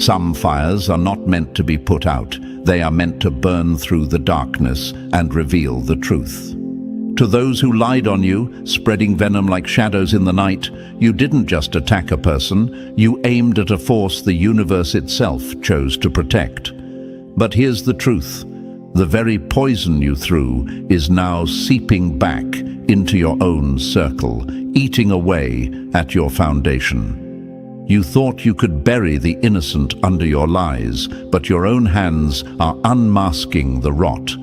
Some fires are not meant to be put out. They are meant to burn through the darkness and reveal the truth. To those who lied on you, spreading venom like shadows in the night, you didn't just attack a person, you aimed at a force the universe itself chose to protect. But here's the truth. The very poison you threw is now seeping back into your own circle, eating away at your foundation. You thought you could bury the innocent under your lies, but your own hands are unmasking the rot.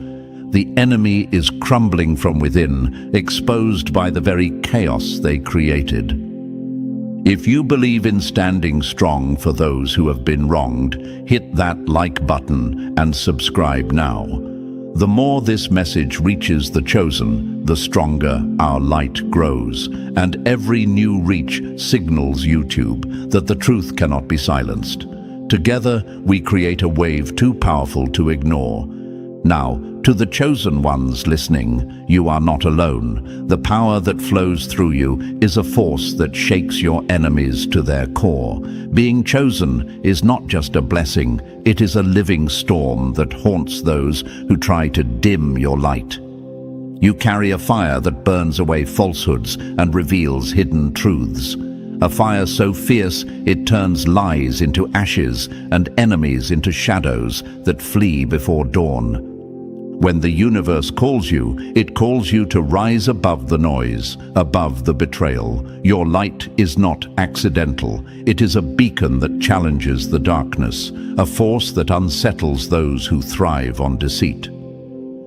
The enemy is crumbling from within, exposed by the very chaos they created. If you believe in standing strong for those who have been wronged, hit that like button and subscribe now. The more this message reaches the chosen, the stronger our light grows, and every new reach signals YouTube that the truth cannot be silenced. Together, we create a wave too powerful to ignore. Now, to the chosen ones listening, you are not alone. The power that flows through you is a force that shakes your enemies to their core. Being chosen is not just a blessing, it is a living storm that haunts those who try to dim your light. You carry a fire that burns away falsehoods and reveals hidden truths. A fire so fierce it turns lies into ashes and enemies into shadows that flee before dawn. When the universe calls you, it calls you to rise above the noise, above the betrayal. Your light is not accidental. It is a beacon that challenges the darkness, a force that unsettles those who thrive on deceit.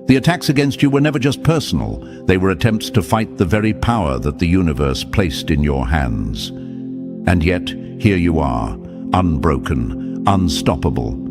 The attacks against you were never just personal. They were attempts to fight the very power that the universe placed in your hands. And yet, here you are, unbroken, unstoppable.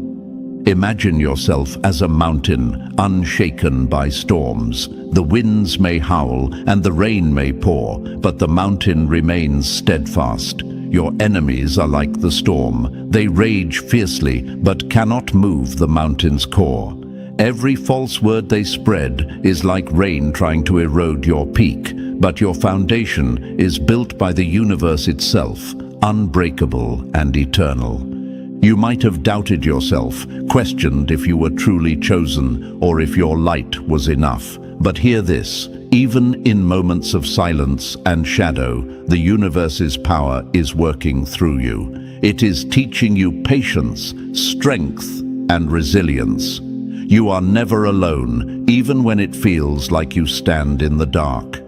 Imagine yourself as a mountain, unshaken by storms. The winds may howl and the rain may pour, but the mountain remains steadfast. Your enemies are like the storm. They rage fiercely, but cannot move the mountain's core. Every false word they spread is like rain trying to erode your peak, but your foundation is built by the universe itself, unbreakable and eternal. You might have doubted yourself, questioned if you were truly chosen or if your light was enough. But hear this, even in moments of silence and shadow, the universe's power is working through you. It is teaching you patience, strength, and resilience. You are never alone, even when it feels like you stand in the dark.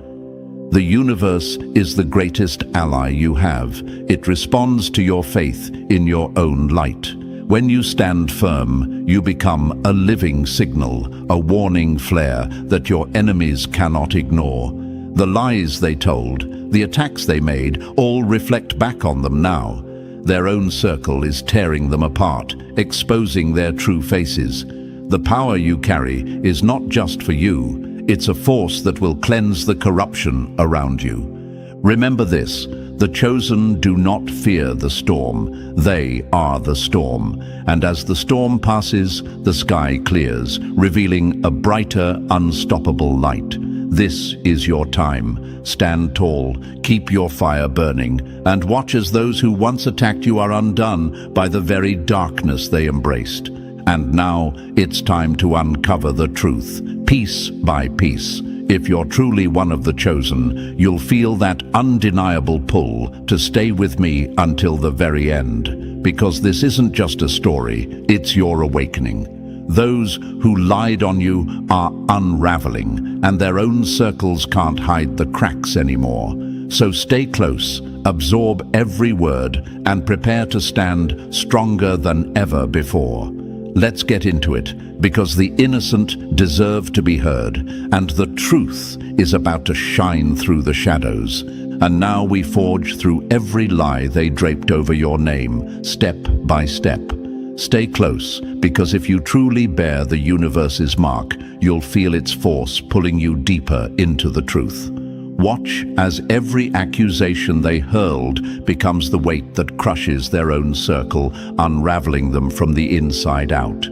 The universe is the greatest ally you have. It responds to your faith in your own light. When you stand firm, you become a living signal, a warning flare that your enemies cannot ignore. The lies they told, the attacks they made, all reflect back on them now. Their own circle is tearing them apart, exposing their true faces. The power you carry is not just for you. It's a force that will cleanse the corruption around you. Remember this, the chosen do not fear the storm. They are the storm. And as the storm passes, the sky clears, revealing a brighter, unstoppable light. This is your time. Stand tall, keep your fire burning, and watch as those who once attacked you are undone by the very darkness they embraced. And now it's time to uncover the truth, piece by piece. If you're truly one of the chosen, you'll feel that undeniable pull to stay with me until the very end. Because this isn't just a story, it's your awakening. Those who lied on you are unraveling, and their own circles can't hide the cracks anymore. So stay close, absorb every word, and prepare to stand stronger than ever before. Let's get into it, because the innocent deserve to be heard, and the truth is about to shine through the shadows. And now we forge through every lie they draped over your name, step by step. Stay close, because if you truly bear the universe's mark, you'll feel its force pulling you deeper into the truth. Watch as every accusation they hurled becomes the weight that crushes their own circle, unraveling them from the inside out.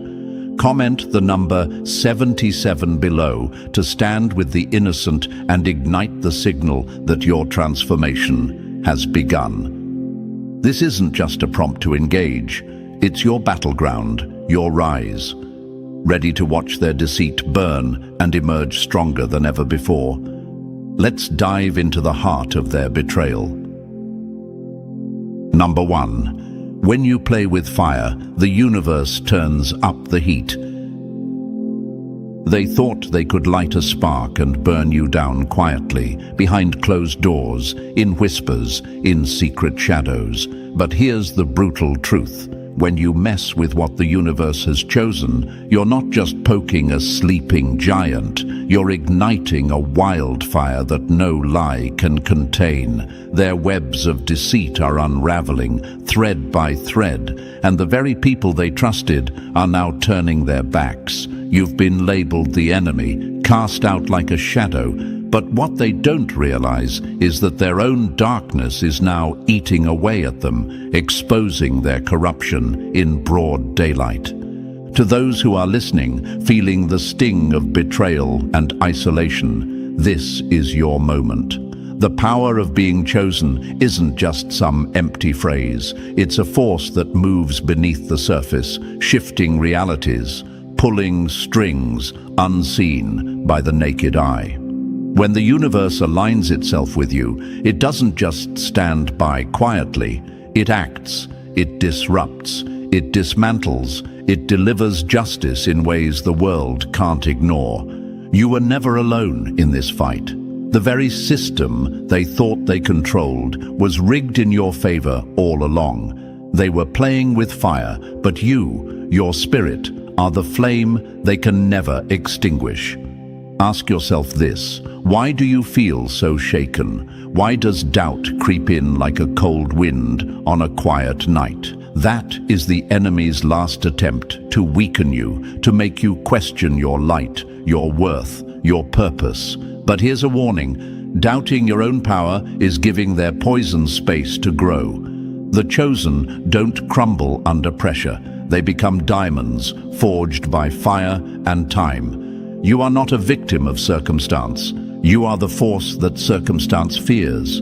Comment the number 77 below to stand with the innocent and ignite the signal that your transformation has begun. This isn't just a prompt to engage. It's your battleground, your rise, ready to watch their deceit burn and emerge stronger than ever before. Let's dive into the heart of their betrayal. Number 1. When you play with fire, the universe turns up the heat. They thought they could light a spark and burn you down quietly, behind closed doors, in whispers, in secret shadows. But here's the brutal truth. When you mess with what the universe has chosen, you're not just poking a sleeping giant, you're igniting a wildfire that no lie can contain. Their webs of deceit are unraveling, thread by thread, and the very people they trusted are now turning their backs. You've been labeled the enemy, cast out like a shadow, but what they don't realize is that their own darkness is now eating away at them, exposing their corruption in broad daylight. To those who are listening, feeling the sting of betrayal and isolation, this is your moment. The power of being chosen isn't just some empty phrase. It's a force that moves beneath the surface, shifting realities, pulling strings unseen by the naked eye. When the universe aligns itself with you, it doesn't just stand by quietly. It acts, it disrupts, it dismantles, it delivers justice in ways the world can't ignore. You were never alone in this fight. The very system they thought they controlled was rigged in your favor all along. They were playing with fire, but you, your spirit, are the flame they can never extinguish. Ask yourself this: why do you feel so shaken? Why does doubt creep in like a cold wind on a quiet night? That is the enemy's last attempt to weaken you, to make you question your light, your worth, your purpose. But here's a warning: doubting your own power is giving their poison space to grow. The chosen don't crumble under pressure. They become diamonds, forged by fire and time. You are not a victim of circumstance. You are the force that circumstance fears.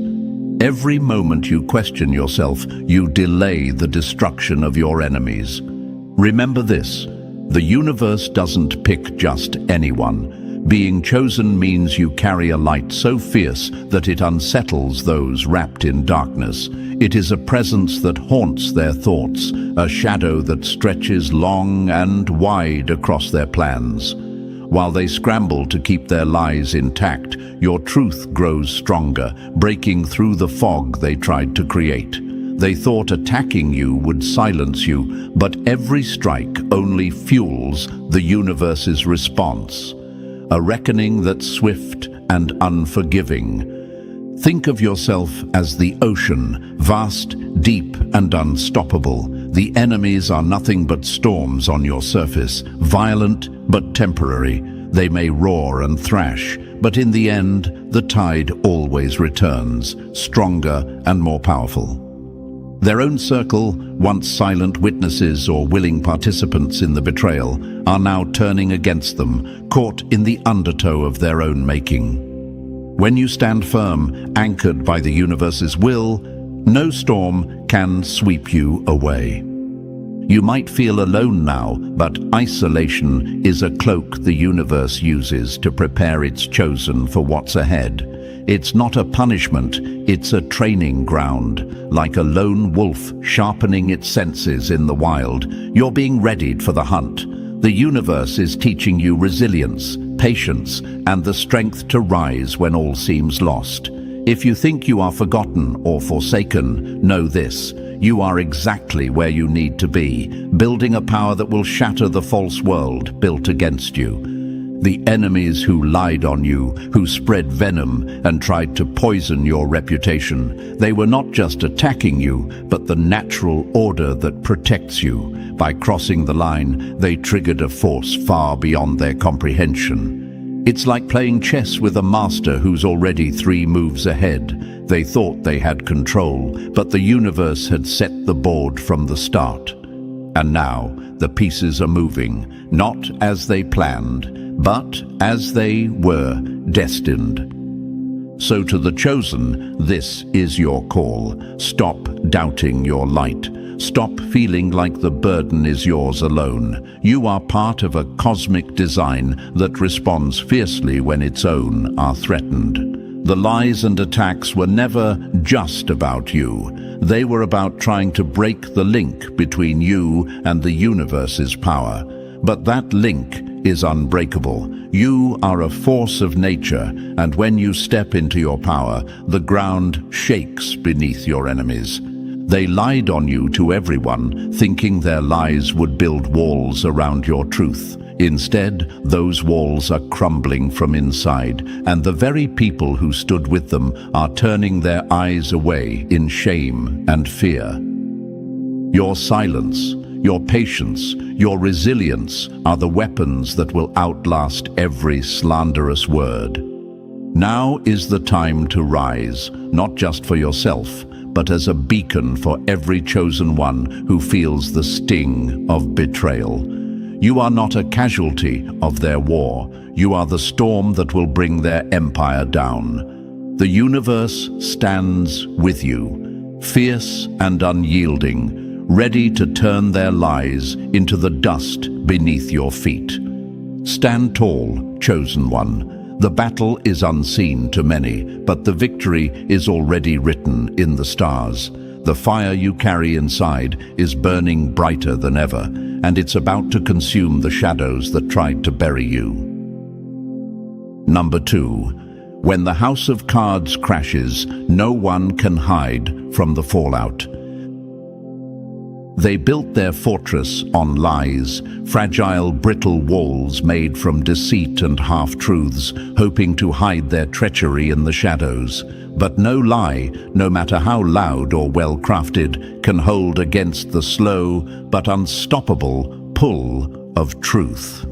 Every moment you question yourself, you delay the destruction of your enemies. Remember this: the universe doesn't pick just anyone. Being chosen means you carry a light so fierce that it unsettles those wrapped in darkness. It is a presence that haunts their thoughts, a shadow that stretches long and wide across their plans. While they scramble to keep their lies intact, your truth grows stronger, breaking through the fog they tried to create. They thought attacking you would silence you, but every strike only fuels the universe's response. A reckoning that's swift and unforgiving. Think of yourself as the ocean, vast, deep, and unstoppable. The enemies are nothing but storms on your surface, violent but temporary. They may roar and thrash, but in the end, the tide always returns, stronger and more powerful. Their own circle, once silent witnesses or willing participants in the betrayal, are now turning against them, caught in the undertow of their own making. When you stand firm, anchored by the universe's will, no storm can sweep you away. You might feel alone now, but isolation is a cloak the universe uses to prepare its chosen for what's ahead. It's not a punishment, it's a training ground. Like a lone wolf sharpening its senses in the wild, you're being readied for the hunt. The universe is teaching you resilience, patience, and the strength to rise when all seems lost. If you think you are forgotten or forsaken, know this: you are exactly where you need to be, building a power that will shatter the false world built against you. The enemies who lied on you, who spread venom and tried to poison your reputation, they were not just attacking you, but the natural order that protects you. By crossing the line, they triggered a force far beyond their comprehension. It's like playing chess with a master who's already 3 moves ahead. They thought they had control, but the universe had set the board from the start. And now, the pieces are moving, not as they planned, but as they were destined. So to the chosen, this is your call. Stop doubting your light. Stop feeling like the burden is yours alone. You are part of a cosmic design that responds fiercely when its own are threatened. The lies and attacks were never just about you. They were about trying to break the link between you and the universe's power. But that link is unbreakable. You are a force of nature, and when you step into your power, the ground shakes beneath your enemies. They lied on you to everyone, thinking their lies would build walls around your truth. Instead, those walls are crumbling from inside, and the very people who stood with them are turning their eyes away in shame and fear. Your silence, your patience, your resilience are the weapons that will outlast every slanderous word. Now is the time to rise, not just for yourself, but as a beacon for every chosen one who feels the sting of betrayal. You are not a casualty of their war. You are the storm that will bring their empire down. The universe stands with you, fierce and unyielding, ready to turn their lies into the dust beneath your feet. Stand tall, chosen one. The battle is unseen to many, but the victory is already written in the stars. The fire you carry inside is burning brighter than ever, and it's about to consume the shadows that tried to bury you. Number 2. When the house of cards crashes, no one can hide from the fallout. They built their fortress on lies, fragile, brittle walls made from deceit and half-truths, hoping to hide their treachery in the shadows. But no lie, no matter how loud or well-crafted, can hold against the slow but unstoppable pull of truth.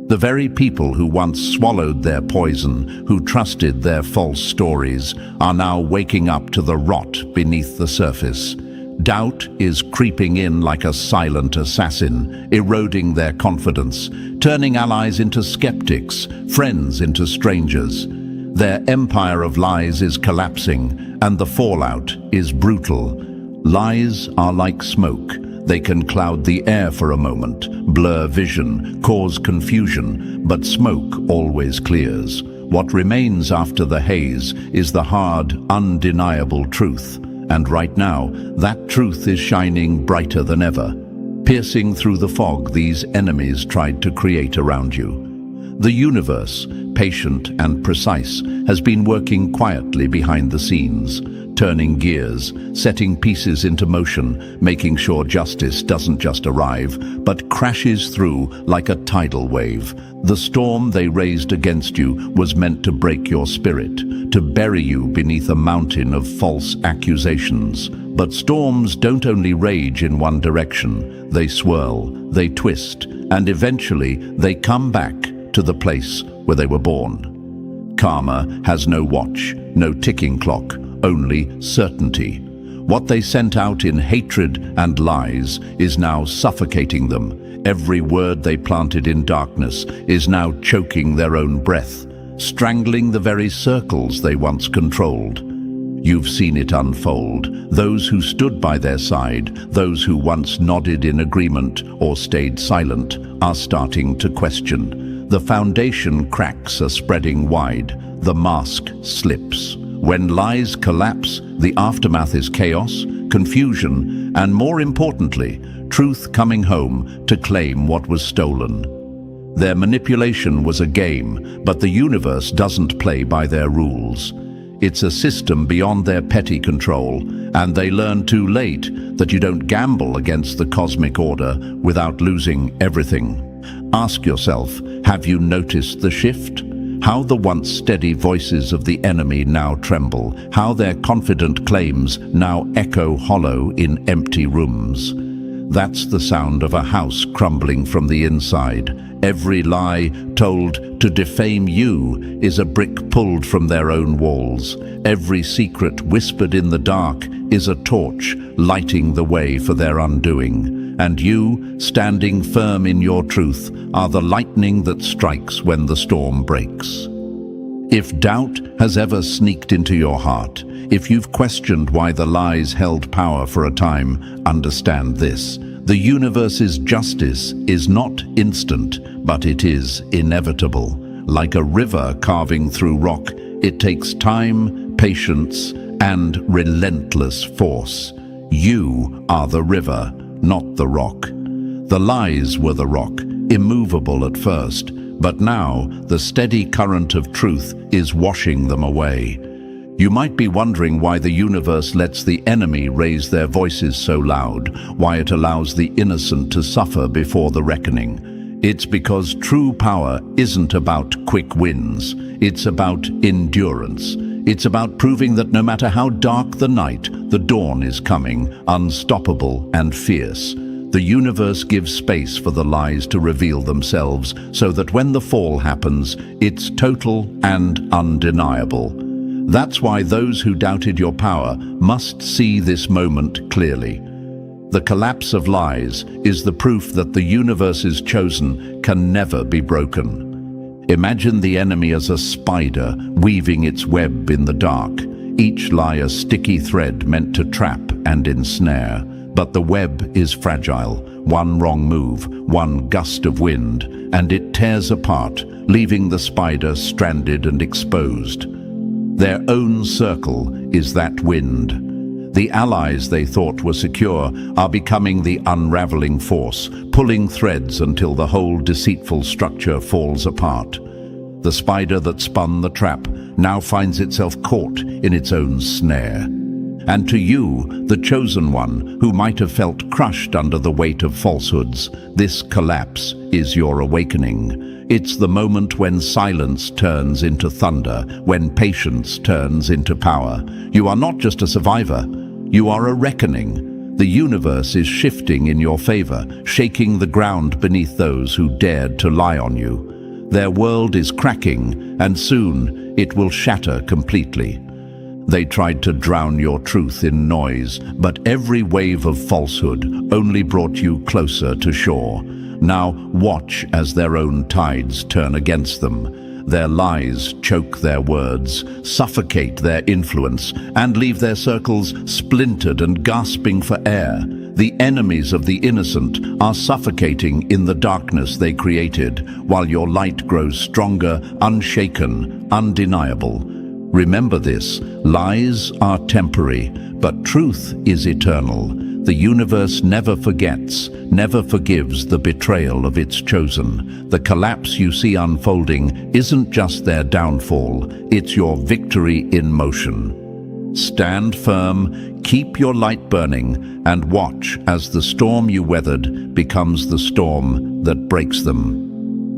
The very people who once swallowed their poison, who trusted their false stories, are now waking up to the rot beneath the surface. Doubt is creeping in like a silent assassin, eroding their confidence, turning allies into skeptics, friends into strangers. Their empire of lies is collapsing, and the fallout is brutal. Lies are like smoke. They can cloud the air for a moment, blur vision, cause confusion, but smoke always clears. What remains after the haze is the hard, undeniable truth. And right now, that truth is shining brighter than ever, piercing through the fog these enemies tried to create around you. The universe, patient and precise, has been working quietly behind the scenes, turning gears, setting pieces into motion, making sure justice doesn't just arrive, but crashes through like a tidal wave. The storm they raised against you was meant to break your spirit, to bury you beneath a mountain of false accusations. But storms don't only rage in one direction. They swirl, they twist, and eventually they come back to the place where they were born. Karma has no watch, no ticking clock, only certainty. What they sent out in hatred and lies is now suffocating them. Every word they planted in darkness is now choking their own breath, strangling the very circles they once controlled. You've seen it unfold. Those who stood by their side, those who once nodded in agreement or stayed silent, are starting to question. The foundation cracks are spreading wide. The mask slips. When lies collapse, the aftermath is chaos, confusion, and more importantly, truth coming home to claim what was stolen. Their manipulation was a game, but the universe doesn't play by their rules. It's a system beyond their petty control, and they learn too late that you don't gamble against the cosmic order without losing everything. Ask yourself, have you noticed the shift? How the once steady voices of the enemy now tremble, how their confident claims now echo hollow in empty rooms. That's the sound of a house crumbling from the inside. Every lie told to defame you is a brick pulled from their own walls. Every secret whispered in the dark is a torch lighting the way for their undoing. And you, standing firm in your truth, are the lightning that strikes when the storm breaks. If doubt has ever sneaked into your heart, if you've questioned why the lies held power for a time, understand this. The universe's justice is not instant, but it is inevitable. Like a river carving through rock, it takes time, patience, and relentless force. You are the river, not the rock. The lies were the rock, immovable at first, but now the steady current of truth is washing them away. You might be wondering why the universe lets the enemy raise their voices so loud, why it allows the innocent to suffer before the reckoning. It's because true power isn't about quick wins. It's about endurance. It's about proving that no matter how dark the night, the dawn is coming, unstoppable and fierce. The universe gives space for the lies to reveal themselves so that when the fall happens, it's total and undeniable. That's why those who doubted your power must see this moment clearly. The collapse of lies is the proof that the universe's chosen can never be broken. Imagine the enemy as a spider weaving its web in the dark, each lie a sticky thread meant to trap and ensnare. But the web is fragile. One wrong move, one gust of wind, and it tears apart, leaving the spider stranded and exposed. Their own circle is that wind. The allies they thought were secure are becoming the unraveling force, pulling threads until the whole deceitful structure falls apart. The spider that spun the trap now finds itself caught in its own snare. And to you, the chosen one, who might have felt crushed under the weight of falsehoods, this collapse is your awakening. It's the moment when silence turns into thunder, when patience turns into power. You are not just a survivor, you are a reckoning. The universe is shifting in your favor, shaking the ground beneath those who dared to lie on you. Their world is cracking, and soon it will shatter completely. They tried to drown your truth in noise, but every wave of falsehood only brought you closer to shore. Now watch as their own tides turn against them. Their lies choke their words, suffocate their influence, and leave their circles splintered and gasping for air. The enemies of the innocent are suffocating in the darkness they created, while your light grows stronger, unshaken, undeniable. Remember this, lies are temporary, but truth is eternal. The universe never forgets, never forgives the betrayal of its chosen. The collapse you see unfolding isn't just their downfall, it's your victory in motion. Stand firm, keep your light burning, and watch as the storm you weathered becomes the storm that breaks them.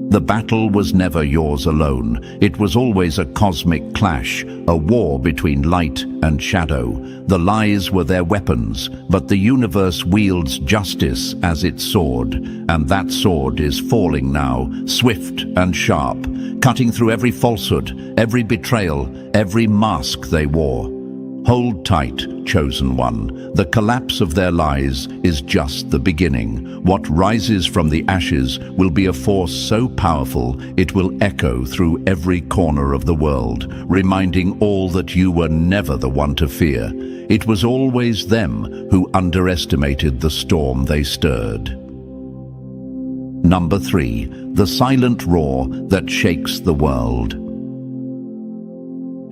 The battle was never yours alone. It was always a cosmic clash, a war between light and shadow. The lies were their weapons, but the universe wields justice as its sword, and that sword is falling now, swift and sharp, cutting through every falsehood, every betrayal, every mask they wore. Hold tight, chosen one. The collapse of their lies is just the beginning. What rises from the ashes will be a force so powerful it will echo through every corner of the world, reminding all that you were never the one to fear. It was always them who underestimated the storm they stirred. Number 3. The silent roar that shakes the world.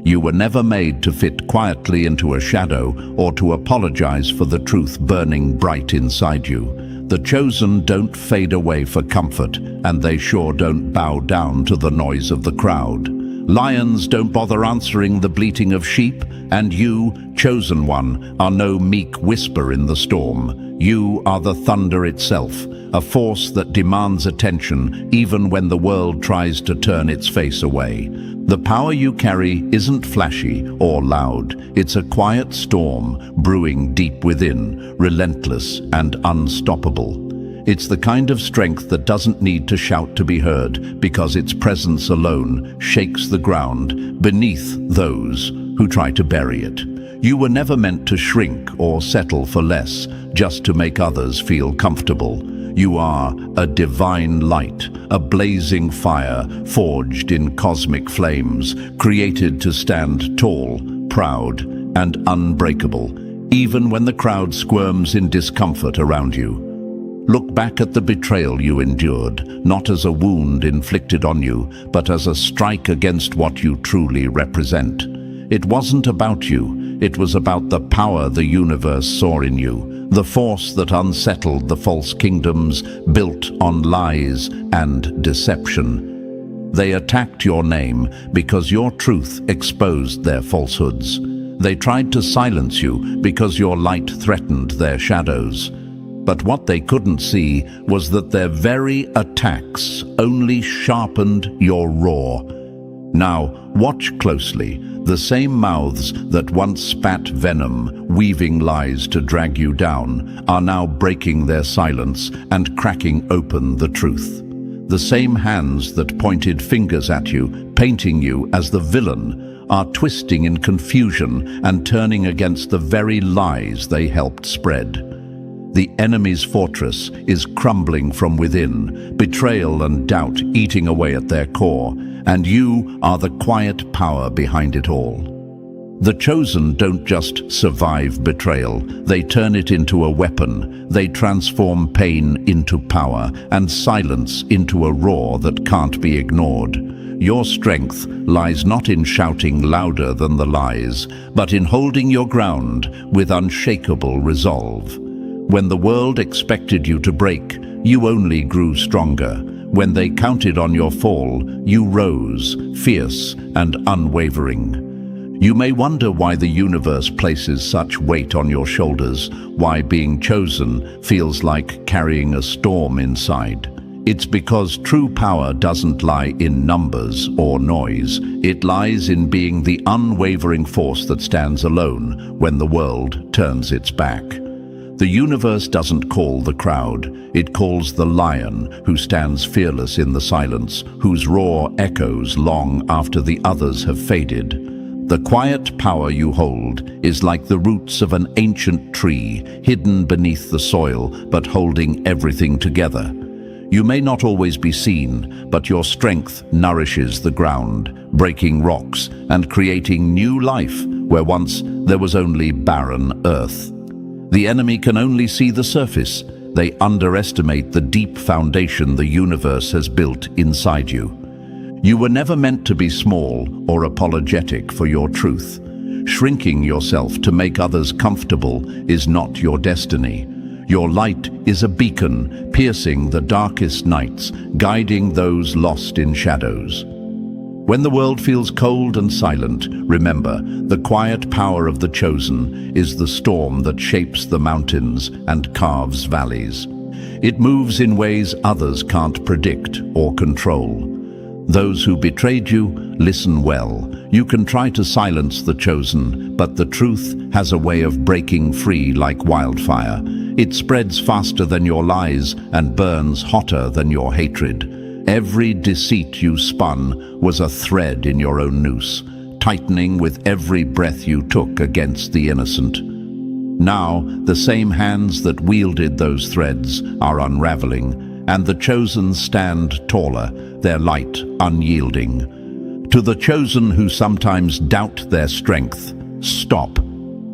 You were never made to fit quietly into a shadow or to apologize for the truth burning bright inside you. The chosen don't fade away for comfort, and they sure don't bow down to the noise of the crowd. Lions don't bother answering the bleating of sheep, and you, chosen one, are no meek whisper in the storm. You are the thunder itself, a force that demands attention even when the world tries to turn its face away. The power you carry isn't flashy or loud. It's a quiet storm brewing deep within, relentless and unstoppable. It's the kind of strength that doesn't need to shout to be heard, because its presence alone shakes the ground beneath those who try to bury it. You were never meant to shrink or settle for less just to make others feel comfortable. You are a divine light, a blazing fire forged in cosmic flames, created to stand tall, proud, and unbreakable, even when the crowd squirms in discomfort around you. Look back at the betrayal you endured, not as a wound inflicted on you, but as a strike against what you truly represent. It wasn't about you, it was about the power the universe saw in you, the force that unsettled the false kingdoms built on lies and deception. They attacked your name because your truth exposed their falsehoods. They tried to silence you because your light threatened their shadows. But what they couldn't see was that their very attacks only sharpened your roar. Now, watch closely. The same mouths that once spat venom, weaving lies to drag you down, are now breaking their silence and cracking open the truth. The same hands that pointed fingers at you, painting you as the villain, are twisting in confusion and turning against the very lies they helped spread. The enemy's fortress is crumbling from within, betrayal and doubt eating away at their core, and you are the quiet power behind it all. The chosen don't just survive betrayal, they turn it into a weapon. They transform pain into power and silence into a roar that can't be ignored. Your strength lies not in shouting louder than the lies, but in holding your ground with unshakable resolve. When the world expected you to break, you only grew stronger. When they counted on your fall, you rose, fierce and unwavering. You may wonder why the universe places such weight on your shoulders, why being chosen feels like carrying a storm inside. It's because true power doesn't lie in numbers or noise. It lies in being the unwavering force that stands alone when the world turns its back. The universe doesn't call the crowd, it calls the lion who stands fearless in the silence, whose roar echoes long after the others have faded. The quiet power you hold is like the roots of an ancient tree, hidden beneath the soil, but holding everything together. You may not always be seen, but your strength nourishes the ground, breaking rocks and creating new life where once there was only barren earth. The enemy can only see the surface. They underestimate the deep foundation the universe has built inside you. You were never meant to be small or apologetic for your truth. Shrinking yourself to make others comfortable is not your destiny. Your light is a beacon, piercing the darkest nights, guiding those lost in shadows. When the world feels cold and silent, remember, the quiet power of the chosen is the storm that shapes the mountains and carves valleys. It moves in ways others can't predict or control. Those who betrayed you, listen well. You can try to silence the chosen, but the truth has a way of breaking free like wildfire. It spreads faster than your lies and burns hotter than your hatred. Every deceit you spun was a thread in your own noose, tightening with every breath you took against the innocent. Now, the same hands that wielded those threads are unraveling, and the chosen stand taller, their light unyielding. To the chosen who sometimes doubt their strength, stop.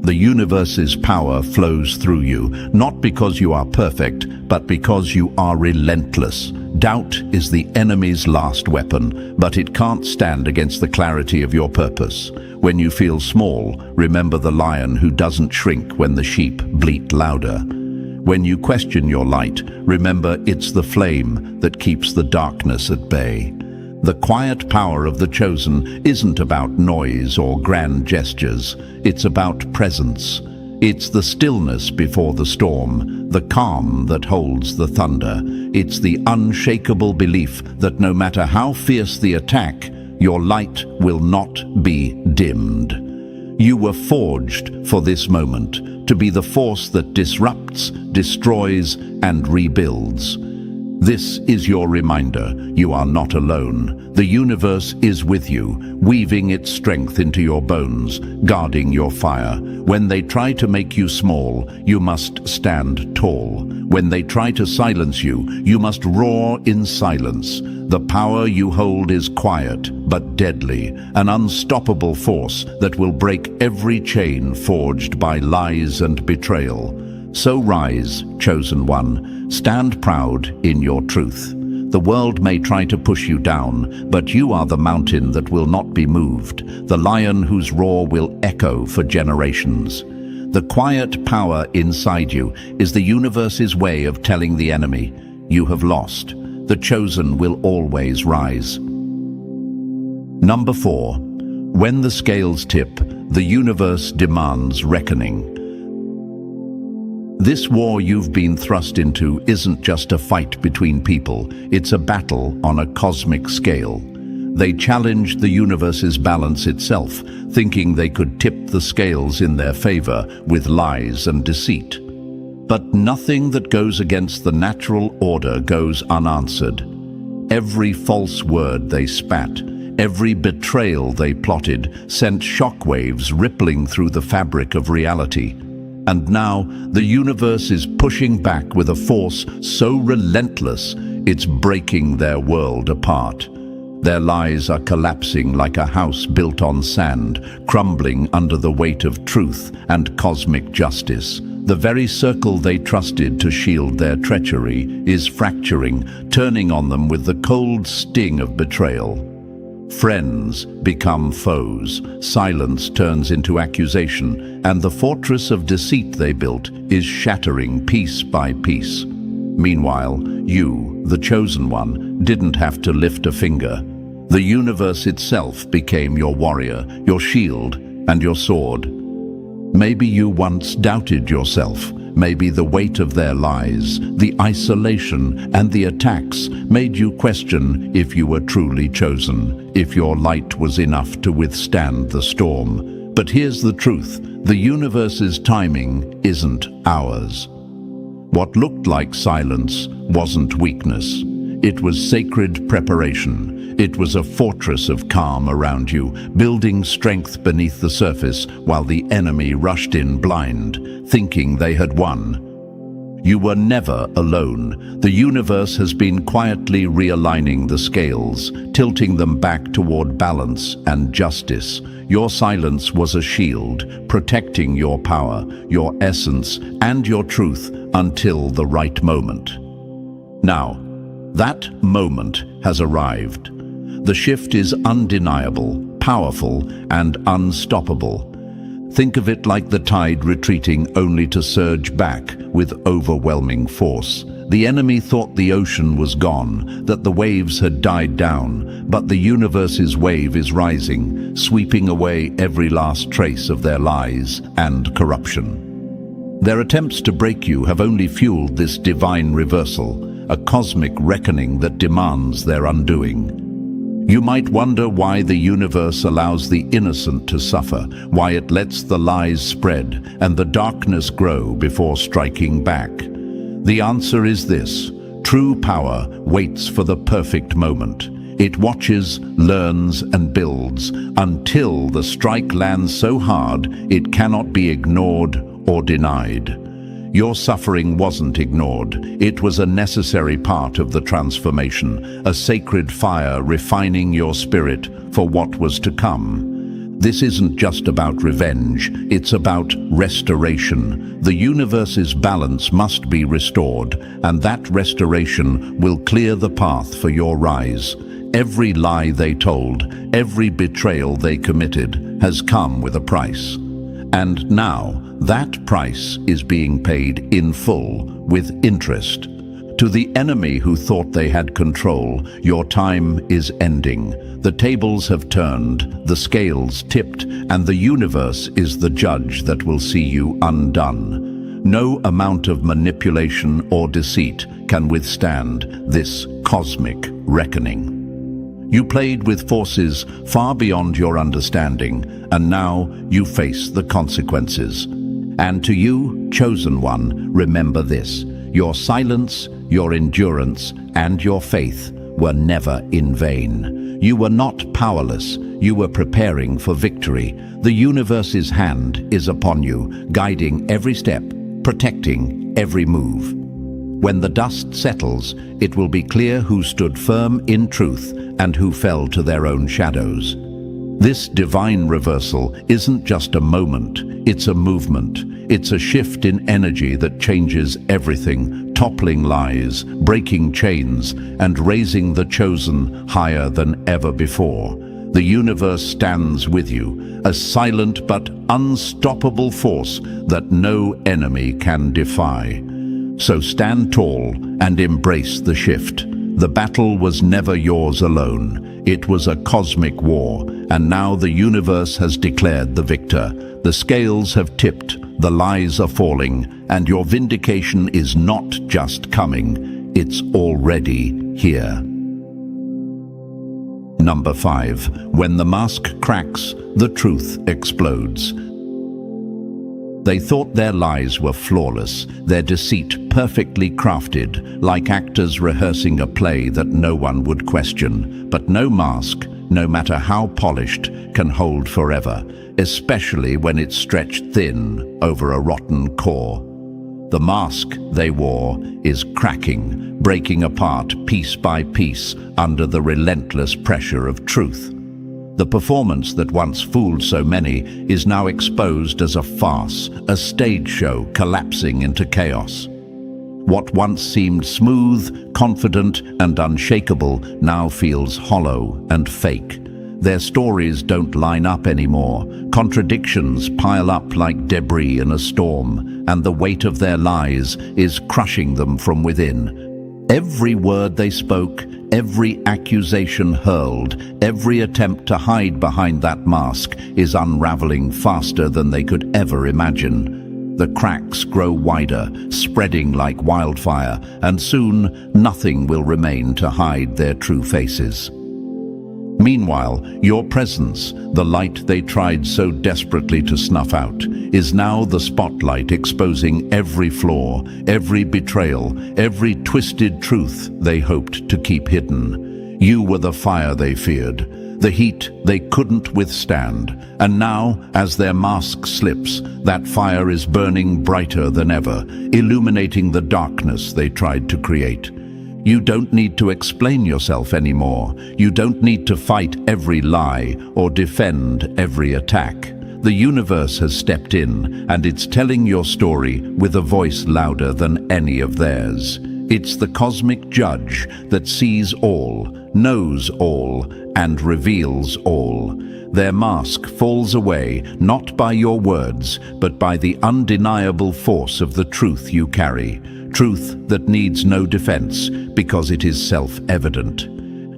The universe's power flows through you, not because you are perfect, but because you are relentless. Doubt is the enemy's last weapon, but it can't stand against the clarity of your purpose. When you feel small, remember the lion who doesn't shrink when the sheep bleat louder. When you question your light, remember it's the flame that keeps the darkness at bay. The quiet power of the chosen isn't about noise or grand gestures. It's about presence. It's the stillness before the storm, the calm that holds the thunder. It's the unshakable belief that no matter how fierce the attack, your light will not be dimmed. You were forged for this moment, to be the force that disrupts, destroys, and rebuilds. This is your reminder. You are not alone. The universe is with you, weaving its strength into your bones, guarding your fire. When they try to make you small, you must stand tall. When they try to silence you, you must roar in silence. The power you hold is quiet, but deadly, an unstoppable force that will break every chain forged by lies and betrayal. So rise, chosen one, stand proud in your truth. The world may try to push you down, but you are the mountain that will not be moved, the lion whose roar will echo for generations. The quiet power inside you is the universe's way of telling the enemy, you have lost. The chosen will always rise. Number 4. When the scales tip, the universe demands reckoning. This war you've been thrust into isn't just a fight between people, it's a battle on a cosmic scale. They challenged the universe's balance itself, thinking they could tip the scales in their favor with lies and deceit. But nothing that goes against the natural order goes unanswered. Every false word they spat, every betrayal they plotted, sent shockwaves rippling through the fabric of reality. And now, the universe is pushing back with a force so relentless, it's breaking their world apart. Their lies are collapsing like a house built on sand, crumbling under the weight of truth and cosmic justice. The very circle they trusted to shield their treachery is fracturing, turning on them with the cold sting of betrayal. Friends become foes, silence turns into accusation, and the fortress of deceit they built is shattering piece by piece. Meanwhile, you, the chosen one, didn't have to lift a finger. The universe itself became your warrior, your shield, and your sword. Maybe you once doubted yourself. Maybe the weight of their lies, the isolation, and the attacks made you question if you were truly chosen, if your light was enough to withstand the storm. But here's the truth: the universe's timing isn't ours. What looked like silence wasn't weakness. It was sacred preparation. It was a fortress of calm around you, building strength beneath the surface while the enemy rushed in blind, thinking they had won. You were never alone. The universe has been quietly realigning the scales, tilting them back toward balance and justice. Your silence was a shield, protecting your power, your essence, and your truth until the right moment. Now, that moment has arrived. The shift is undeniable, powerful, and unstoppable. Think of it like the tide retreating only to surge back with overwhelming force. The enemy thought the ocean was gone, that the waves had died down, but the universe's wave is rising, sweeping away every last trace of their lies and corruption. Their attempts to break you have only fueled this divine reversal, a cosmic reckoning that demands their undoing. You might wonder why the universe allows the innocent to suffer, why it lets the lies spread and the darkness grow before striking back. The answer is this: true power waits for the perfect moment. It watches, learns, and builds until the strike lands so hard it cannot be ignored or denied. Your suffering wasn't ignored. It was a necessary part of the transformation, a sacred fire refining your spirit for what was to come. This isn't just about revenge, it's about restoration. The universe's balance must be restored, and that restoration will clear the path for your rise. Every lie they told, every betrayal they committed has come with a price. And now, that price is being paid in full, with interest. To the enemy who thought they had control, your time is ending. The tables have turned, the scales tipped, and the universe is the judge that will see you undone. No amount of manipulation or deceit can withstand this cosmic reckoning. You played with forces far beyond your understanding, and now you face the consequences. And to you, chosen one, remember this: your silence, your endurance, and your faith were never in vain. You were not powerless, you were preparing for victory. The universe's hand is upon you, guiding every step, protecting every move. When the dust settles, it will be clear who stood firm in truth and who fell to their own shadows. This divine reversal isn't just a moment, it's a movement. It's a shift in energy that changes everything, toppling lies, breaking chains, and raising the chosen higher than ever before. The universe stands with you, a silent but unstoppable force that no enemy can defy. So stand tall and embrace the shift. The battle was never yours alone. It was a cosmic war, and now the universe has declared the victor. The scales have tipped, the lies are falling, and your vindication is not just coming, it's already here. Number 5. When the mask cracks, the truth explodes. They thought their lies were flawless, their deceit perfectly crafted, like actors rehearsing a play that no one would question. But no mask, no matter how polished, can hold forever, especially when it's stretched thin over a rotten core. The mask they wore is cracking, breaking apart piece by piece under the relentless pressure of truth. The performance that once fooled so many is now exposed as a farce, a stage show collapsing into chaos. What once seemed smooth, confident, and unshakable now feels hollow and fake. Their stories don't line up anymore. Contradictions pile up like debris in a storm, and the weight of their lies is crushing them from within. Every word they spoke, every accusation hurled, every attempt to hide behind that mask is unraveling faster than they could ever imagine. The cracks grow wider, spreading like wildfire, and soon nothing will remain to hide their true faces. Meanwhile, your presence, the light they tried so desperately to snuff out, is now the spotlight exposing every flaw, every betrayal, every twisted truth they hoped to keep hidden. You were the fire they feared, the heat they couldn't withstand, and now, as their mask slips, that fire is burning brighter than ever, illuminating the darkness they tried to create. You don't need to explain yourself anymore. You don't need to fight every lie or defend every attack. The universe has stepped in, and it's telling your story with a voice louder than any of theirs. It's the cosmic judge that sees all, knows all, and reveals all. Their mask falls away not by your words, but by the undeniable force of the truth you carry. Truth that needs no defense because it is self-evident.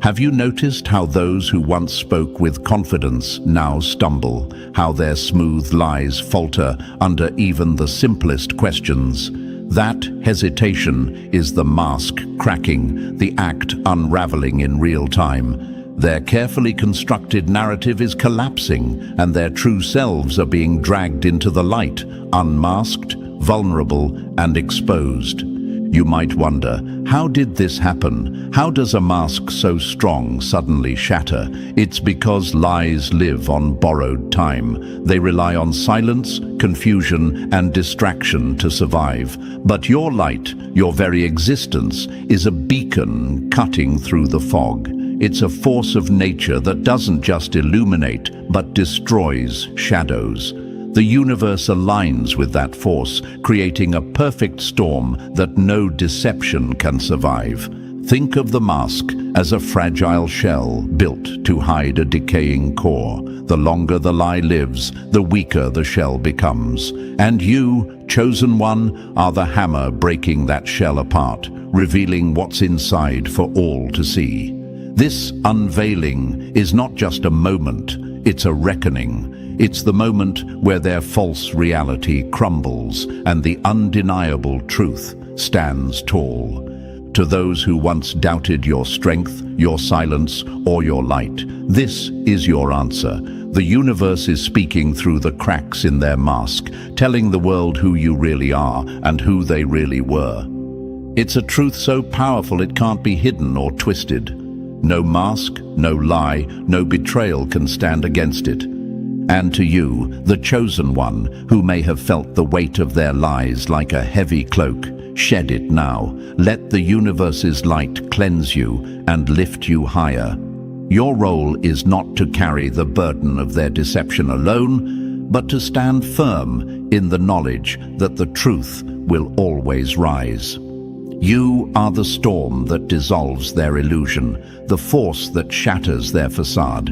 Have you noticed how those who once spoke with confidence now stumble, how their smooth lies falter under even the simplest questions? That hesitation is the mask cracking, the act unraveling in real time. Their carefully constructed narrative is collapsing, and their true selves are being dragged into the light, unmasked, vulnerable, and exposed. You might wonder, how did this happen? How does a mask so strong suddenly shatter? It's because lies live on borrowed time. They rely on silence, confusion, and distraction to survive. But your light, your very existence, is a beacon cutting through the fog. It's a force of nature that doesn't just illuminate, but destroys shadows. The universe aligns with that force, creating a perfect storm that no deception can survive. Think of the mask as a fragile shell built to hide a decaying core. The longer the lie lives, the weaker the shell becomes. And you, chosen one, are the hammer breaking that shell apart, revealing what's inside for all to see. This unveiling is not just a moment, it's a reckoning. It's the moment where their false reality crumbles and the undeniable truth stands tall. To those who once doubted your strength, your silence, or your light, this is your answer. The universe is speaking through the cracks in their mask, telling the world who you really are and who they really were. It's a truth so powerful it can't be hidden or twisted. No mask, no lie, no betrayal can stand against it. And to you, the chosen one, who may have felt the weight of their lies like a heavy cloak, Shed it now. Let the universe's light cleanse you and lift you higher. Your role is not to carry the burden of their deception alone, but to stand firm in the knowledge that the truth will always rise. You are the storm that dissolves their illusion, the force that shatters their facade.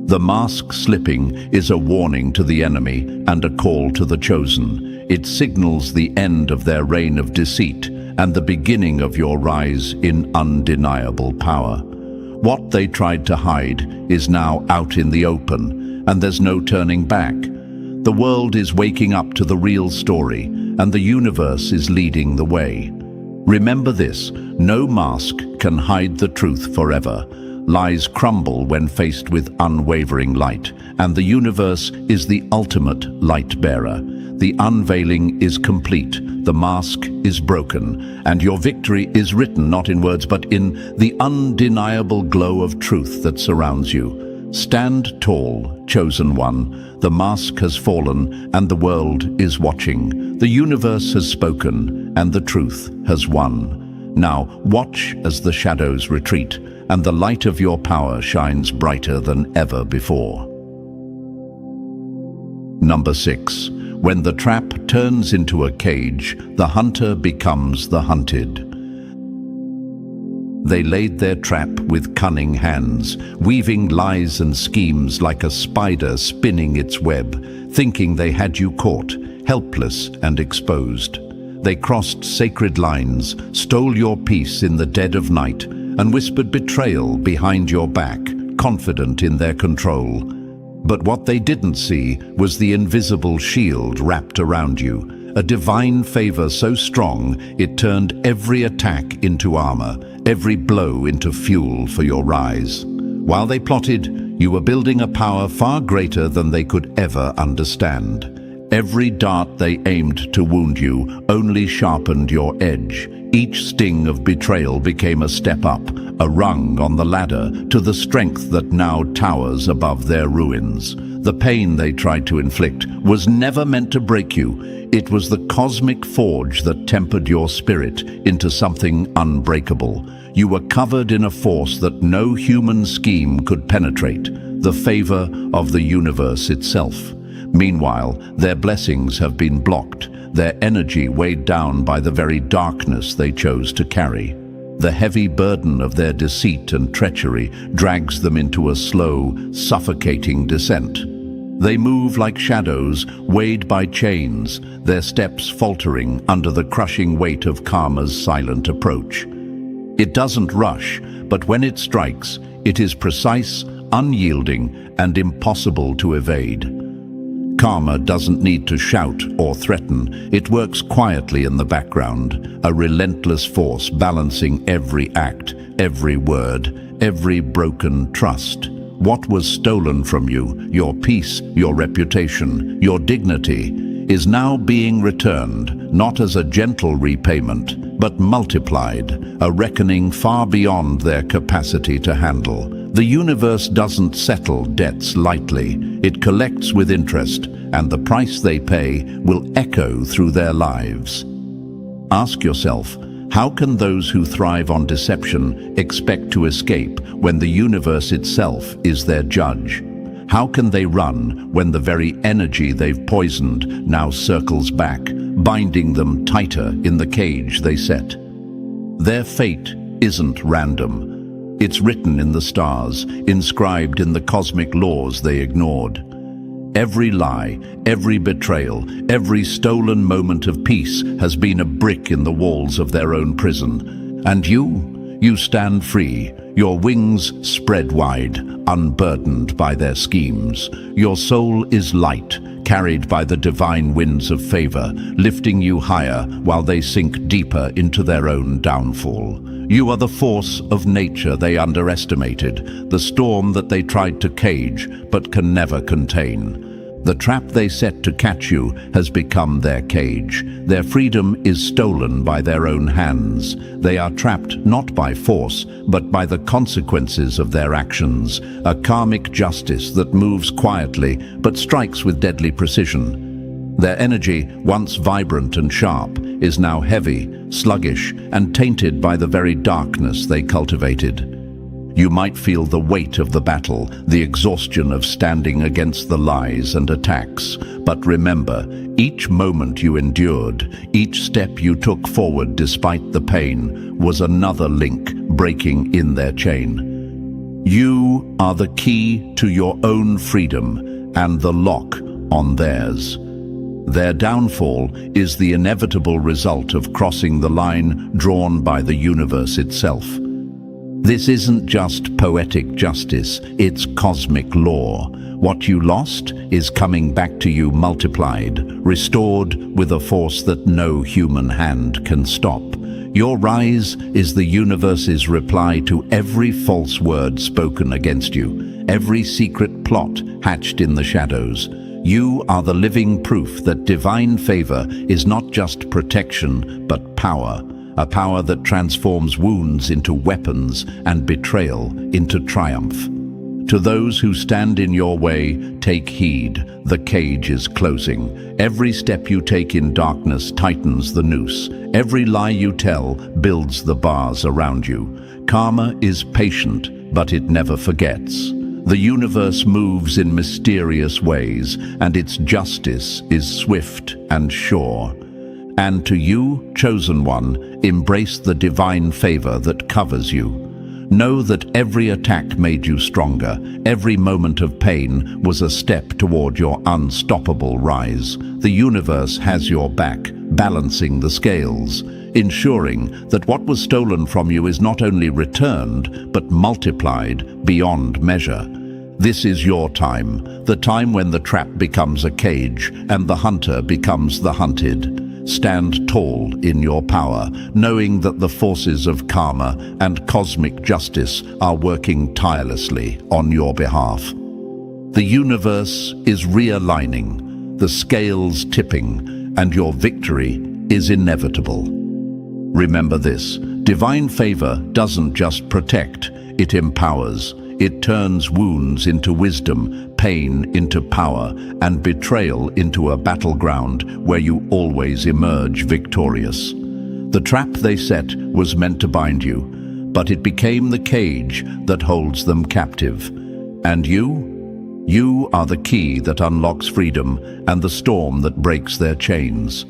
The mask slipping is a warning to the enemy and a call to the chosen. It signals the end of their reign of deceit and the beginning of your rise in undeniable power. What they tried to hide is now out in the open, and there's no turning back. The world is waking up to the real story, and the universe is leading the way. Remember this: no mask can hide the truth forever. Lies crumble when faced with unwavering light, and the universe is the ultimate light bearer. The unveiling is complete, the mask is broken, and your victory is written not in words but in the undeniable glow of truth that surrounds you. Stand tall, chosen one. The mask has fallen, and the world is watching. The universe has spoken, and the truth has won. Now watch as the shadows retreat, and the light of your power shines brighter than ever before. Number 6. When the trap turns into a cage, the hunter becomes the hunted. They laid their trap with cunning hands, weaving lies and schemes like a spider spinning its web, thinking they had you caught, helpless and exposed. They crossed sacred lines, stole your peace in the dead of night, and whispered betrayal behind your back, confident in their control. But what they didn't see was the invisible shield wrapped around you, a divine favor so strong it turned every attack into armor, every blow into fuel for your rise. While they plotted, you were building a power far greater than they could ever understand. Every dart they aimed to wound you only sharpened your edge. Each sting of betrayal became a step up, a rung on the ladder to the strength that now towers above their ruins. The pain they tried to inflict was never meant to break you. It was the cosmic forge that tempered your spirit into something unbreakable. You were covered in a force that no human scheme could penetrate, the favor of the universe itself. Meanwhile, their blessings have been blocked, their energy weighed down by the very darkness they chose to carry. The heavy burden of their deceit and treachery drags them into a slow, suffocating descent. They move like shadows, weighed by chains, their steps faltering under the crushing weight of karma's silent approach. It doesn't rush, but when it strikes, it is precise, unyielding, and impossible to evade. Karma doesn't need to shout or threaten. It works quietly in the background, a relentless force balancing every act, every word, every broken trust. What was stolen from you, your peace, your reputation, your dignity, is now being returned, not as a gentle repayment, but multiplied, a reckoning far beyond their capacity to handle. The universe doesn't settle debts lightly. It collects with interest, and the price they pay will echo through their lives. Ask yourself, how can those who thrive on deception expect to escape when the universe itself is their judge? How can they run when the very energy they've poisoned now circles back, binding them tighter in the cage they set? Their fate isn't random. It's written in the stars, inscribed in the cosmic laws they ignored. Every lie, every betrayal, every stolen moment of peace has been a brick in the walls of their own prison. And you stand free, your wings spread wide, unburdened by their schemes. Your soul is light, carried by the divine winds of favor, lifting you higher while they sink deeper into their own downfall. You are the force of nature they underestimated, the storm that they tried to cage but can never contain. The trap they set to catch you has become their cage. Their freedom is stolen by their own hands. They are trapped not by force, but by the consequences of their actions, a karmic justice that moves quietly but strikes with deadly precision. Their energy, once vibrant and sharp, is now heavy, sluggish, and tainted by the very darkness they cultivated. You might feel the weight of the battle, the exhaustion of standing against the lies and attacks. But remember, each moment you endured, each step you took forward despite the pain, was another link breaking in their chain. You are the key to your own freedom and the lock on theirs. Their downfall is the inevitable result of crossing the line drawn by the universe itself. This isn't just poetic justice, it's cosmic law. What you lost is coming back to you multiplied, restored with a force that no human hand can stop. Your rise is the universe's reply to every false word spoken against you, every secret plot hatched in the shadows. You are the living proof that divine favor is not just protection, but power. A power that transforms wounds into weapons and betrayal into triumph. To those who stand in your way, take heed. The cage is closing. Every step you take in darkness tightens the noose. Every lie you tell builds the bars around you. Karma is patient, but it never forgets. The universe moves in mysterious ways, and its justice is swift and sure. And to you, chosen one, embrace the divine favor that covers you. Know that every attack made you stronger. Every moment of pain was a step toward your unstoppable rise. The universe has your back, balancing the scales, ensuring that what was stolen from you is not only returned, but multiplied beyond measure. This is your time, the time when the trap becomes a cage and the hunter becomes the hunted. Stand tall in your power, knowing that the forces of karma and cosmic justice are working tirelessly on your behalf. The universe is realigning, the scales tipping, and your victory is inevitable. Remember this, divine favor doesn't just protect, it empowers. It turns wounds into wisdom, pain into power, and betrayal into a battleground where you always emerge victorious. The trap they set was meant to bind you, but it became the cage that holds them captive. And you are the key that unlocks freedom and the storm that breaks their chains.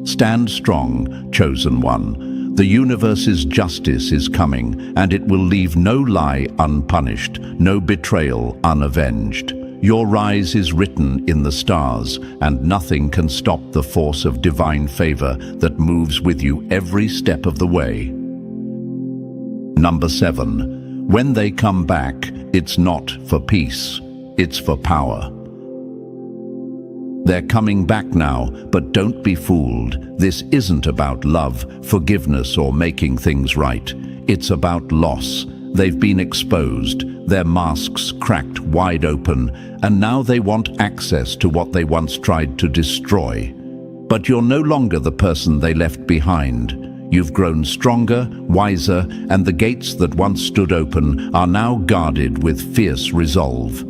Stand strong, chosen one. The universe's justice is coming, and it will leave no lie unpunished, no betrayal unavenged. Your rise is written in the stars, and nothing can stop the force of divine favor that moves with you every step of the way. Number 7. When they come back, it's not for peace, it's for power. They're coming back now, but don't be fooled. This isn't about love, forgiveness, or making things right. It's about loss. They've been exposed, their masks cracked wide open, and now they want access to what they once tried to destroy. But you're no longer the person they left behind. You've grown stronger, wiser, and the gates that once stood open are now guarded with fierce resolve.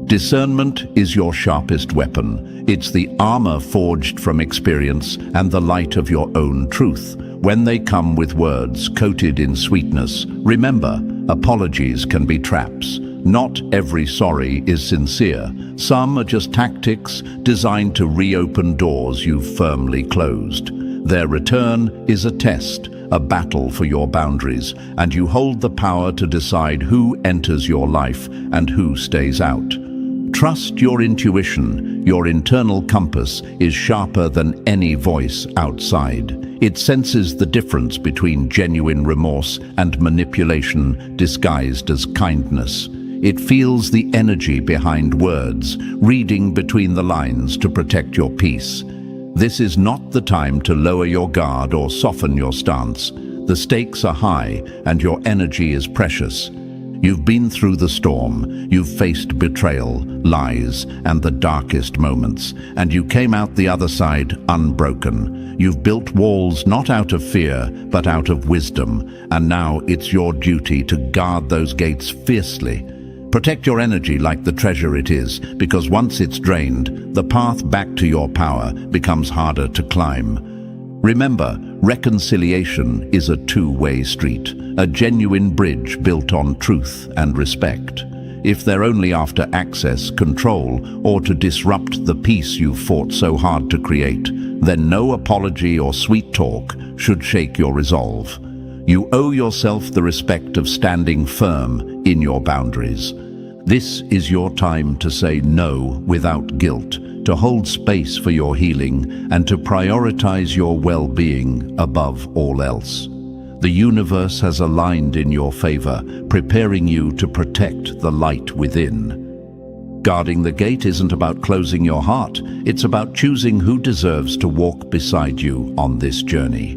Discernment is your sharpest weapon. It's the armor forged from experience and the light of your own truth. When they come with words coated in sweetness, remember, apologies can be traps. Not every sorry is sincere. Some are just tactics designed to reopen doors you've firmly closed. Their return is a test, a battle for your boundaries, and you hold the power to decide who enters your life and who stays out. Trust your intuition. Your internal compass is sharper than any voice outside. It senses the difference between genuine remorse and manipulation disguised as kindness. It feels the energy behind words, reading between the lines to protect your peace. This is not the time to lower your guard or soften your stance. The stakes are high and your energy is precious. You've been through the storm, you've faced betrayal, lies, and the darkest moments, and you came out the other side unbroken. You've built walls not out of fear, but out of wisdom, and now it's your duty to guard those gates fiercely. Protect your energy like the treasure it is, because once it's drained, the path back to your power becomes harder to climb. Remember, reconciliation is a two-way street, a genuine bridge built on truth and respect. If they're only after access, control, or to disrupt the peace you've fought so hard to create, then no apology or sweet talk should shake your resolve. You owe yourself the respect of standing firm in your boundaries. This is your time to say no without guilt, to hold space for your healing, and to prioritize your well-being above all else. The universe has aligned in your favor, preparing you to protect the light within. Guarding the gate isn't about closing your heart, it's about choosing who deserves to walk beside you on this journey.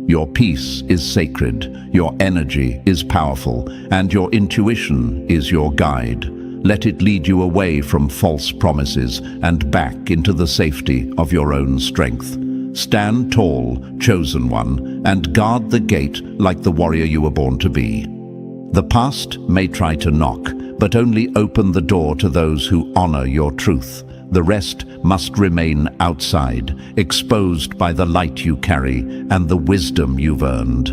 Your peace is sacred, your energy is powerful, and your intuition is your guide. Let it lead you away from false promises and back into the safety of your own strength. Stand tall, chosen one, and guard the gate like the warrior you were born to be. The past may try to knock, but only open the door to those who honor your truth. The rest must remain outside, exposed by the light you carry and the wisdom you've earned.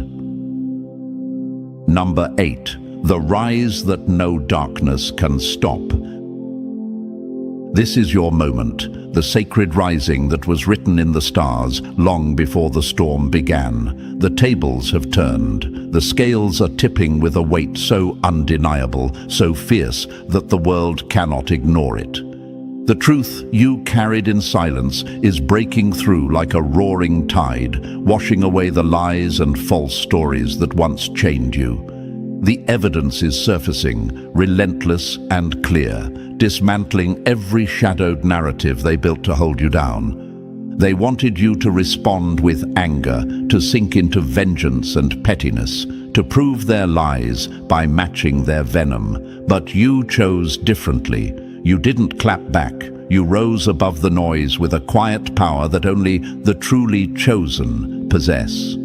Number 8. The rise that no darkness can stop. This is your moment, the sacred rising that was written in the stars long before the storm began. The tables have turned. The scales are tipping with a weight so undeniable, so fierce that the world cannot ignore it. The truth you carried in silence is breaking through like a roaring tide, washing away the lies and false stories that once chained you. The evidence is surfacing, relentless and clear, dismantling every shadowed narrative they built to hold you down. They wanted you to respond with anger, to sink into vengeance and pettiness, to prove their lies by matching their venom. But you chose differently. You didn't clap back. You rose above the noise with a quiet power that only the truly chosen possess.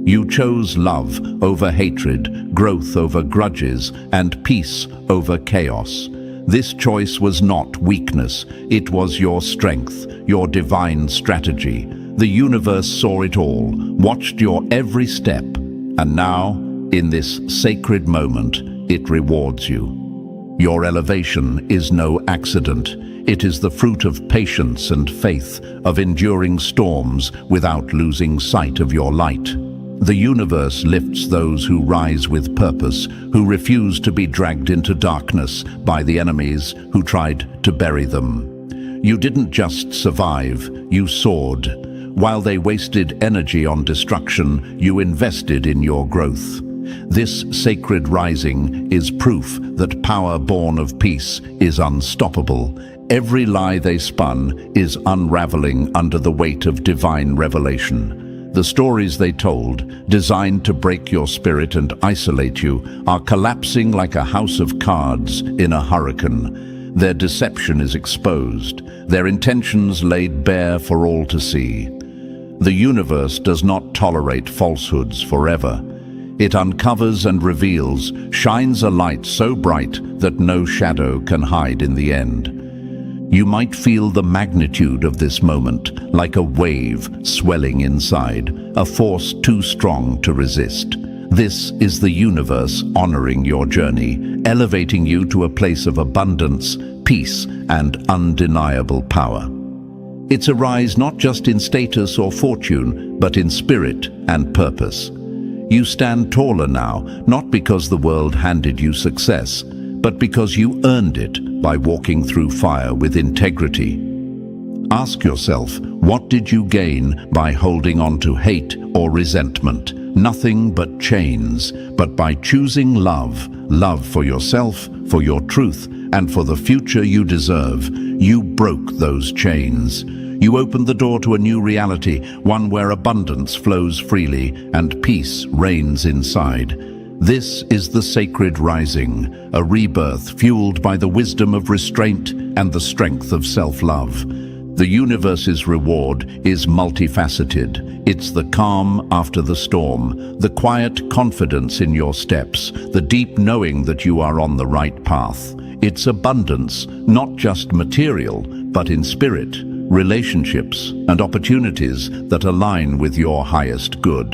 You chose love over hatred, growth over grudges, and peace over chaos. This choice was not weakness, it was your strength, your divine strategy. The universe saw it all, watched your every step, and now, in this sacred moment, it rewards you. Your elevation is no accident. It is the fruit of patience and faith, of enduring storms without losing sight of your light. The universe lifts those who rise with purpose, who refuse to be dragged into darkness by the enemies who tried to bury them. You didn't just survive, you soared. While they wasted energy on destruction, you invested in your growth. This sacred rising is proof that power born of peace is unstoppable. Every lie they spun is unraveling under the weight of divine revelation. The stories they told, designed to break your spirit and isolate you, are collapsing like a house of cards in a hurricane. Their deception is exposed, their intentions laid bare for all to see. The universe does not tolerate falsehoods forever. It uncovers and reveals, shines a light so bright that no shadow can hide in the end. You might feel the magnitude of this moment, like a wave swelling inside, a force too strong to resist. This is the universe honoring your journey, elevating you to a place of abundance, peace, and undeniable power. It's a rise not just in status or fortune, but in spirit and purpose. You stand taller now, not because the world handed you success, but because you earned it by walking through fire with integrity. Ask yourself, what did you gain by holding on to hate or resentment? Nothing but chains. But by choosing love, love for yourself, for your truth, and for the future you deserve, you broke those chains. You opened the door to a new reality, one where abundance flows freely and peace reigns inside. This is the sacred rising, a rebirth fueled by the wisdom of restraint and the strength of self-love. The universe's reward is multifaceted. It's the calm after the storm, the quiet confidence in your steps, the deep knowing that you are on the right path. It's abundance, not just material, but in spirit, relationships, and opportunities that align with your highest good.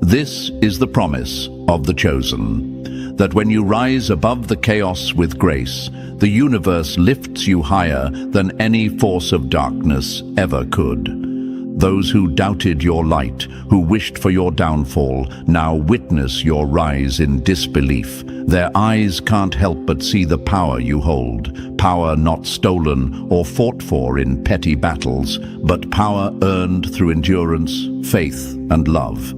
This is the promise of the chosen, that when you rise above the chaos with grace, the universe lifts you higher than any force of darkness ever could. Those who doubted your light, who wished for your downfall, now witness your rise in disbelief. Their eyes can't help but see the power you hold, power not stolen or fought for in petty battles, but power earned through endurance, faith, and love.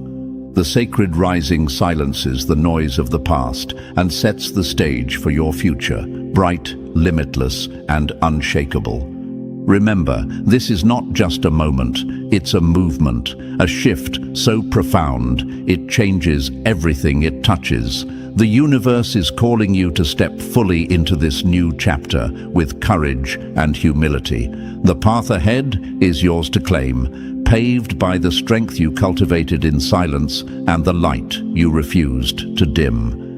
The sacred rising silences the noise of the past and sets the stage for your future, bright, limitless, and unshakable. Remember, this is not just a moment, it's a movement, a shift so profound it changes everything it touches. The universe is calling you to step fully into this new chapter with courage and humility. The path ahead is yours to claim, paved by the strength you cultivated in silence and the light you refused to dim.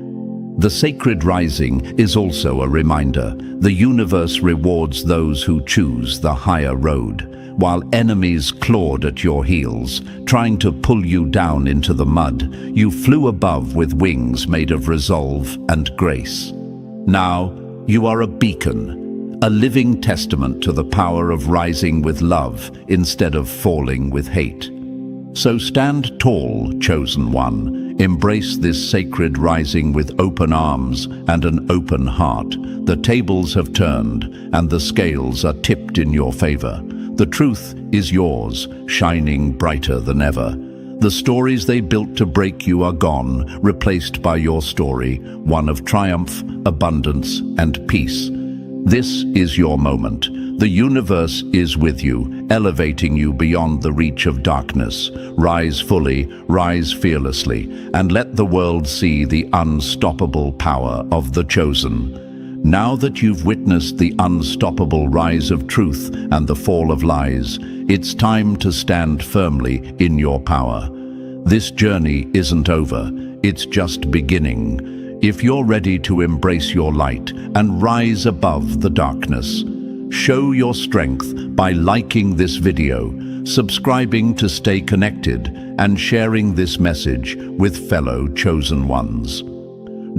The sacred rising is also a reminder. The universe rewards those who choose the higher road, while enemies clawed at your heels, trying to pull you down into the mud. You flew above with wings made of resolve and grace. Now, you are a beacon, a living testament to the power of rising with love instead of falling with hate. So stand tall, chosen one. Embrace this sacred rising with open arms and an open heart. The tables have turned and the scales are tipped in your favor. The truth is yours, shining brighter than ever. The stories they built to break you are gone, replaced by your story, one of triumph, abundance, and peace. This is your moment. The universe is with you, elevating you beyond the reach of darkness. Rise fully, rise fearlessly, and let the world see the unstoppable power of the chosen. Now that you've witnessed the unstoppable rise of truth and the fall of lies, it's time to stand firmly in your power. This journey isn't over, it's just beginning. If you're ready to embrace your light and rise above the darkness, show your strength by liking this video, subscribing to stay connected, and sharing this message with fellow chosen ones.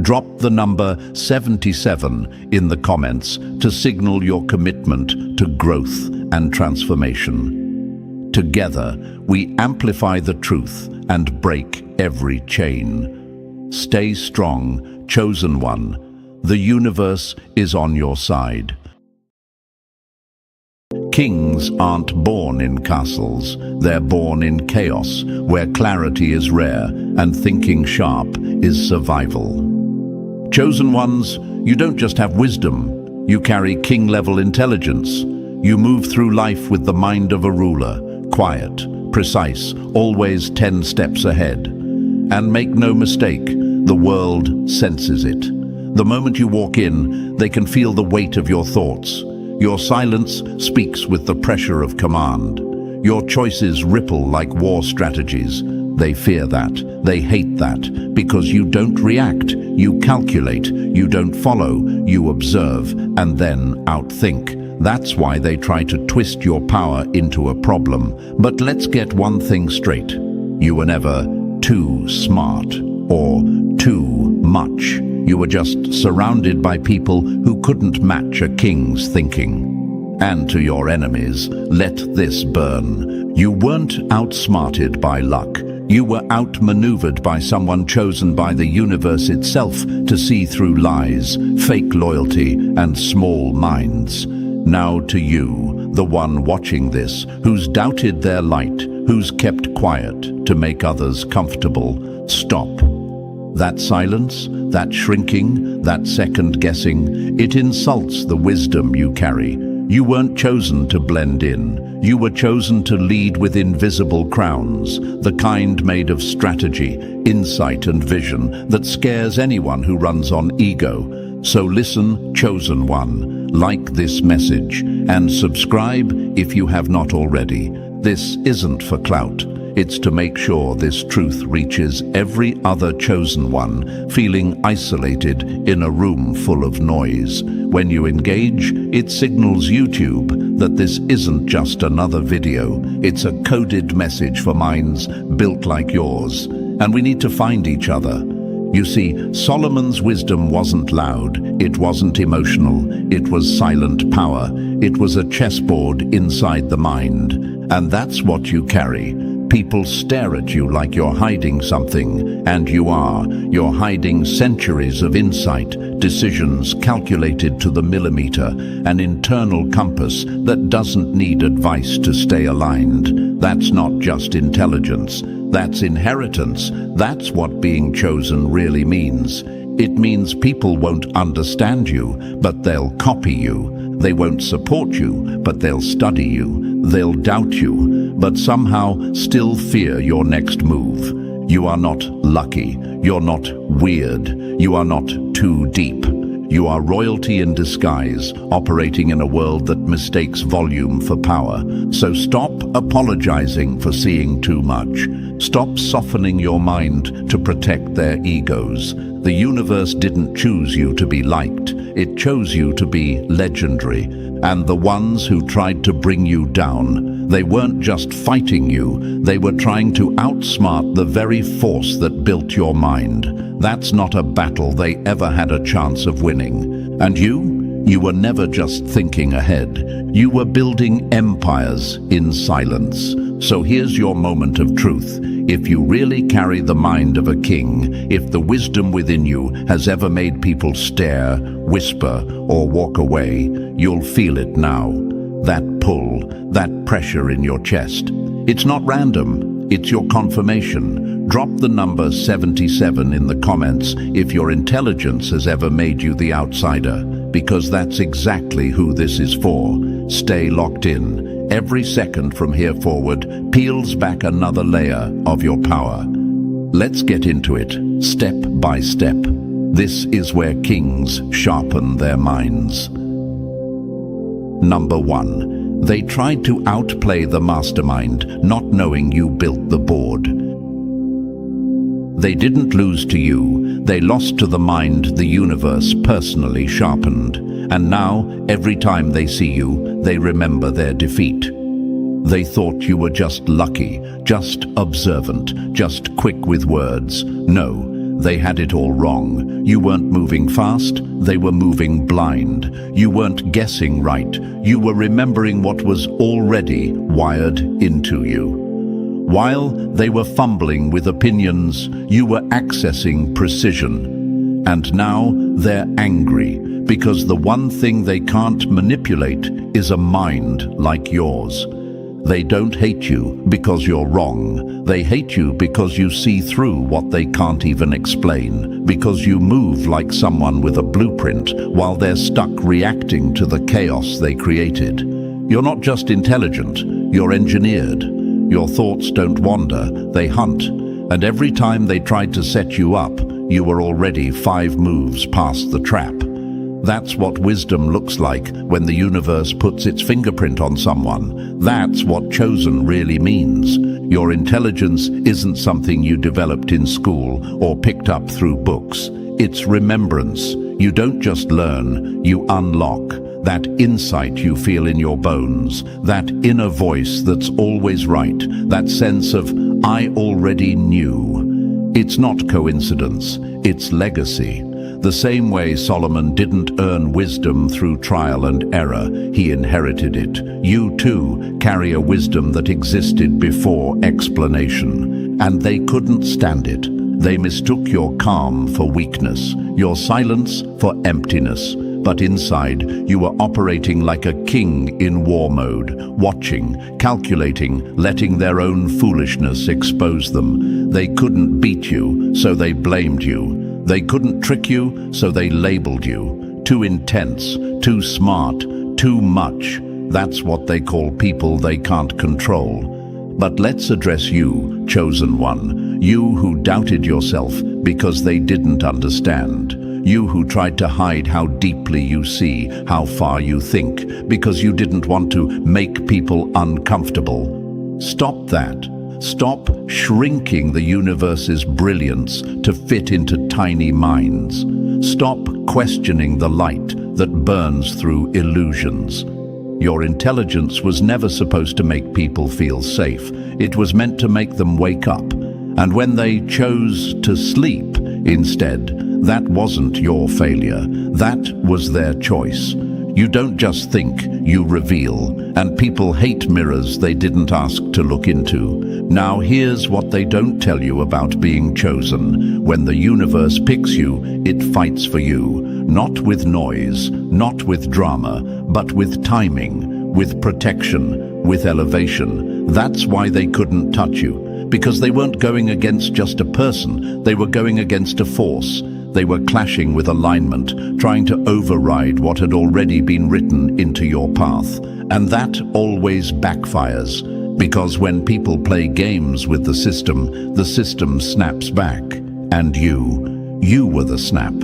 Drop the number 77 in the comments to signal your commitment to growth and transformation. Together, we amplify the truth and break every chain. Stay strong, chosen one. The universe is on your side. Kings aren't born in castles, they're born in chaos, where clarity is rare and thinking sharp is survival. Chosen ones, you don't just have wisdom, you carry king-level intelligence. You move through life with the mind of a ruler, quiet, precise, always 10 steps ahead. And make no mistake, the world senses it. The moment you walk in, they can feel the weight of your thoughts. Your silence speaks with the pressure of command. Your choices ripple like war strategies. They fear that, they hate that, because you don't react, you calculate, you don't follow, you observe, and then outthink. That's why they try to twist your power into a problem. But let's get one thing straight. You were never too smart or too much. You were just surrounded by people who couldn't match a king's thinking. And to your enemies, let this burn. You weren't outsmarted by luck. You were outmaneuvered by someone chosen by the universe itself to see through lies, fake loyalty, and small minds. Now to you, the one watching this, who's doubted their light, who's kept quiet to make others comfortable, stop. That silence, that shrinking, that second-guessing, it insults the wisdom you carry. You weren't chosen to blend in. You were chosen to lead with invisible crowns, the kind made of strategy, insight and vision that scares anyone who runs on ego. So listen, chosen one, like this message, and subscribe if you have not already. This isn't for clout. It's to make sure this truth reaches every other chosen one feeling isolated in a room full of noise. When you engage, it signals YouTube that this isn't just another video. It's a coded message for minds built like yours. And we need to find each other. You see, Solomon's wisdom wasn't loud, it wasn't emotional, it was silent power. It was a chessboard inside the mind. And that's what you carry. People stare at you like you're hiding something, and you are. You're hiding centuries of insight, decisions calculated to the millimeter, an internal compass that doesn't need advice to stay aligned. That's not just intelligence. That's inheritance. That's what being chosen really means. It means people won't understand you, but they'll copy you. They won't support you, but they'll study you. They'll doubt you, but somehow still fear your next move. You are not lucky. You're not weird. You are not too deep. You are royalty in disguise, operating in a world that mistakes volume for power. So stop apologizing for seeing too much. Stop softening your mind to protect their egos. The universe didn't choose you to be liked. It chose you to be legendary. And the ones who tried to bring you down, they weren't just fighting you, they were trying to outsmart the very force that built your mind. That's not a battle they ever had a chance of winning. And you were never just thinking ahead. You were building empires in silence. So here's your moment of truth. If you really carry the mind of a king, if the wisdom within you has ever made people stare, whisper, or walk away, you'll feel it now. That pull, that pressure in your chest. It's not random, it's your confirmation. Drop the number 77 in the comments if your intelligence has ever made you the outsider, because that's exactly who this is for. Stay locked in. Every second from here forward peels back another layer of your power. Let's get into it, step by step. This is where kings sharpen their minds. Number 1. They tried to outplay the mastermind, not knowing you built the board. They didn't lose to you, they lost to the mind the universe personally sharpened. And now, every time they see you, they remember their defeat. They thought you were just lucky, just observant, just quick with words. No, they had it all wrong. You weren't moving fast, they were moving blind. You weren't guessing right, you were remembering what was already wired into you. While they were fumbling with opinions, you were accessing precision. And now they're angry, because the one thing they can't manipulate is a mind like yours. They don't hate you because you're wrong. They hate you because you see through what they can't even explain, because you move like someone with a blueprint while they're stuck reacting to the chaos they created. You're not just intelligent, you're engineered. Your thoughts don't wander, they hunt. And every time they tried to set you up, you were already 5 moves past the trap. That's what wisdom looks like when the universe puts its fingerprint on someone. That's what chosen really means. Your intelligence isn't something you developed in school or picked up through books. It's remembrance. You don't just learn, you unlock. That insight you feel in your bones, that inner voice that's always right, that sense of, I already knew. It's not coincidence, it's legacy. The same way Solomon didn't earn wisdom through trial and error, he inherited it. You too carry a wisdom that existed before explanation, and they couldn't stand it. They mistook your calm for weakness, your silence for emptiness. But inside, you were operating like a king in war mode, watching, calculating, letting their own foolishness expose them. They couldn't beat you, so they blamed you. They couldn't trick you, so they labeled you. Too intense, too smart, too much. That's what they call people they can't control. But let's address you, chosen one. You who doubted yourself because they didn't understand. You who tried to hide how deeply you see, how far you think, because you didn't want to make people uncomfortable. Stop that. Stop shrinking the universe's brilliance to fit into tiny minds. Stop questioning the light that burns through illusions. Your intelligence was never supposed to make people feel safe. It was meant to make them wake up. And when they chose to sleep instead, that wasn't your failure. That was their choice. You don't just think, you reveal. And people hate mirrors they didn't ask to look into. Now here's what they don't tell you about being chosen. When the universe picks you, it fights for you. Not with noise, not with drama, but with timing, with protection, with elevation. That's why they couldn't touch you. Because they weren't going against just a person, they were going against a force. They were clashing with alignment, trying to override what had already been written into your path. And that always backfires, because when people play games with the system snaps back. And you were the snap.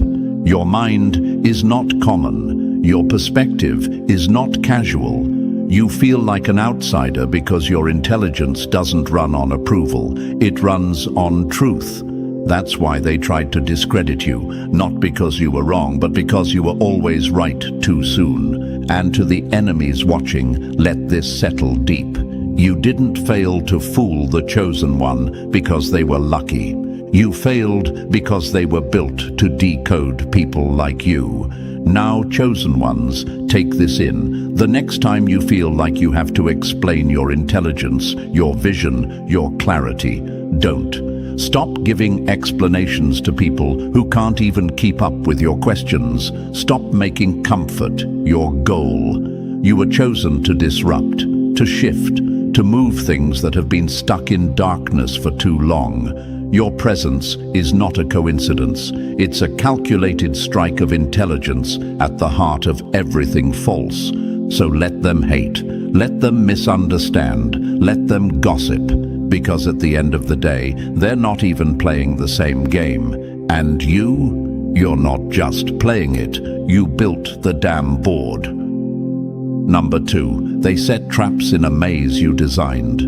Your mind is not common. Your perspective is not casual. You feel like an outsider because your intelligence doesn't run on approval. It runs on truth. That's why they tried to discredit you, not because you were wrong, but because you were always right too soon. And to the enemies watching, let this settle deep. You didn't fail to fool the chosen one because they were lucky. You failed because they were built to decode people like you. Now, chosen ones, take this in. The next time you feel like you have to explain your intelligence, your vision, your clarity, don't. Stop giving explanations to people who can't even keep up with your questions. Stop making comfort your goal. You were chosen to disrupt, to shift, to move things that have been stuck in darkness for too long. Your presence is not a coincidence. It's a calculated strike of intelligence at the heart of everything false. So let them hate, let them misunderstand, let them gossip, because at the end of the day, they're not even playing the same game. And you're not just playing it, you built the damn board. Number 2, they set traps in a maze you designed.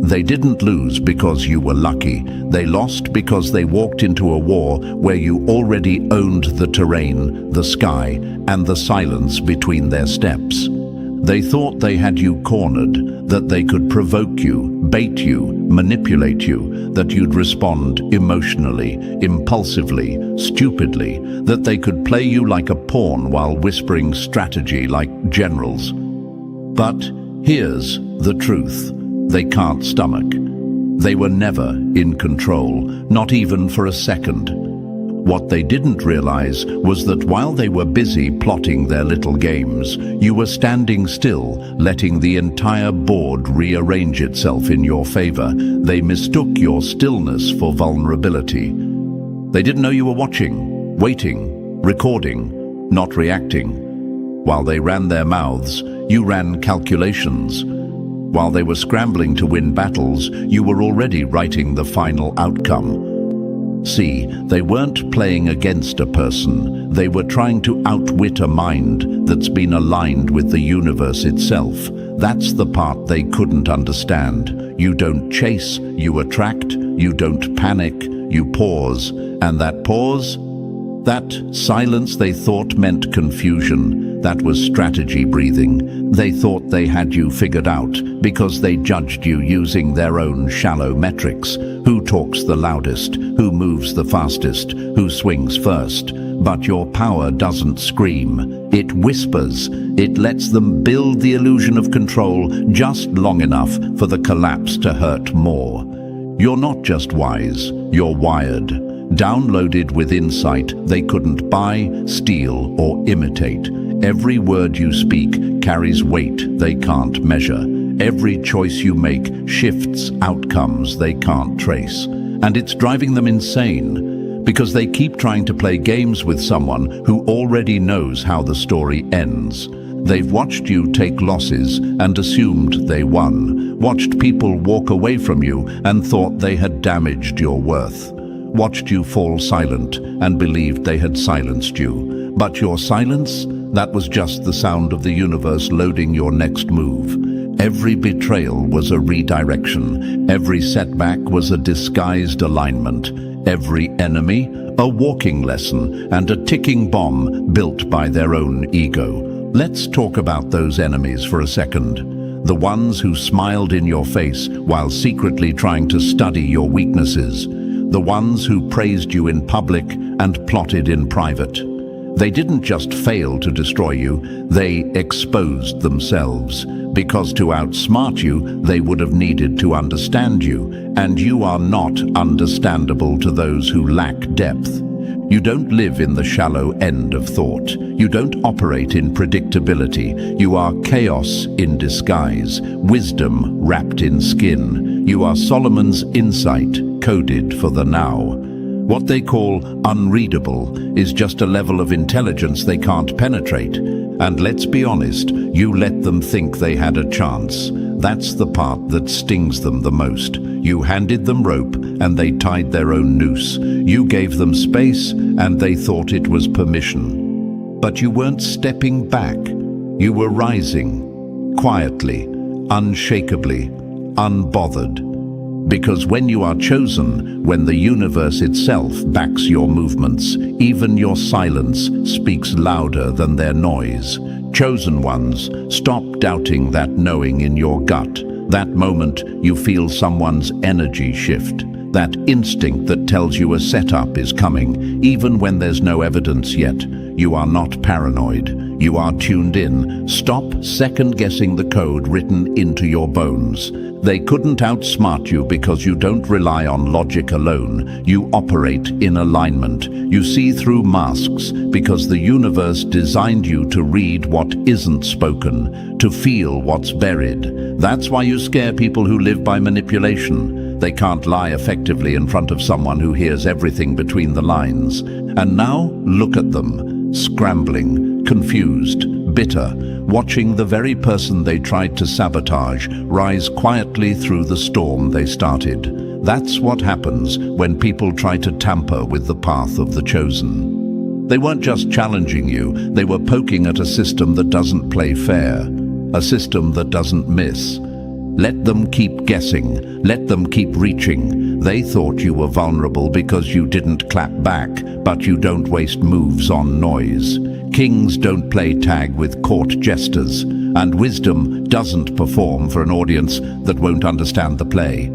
They didn't lose because you were lucky. They lost because they walked into a war where you already owned the terrain, the sky, and the silence between their steps. They thought they had you cornered, that they could provoke you, bait you, manipulate you, that you'd respond emotionally, impulsively, stupidly, that they could play you like a pawn while whispering strategy like generals. But here's the truth. They can't stomach. They were never in control, not even for a second. What they didn't realize was that while they were busy plotting their little games, you were standing still, letting the entire board rearrange itself in your favor. They mistook your stillness for vulnerability. They didn't know you were watching, waiting, recording, not reacting. While they ran their mouths, you ran calculations. While they were scrambling to win battles, you were already writing the final outcome. See, they weren't playing against a person. They were trying to outwit a mind that's been aligned with the universe itself. That's the part they couldn't understand. You don't chase, you attract. You don't panic, you pause. And that pause? That silence they thought meant confusion. That was strategy breathing. They thought they had you figured out because they judged you using their own shallow metrics. Who talks the loudest? Who moves the fastest? Who swings first? But your power doesn't scream. It whispers. It lets them build the illusion of control just long enough for the collapse to hurt more. You're not just wise, you're wired. Downloaded with insight they couldn't buy, steal, or imitate. Every word you speak carries weight they can't measure. Every choice you make shifts outcomes they can't trace. And it's driving them insane, because they keep trying to play games with someone who already knows how the story ends. They've watched you take losses and assumed they won. Watched people walk away from you and thought they had damaged your worth. Watched you fall silent and believed they had silenced you. But your silence? That was just the sound of the universe loading your next move. Every betrayal was a redirection. Every setback was a disguised alignment. Every enemy, a walking lesson and a ticking bomb built by their own ego. Let's talk about those enemies for a second. The ones who smiled in your face while secretly trying to study your weaknesses. The ones who praised you in public and plotted in private. They didn't just fail to destroy you, they exposed themselves. Because to outsmart you, they would have needed to understand you, and you are not understandable to those who lack depth. You don't live in the shallow end of thought. You don't operate in predictability. You are chaos in disguise, wisdom wrapped in skin. You are Solomon's insight coded for the now. What they call unreadable is just a level of intelligence they can't penetrate. And let's be honest, you let them think they had a chance. That's the part that stings them the most. You handed them rope and they tied their own noose. You gave them space and they thought it was permission. But you weren't stepping back. You were rising, quietly, unshakably, unbothered. Because when you are chosen, when the universe itself backs your movements, even your silence speaks louder than their noise. Chosen ones, stop doubting that knowing in your gut. That moment you feel someone's energy shift. That instinct that tells you a setup is coming, even when there's no evidence yet. You are not paranoid. You are tuned in. Stop second-guessing the code written into your bones. They couldn't outsmart you because you don't rely on logic alone. You operate in alignment. You see through masks because the universe designed you to read what isn't spoken, to feel what's buried. That's why you scare people who live by manipulation. They can't lie effectively in front of someone who hears everything between the lines. And now, look at them, scrambling, confused, bitter, watching the very person they tried to sabotage rise quietly through the storm they started. That's what happens when people try to tamper with the path of the chosen. They weren't just challenging you, they were poking at a system that doesn't play fair, a system that doesn't miss. Let them keep guessing, let them keep reaching. They thought you were vulnerable because you didn't clap back, but you don't waste moves on noise. Kings don't play tag with court jesters, and wisdom doesn't perform for an audience that won't understand the play.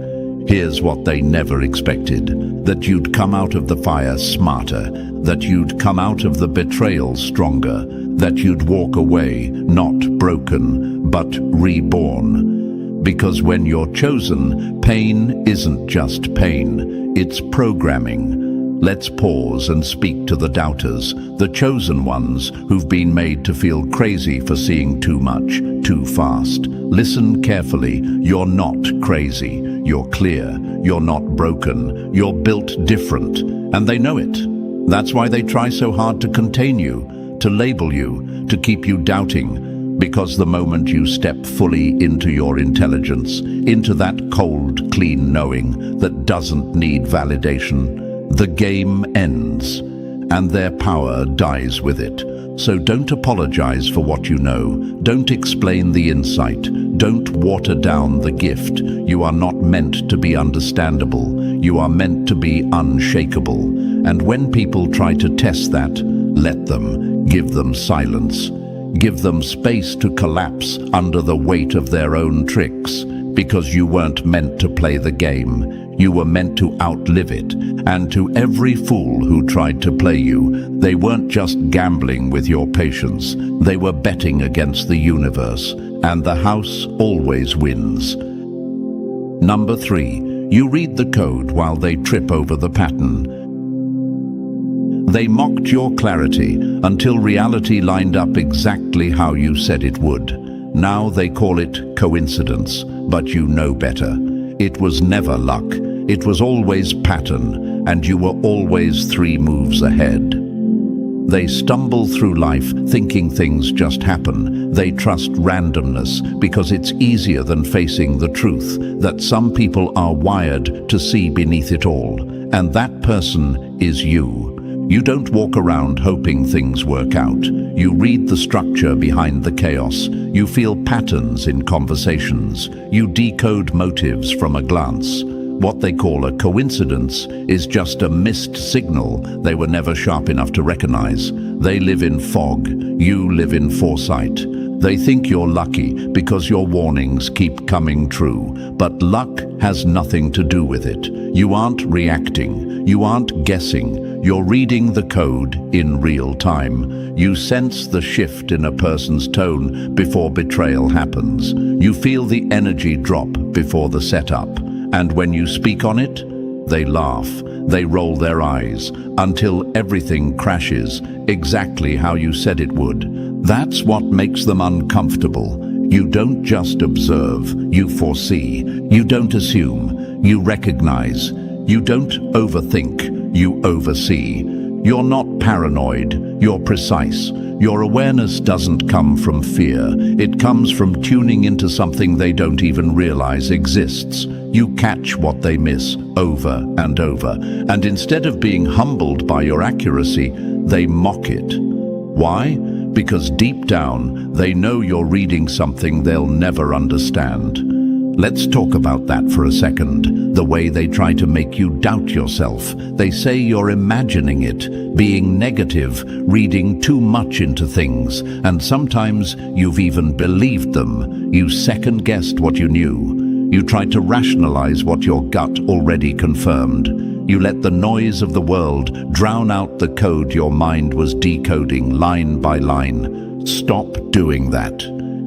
Here's what they never expected: that you'd come out of the fire smarter, that you'd come out of the betrayal stronger, that you'd walk away not broken, but reborn. Because when you're chosen, pain isn't just pain, it's programming. Let's pause and speak to the doubters, the chosen ones who've been made to feel crazy for seeing too much, too fast. Listen carefully. You're not crazy. You're clear. You're not broken. You're built different. And they know it. That's why they try so hard to contain you, to label you, to keep you doubting. Because the moment you step fully into your intelligence, into that cold, clean knowing that doesn't need validation, the game ends, and their power dies with it. So don't apologize for what you know. Don't explain the insight. Don't water down the gift. You are not meant to be understandable. You are meant to be unshakable. And when people try to test that, let them. Give them silence. Give them space to collapse under the weight of their own tricks, because you weren't meant to play the game. You were meant to outlive it. And to every fool who tried to play you, they weren't just gambling with your patience. They were betting against the universe. And the house always wins. Number 3, you read the code while they trip over the pattern. They mocked your clarity until reality lined up exactly how you said it would. Now they call it coincidence, but you know better. It was never luck. It was always pattern, and you were always 3 moves ahead. They stumble through life thinking things just happen. They trust randomness because it's easier than facing the truth that some people are wired to see beneath it all. And that person is you. You don't walk around hoping things work out. You read the structure behind the chaos. You feel patterns in conversations. You decode motives from a glance. What they call a coincidence is just a missed signal they were never sharp enough to recognize. They live in fog. You live in foresight. They think you're lucky because your warnings keep coming true. But luck has nothing to do with it. You aren't reacting. You aren't guessing. You're reading the code in real time. You sense the shift in a person's tone before betrayal happens. You feel the energy drop before the setup. And when you speak on it, they laugh. They roll their eyes until everything crashes exactly how you said it would. That's what makes them uncomfortable. You don't just observe, you foresee. You don't assume, you recognize. You don't overthink, you oversee. You're not paranoid, you're precise. Your awareness doesn't come from fear. It comes from tuning into something they don't even realize exists. You catch what they miss over and over. And instead of being humbled by your accuracy, they mock it. Why? Because deep down, they know you're reading something they'll never understand. Let's talk about that for a second. The way they try to make you doubt yourself. They say you're imagining it, being negative, reading too much into things, and sometimes you've even believed them. You second-guessed what you knew. You tried to rationalize what your gut already confirmed. You let the noise of the world drown out the code your mind was decoding line by line. Stop doing that.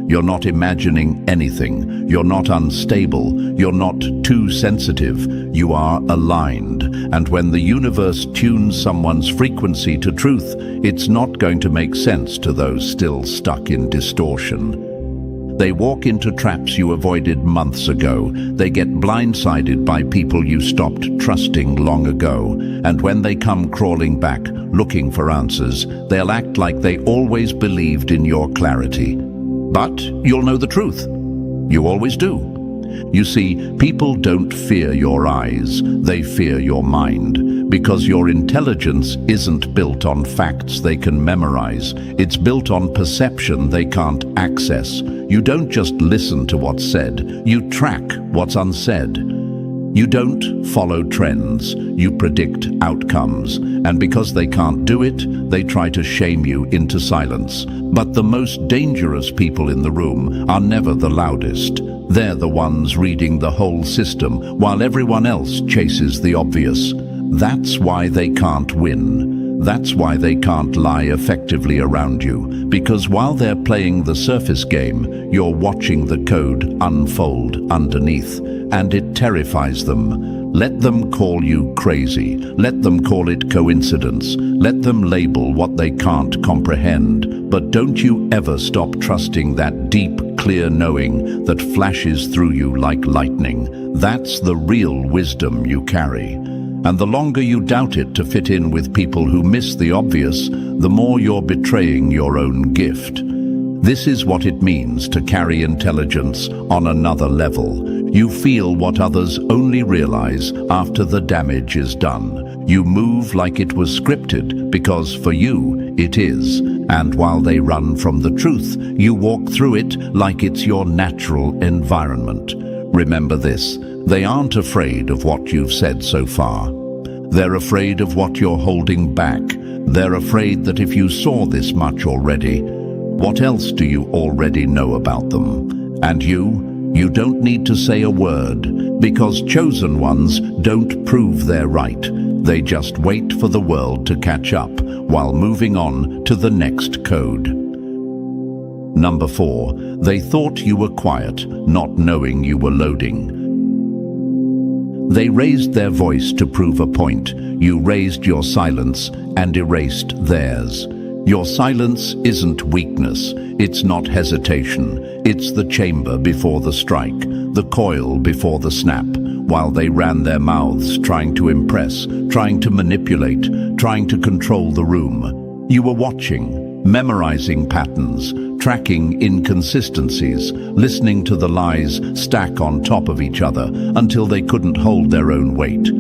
You're not imagining anything. You're not unstable. You're not too sensitive. You are aligned. And when the universe tunes someone's frequency to truth, it's not going to make sense to those still stuck in distortion. They walk into traps you avoided months ago. They get blindsided by people you stopped trusting long ago. And when they come crawling back, looking for answers, they'll act like they always believed in your clarity. But you'll know the truth. You always do. You see, people don't fear your eyes, they fear your mind. Because your intelligence isn't built on facts they can memorize. It's built on perception they can't access. You don't just listen to what's said, you track what's unsaid. You don't follow trends, you predict outcomes. And because they can't do it, they try to shame you into silence. But the most dangerous people in the room are never the loudest. They're the ones reading the whole system, while everyone else chases the obvious. That's why they can't win. That's why they can't lie effectively around you. Because while they're playing the surface game, you're watching the code unfold underneath. And it terrifies them. Let them call you crazy. Let them call it coincidence. Let them label what they can't comprehend. But don't you ever stop trusting that deep, clear knowing that flashes through you like lightning. That's the real wisdom you carry. And the longer you doubt it to fit in with people who miss the obvious, the more you're betraying your own gift. This is what it means to carry intelligence on another level. You feel what others only realize after the damage is done. You move like it was scripted because for you it is. And while they run from the truth, you walk through it like it's your natural environment. Remember this, they aren't afraid of what you've said so far. They're afraid of what you're holding back. They're afraid that if you saw this much already, what else do you already know about them? And you don't need to say a word, because chosen ones don't prove they're right. They just wait for the world to catch up while moving on to the next code. Number 4, they thought you were quiet, not knowing you were loading. They raised their voice to prove a point. You raised your silence and erased theirs. Your silence isn't weakness, it's not hesitation. It's the chamber before the strike, the coil before the snap, while they ran their mouths trying to impress, trying to manipulate, trying to control the room. You were watching, memorizing patterns, tracking inconsistencies, listening to the lies stack on top of each other until they couldn't hold their own weight.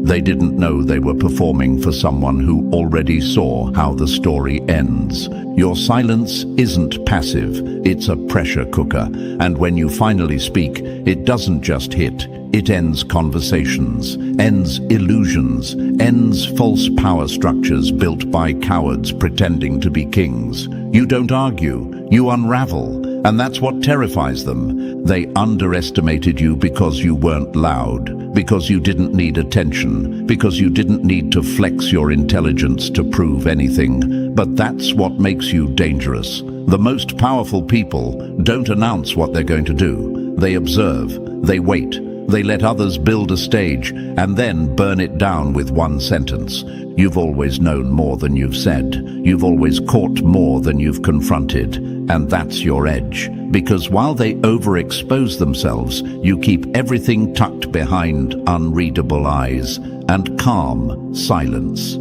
They didn't know they were performing for someone who already saw how the story ends. Your silence isn't passive, it's a pressure cooker. And when you finally speak, it doesn't just hit. It ends conversations, ends illusions, ends false power structures built by cowards pretending to be kings. You don't argue, you unravel. And that's what terrifies them. They underestimated you because you weren't loud, because you didn't need attention, because you didn't need to flex your intelligence to prove anything. But that's what makes you dangerous. The most powerful people don't announce what they're going to do. They observe, they wait, they let others build a stage and then burn it down with one sentence. You've always known more than you've said. You've always caught more than you've confronted. And that's your edge. Because while they overexpose themselves, you keep everything tucked behind unreadable eyes and calm silence.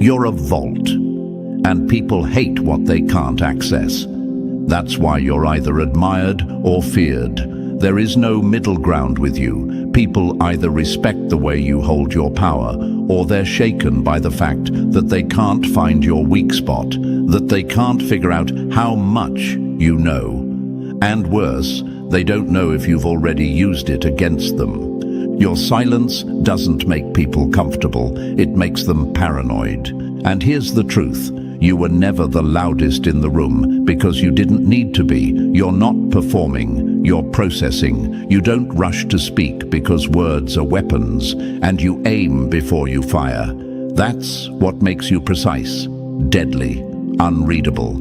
You're a vault, and people hate what they can't access. That's why you're either admired or feared. There is no middle ground with you. People either respect the way you hold your power, or they're shaken by the fact that they can't find your weak spot, that they can't figure out how much you know. And worse, they don't know if you've already used it against them. Your silence doesn't make people comfortable, it makes them paranoid. And here's the truth. You were never the loudest in the room because you didn't need to be. You're not performing, you're processing. You don't rush to speak because words are weapons, and you aim before you fire. That's what makes you precise, deadly, unreadable.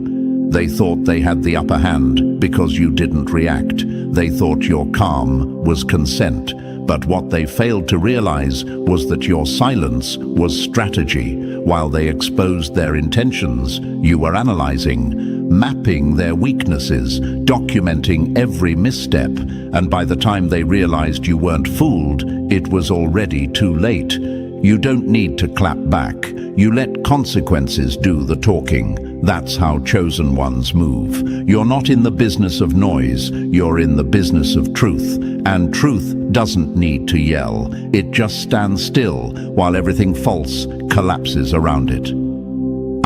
They thought they had the upper hand because you didn't react. They thought your calm was consent. But what they failed to realize was that your silence was strategy. While they exposed their intentions, you were analyzing, mapping their weaknesses, documenting every misstep. And by the time they realized you weren't fooled, it was already too late. You don't need to clap back. You let consequences do the talking. That's how chosen ones move. You're not in the business of noise, you're in the business of truth. And truth doesn't need to yell. It just stands still while everything false collapses around it.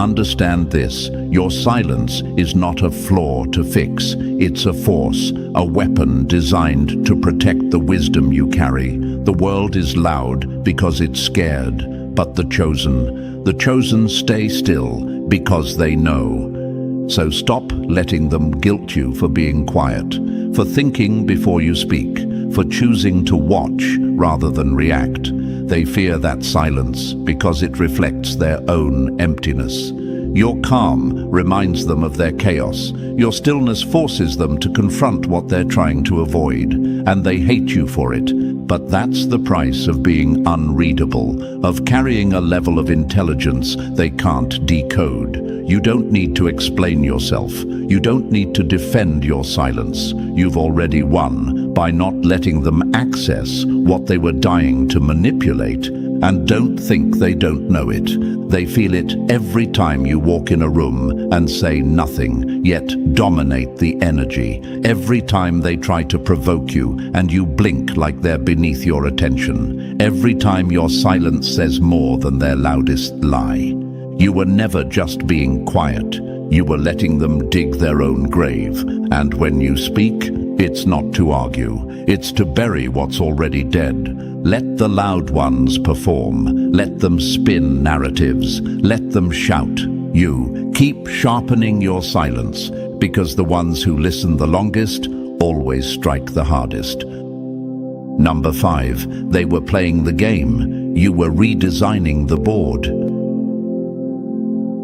Understand this, your silence is not a flaw to fix. It's a force, a weapon designed to protect the wisdom you carry. The world is loud because it's scared, but the chosen stay still because they know. So stop letting them guilt you for being quiet, for thinking before you speak, for choosing to watch rather than react. They fear that silence because it reflects their own emptiness. Your calm reminds them of their chaos. Your stillness forces them to confront what they're trying to avoid, and they hate you for it. But that's the price of being unreadable, of carrying a level of intelligence they can't decode. You don't need to explain yourself. You don't need to defend your silence. You've already won by not letting them access what they were dying to manipulate. And don't think they don't know it. They feel it every time you walk in a room and say nothing, yet dominate the energy. Every time they try to provoke you and you blink like they're beneath your attention. Every time your silence says more than their loudest lie. You were never just being quiet. You were letting them dig their own grave. And when you speak, it's not to argue. It's to bury what's already dead. Let the loud ones perform. Let them spin narratives. Let them shout. You keep sharpening your silence, because the ones who listen the longest always strike the hardest. Number 5, they were playing the game. You were redesigning the board.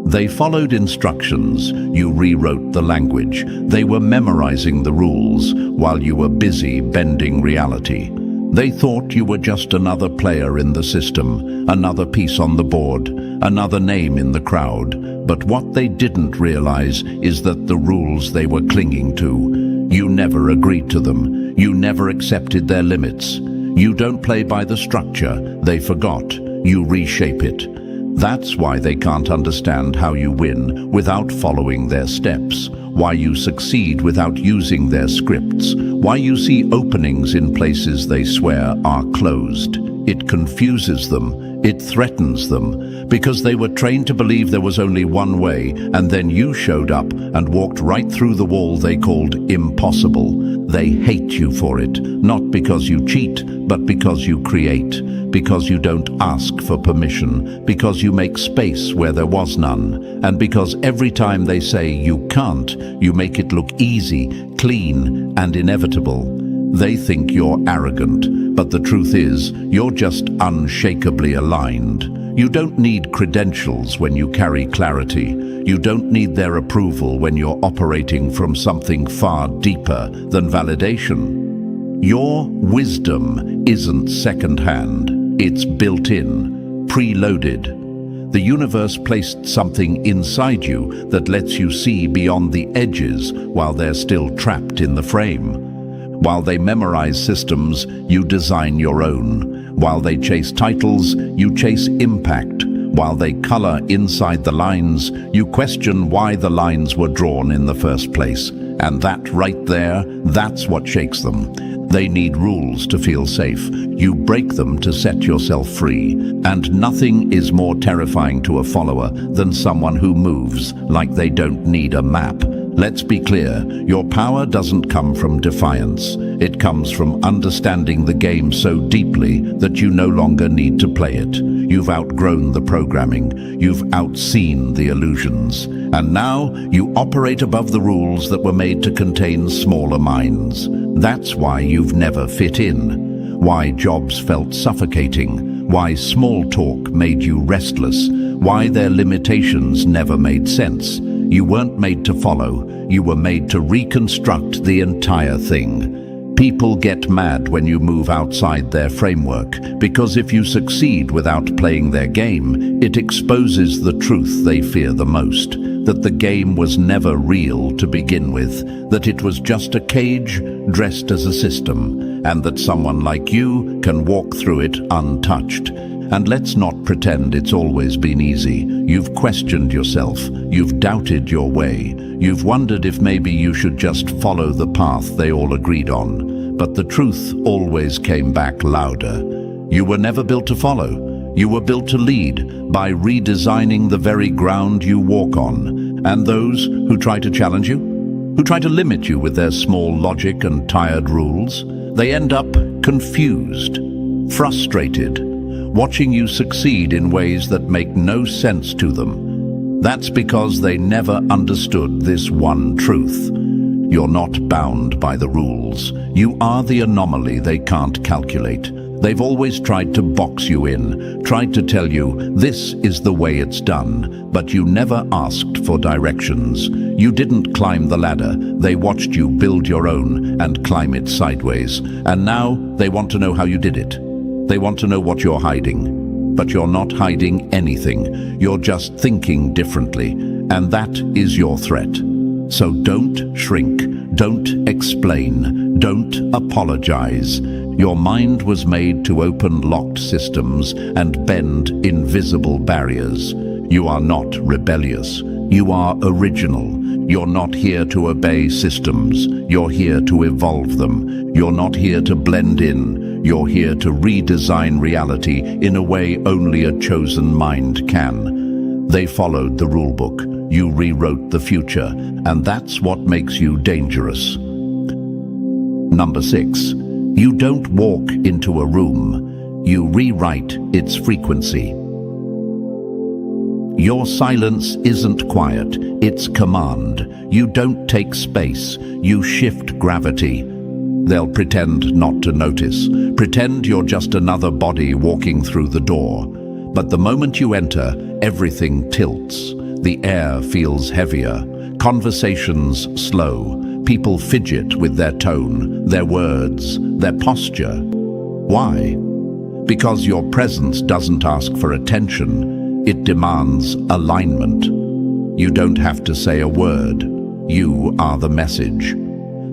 They followed instructions, you rewrote the language. They were memorizing the rules while you were busy bending reality. They thought you were just another player in the system, another piece on the board, another name in the crowd. But what they didn't realize is that the rules they were clinging to, you never agreed to them. You never accepted their limits. You don't play by the structure they forgot. You reshape it. That's why they can't understand how you win without following their steps, why you succeed without using their scripts, why you see openings in places they swear are closed. It confuses them. It threatens them, because they were trained to believe there was only one way, and then you showed up and walked right through the wall they called impossible. They hate you for it, not because you cheat, but because you create, because you don't ask for permission, because you make space where there was none, and because every time they say you can't, you make it look easy, clean, and inevitable. They think you're arrogant, but the truth is, you're just unshakably aligned. You don't need credentials when you carry clarity. You don't need their approval when you're operating from something far deeper than validation. Your wisdom isn't second-hand. It's built-in, preloaded. The universe placed something inside you that lets you see beyond the edges while they're still trapped in the frame. While they memorize systems, you design your own. While they chase titles, you chase impact. While they color inside the lines, you question why the lines were drawn in the first place. And that right there, that's what shakes them. They need rules to feel safe. You break them to set yourself free. And nothing is more terrifying to a follower than someone who moves like they don't need a map. Let's be clear, your power doesn't come from defiance. It comes from understanding the game so deeply that you no longer need to play it. You've outgrown the programming. You've outseen the illusions. And now you operate above the rules that were made to contain smaller minds. That's why you've never fit in. Why jobs felt suffocating. Why small talk made you restless. Why their limitations never made sense. You weren't made to follow. You were made to reconstruct the entire thing. People get mad when you move outside their framework, because if you succeed without playing their game, it exposes the truth they fear the most, that the game was never real to begin with, that it was just a cage dressed as a system, and that someone like you can walk through it untouched. And let's not pretend it's always been easy. You've questioned yourself. You've doubted your way. You've wondered if maybe you should just follow the path they all agreed on. But the truth always came back louder. You were never built to follow. You were built to lead by redesigning the very ground you walk on. And those who try to challenge you, who try to limit you with their small logic and tired rules, they end up confused, frustrated, watching you succeed in ways that make no sense to them. That's because they never understood this one truth. You're not bound by the rules. You are the anomaly they can't calculate. They've always tried to box you in, tried to tell you this is the way it's done, but you never asked for directions. You didn't climb the ladder. They watched you build your own and climb it sideways. And now they want to know how you did it. They want to know what you're hiding. But you're not hiding anything. You're just thinking differently. And that is your threat. So don't shrink. Don't explain. Don't apologize. Your mind was made to open locked systems and bend invisible barriers. You are not rebellious. You are original. You're not here to obey systems. You're here to evolve them. You're not here to blend in. You're here to redesign reality in a way only a chosen mind can. They followed the rulebook. You rewrote the future, and that's what makes you dangerous. Number 6. You don't walk into a room. You rewrite its frequency. Your silence isn't quiet, it's command. You don't take space, you shift gravity. They'll pretend not to notice, pretend you're just another body walking through the door. But the moment you enter, everything tilts. The air feels heavier, conversations slow, people fidget with their tone, their words, their posture. Why? Because your presence doesn't ask for attention, it demands alignment. You don't have to say a word, you are the message.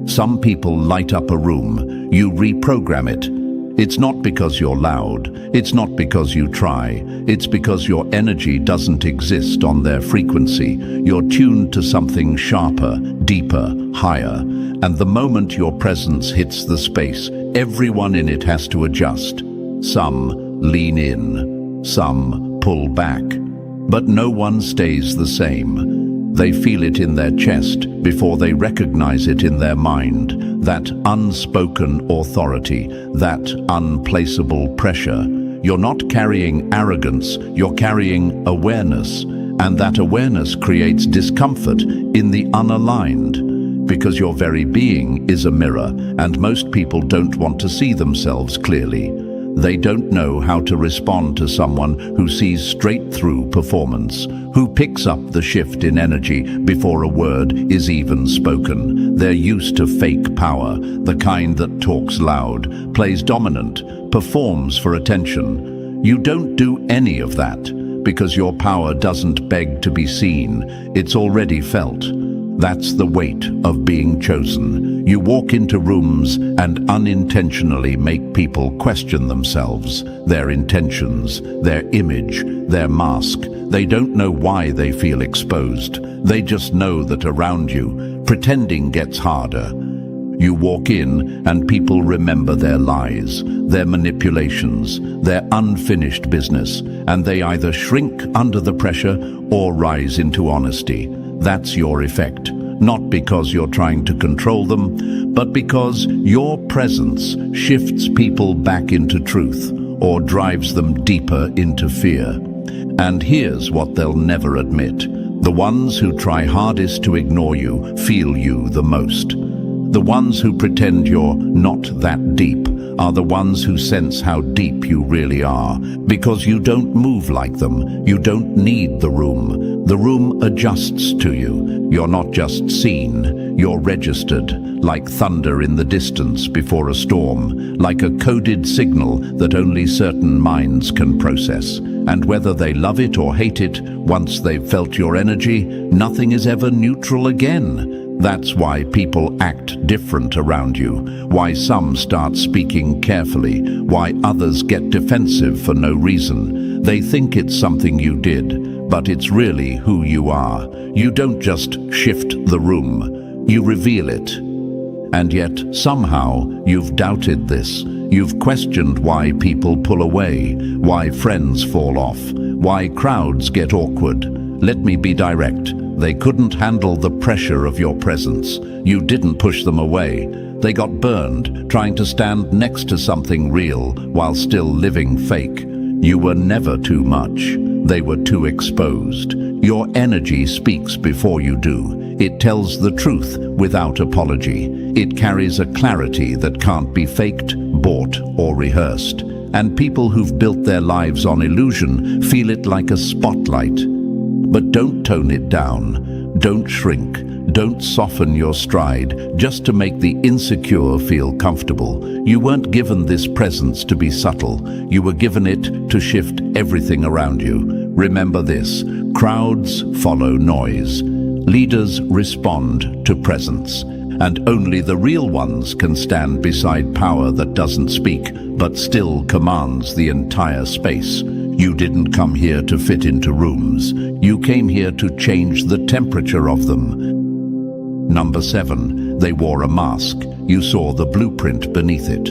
Some people light up a room, you reprogram it. It's not because you're loud, it's not because you try, it's because your energy doesn't exist on their frequency. You're tuned to something sharper, deeper, higher, and the moment your presence hits the space, everyone in it has to adjust. Some lean in, some pull back. But no one stays the same. They feel it in their chest before they recognize it in their mind, that unspoken authority, that unplaceable pressure. You're not carrying arrogance, you're carrying awareness, and that awareness creates discomfort in the unaligned, because your very being is a mirror, and most people don't want to see themselves clearly. They don't know how to respond to someone who sees straight through performance, who picks up the shift in energy before a word is even spoken. They're used to fake power, the kind that talks loud, plays dominant, performs for attention. You don't do any of that, because your power doesn't beg to be seen. It's already felt. That's the weight of being chosen. You walk into rooms and unintentionally make people question themselves, their intentions, their image, their mask. They don't know why they feel exposed. They just know that around you, pretending gets harder. You walk in and people remember their lies, their manipulations, their unfinished business, and they either shrink under the pressure or rise into honesty. That's your effect, not because you're trying to control them, but because your presence shifts people back into truth or drives them deeper into fear. And here's what they'll never admit. The ones who try hardest to ignore you feel you the most. The ones who pretend you're not that deep are the ones who sense how deep you really are, because you don't move like them. You don't need the room. The room adjusts to you. You're not just seen, you're registered, like thunder in the distance before a storm, like a coded signal that only certain minds can process. And whether they love it or hate it, once they've felt your energy, nothing is ever neutral again. That's why people act different around you, why some start speaking carefully, why others get defensive for no reason. They think it's something you did, but it's really who you are. You don't just shift the room, you reveal it. And yet, somehow, you've doubted this. You've questioned why people pull away, why friends fall off, why crowds get awkward. Let me be direct. They couldn't handle the pressure of your presence. You didn't push them away. They got burned, trying to stand next to something real while still living fake. You were never too much. They were too exposed. Your energy speaks before you do. It tells the truth without apology. It carries a clarity that can't be faked, bought, or rehearsed. And people who've built their lives on illusion feel it like a spotlight. But don't tone it down. Don't shrink. Don't soften your stride just to make the insecure feel comfortable. You weren't given this presence to be subtle. You were given it to shift everything around you. Remember this: crowds follow noise. Leaders respond to presence. And only the real ones can stand beside power that doesn't speak, but still commands the entire space. You didn't come here to fit into rooms. You came here to change the temperature of them. Number 7, they wore a mask. You saw the blueprint beneath it.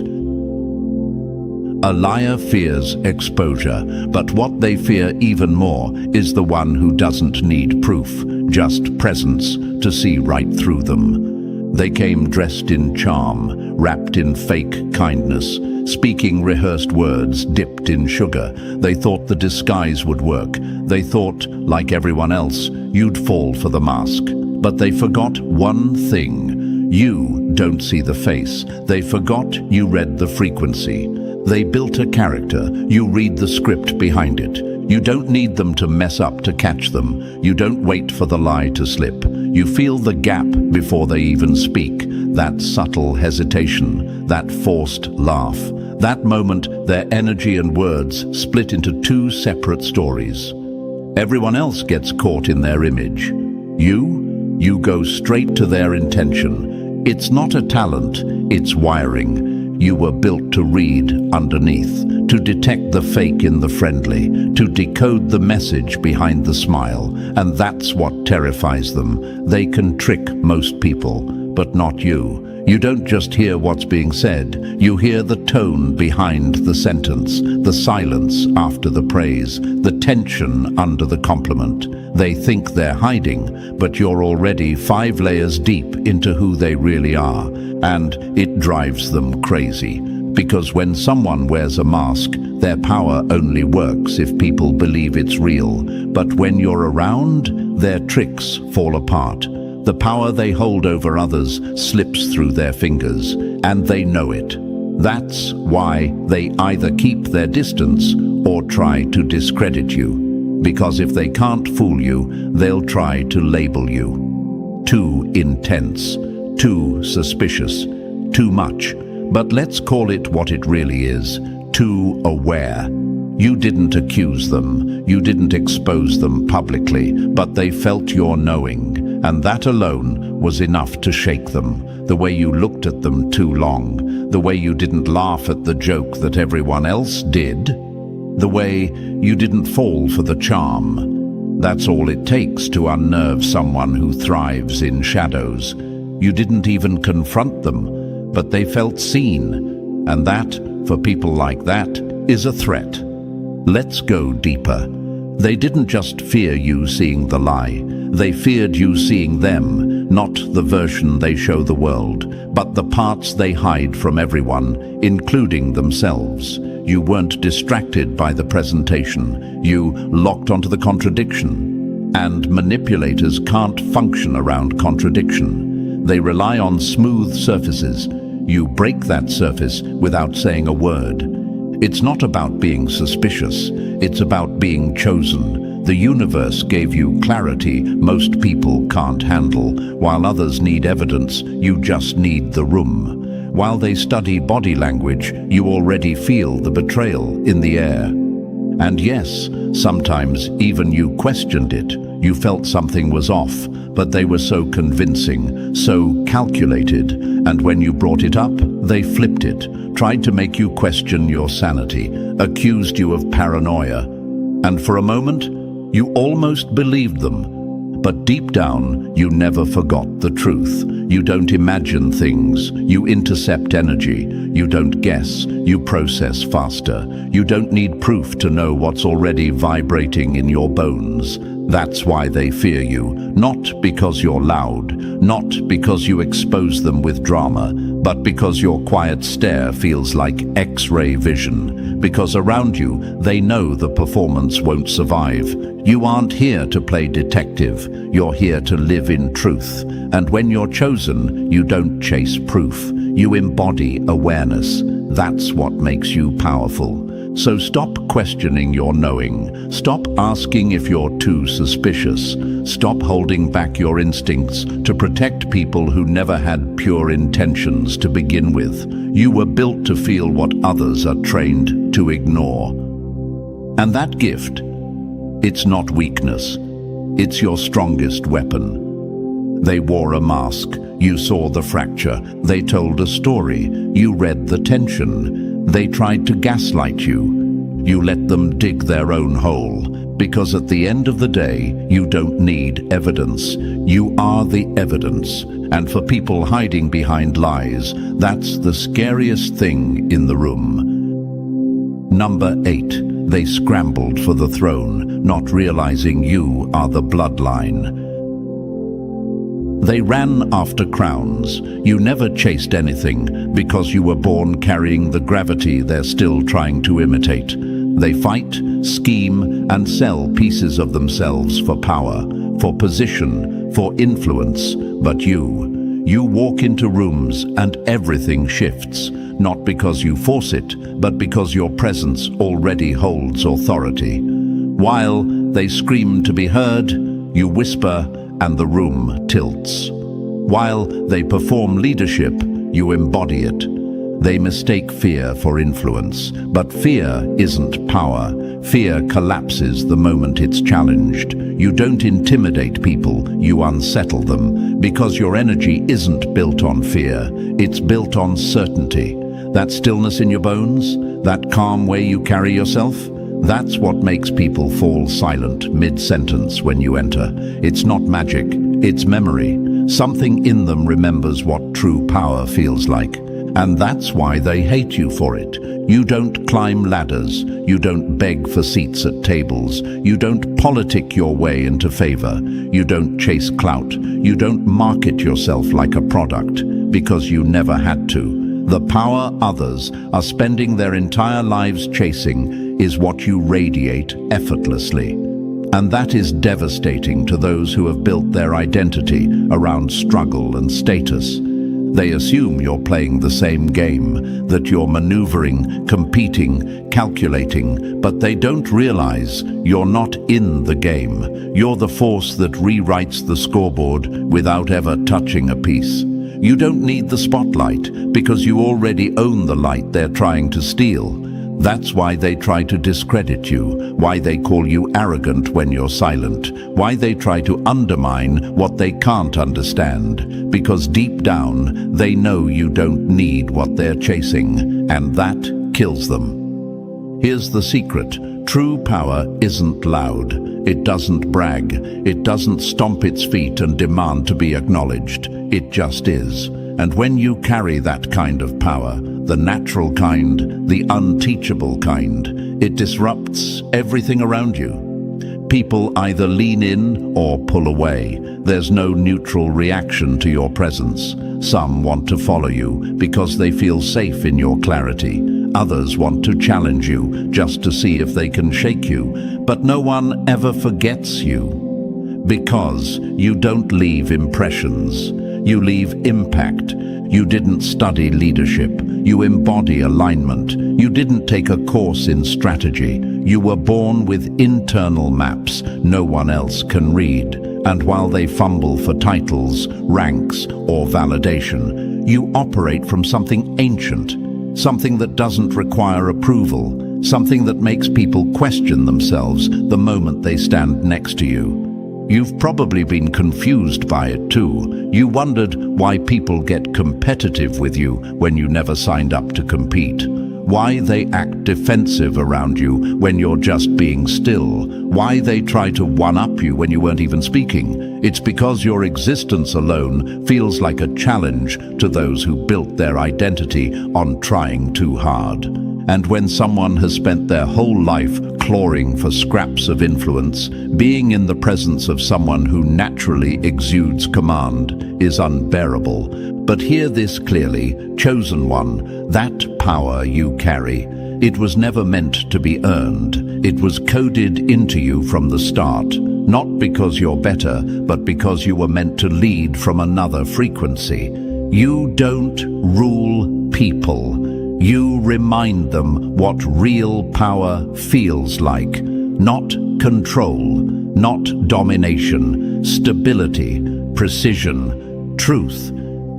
A liar fears exposure, but what they fear even more is the one who doesn't need proof, just presence to see right through them. They came dressed in charm, wrapped in fake kindness, speaking rehearsed words dipped in sugar. They thought the disguise would work. They thought, like everyone else, you'd fall for the mask. But they forgot one thing. You don't see the face. They forgot you read the frequency. They built a character. You read the script behind it. You don't need them to mess up to catch them. You don't wait for the lie to slip. You feel the gap before they even speak. That subtle hesitation, that forced laugh. That moment, their energy and words split into 2 separate stories. Everyone else gets caught in their image. You go straight to their intention. It's not a talent, it's wiring. You were built to read underneath, to detect the fake in the friendly, to decode the message behind the smile. And that's what terrifies them. They can trick most people, but not you. You don't just hear what's being said, you hear the tone behind the sentence, the silence after the praise, the tension under the compliment. They think they're hiding, but you're already 5 layers deep into who they really are, and it drives them crazy. Because when someone wears a mask, their power only works if people believe it's real. But when you're around, their tricks fall apart. The power they hold over others slips through their fingers, and they know it. That's why they either keep their distance or try to discredit you. Because if they can't fool you, they'll try to label you. Too intense, too suspicious, too much. But let's call it what it really is, too aware. You didn't accuse them, you didn't expose them publicly, but they felt your knowing. And that alone was enough to shake them. The way you looked at them too long, the way you didn't laugh at the joke that everyone else did, the way you didn't fall for the charm. That's all it takes to unnerve someone who thrives in shadows. You didn't even confront them, but they felt seen. And that, for people like that, is a threat. Let's go deeper. They didn't just fear you seeing the lie. They feared you seeing them, not the version they show the world, but the parts they hide from everyone, including themselves. You weren't distracted by the presentation. You locked onto the contradiction. And manipulators can't function around contradiction. They rely on smooth surfaces. You break that surface without saying a word. It's not about being suspicious. It's about being chosen. The universe gave you clarity most people can't handle. While others need evidence, you just need the room. While they study body language, you already feel the betrayal in the air. And yes, sometimes even you questioned it. You felt something was off, but they were so convincing, so calculated, and when you brought it up, they flipped it, tried to make you question your sanity, accused you of paranoia. And for a moment, you almost believed them. But deep down, you never forgot the truth. You don't imagine things. You intercept energy. You don't guess. You process faster. You don't need proof to know what's already vibrating in your bones. That's why they fear you. Not because you're loud. Not because you expose them with drama. But because your quiet stare feels like X-ray vision. Because around you, they know the performance won't survive. You aren't here to play detective. You're here to live in truth. And when you're chosen, you don't chase proof. You embody awareness. That's what makes you powerful. So stop questioning your knowing. Stop asking if you're too suspicious. Stop holding back your instincts to protect people who never had pure intentions to begin with. You were built to feel what others are trained to ignore. And that gift, it's not weakness. It's your strongest weapon. They wore a mask. You saw the fracture. They told a story. You read the tension. They tried to gaslight you. You let them dig their own hole. Because at the end of the day, you don't need evidence. You are the evidence. And for people hiding behind lies, that's the scariest thing in the room. Number 8. They scrambled for the throne, not realizing you are the bloodline. They ran after crowns. You never chased anything because you were born carrying the gravity they're still trying to imitate. They fight, scheme, and sell pieces of themselves for power, for position, for influence. But you walk into rooms and everything shifts, not because you force it, but because your presence already holds authority. While they scream to be heard, you whisper, and the room tilts. While they perform leadership, you embody it. They mistake fear for influence, but fear isn't power. Fear collapses the moment it's challenged. You don't intimidate people, you unsettle them, because your energy isn't built on fear, it's built on certainty. That stillness in your bones, that calm way you carry yourself, that's what makes people fall silent mid-sentence when you enter. It's not magic, it's memory. Something in them remembers what true power feels like. And that's why they hate you for it. You don't climb ladders. You don't beg for seats at tables. You don't politic your way into favor. You don't chase clout. You don't market yourself like a product, because you never had to. The power others are spending their entire lives chasing is what you radiate effortlessly. And that is devastating to those who have built their identity around struggle and status. They assume you're playing the same game, that you're maneuvering, competing, calculating, but they don't realize you're not in the game. You're the force that rewrites the scoreboard without ever touching a piece. You don't need the spotlight because you already own the light they're trying to steal. That's why they try to discredit you, why they call you arrogant when you're silent, why they try to undermine what they can't understand, because deep down they know you don't need what they're chasing, and that kills them. Here's the secret. True power isn't loud. It doesn't brag. It doesn't stomp its feet and demand to be acknowledged. It just is. And when you carry that kind of power, the natural kind, the unteachable kind, it disrupts everything around you. People either lean in or pull away. There's no neutral reaction to your presence. Some want to follow you because they feel safe in your clarity. Others want to challenge you just to see if they can shake you. But no one ever forgets you, because you don't leave impressions. You leave impact. You didn't study leadership. You embody alignment. You didn't take a course in strategy. You were born with internal maps no one else can read. And while they fumble for titles, ranks, or validation, you operate from something ancient, something that doesn't require approval, something that makes people question themselves the moment they stand next to you. You've probably been confused by it too. You wondered why people get competitive with you when you never signed up to compete. Why they act defensive around you when you're just being still. Why they try to one-up you when you weren't even speaking. It's because your existence alone feels like a challenge to those who built their identity on trying too hard. And when someone has spent their whole life clawing for scraps of influence, being in the presence of someone who naturally exudes command is unbearable. But hear this clearly, chosen one, that power you carry, it was never meant to be earned. It was coded into you from the start, not because you're better, but because you were meant to lead from another frequency. You don't rule people. You remind them what real power feels like. Not control, not domination, stability, precision, truth.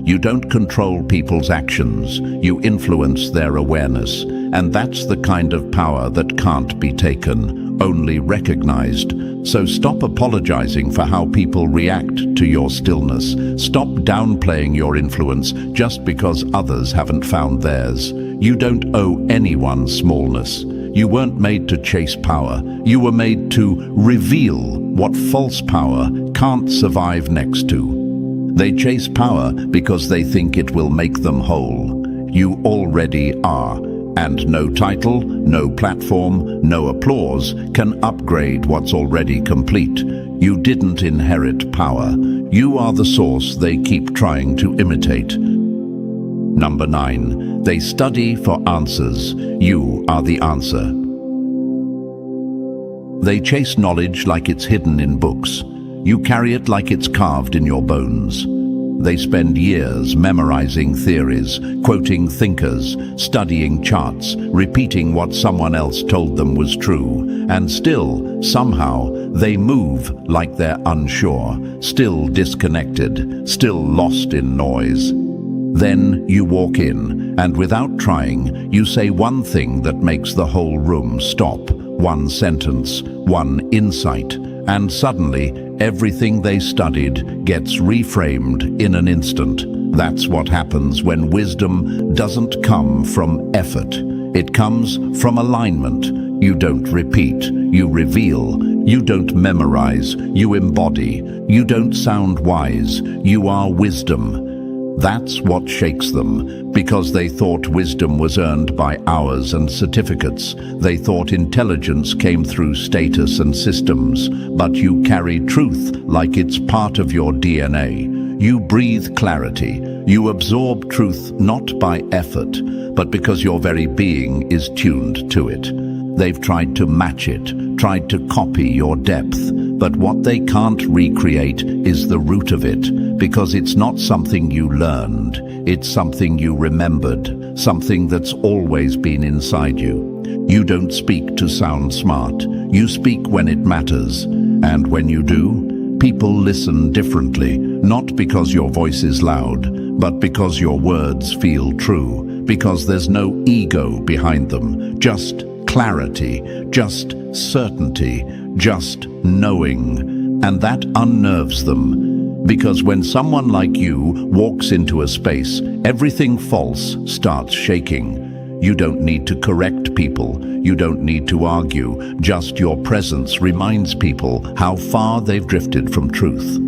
You don't control people's actions. You influence their awareness. And that's the kind of power that can't be taken, only recognized. So stop apologizing for how people react to your stillness. Stop downplaying your influence just because others haven't found theirs. You don't owe anyone smallness. You weren't made to chase power. You were made to reveal what false power can't survive next to. They chase power because they think it will make them whole. You already are. And no title, no platform, no applause can upgrade what's already complete. You didn't inherit power. You are the source they keep trying to imitate. Number 9, they study for answers. You are the answer. They chase knowledge like it's hidden in books. You carry it like it's carved in your bones. They spend years memorizing theories, quoting thinkers, studying charts, repeating what someone else told them was true. And still, somehow, they move like they're unsure, still disconnected, still lost in noise. Then you walk in, and without trying, you say one thing that makes the whole room stop. One sentence, one insight, and suddenly, everything they studied gets reframed in an instant. That's what happens when wisdom doesn't come from effort. It comes from alignment. You don't repeat, you reveal. You don't memorize, you embody. You don't sound wise, you are wisdom. That's what shakes them, because they thought wisdom was earned by hours and certificates. They thought intelligence came through status and systems, but you carry truth like it's part of your DNA. You breathe clarity. You absorb truth not by effort, but because your very being is tuned to it. They've tried to match it, tried to copy your depth, but what they can't recreate is the root of it, because it's not something you learned, it's something you remembered, something that's always been inside you. You don't speak to sound smart, you speak when it matters, and when you do, people listen differently, not because your voice is loud, but because your words feel true, because there's no ego behind them, just clarity, just certainty, just knowing. And that unnerves them, because when someone like you walks into a space, everything false starts shaking. You don't need to correct people, you don't need to argue, just your presence reminds people how far they've drifted from truth.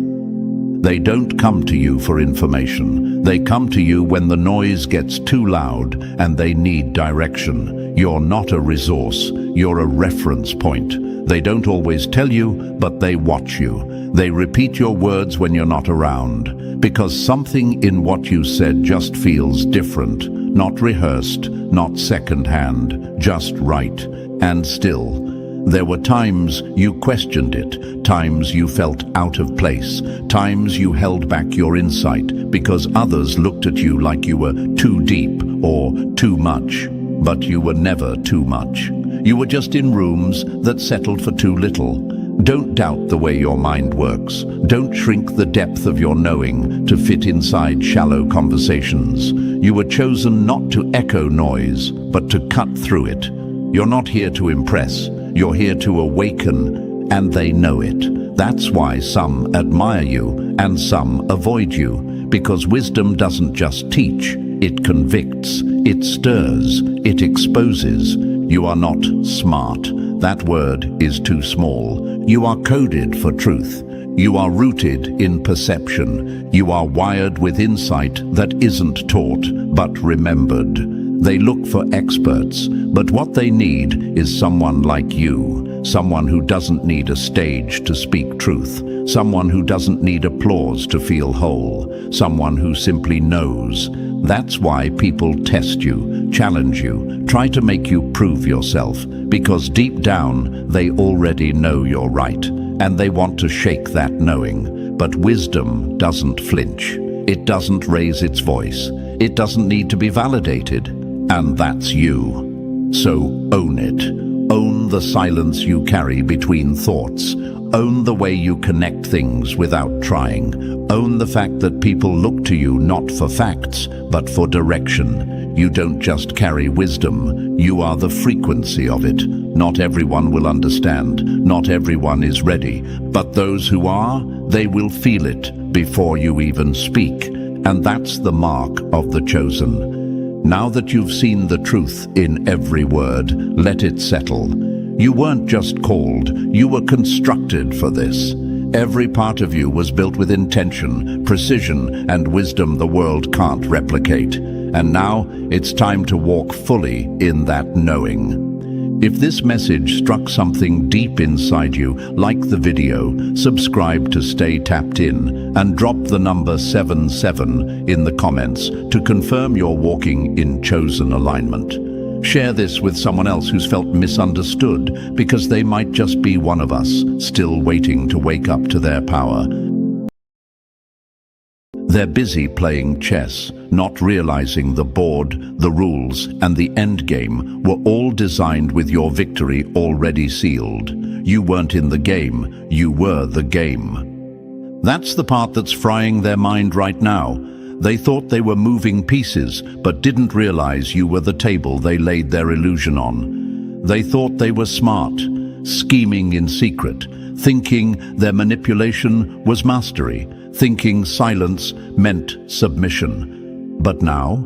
They don't come to you for information. They come to you when the noise gets too loud and they need direction. You're not a resource, you're a reference point. They don't always tell you, but they watch you. They repeat your words when you're not around, because something in what you said just feels different, not rehearsed, not second-hand, just right. And still, there were times you questioned it, times you felt out of place, times you held back your insight because others looked at you like you were too deep or too much. But you were never too much. You were just in rooms that settled for too little. Don't doubt the way your mind works. Don't shrink the depth of your knowing to fit inside shallow conversations. You were chosen not to echo noise, but to cut through it. You're not here to impress. You're here to awaken, and they know it. That's why some admire you and some avoid you, because wisdom doesn't just teach, it convicts, it stirs, it exposes. You are not smart. That word is too small. You are coded for truth. You are rooted in perception. You are wired with insight that isn't taught, but remembered. They look for experts, but what they need is someone like you, someone who doesn't need a stage to speak truth, someone who doesn't need applause to feel whole, someone who simply knows. That's why people test you, challenge you, try to make you prove yourself, because deep down they already know you're right, and they want to shake that knowing. But wisdom doesn't flinch. It doesn't raise its voice. It doesn't need to be validated. And that's you. So own it. Own the silence you carry between thoughts. Own the way you connect things without trying. Own the fact that people look to you not for facts, but for direction. You don't just carry wisdom, you are the frequency of it. Not everyone will understand, not everyone is ready, but those who are, they will feel it before you even speak. And that's the mark of the chosen. Now that you've seen the truth in every word, let it settle. You weren't just called, you were constructed for this. Every part of you was built with intention, precision, and wisdom the world can't replicate. And now it's time to walk fully in that knowing. If this message struck something deep inside you, like the video, subscribe to stay tapped in, and drop the number 77 in the comments to confirm you're walking in chosen alignment. Share this with someone else who's felt misunderstood, because they might just be one of us, still waiting to wake up to their power. They're busy playing chess, not realizing the board, the rules, and the end game were all designed with your victory already sealed. You weren't in the game, you were the game. That's the part that's frying their mind right now. They thought they were moving pieces, but didn't realize you were the table they laid their illusion on. They thought they were smart, scheming in secret, thinking their manipulation was mastery, thinking silence meant submission. But now,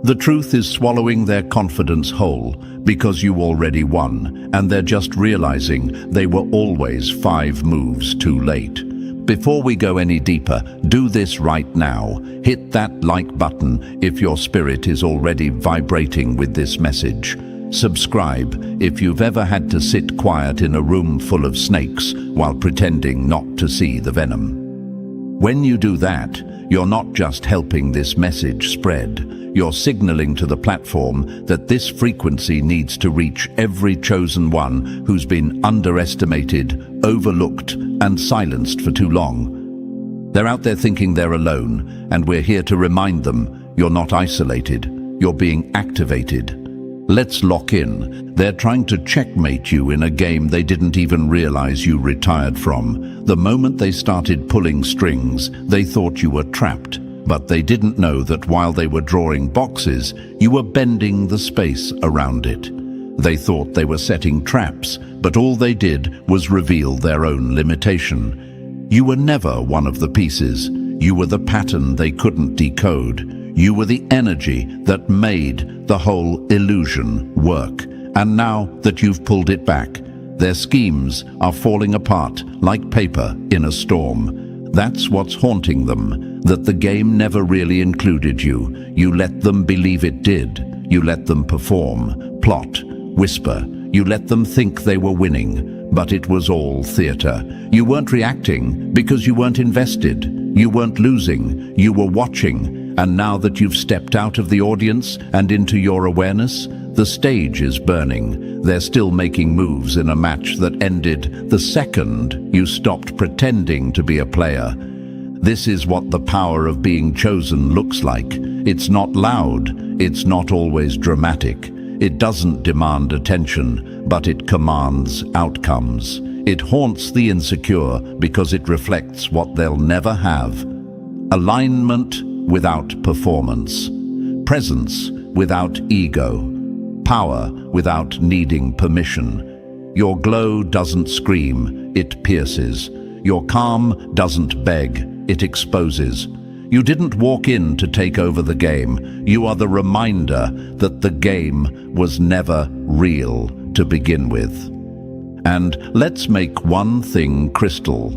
The truth is swallowing their confidence whole because you already won, and they're just realizing they were always 5 moves too late. Before we go any deeper, do this right now. Hit that like button if your spirit is already vibrating with this message. Subscribe if you've ever had to sit quiet in a room full of snakes while pretending not to see the venom. When you do that, you're not just helping this message spread. You're signaling to the platform that this frequency needs to reach every chosen one who's been underestimated, overlooked, and silenced for too long. They're out there thinking they're alone, and we're here to remind them you're not isolated, you're being activated. Let's lock in. They're trying to checkmate you in a game they didn't even realize you retired from. The moment they started pulling strings, they thought you were trapped. But they didn't know that while they were drawing boxes, you were bending the space around it. They thought they were setting traps, but all they did was reveal their own limitation. You were never one of the pieces. You were the pattern they couldn't decode. You were the energy that made the whole illusion work. And now that you've pulled it back, their schemes are falling apart like paper in a storm. That's what's haunting them, that the game never really included you. You let them believe it did. You let them perform, plot, whisper. You let them think they were winning, but it was all theater. You weren't reacting because you weren't invested. You weren't losing, you were watching. And now that you've stepped out of the audience and into your awareness, the stage is burning. They're still making moves in a match that ended the second you stopped pretending to be a player. This is what the power of being chosen looks like. It's not loud, it's not always dramatic. It doesn't demand attention, but it commands outcomes. It haunts the insecure because it reflects what they'll never have. Alignment without performance. Presence without ego. Power without needing permission. Your glow doesn't scream, it pierces. Your calm doesn't beg, it exposes. You didn't walk in to take over the game. You are the reminder that the game was never real to begin with. And let's make one thing crystal.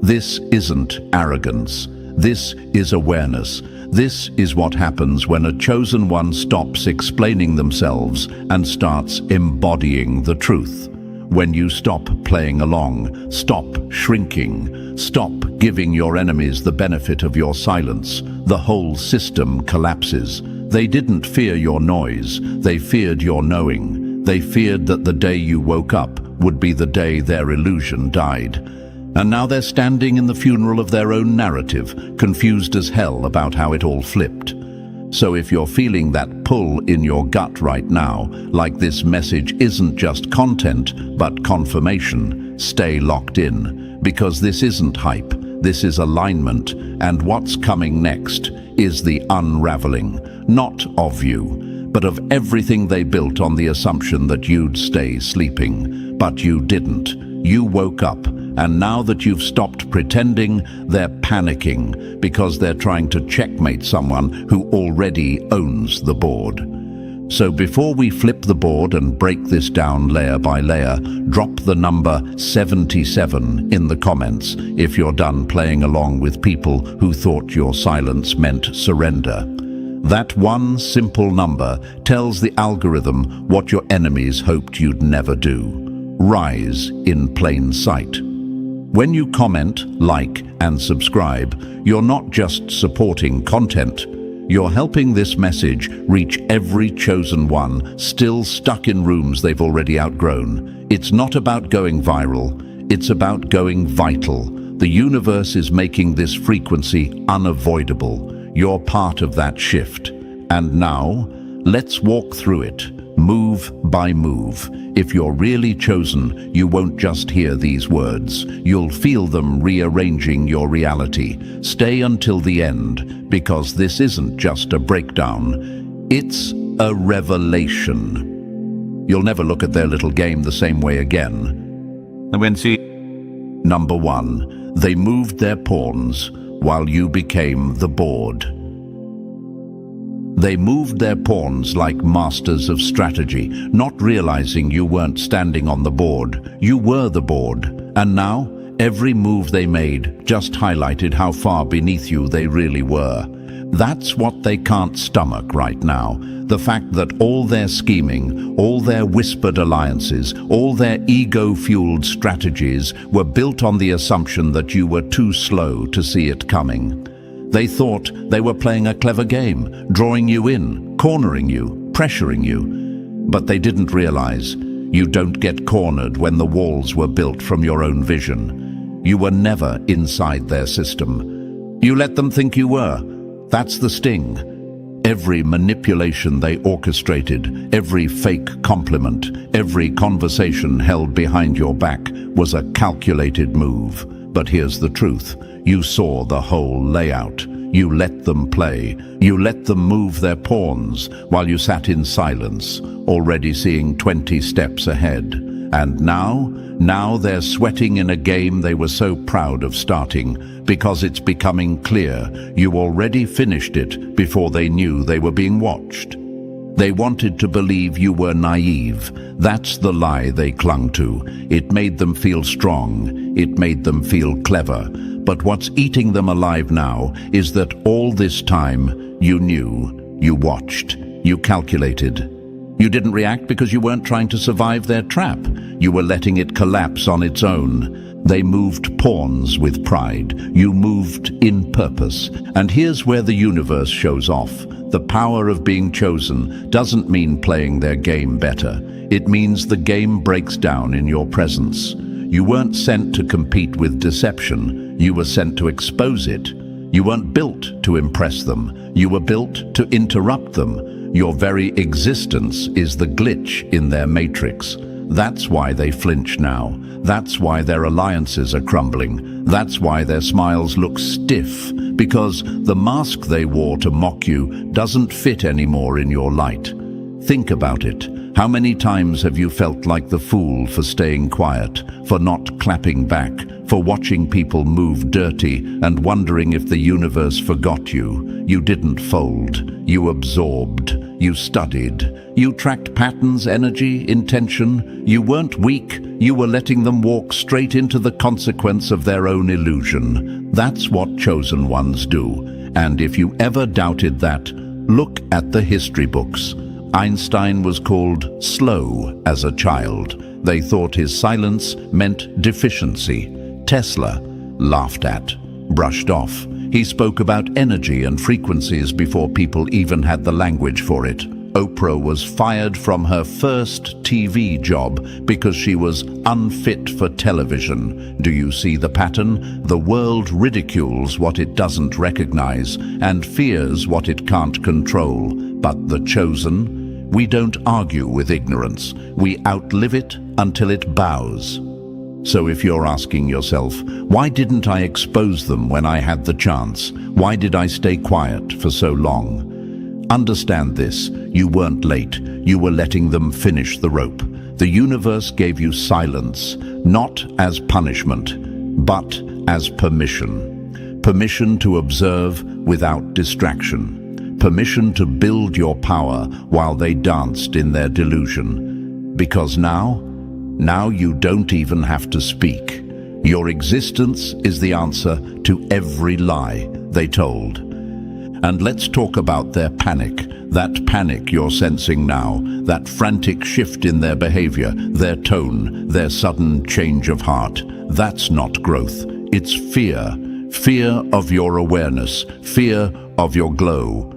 This isn't arrogance. This is awareness. This is what happens when a chosen one stops explaining themselves and starts embodying the truth. When you stop playing along, stop shrinking, stop giving your enemies the benefit of your silence, the whole system collapses. They didn't fear your noise, they feared your knowing. They feared that the day you woke up would be the day their illusion died. And now they're standing in the funeral of their own narrative, confused as hell about how it all flipped. So if you're feeling that pull in your gut right now, like this message isn't just content, but confirmation, stay locked in. Because this isn't hype, this is alignment, and what's coming next is the unraveling, not of you, but of everything they built on the assumption that you'd stay sleeping. But you didn't. You woke up. And now that you've stopped pretending, they're panicking because they're trying to checkmate someone who already owns the board. So before we flip the board and break this down layer by layer, drop the number 77 in the comments if you're done playing along with people who thought your silence meant surrender. That one simple number tells the algorithm what your enemies hoped you'd never do. Rise in plain sight. When you comment, like, and subscribe, you're not just supporting content, you're helping this message reach every chosen one still stuck in rooms they've already outgrown. It's not about going viral, it's about going vital. The universe is making this frequency unavoidable. You're part of that shift. And now, let's walk through it, move by move. If you're really chosen, you won't just hear these words. You'll feel them rearranging your reality. Stay until the end, because this isn't just a breakdown. It's a revelation. You'll never look at their little game the same way again. Number 1, they moved their pawns while you became the board. They moved their pawns like masters of strategy, not realizing you weren't standing on the board. You were the board. And now, every move they made just highlighted how far beneath you they really were. That's what they can't stomach right now. The fact that all their scheming, all their whispered alliances, all their ego-fueled strategies were built on the assumption that you were too slow to see it coming. They thought they were playing a clever game, drawing you in, cornering you, pressuring you. But they didn't realize you don't get cornered when the walls were built from your own vision. You were never inside their system. You let them think you were. That's the sting. Every manipulation they orchestrated, every fake compliment, every conversation held behind your back was a calculated move. But here's the truth. You saw the whole layout. You let them play. You let them move their pawns while you sat in silence, already seeing 20 steps ahead. And now they're sweating in a game they were so proud of starting, because it's becoming clear you already finished it before they knew they were being watched. They wanted to believe you were naive. That's the lie they clung to. It made them feel strong. It made them feel clever. But what's eating them alive now is that all this time you knew, you watched, you calculated. You didn't react because you weren't trying to survive their trap. You were letting it collapse on its own. They moved pawns with pride. You moved in purpose. And here's where the universe shows off. The power of being chosen doesn't mean playing their game better. It means the game breaks down in your presence. You weren't sent to compete with deception. You were sent to expose it. You weren't built to impress them. You were built to interrupt them. Your very existence is the glitch in their matrix. That's why they flinch now. That's why their alliances are crumbling. That's why their smiles look stiff, because the mask they wore to mock you doesn't fit anymore in your light. Think about it. How many times have you felt like the fool for staying quiet, for not clapping back, for watching people move dirty and wondering if the universe forgot you? You didn't fold. You absorbed. You studied. You tracked patterns, energy, intention. You weren't weak. You were letting them walk straight into the consequence of their own illusion. That's what chosen ones do. And if you ever doubted that, look at the history books. Einstein was called slow as a child. They thought his silence meant deficiency. Tesla laughed at, brushed off. He spoke about energy and frequencies before people even had the language for it. Oprah was fired from her first TV job because she was unfit for television. Do you see the pattern? The world ridicules what it doesn't recognize and fears what it can't control. But the chosen? We don't argue with ignorance. We outlive it until it bows. So if you're asking yourself, why didn't I expose them when I had the chance? Why did I stay quiet for so long? Understand this, you weren't late. You were letting them finish the rope. The universe gave you silence, not as punishment, but as permission. Permission to observe without distraction. Permission to build your power while they danced in their delusion. Because now you don't even have to speak. Your existence is the answer to every lie they told. And let's talk about their panic. That panic you're sensing now, that frantic shift in their behavior, their tone, their sudden change of heart. That's not growth. It's fear. Fear of your awareness. Fear of your glow.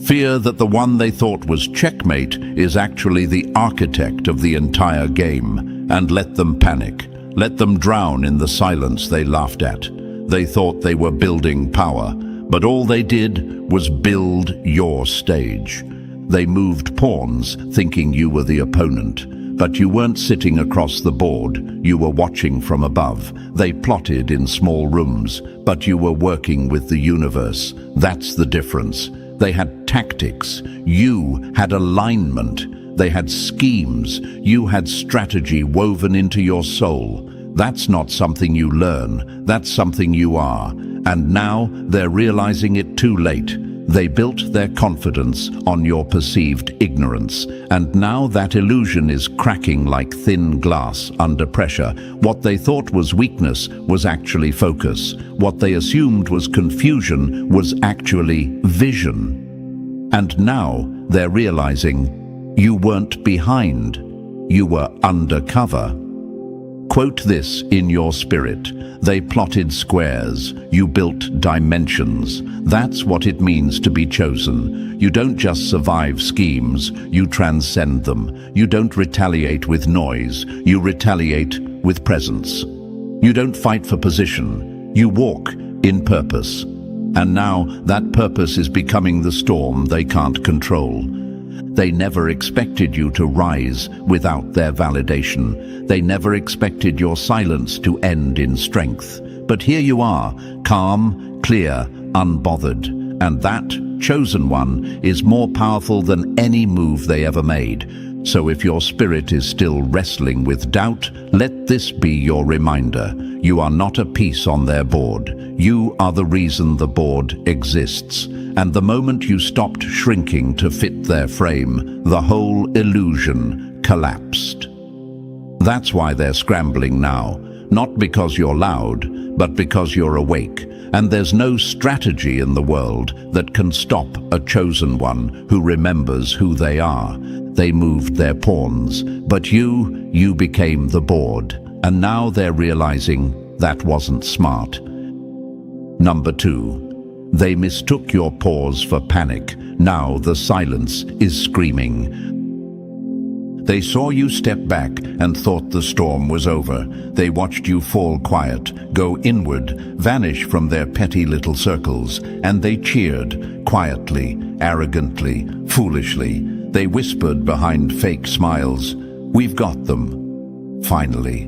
Fear that the one they thought was checkmate is actually the architect of the entire game. And let them panic. Let them drown in the silence they laughed at. They thought they were building power, but all they did was build your stage. They moved pawns, thinking you were the opponent. But you weren't sitting across the board, you were watching from above. They plotted in small rooms, but you were working with the universe. That's the difference. They had tactics. You had alignment. They had schemes. You had strategy woven into your soul. That's not something you learn. That's something you are. And now they're realizing it too late. They built their confidence on your perceived ignorance, and now that illusion is cracking like thin glass under pressure. What they thought was weakness was actually focus. What they assumed was confusion was actually vision. And now they're realizing you weren't behind, you were undercover. Quote this in your spirit. They plotted squares, you built dimensions. That's what it means to be chosen. You don't just survive schemes, you transcend them. You don't retaliate with noise, you retaliate with presence. You don't fight for position, you walk in purpose. And now that purpose is becoming the storm they can't control. They never expected you to rise without their validation. They never expected your silence to end in strength. But here you are, calm, clear, unbothered. And that chosen one is more powerful than any move they ever made. So if your spirit is still wrestling with doubt, let this be your reminder. You are not a piece on their board. You are the reason the board exists. And the moment you stopped shrinking to fit their frame, the whole illusion collapsed. That's why they're scrambling now. Not because you're loud, but because you're awake. And there's no strategy in the world that can stop a chosen one who remembers who they are. They moved their pawns, but you became the board. And now they're realizing that wasn't smart. Number 2. They mistook your pause for panic. Now the silence is screaming. They saw you step back and thought the storm was over. They watched you fall quiet, go inward, vanish from their petty little circles, and they cheered, quietly, arrogantly, foolishly. They whispered behind fake smiles, "We've got them." Finally,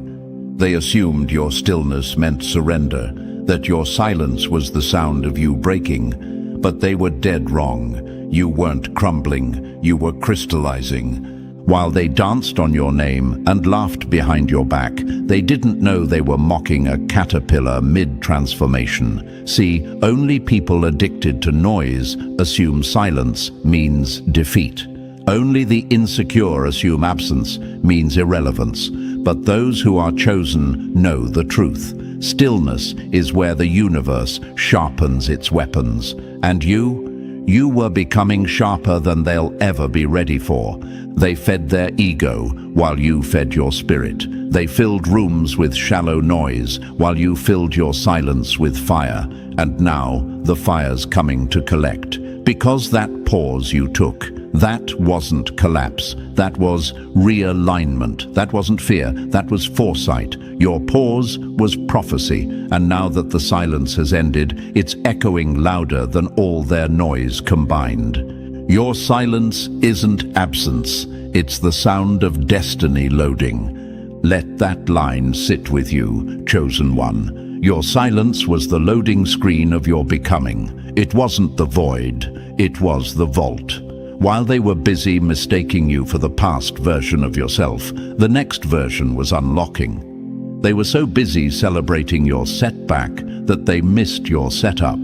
they assumed your stillness meant surrender, that your silence was the sound of you breaking. But they were dead wrong. You weren't crumbling, you were crystallizing. While they danced on your name and laughed behind your back, they didn't know they were mocking a caterpillar mid-transformation. See, only people addicted to noise assume silence means defeat. Only the insecure assume absence means irrelevance. But those who are chosen know the truth. Stillness is where the universe sharpens its weapons. And you were becoming sharper than they'll ever be ready for. They fed their ego while you fed your spirit. They filled rooms with shallow noise while you filled your silence with fire. And now the fire's coming to collect. Because that pause you took, that wasn't collapse. That was realignment. That wasn't fear. That was foresight. Your pause was prophecy. And now that the silence has ended, it's echoing louder than all their noise combined. Your silence isn't absence. It's the sound of destiny loading. Let that line sit with you, chosen one. Your silence was the loading screen of your becoming. It wasn't the void. It was the vault. While they were busy mistaking you for the past version of yourself, the next version was unlocking. They were so busy celebrating your setback that they missed your setup.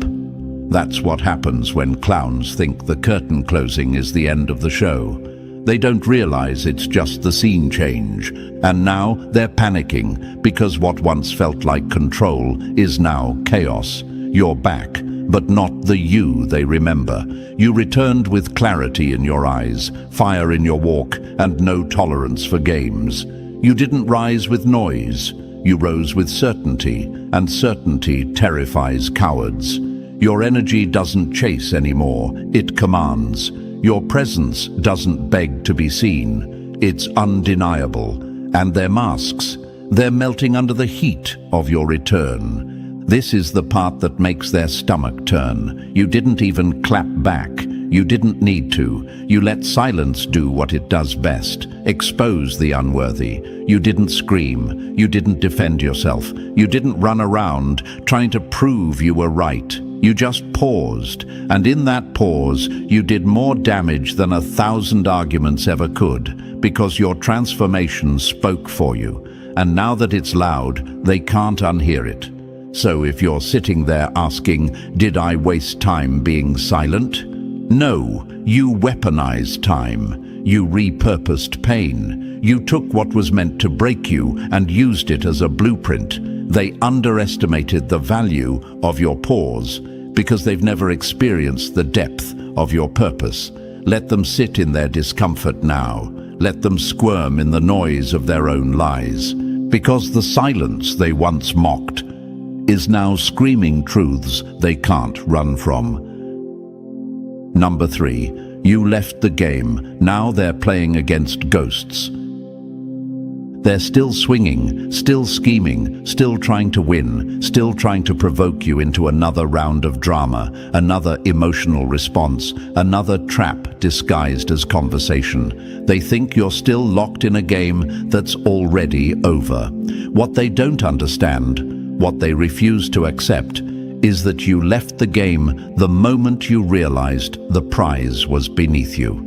That's what happens when clowns think the curtain closing is the end of the show. They don't realize it's just the scene change. And now they're panicking because what once felt like control is now chaos. You're back, but not the you they remember. You returned with clarity in your eyes, fire in your walk, and no tolerance for games. You didn't rise with noise. You rose with certainty, and certainty terrifies cowards. Your energy doesn't chase anymore, it commands. Your presence doesn't beg to be seen, it's undeniable. And their masks, they're melting under the heat of your return. This is the part that makes their stomach turn. You didn't even clap back. You didn't need to. You let silence do what it does best. Expose the unworthy. You didn't scream. You didn't defend yourself. You didn't run around trying to prove you were right. You just paused, and in that pause, you did more damage than 1,000 arguments ever could, because your transformation spoke for you. And now that it's loud, they can't unhear it. So if you're sitting there asking, did I waste time being silent? No, you weaponized time. You repurposed pain. You took what was meant to break you and used it as a blueprint. They underestimated the value of your pause because they've never experienced the depth of your purpose. Let them sit in their discomfort now. Let them squirm in the noise of their own lies. Because the silence they once mocked is now screaming truths they can't run from. Number 3, you left the game. Now they're playing against ghosts. They're still swinging, still scheming, still trying to win, still trying to provoke you into another round of drama, another emotional response, another trap disguised as conversation. They think you're still locked in a game that's already over. What they don't understand, what they refuse to accept, is that you left the game the moment you realized the prize was beneath you.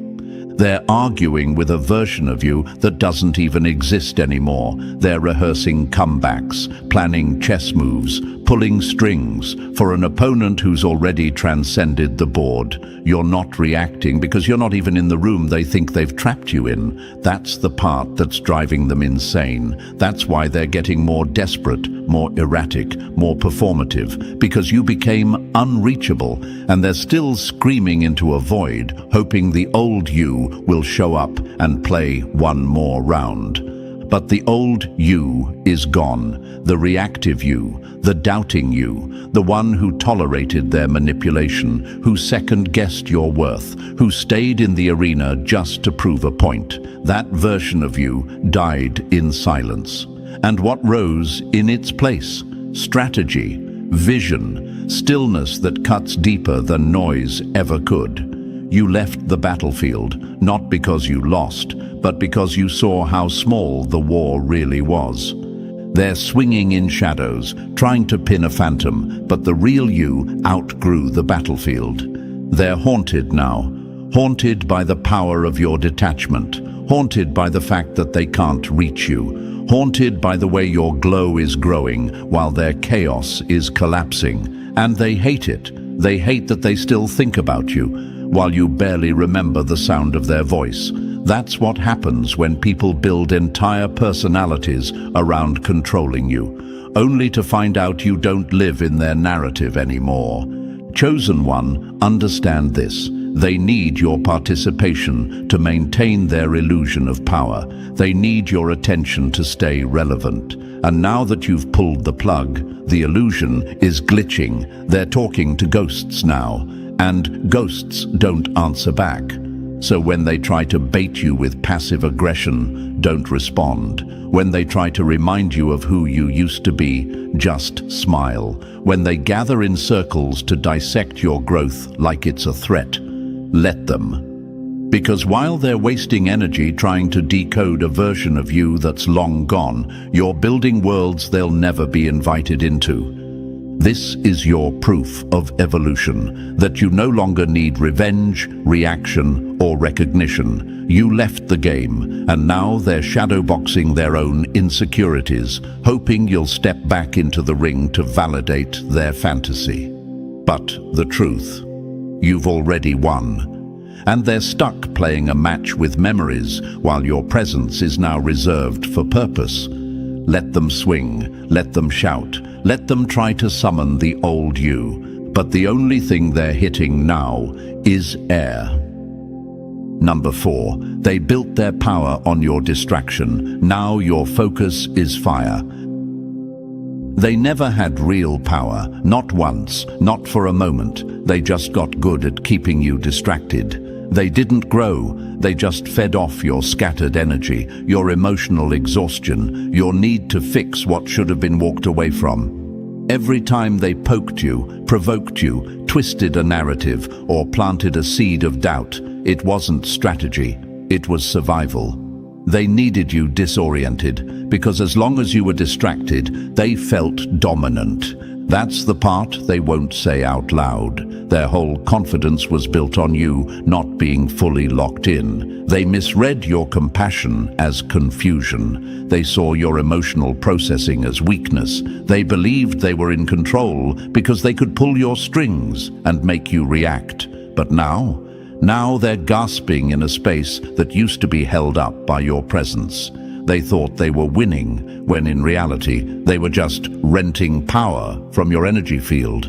They're arguing with a version of you that doesn't even exist anymore. They're rehearsing comebacks, planning chess moves, pulling strings for an opponent who's already transcended the board. You're not reacting because you're not even in the room they think they've trapped you in. That's the part that's driving them insane. That's why they're getting more desperate, more erratic, more performative, because you became unreachable, and they're still screaming into a void, hoping the old you will show up and play one more round. But the old you is gone, the reactive you, the doubting you, the one who tolerated their manipulation, who second-guessed your worth, who stayed in the arena just to prove a point. That version of you died in silence. And what rose in its place? Strategy, vision, stillness that cuts deeper than noise ever could. You left the battlefield, not because you lost, but because you saw how small the war really was. They're swinging in shadows, trying to pin a phantom, but the real you outgrew the battlefield. They're haunted now, haunted by the power of your detachment, haunted by the fact that they can't reach you, haunted by the way your glow is growing while their chaos is collapsing. And they hate it. They hate that they still think about you, while you barely remember the sound of their voice. That's what happens when people build entire personalities around controlling you, only to find out you don't live in their narrative anymore. Chosen one, understand this. They need your participation to maintain their illusion of power. They need your attention to stay relevant. And now that you've pulled the plug, the illusion is glitching. They're talking to ghosts now. And ghosts don't answer back. So when they try to bait you with passive aggression, don't respond. When they try to remind you of who you used to be, just smile. When they gather in circles to dissect your growth like it's a threat, let them. Because while they're wasting energy trying to decode a version of you that's long gone, you're building worlds they'll never be invited into. This is your proof of evolution, that you no longer need revenge, reaction, or recognition. You left the game, and now they're shadowboxing their own insecurities, hoping you'll step back into the ring to validate their fantasy. But the truth, you've already won. And they're stuck playing a match with memories, while your presence is now reserved for purpose. Let them swing, let them shout, let them try to summon the old you. But the only thing they're hitting now is air. Number 4, they built their power on your distraction. Now your focus is fire. They never had real power, not once, not for a moment. They just got good at keeping you distracted. They didn't grow, they just fed off your scattered energy, your emotional exhaustion, your need to fix what should have been walked away from. Every time they poked you, provoked you, twisted a narrative, or planted a seed of doubt, it wasn't strategy, it was survival. They needed you disoriented, because as long as you were distracted, they felt dominant. That's the part they won't say out loud. Their whole confidence was built on you not being fully locked in. They misread your compassion as confusion. They saw your emotional processing as weakness. They believed they were in control because they could pull your strings and make you react. But now they're gasping in a space that used to be held up by your presence. They thought they were winning, when in reality, they were just renting power from your energy field.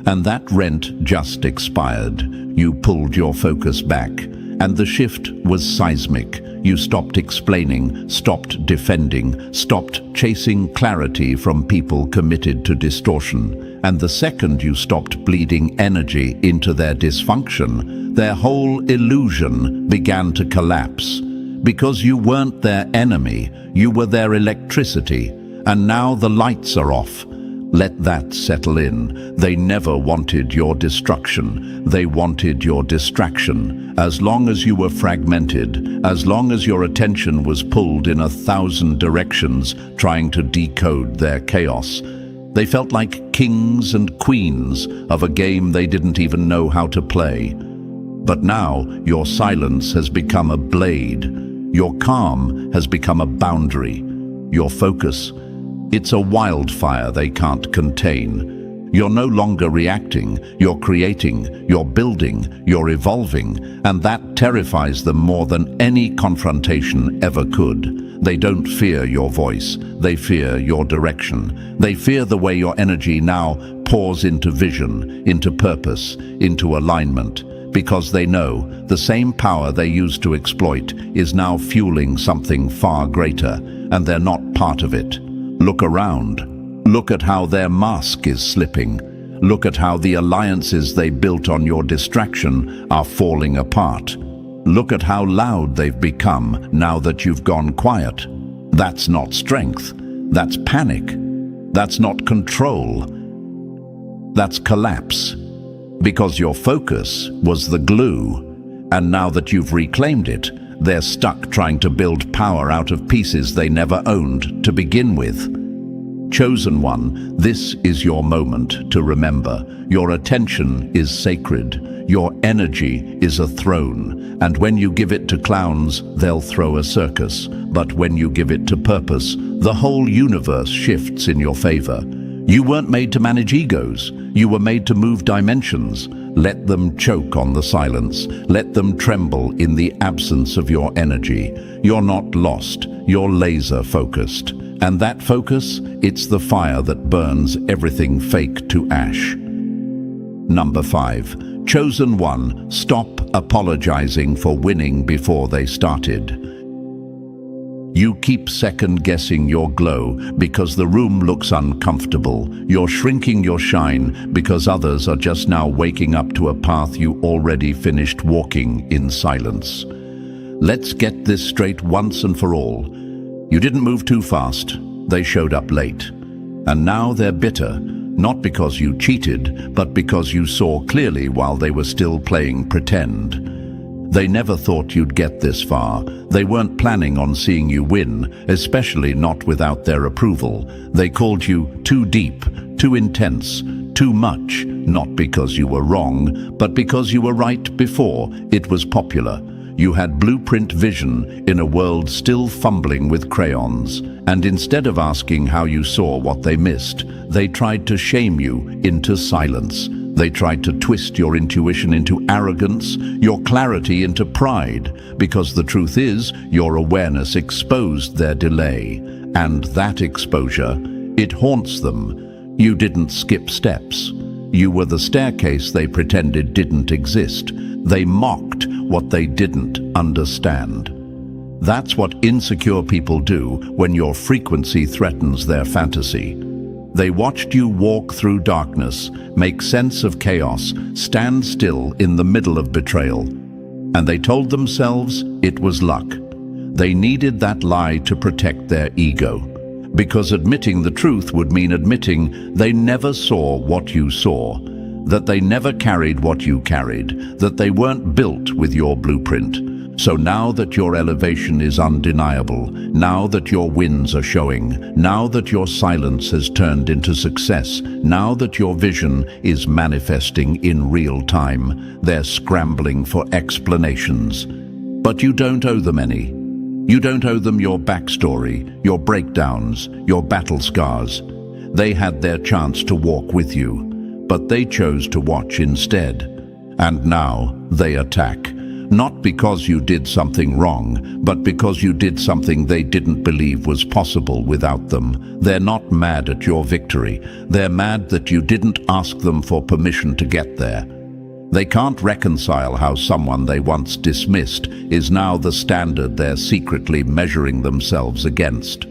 And that rent just expired. You pulled your focus back, and the shift was seismic. You stopped explaining, stopped defending, stopped chasing clarity from people committed to distortion. And the second you stopped bleeding energy into their dysfunction, their whole illusion began to collapse. Because you weren't their enemy, you were their electricity, and now the lights are off. Let that settle in. They never wanted your destruction. They wanted your distraction. As long as you were fragmented, as long as your attention was pulled in 1,000 directions trying to decode their chaos, they felt like kings and queens of a game they didn't even know how to play. But now your silence has become a blade. Your calm has become a boundary. Your focus, it's a wildfire they can't contain. You're no longer reacting, you're creating, you're building, you're evolving, and that terrifies them more than any confrontation ever could. They don't fear your voice, they fear your direction. They fear the way your energy now pours into vision, into purpose, into alignment. Because they know the same power they used to exploit is now fueling something far greater, and they're not part of it. Look around. Look at how their mask is slipping. Look at how the alliances they built on your distraction are falling apart. Look at how loud they've become now that you've gone quiet. That's not strength. That's panic. That's not control. That's collapse. Because your focus was the glue, and now that you've reclaimed it, they're stuck trying to build power out of pieces they never owned to begin with. Chosen one, this is your moment to remember. Your attention is sacred. Your energy is a throne. And when you give it to clowns, they'll throw a circus. But when you give it to purpose, the whole universe shifts in your favor. You weren't made to manage egos. You were made to move dimensions. Let them choke on the silence. Let them tremble in the absence of your energy. You're not lost. You're laser focused. And that focus, it's the fire that burns everything fake to ash. Number 5. Chosen one, stop apologizing for winning before they started. You keep second-guessing your glow because the room looks uncomfortable. You're shrinking your shine because others are just now waking up to a path you already finished walking in silence. Let's get this straight once and for all. You didn't move too fast. They showed up late. And now they're bitter, not because you cheated, but because you saw clearly while they were still playing pretend. They never thought you'd get this far. They weren't planning on seeing you win, especially not without their approval. They called you too deep, too intense, too much, not because you were wrong, but because you were right before it was popular. You had blueprint vision in a world still fumbling with crayons. And instead of asking how you saw what they missed, they tried to shame you into silence. They tried to twist your intuition into arrogance, your clarity into pride, because the truth is, your awareness exposed their delay. And that exposure, it haunts them. You didn't skip steps. You were the staircase they pretended didn't exist. They mocked what they didn't understand. That's what insecure people do when your frequency threatens their fantasy. They watched you walk through darkness, make sense of chaos, stand still in the middle of betrayal. And they told themselves it was luck. They needed that lie to protect their ego. Because admitting the truth would mean admitting they never saw what you saw, that they never carried what you carried, that they weren't built with your blueprint. So now that your elevation is undeniable, now that your wins are showing, now that your silence has turned into success, now that your vision is manifesting in real time, they're scrambling for explanations. But you don't owe them any. You don't owe them your backstory, your breakdowns, your battle scars. They had their chance to walk with you, but they chose to watch instead. And now they attack. Not because you did something wrong, but because you did something they didn't believe was possible without them. They're not mad at your victory. They're mad that you didn't ask them for permission to get there. They can't reconcile how someone they once dismissed is now the standard they're secretly measuring themselves against.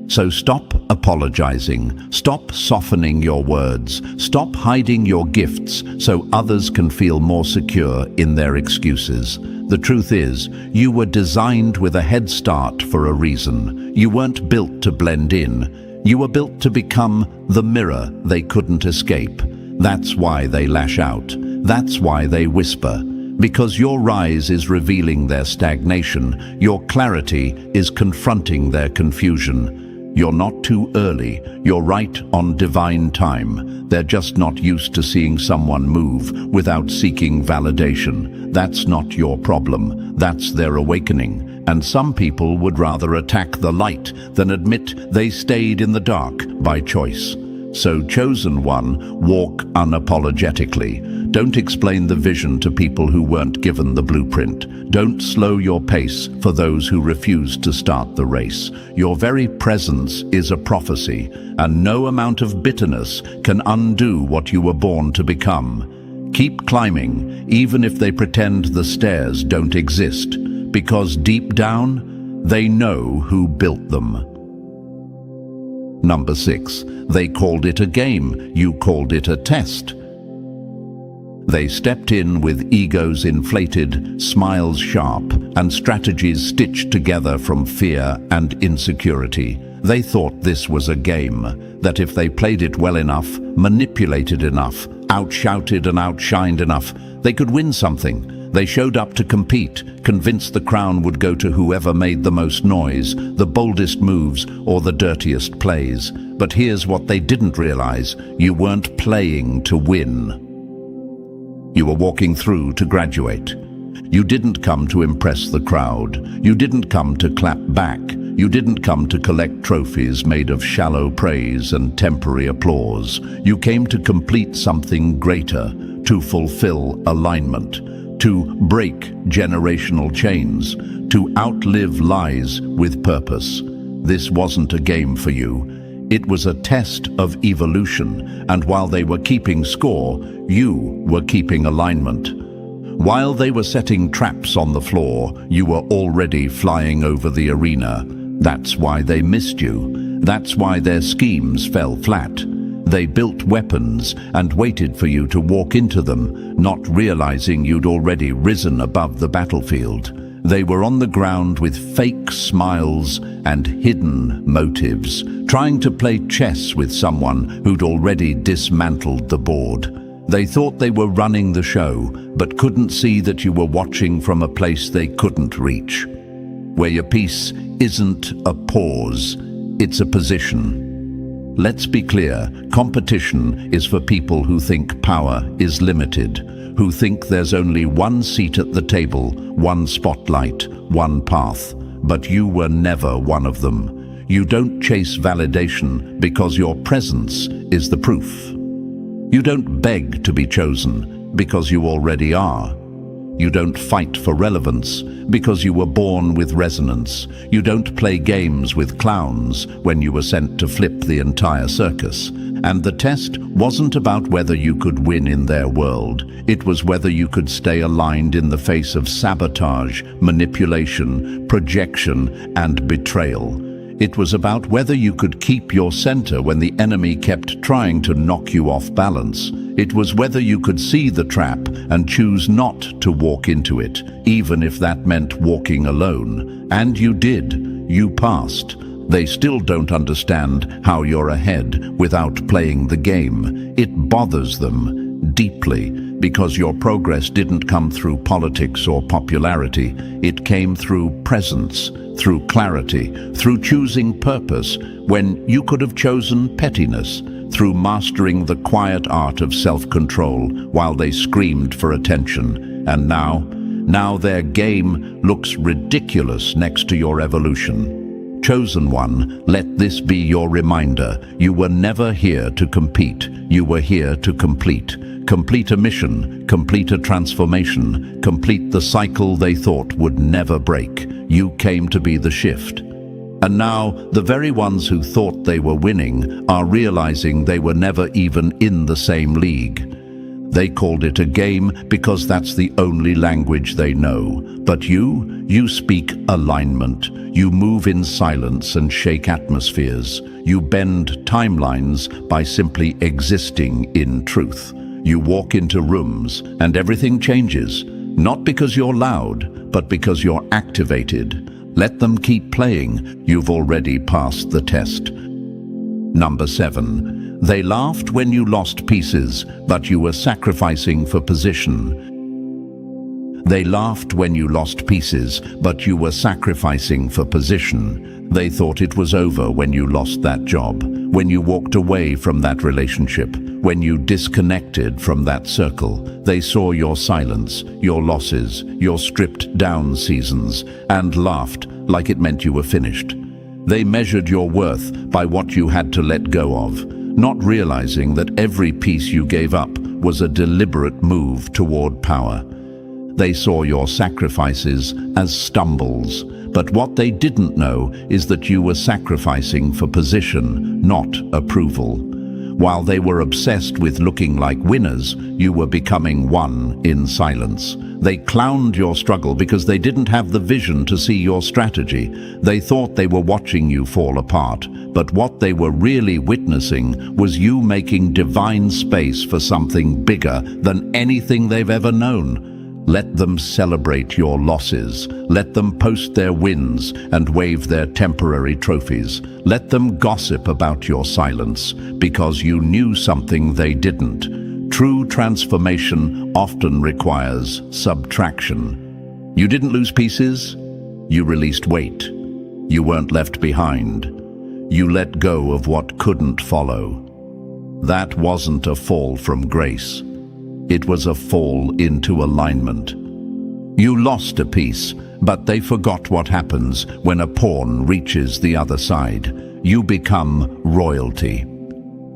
So stop apologizing, stop softening your words, stop hiding your gifts so others can feel more secure in their excuses. The truth is, you were designed with a head start for a reason. You weren't built to blend in. You were built to become the mirror they couldn't escape. That's why they lash out. That's why they whisper. Because your rise is revealing their stagnation. Your clarity is confronting their confusion. You're not too early. You're right on divine time. They're just not used to seeing someone move without seeking validation. That's not your problem. That's their awakening. And some people would rather attack the light than admit they stayed in the dark by choice. So, chosen one, walk unapologetically. Don't explain the vision to people who weren't given the blueprint. Don't slow your pace for those who refuse to start the race. Your very presence is a prophecy, and no amount of bitterness can undo what you were born to become. Keep climbing, even if they pretend the stairs don't exist, because deep down, they know who built them. Number 6. They called it a game. You called it a test. They stepped in with egos inflated, smiles sharp, and strategies stitched together from fear and insecurity. They thought this was a game, that if they played it well enough, manipulated enough, outshouted and outshined enough, they could win something. They showed up to compete, convinced the crown would go to whoever made the most noise, the boldest moves, or the dirtiest plays. But here's what they didn't realize: you weren't playing to win. You were walking through to graduate. You didn't come to impress the crowd. You didn't come to clap back. You didn't come to collect trophies made of shallow praise and temporary applause. You came to complete something greater, to fulfill alignment, to break generational chains, to outlive lies with purpose. This wasn't a game for you. It was a test of evolution, and while they were keeping score, you were keeping alignment. While they were setting traps on the floor, you were already flying over the arena. That's why they missed you. That's why their schemes fell flat. They built weapons and waited for you to walk into them, not realizing you'd already risen above the battlefield. They were on the ground with fake smiles and hidden motives, trying to play chess with someone who'd already dismantled the board. They thought they were running the show, but couldn't see that you were watching from a place they couldn't reach. Where your peace isn't a pause, it's a position. Let's be clear, competition is for people who think power is limited, who think there's only one seat at the table, one spotlight, one path. But you were never one of them. You don't chase validation because your presence is the proof. You don't beg to be chosen because you already are. You don't fight for relevance because you were born with resonance. You don't play games with clowns when you were sent to flip the entire circus. And the test wasn't about whether you could win in their world. It was whether you could stay aligned in the face of sabotage, manipulation, projection, and betrayal. It was about whether you could keep your center when the enemy kept trying to knock you off balance. It was whether you could see the trap and choose not to walk into it, even if that meant walking alone. And you did. You passed. They still don't understand how you're ahead without playing the game. It bothers them deeply because your progress didn't come through politics or popularity. It came through presence, through clarity, through choosing purpose when you could have chosen pettiness, through mastering the quiet art of self-control while they screamed for attention. And now their game looks ridiculous next to your evolution. Chosen one, let this be your reminder. You were never here to compete. You were here to complete. Complete a mission, complete a transformation, complete the cycle they thought would never break. You came to be the shift. And now, the very ones who thought they were winning are realizing they were never even in the same league. They called it a game because that's the only language they know. But you speak alignment. You move in silence and shake atmospheres. You bend timelines by simply existing in truth. You walk into rooms and everything changes, not because you're loud, but because you're activated. Let them keep playing. You've already passed the test. Number 7. They laughed when you lost pieces, but you were sacrificing for position. They laughed when you lost pieces, but you were sacrificing for position. They thought it was over when you lost that job, when you walked away from that relationship, when you disconnected from that circle. They saw your silence, your losses, your stripped-down seasons, and laughed like it meant you were finished. They measured your worth by what you had to let go of, not realizing that every piece you gave up was a deliberate move toward power. They saw your sacrifices as stumbles, but what they didn't know is that you were sacrificing for position, not approval. While they were obsessed with looking like winners, you were becoming one in silence. They clowned your struggle because they didn't have the vision to see your strategy. They thought they were watching you fall apart, but what they were really witnessing was you making divine space for something bigger than anything they've ever known. Let them celebrate your losses. Let them post their wins and wave their temporary trophies. Let them gossip about your silence, because you knew something they didn't. True transformation often requires subtraction. You didn't lose pieces. You released weight. You weren't left behind. You let go of what couldn't follow. That wasn't a fall from grace. It was a fall into alignment. You lost a piece, but they forgot what happens when a pawn reaches the other side. You become royalty.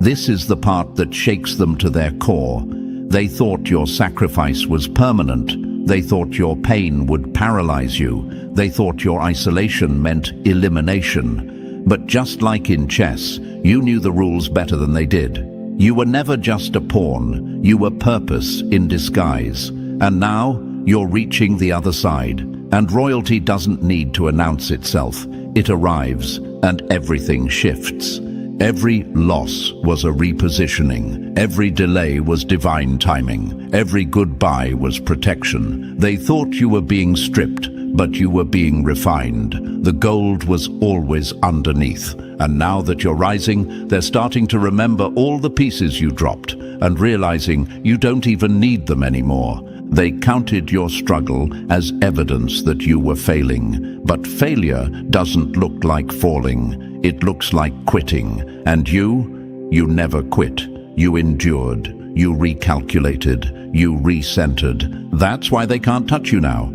This is the part that shakes them to their core. They thought your sacrifice was permanent. They thought your pain would paralyze you. They thought your isolation meant elimination. But just like in chess, you knew the rules better than they did. You were never just a pawn. You were purpose in disguise. And now you're reaching the other side. And royalty doesn't need to announce itself. It arrives, and everything shifts. Every loss was a repositioning. Every delay was divine timing. Every goodbye was protection. They thought you were being stripped, but you were being refined. The gold was always underneath. And now that you're rising, they're starting to remember all the pieces you dropped and realizing you don't even need them anymore. They counted your struggle as evidence that you were failing. But failure doesn't look like falling. It looks like quitting. And you never quit. You endured. You recalculated. You recentered. That's why they can't touch you now.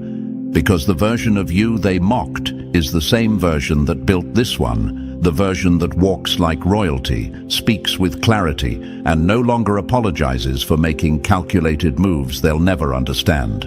Because the version of you they mocked is the same version that built this one. The version that walks like royalty, speaks with clarity, and no longer apologizes for making calculated moves they'll never understand.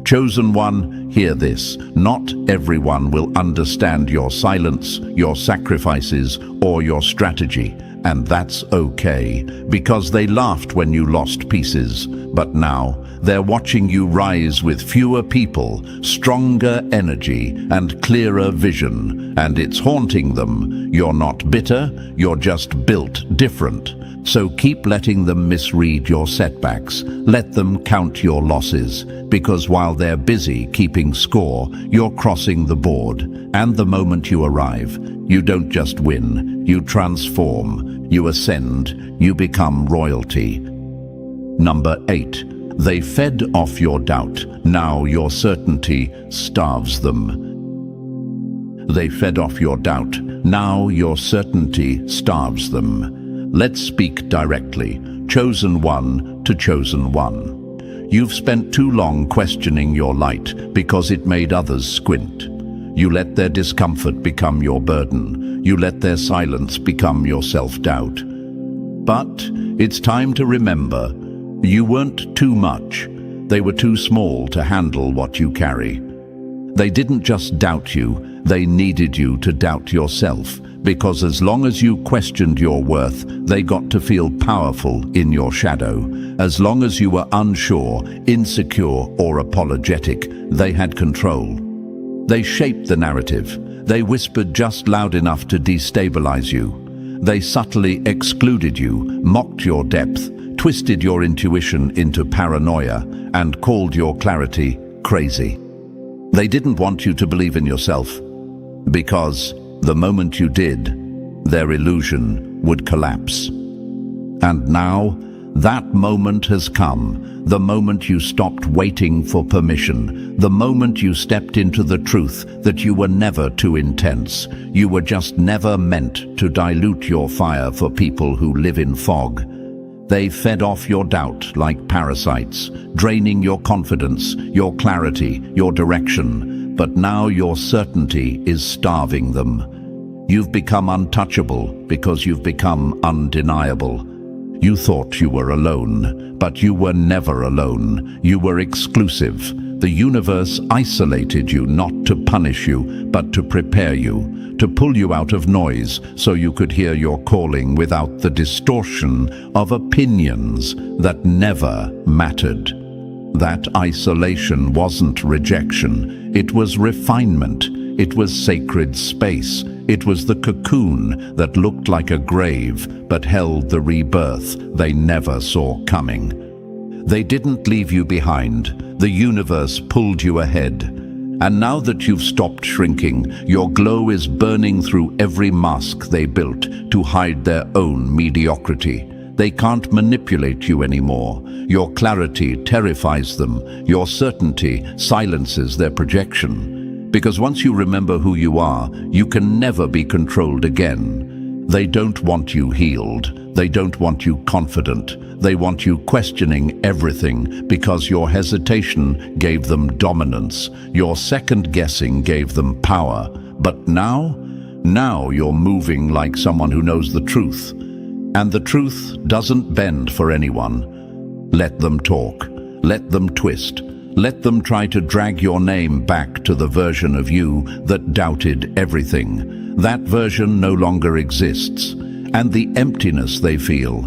Chosen one, hear this. Not everyone will understand your silence, your sacrifices, or your strategy. And that's okay, because they laughed when you lost pieces. But now, they're watching you rise with fewer people, stronger energy, and clearer vision. And it's haunting them. You're not bitter, you're just built different. So keep letting them misread your setbacks. Let them count your losses. Because while they're busy keeping score, you're crossing the board. And the moment you arrive, you don't just win, you transform. You ascend, you become royalty. Number 8. They fed off your doubt. Now your certainty starves them. They fed off your doubt. Now your certainty starves them. Let's speak directly. Chosen one to chosen one. You've spent too long questioning your light because it made others squint. You let their discomfort become your burden. You let their silence become your self-doubt. But it's time to remember, you weren't too much. They were too small to handle what you carry. They didn't just doubt you, they needed you to doubt yourself, because as long as you questioned your worth, they got to feel powerful in your shadow. As long as you were unsure, insecure, or apologetic, they had control. They shaped the narrative. They whispered just loud enough to destabilize you. They subtly excluded you, mocked your depth, twisted your intuition into paranoia, and called your clarity crazy. They didn't want you to believe in yourself, because the moment you did, their illusion would collapse. And now, that moment has come, the moment you stopped waiting for permission, the moment you stepped into the truth that you were never too intense. You were just never meant to dilute your fire for people who live in fog. They fed off your doubt like parasites, draining your confidence, your clarity, your direction. But now your certainty is starving them. You've become untouchable because you've become undeniable. You thought you were alone, but you were never alone. You were exclusive. The universe isolated you not to punish you, but to prepare you, to pull you out of noise so you could hear your calling without the distortion of opinions that never mattered. That isolation wasn't rejection, it was refinement. It was sacred space. It was the cocoon that looked like a grave but held the rebirth they never saw coming. They didn't leave you behind. The universe pulled you ahead. And now that you've stopped shrinking, your glow is burning through every mask they built to hide their own mediocrity. They can't manipulate you anymore. Your clarity terrifies them. Your certainty silences their projection. Because once you remember who you are, you can never be controlled again. They don't want you healed. They don't want you confident. They want you questioning everything because your hesitation gave them dominance. Your second guessing gave them power. But now you're moving like someone who knows the truth. And the truth doesn't bend for anyone. Let them talk. Let them twist. Let them try to drag your name back to the version of you that doubted everything. That version no longer exists. And the emptiness they feel,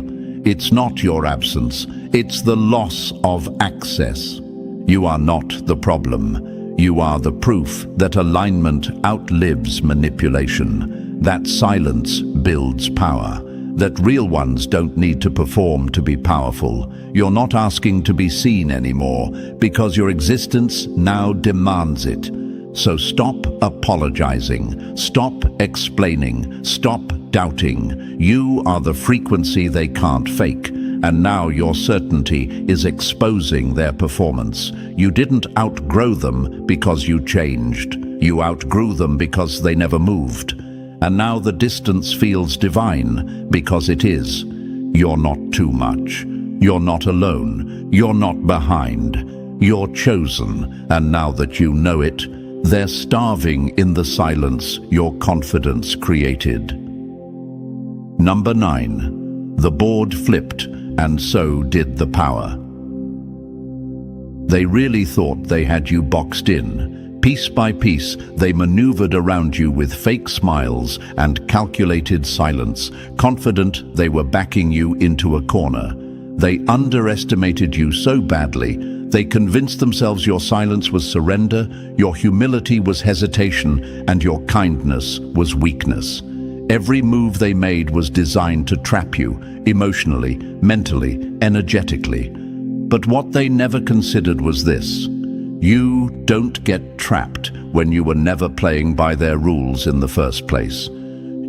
it's not your absence, it's the loss of access. You are not the problem. You are the proof that alignment outlives manipulation, that silence builds power, that real ones don't need to perform to be powerful. You're not asking to be seen anymore because your existence now demands it. So stop apologizing, stop explaining, stop doubting. You are the frequency they can't fake, and now your certainty is exposing their performance. You didn't outgrow them because you changed. You outgrew them because they never moved. And now the distance feels divine because it is. You're not too much. You're not alone. You're not behind. You're chosen. And now that you know it, they're starving in the silence your confidence created. Number 9. The board flipped, and so did the power. They really thought they had you boxed in. Piece by piece, they maneuvered around you with fake smiles and calculated silence, confident they were backing you into a corner. They underestimated you so badly, they convinced themselves your silence was surrender, your humility was hesitation, and your kindness was weakness. Every move they made was designed to trap you, emotionally, mentally, energetically. But what they never considered was this. You don't get trapped when you were never playing by their rules in the first place.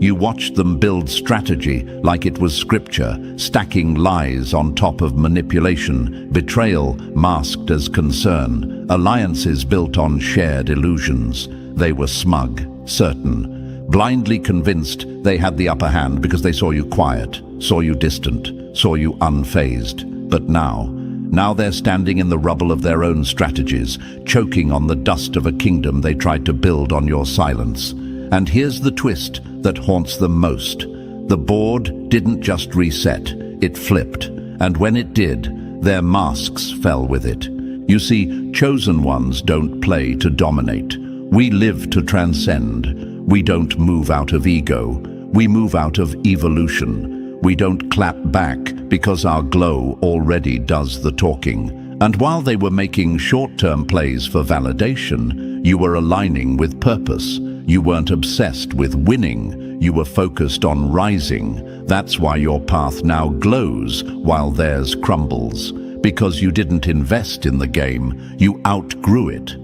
You watched them build strategy like it was scripture, stacking lies on top of manipulation, betrayal masked as concern, alliances built on shared illusions. They were smug, certain, blindly convinced they had the upper hand because they saw you quiet, saw you distant, saw you unfazed. But now they're standing in the rubble of their own strategies, choking on the dust of a kingdom they tried to build on your silence. And here's the twist that haunts them most. The board didn't just reset, it flipped. And when it did, their masks fell with it. You see, chosen ones don't play to dominate. We live to transcend. We don't move out of ego. We move out of evolution. We don't clap back because our glow already does the talking. And while they were making short-term plays for validation, you were aligning with purpose. You weren't obsessed with winning, you were focused on rising. That's why your path now glows while theirs crumbles. Because you didn't invest in the game, you outgrew it.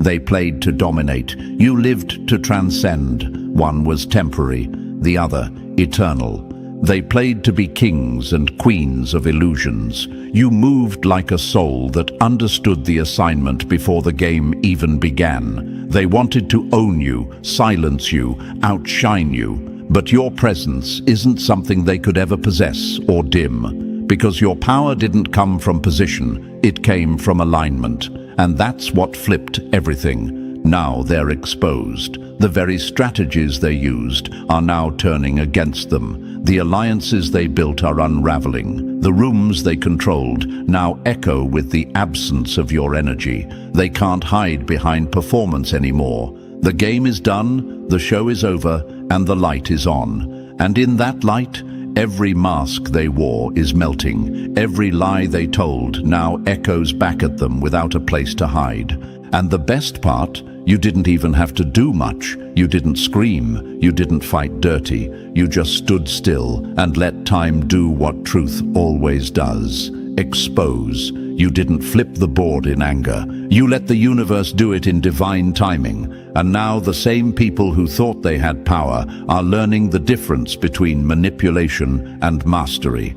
They played to dominate, you lived to transcend. One was temporary, the other eternal. They played to be kings and queens of illusions. You moved like a soul that understood the assignment before the game even began. They wanted to own you, silence you, outshine you. But your presence isn't something they could ever possess or dim. Because your power didn't come from position, it came from alignment. And that's what flipped everything. Now they're exposed. The very strategies they used are now turning against them. The alliances they built are unraveling. The rooms they controlled now echo with the absence of your energy. They can't hide behind performance anymore. The game is done, the show is over, and the light is on. And in that light, every mask they wore is melting. Every lie they told now echoes back at them without a place to hide. And the best part, you didn't even have to do much. You didn't scream. You didn't fight dirty. You just stood still and let time do what truth always does. Expose. You didn't flip the board in anger. You let the universe do it in divine timing. And now the same people who thought they had power are learning the difference between manipulation and mastery.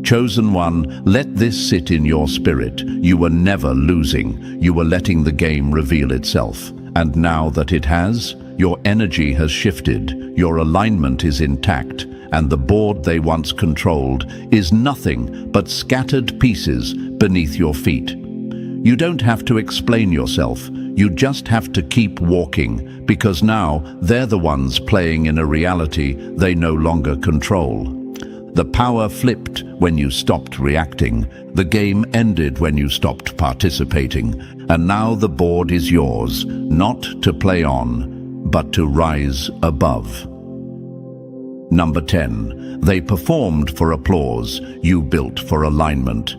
Chosen one, let this sit in your spirit. You were never losing. You were letting the game reveal itself. And now that it has, your energy has shifted, your alignment is intact, and the board they once controlled is nothing but scattered pieces beneath your feet. You don't have to explain yourself. You just have to keep walking, because now they're the ones playing in a reality they no longer control. The power flipped when you stopped reacting. The game ended when you stopped participating. And now the board is yours, not to play on, but to rise above. Number 10. They performed for applause. You built for alignment.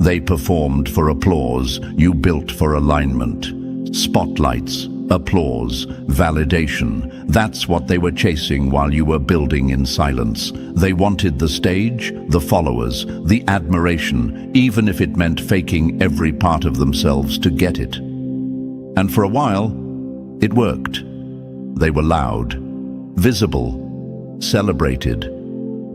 They performed for applause. You built for alignment. Spotlights, applause, validation. That's what they were chasing while you were building in silence. They wanted the stage, the followers, the admiration, even if it meant faking every part of themselves to get it. And for a while, it worked. They were loud, visible, celebrated,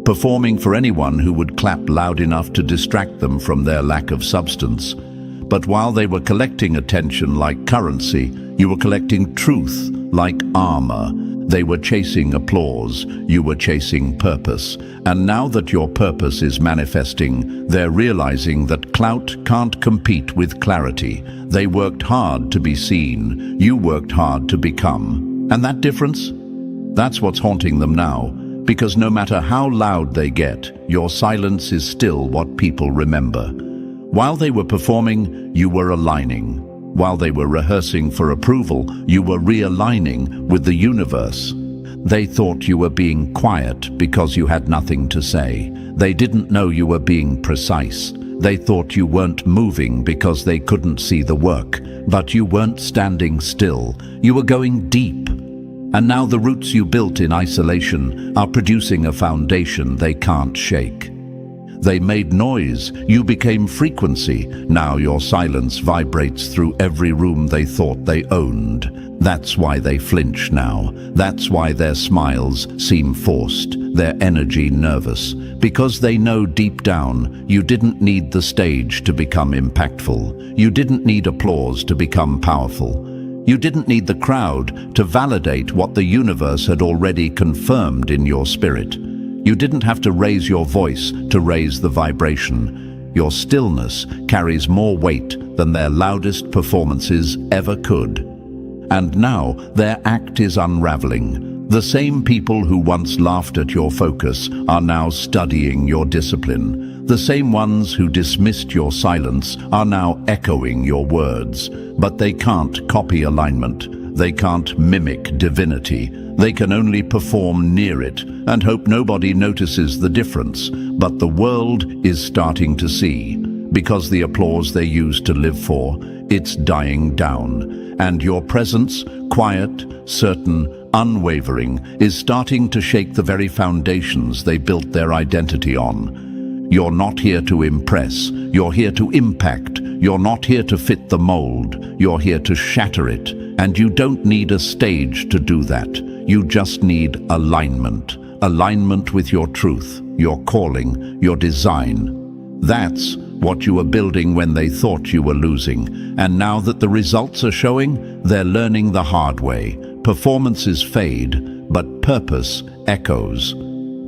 performing for anyone who would clap loud enough to distract them from their lack of substance. But while they were collecting attention like currency, you were collecting truth like armor. They were chasing applause, you were chasing purpose. And now that your purpose is manifesting, they're realizing that clout can't compete with clarity. They worked hard to be seen, you worked hard to become. And that difference? That's what's haunting them now. Because no matter how loud they get, your silence is still what people remember. While they were performing, you were aligning. While they were rehearsing for approval, you were realigning with the universe. They thought you were being quiet because you had nothing to say. They didn't know you were being precise. They thought you weren't moving because they couldn't see the work. But you weren't standing still. You were going deep. And now the roots you built in isolation are producing a foundation they can't shake. They made noise, you became frequency. Now your silence vibrates through every room they thought they owned. That's why they flinch now. That's why their smiles seem forced, their energy nervous. Because they know deep down, you didn't need the stage to become impactful. You didn't need applause to become powerful. You didn't need the crowd to validate what the universe had already confirmed in your spirit. You didn't have to raise your voice to raise the vibration. Your stillness carries more weight than their loudest performances ever could. And now their act is unraveling. The same people who once laughed at your focus are now studying your discipline. The same ones who dismissed your silence are now echoing your words. But they can't copy alignment. They can't mimic divinity. They can only perform near it and hope nobody notices the difference. But the world is starting to see. Because the applause they used to live for, it's dying down. And your presence, quiet, certain, unwavering, is starting to shake the very foundations they built their identity on. You're not here to impress. You're here to impact. You're not here to fit the mold. You're here to shatter it. And you don't need a stage to do that. You just need alignment. Alignment with your truth, your calling, your design. That's what you were building when they thought you were losing. And now that the results are showing, they're learning the hard way. Performances fade, but purpose echoes.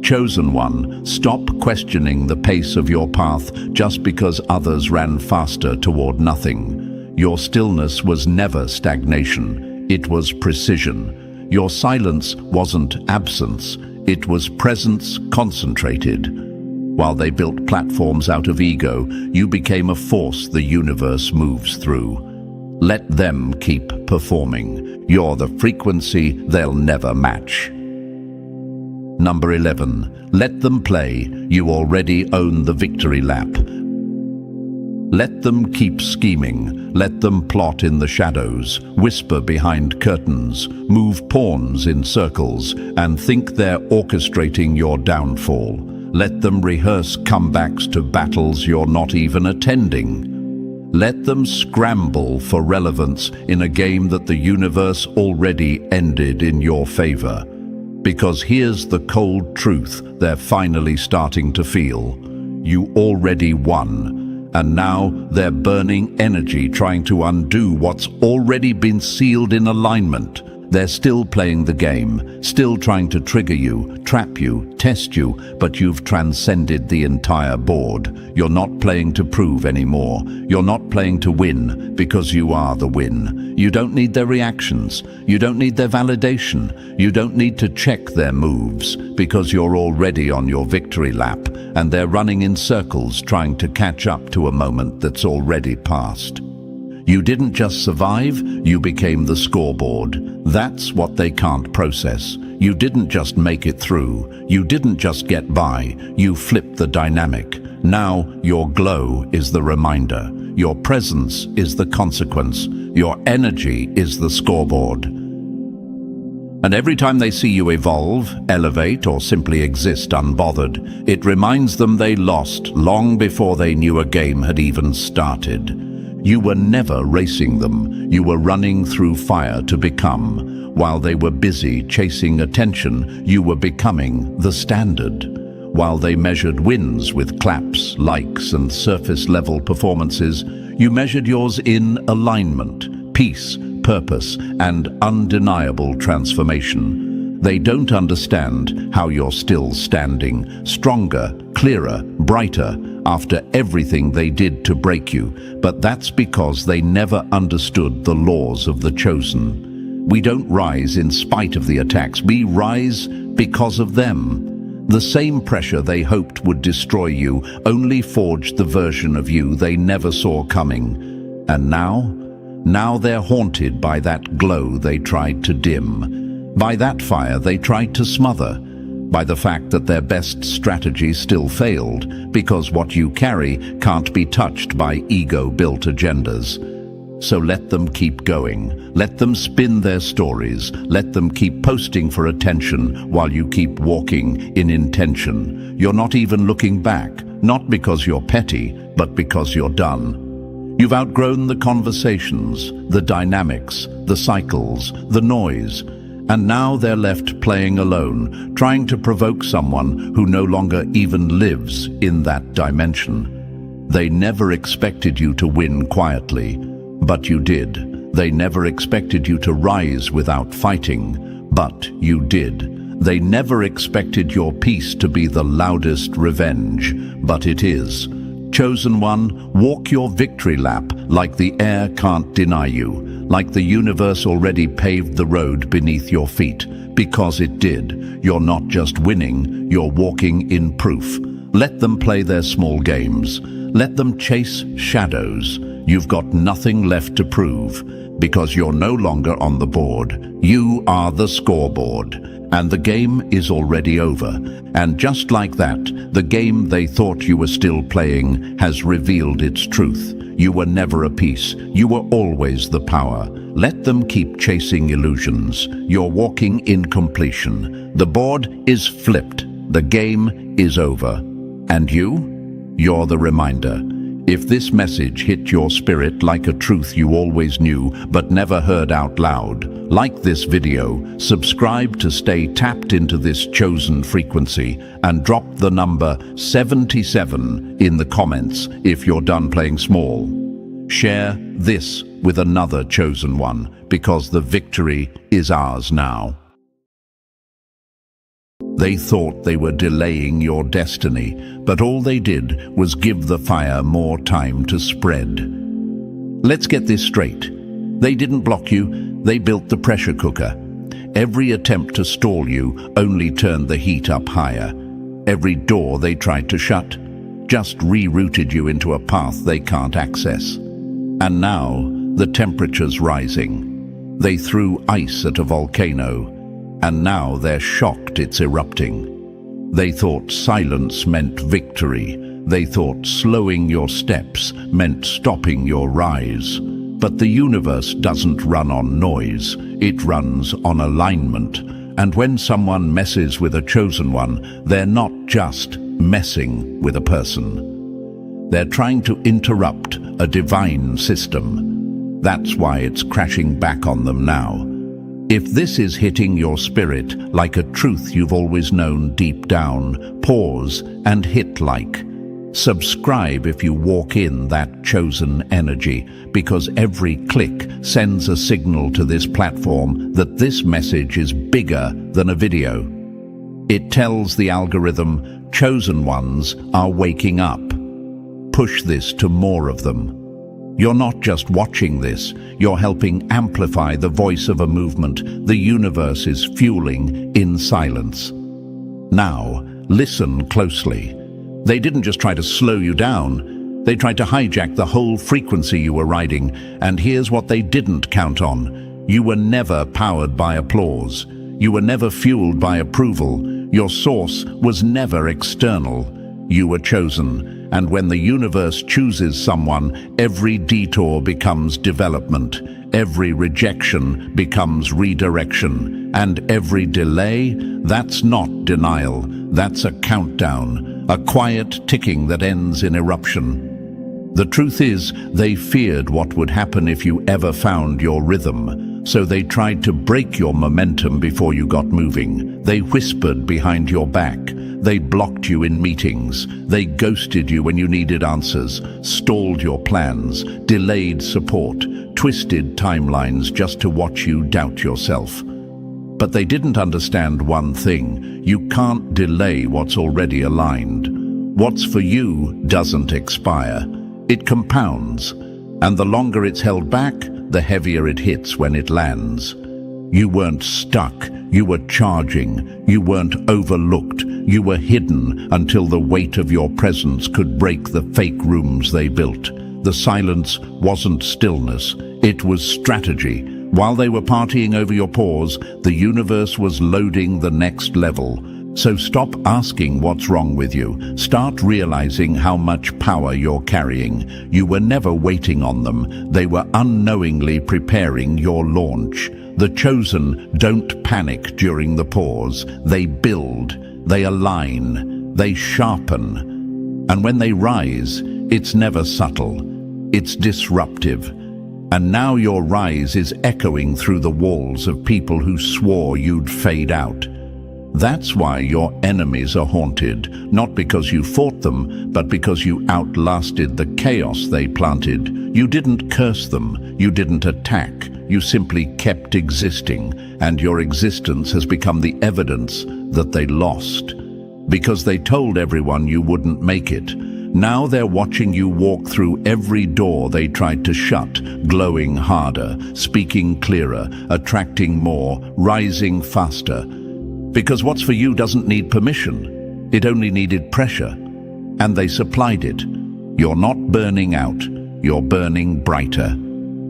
Chosen one, stop questioning the pace of your path just because others ran faster toward nothing. Your stillness was never stagnation. It was precision. Your silence wasn't absence. It was presence concentrated. While they built platforms out of ego, you became a force the universe moves through. Let them keep performing. You're the frequency they'll never match. Number 11. Let them play. You already own the victory lap. Let them keep scheming. Let them plot in the shadows, whisper behind curtains, move pawns in circles, and think they're orchestrating your downfall. Let them rehearse comebacks to battles you're not even attending. Let them scramble for relevance in a game that the universe already ended in your favor. Because here's the cold truth they're finally starting to feel. You already won. And now they're burning energy trying to undo what's already been sealed in alignment. They're still playing the game, still trying to trigger you, trap you, test you, but you've transcended the entire board. You're not playing to prove anymore. You're not playing to win, because you are the win. You don't need their reactions. You don't need their validation. You don't need to check their moves, because you're already on your victory lap, and they're running in circles trying to catch up to a moment that's already passed. You didn't just survive, you became the scoreboard. That's what they can't process. You didn't just make it through. You didn't just get by. You flipped the dynamic. Now your glow is the reminder. Your presence is the consequence. Your energy is the scoreboard. And every time they see you evolve, elevate, or simply exist unbothered, it reminds them they lost long before they knew a game had even started. You were never racing them. You were running through fire to become. While they were busy chasing attention, you were becoming the standard. While they measured wins with claps, likes, and surface-level performances, you measured yours in alignment, peace, purpose, and undeniable transformation. They don't understand how you're still standing, stronger, clearer, brighter, after everything they did to break you, but that's because they never understood the laws of the chosen. We don't rise in spite of the attacks, we rise because of them. The same pressure they hoped would destroy you only forged the version of you they never saw coming. And now they're haunted by that glow they tried to dim, by that fire they tried to smother, by the fact that their best strategy still failed, because what you carry can't be touched by ego-built agendas. So let them keep going. Let them spin their stories. Let them keep posting for attention while you keep walking in intention. You're not even looking back, not because you're petty, but because you're done. You've outgrown the conversations, the dynamics, the cycles, the noise, and now they're left playing alone, trying to provoke someone who no longer even lives in that dimension. They never expected you to win quietly, but you did. They never expected you to rise without fighting, but you did. They never expected your peace to be the loudest revenge, but it is. Chosen one, walk your victory lap like the air can't deny you, like the universe already paved the road beneath your feet, because it did. You're not just winning, you're walking in proof. Let them play their small games. Let them chase shadows. You've got nothing left to prove, because you're no longer on the board. You are the scoreboard, and the game is already over. And just like that, the game they thought you were still playing has revealed its truth. You were never a piece. You were always the power. Let them keep chasing illusions. You're walking in completion. The board is flipped. The game is over. And you? You're the reminder. If this message hit your spirit like a truth you always knew but never heard out loud, like this video, subscribe to stay tapped into this chosen frequency, and drop the number 77 in the comments if you're done playing small. Share this with another chosen one, because the victory is ours now. They thought they were delaying your destiny, but all they did was give the fire more time to spread. Let's get this straight. They didn't block you, they built the pressure cooker. Every attempt to stall you only turned the heat up higher. Every door they tried to shut just rerouted you into a path they can't access. And now the temperature's rising. They threw ice at a volcano, and now they're shocked it's erupting. They thought silence meant victory. They thought slowing your steps meant stopping your rise. But the universe doesn't run on noise. It runs on alignment. And when someone messes with a chosen one, they're not just messing with a person. They're trying to interrupt a divine system. That's why it's crashing back on them now. If this is hitting your spirit like a truth you've always known deep down, pause and hit like. Subscribe if you walk in that chosen energy, because every click sends a signal to this platform that this message is bigger than a video. It tells the algorithm, chosen ones are waking up. Push this to more of them. You're not just watching this, you're helping amplify the voice of a movement the universe is fueling in silence. Now, listen closely. They didn't just try to slow you down, they tried to hijack the whole frequency you were riding, and here's what they didn't count on. You were never powered by applause. You were never fueled by approval. Your source was never external. You were chosen, and when the universe chooses someone, every detour becomes development, every rejection becomes redirection, and every delay, that's not denial, that's a countdown, a quiet ticking that ends in eruption. The truth is, they feared what would happen if you ever found your rhythm, so they tried to break your momentum before you got moving. They whispered behind your back. They blocked you in meetings. They ghosted you when you needed answers, stalled your plans, delayed support, twisted timelines just to watch you doubt yourself. But they didn't understand one thing. You can't delay what's already aligned. What's for you doesn't expire. It compounds, and the longer it's held back, the heavier it hits when it lands. You weren't stuck, you were charging, you weren't overlooked, you were hidden until the weight of your presence could break the fake rooms they built. The silence wasn't stillness, it was strategy. While they were partying over your pause, the universe was loading the next level. So stop asking what's wrong with you. Start realizing how much power you're carrying. You were never waiting on them. They were unknowingly preparing your launch. The chosen don't panic during the pause. They build, they align, they sharpen. And when they rise, it's never subtle. It's disruptive. And now your rise is echoing through the walls of people who swore you'd fade out. That's why your enemies are haunted, not because you fought them, but because you outlasted the chaos they planted. You didn't curse them, you didn't attack, you simply kept existing, and your existence has become the evidence that they lost. Because they told everyone you wouldn't make it. Now they're watching you walk through every door they tried to shut, glowing harder, speaking clearer, attracting more, rising faster. Because what's for you doesn't need permission. It only needed pressure. And they supplied it. You're not burning out. You're burning brighter.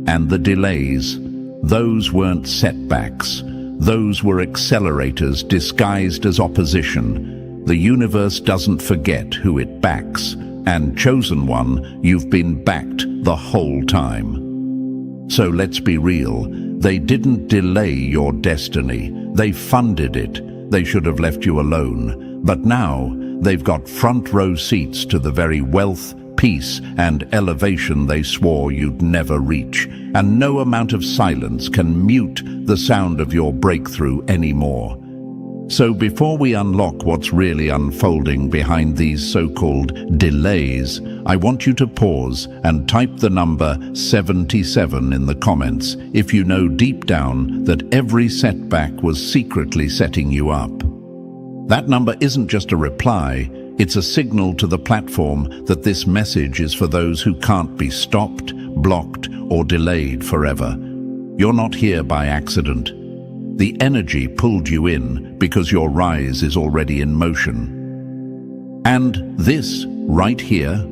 And the delays, those weren't setbacks. Those were accelerators disguised as opposition. The universe doesn't forget who it backs. And chosen one, you've been backed the whole time. So let's be real. They didn't delay your destiny. They funded it. They should have left you alone. But now, they've got front row seats to the very wealth, peace, and elevation they swore you'd never reach. And no amount of silence can mute the sound of your breakthrough anymore. So before we unlock what's really unfolding behind these so-called delays, I want you to pause and type the number 77 in the comments if you know deep down that every setback was secretly setting you up. That number isn't just a reply, it's a signal to the platform that this message is for those who can't be stopped, blocked, or delayed forever. You're not here by accident. The energy pulled you in because your rise is already in motion. And this, right here,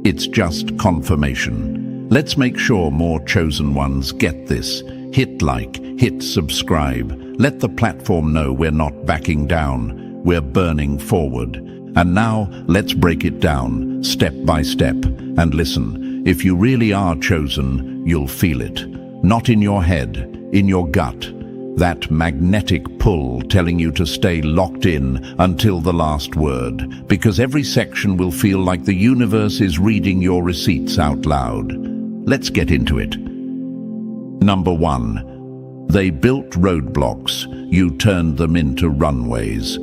it's just confirmation. Let's make sure more chosen ones get this. Hit like, hit subscribe. Let the platform know we're not backing down. We're burning forward. And now, let's break it down, step by step. And listen, if you really are chosen, you'll feel it. Not in your head, in your gut. That magnetic pull telling you to stay locked in until the last word, because every section will feel like the universe is reading your receipts out loud. Let's get into it. Number 1. They built roadblocks. You turned them into runways.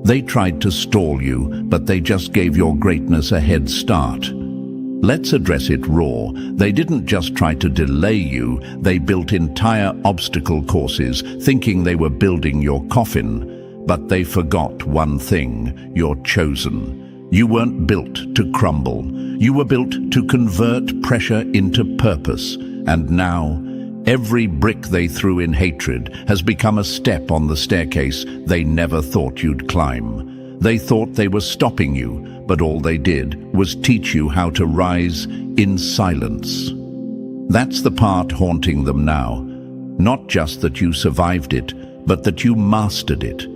They tried to stall you, but they just gave your greatness a head start. Let's address it raw. They didn't just try to delay you, they built entire obstacle courses, thinking they were building your coffin. But they forgot one thing: you're chosen. You weren't built to crumble. You were built to convert pressure into purpose. And now, every brick they threw in hatred has become a step on the staircase they never thought you'd climb. They thought they were stopping you, but all they did was teach you how to rise in silence. That's the part haunting them now. Not just that you survived it, but that you mastered it.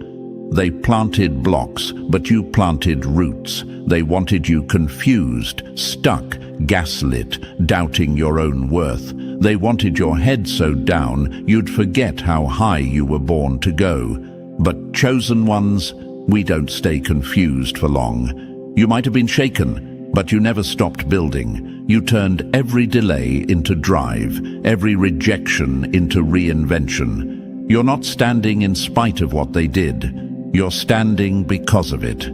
They planted blocks, but you planted roots. They wanted you confused, stuck, gaslit, doubting your own worth. They wanted your head so down you'd forget how high you were born to go. But chosen ones, we don't stay confused for long. You might have been shaken, but you never stopped building. You turned every delay into drive, every rejection into reinvention. You're not standing in spite of what they did. You're standing because of it.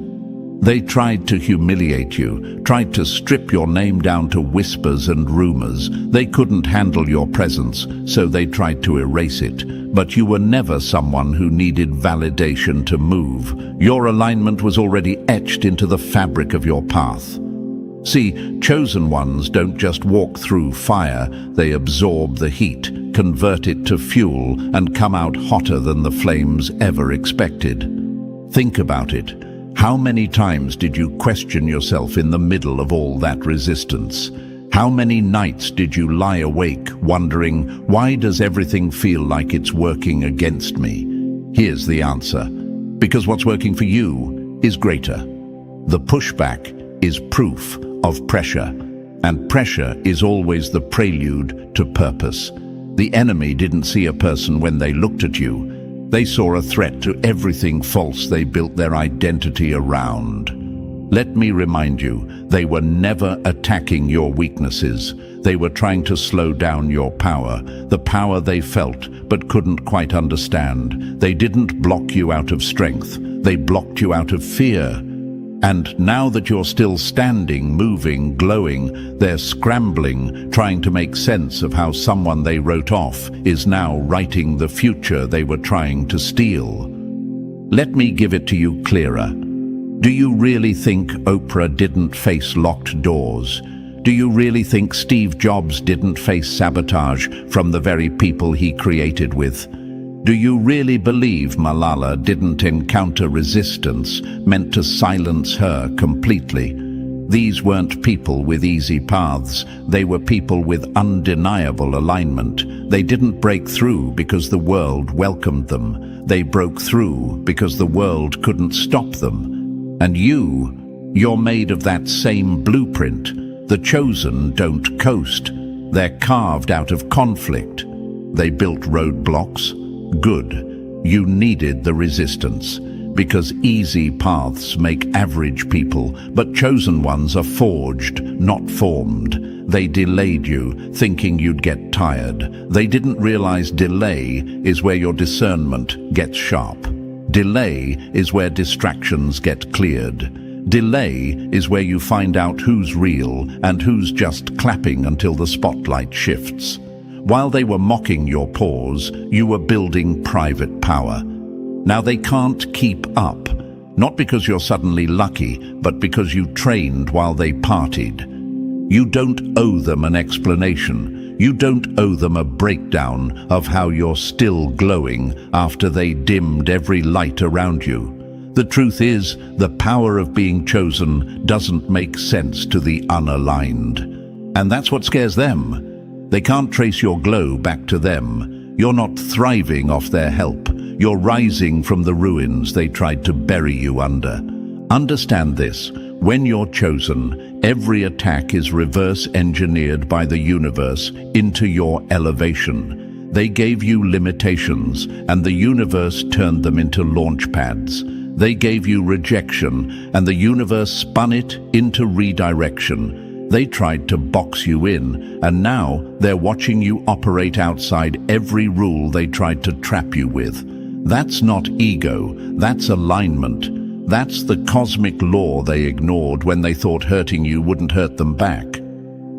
They tried to humiliate you, tried to strip your name down to whispers and rumors. They couldn't handle your presence, so they tried to erase it. But you were never someone who needed validation to move. Your alignment was already etched into the fabric of your path. See, chosen ones don't just walk through fire, they absorb the heat, convert it to fuel, and come out hotter than the flames ever expected. Think about it. How many times did you question yourself in the middle of all that resistance? How many nights did you lie awake, wondering, why does everything feel like it's working against me? Here's the answer. Because what's working for you is greater. The pushback is proof of pressure, and pressure is always the prelude to purpose. The enemy didn't see a person when they looked at you. They saw a threat to everything false they built their identity around. Let me remind you, they were never attacking your weaknesses. They were trying to slow down your power, the power they felt but couldn't quite understand. They didn't block you out of strength. They blocked you out of fear. And now that you're still standing, moving, glowing, they're scrambling, trying to make sense of how someone they wrote off is now writing the future they were trying to steal. Let me give it to you clearer. Do you really think Oprah didn't face locked doors? Do you really think Steve Jobs didn't face sabotage from the very people he created with? Do you really believe Malala didn't encounter resistance meant to silence her completely? These weren't people with easy paths. They were people with undeniable alignment. They didn't break through because the world welcomed them. They broke through because the world couldn't stop them. And you're made of that same blueprint. The chosen don't coast. They're carved out of conflict. They built roadblocks. Good. You needed the resistance, because easy paths make average people, but chosen ones are forged, not formed. They delayed you, thinking you'd get tired. They didn't realize delay is where your discernment gets sharp. Delay is where distractions get cleared. Delay is where you find out who's real and who's just clapping until the spotlight shifts. While they were mocking your pause, you were building private power. Now they can't keep up, not because you're suddenly lucky, but because you trained while they partied. You don't owe them an explanation. You don't owe them a breakdown of how you're still glowing after they dimmed every light around you. The truth is, the power of being chosen doesn't make sense to the unaligned. And that's what scares them. They can't trace your glow back to them. You're not thriving off their help. You're rising from the ruins they tried to bury you under. Understand this. When you're chosen, every attack is reverse engineered by the universe into your elevation. They gave you limitations, and the universe turned them into launch pads. They gave you rejection, and the universe spun it into redirection. They tried to box you in, and now they're watching you operate outside every rule they tried to trap you with. That's not ego, that's alignment. That's the cosmic law they ignored when they thought hurting you wouldn't hurt them back.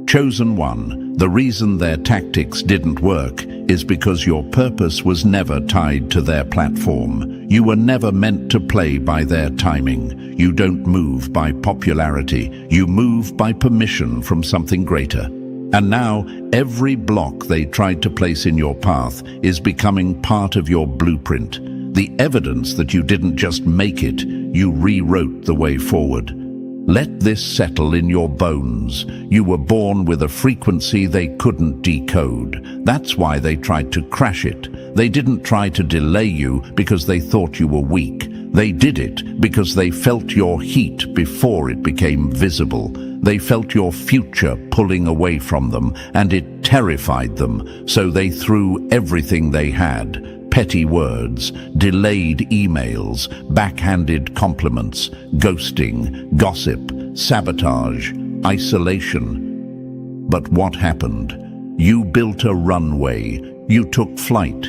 Chosen one, the reason their tactics didn't work is because your purpose was never tied to their platform. You were never meant to play by their timing. You don't move by popularity. You move by permission from something greater. And now, every block they tried to place in your path is becoming part of your blueprint. The evidence that you didn't just make it, you rewrote the way forward. Let this settle in your bones. You were born with a frequency they couldn't decode. That's why they tried to crash it. They didn't try to delay you because they thought you were weak. They did it because they felt your heat before it became visible. They felt your future pulling away from them, and it terrified them, so they threw everything they had. Petty words, delayed emails, backhanded compliments, ghosting, gossip, sabotage, isolation. But what happened? You built a runway, you took flight,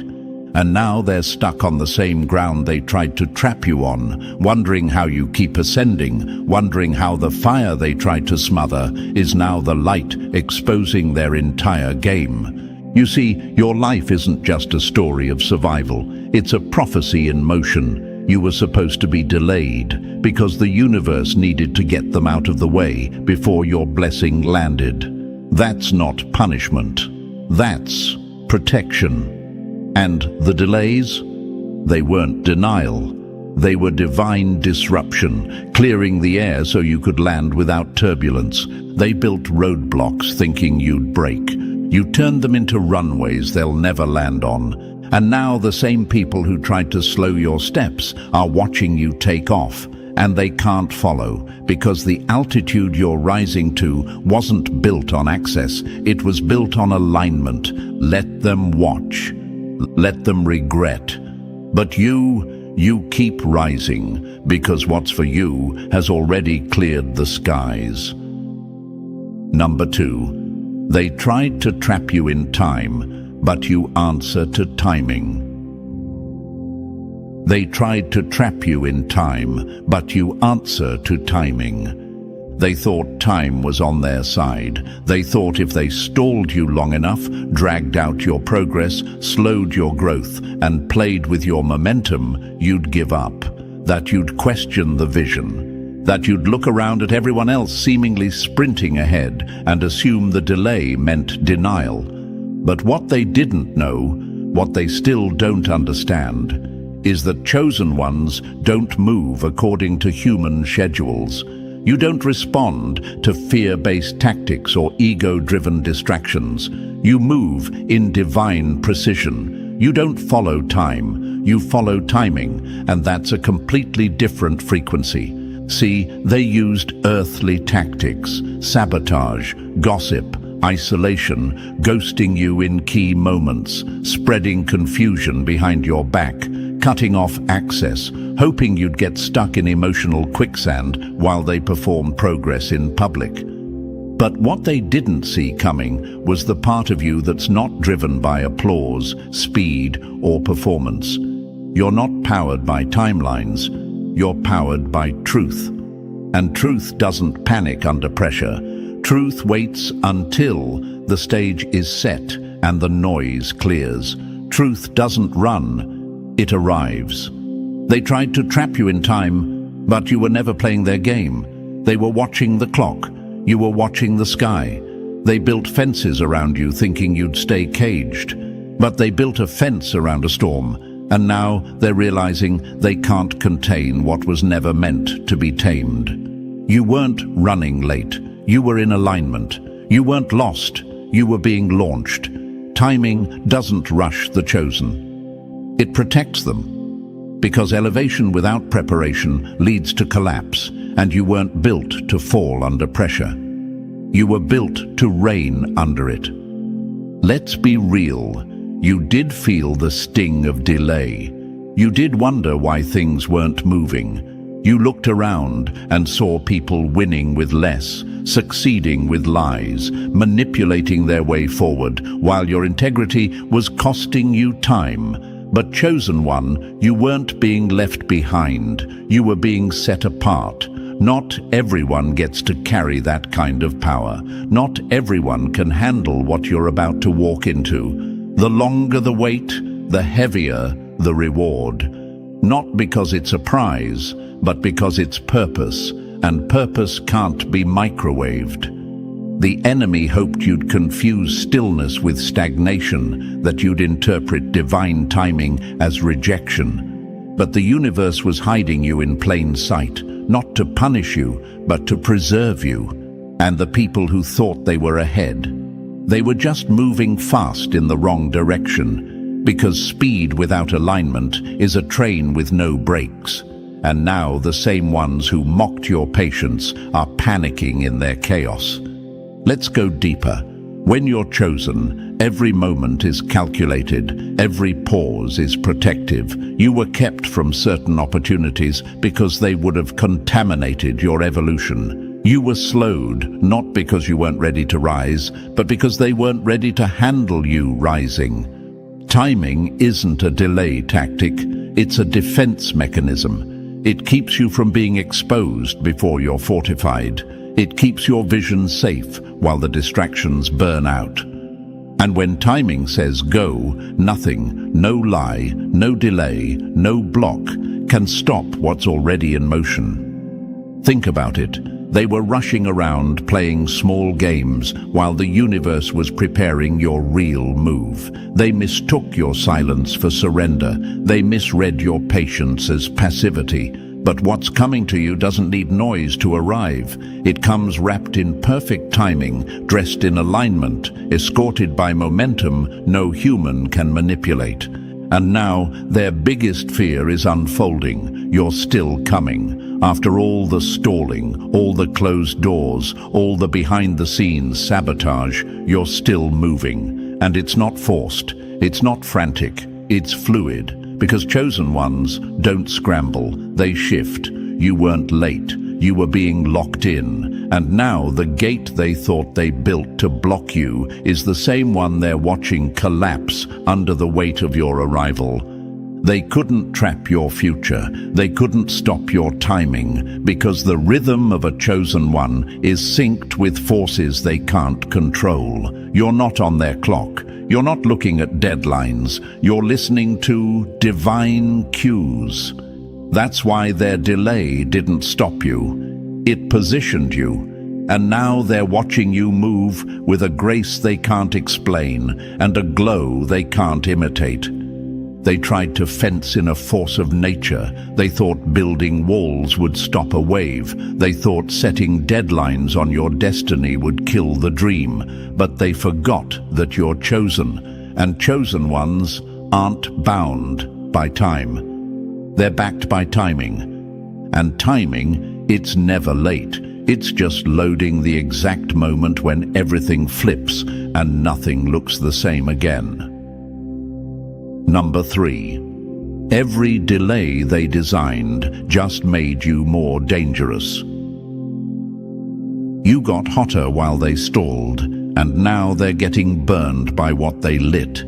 and now they're stuck on the same ground they tried to trap you on, wondering how you keep ascending, wondering how the fire they tried to smother is now the light exposing their entire game. You see, your life isn't just a story of survival. It's a prophecy in motion. You were supposed to be delayed because the universe needed to get them out of the way before your blessing landed. That's not punishment. That's protection. And the delays? They weren't denial. They were divine disruption, clearing the air so you could land without turbulence. They built roadblocks thinking you'd break. You turned them into runways they'll never land on. And now the same people who tried to slow your steps are watching you take off, and they can't follow because the altitude you're rising to wasn't built on access, it was built on alignment. Let them watch. Let them regret. But You keep rising because what's for you has already cleared the skies. Number 2. They tried to trap you in time, but you answer to timing. They tried to trap you in time, but you answer to timing. They thought time was on their side. They thought if they stalled you long enough, dragged out your progress, slowed your growth, and played with your momentum, you'd give up, that you'd question the vision, that you'd look around at everyone else seemingly sprinting ahead and assume the delay meant denial. But what they didn't know, what they still don't understand, is that chosen ones don't move according to human schedules. You don't respond to fear-based tactics or ego-driven distractions. You move in divine precision. You don't follow time, you follow timing, and that's a completely different frequency. See, they used earthly tactics, sabotage, gossip, isolation, ghosting you in key moments, spreading confusion behind your back, cutting off access, hoping you'd get stuck in emotional quicksand while they performed progress in public. But what they didn't see coming was the part of you that's not driven by applause, speed, or performance. You're not powered by timelines, you're powered by truth. And truth doesn't panic under pressure. Truth waits until the stage is set and the noise clears. Truth doesn't run, it arrives. They tried to trap you in time, but you were never playing their game. They were watching the clock. You were watching the sky. They built fences around you thinking you'd stay caged. But they built a fence around a storm, and now they're realizing they can't contain what was never meant to be tamed. You weren't running late. You were in alignment. You weren't lost. You were being launched. Timing doesn't rush the chosen. It protects them. Because elevation without preparation leads to collapse, and you weren't built to fall under pressure. You were built to reign under it. Let's be real. You did feel the sting of delay. You did wonder why things weren't moving. You looked around and saw people winning with less, succeeding with lies, manipulating their way forward, while your integrity was costing you time. But chosen one, you weren't being left behind. You were being set apart. Not everyone gets to carry that kind of power. Not everyone can handle what you're about to walk into. The longer the wait, the heavier the reward. Not because it's a prize, but because it's purpose, and purpose can't be microwaved. The enemy hoped you'd confuse stillness with stagnation, that you'd interpret divine timing as rejection. But the universe was hiding you in plain sight, not to punish you, but to preserve you. And the people who thought they were ahead, they were just moving fast in the wrong direction, because speed without alignment is a train with no brakes. And now the same ones who mocked your patience are panicking in their chaos. Let's go deeper. When you're chosen, every moment is calculated, every pause is protective. You were kept from certain opportunities because they would have contaminated your evolution. You were slowed, not because you weren't ready to rise, but because they weren't ready to handle you rising. Timing isn't a delay tactic, it's a defense mechanism. It keeps you from being exposed before you're fortified. It keeps your vision safe while the distractions burn out. And when timing says go, nothing, no lie, no delay, no block can stop what's already in motion. Think about it. They were rushing around playing small games while the universe was preparing your real move. They mistook your silence for surrender. They misread your patience as passivity. But what's coming to you doesn't need noise to arrive. It comes wrapped in perfect timing, dressed in alignment, escorted by momentum no human can manipulate. And now their biggest fear is unfolding. You're still coming. After all the stalling, all the closed doors, all the behind-the-scenes sabotage, you're still moving. And it's not forced, it's not frantic, it's fluid. Because chosen ones don't scramble, they shift. You weren't late, you were being locked in, and now the gate they thought they built to block you is the same one they're watching collapse under the weight of your arrival. They couldn't trap your future, they couldn't stop your timing, because the rhythm of a chosen one is synced with forces they can't control. You're not on their clock, you're not looking at deadlines, you're listening to divine cues. That's why their delay didn't stop you. It positioned you, and now they're watching you move with a grace they can't explain and a glow they can't imitate. They tried to fence in a force of nature. They thought building walls would stop a wave. They thought setting deadlines on your destiny would kill the dream. But they forgot that you're chosen, and chosen ones aren't bound by time. They're backed by timing. And timing, it's never late. It's just loading the exact moment when everything flips and nothing looks the same again. Number 3. Every delay they designed just made you more dangerous. You got hotter while they stalled, and now they're getting burned by what they lit.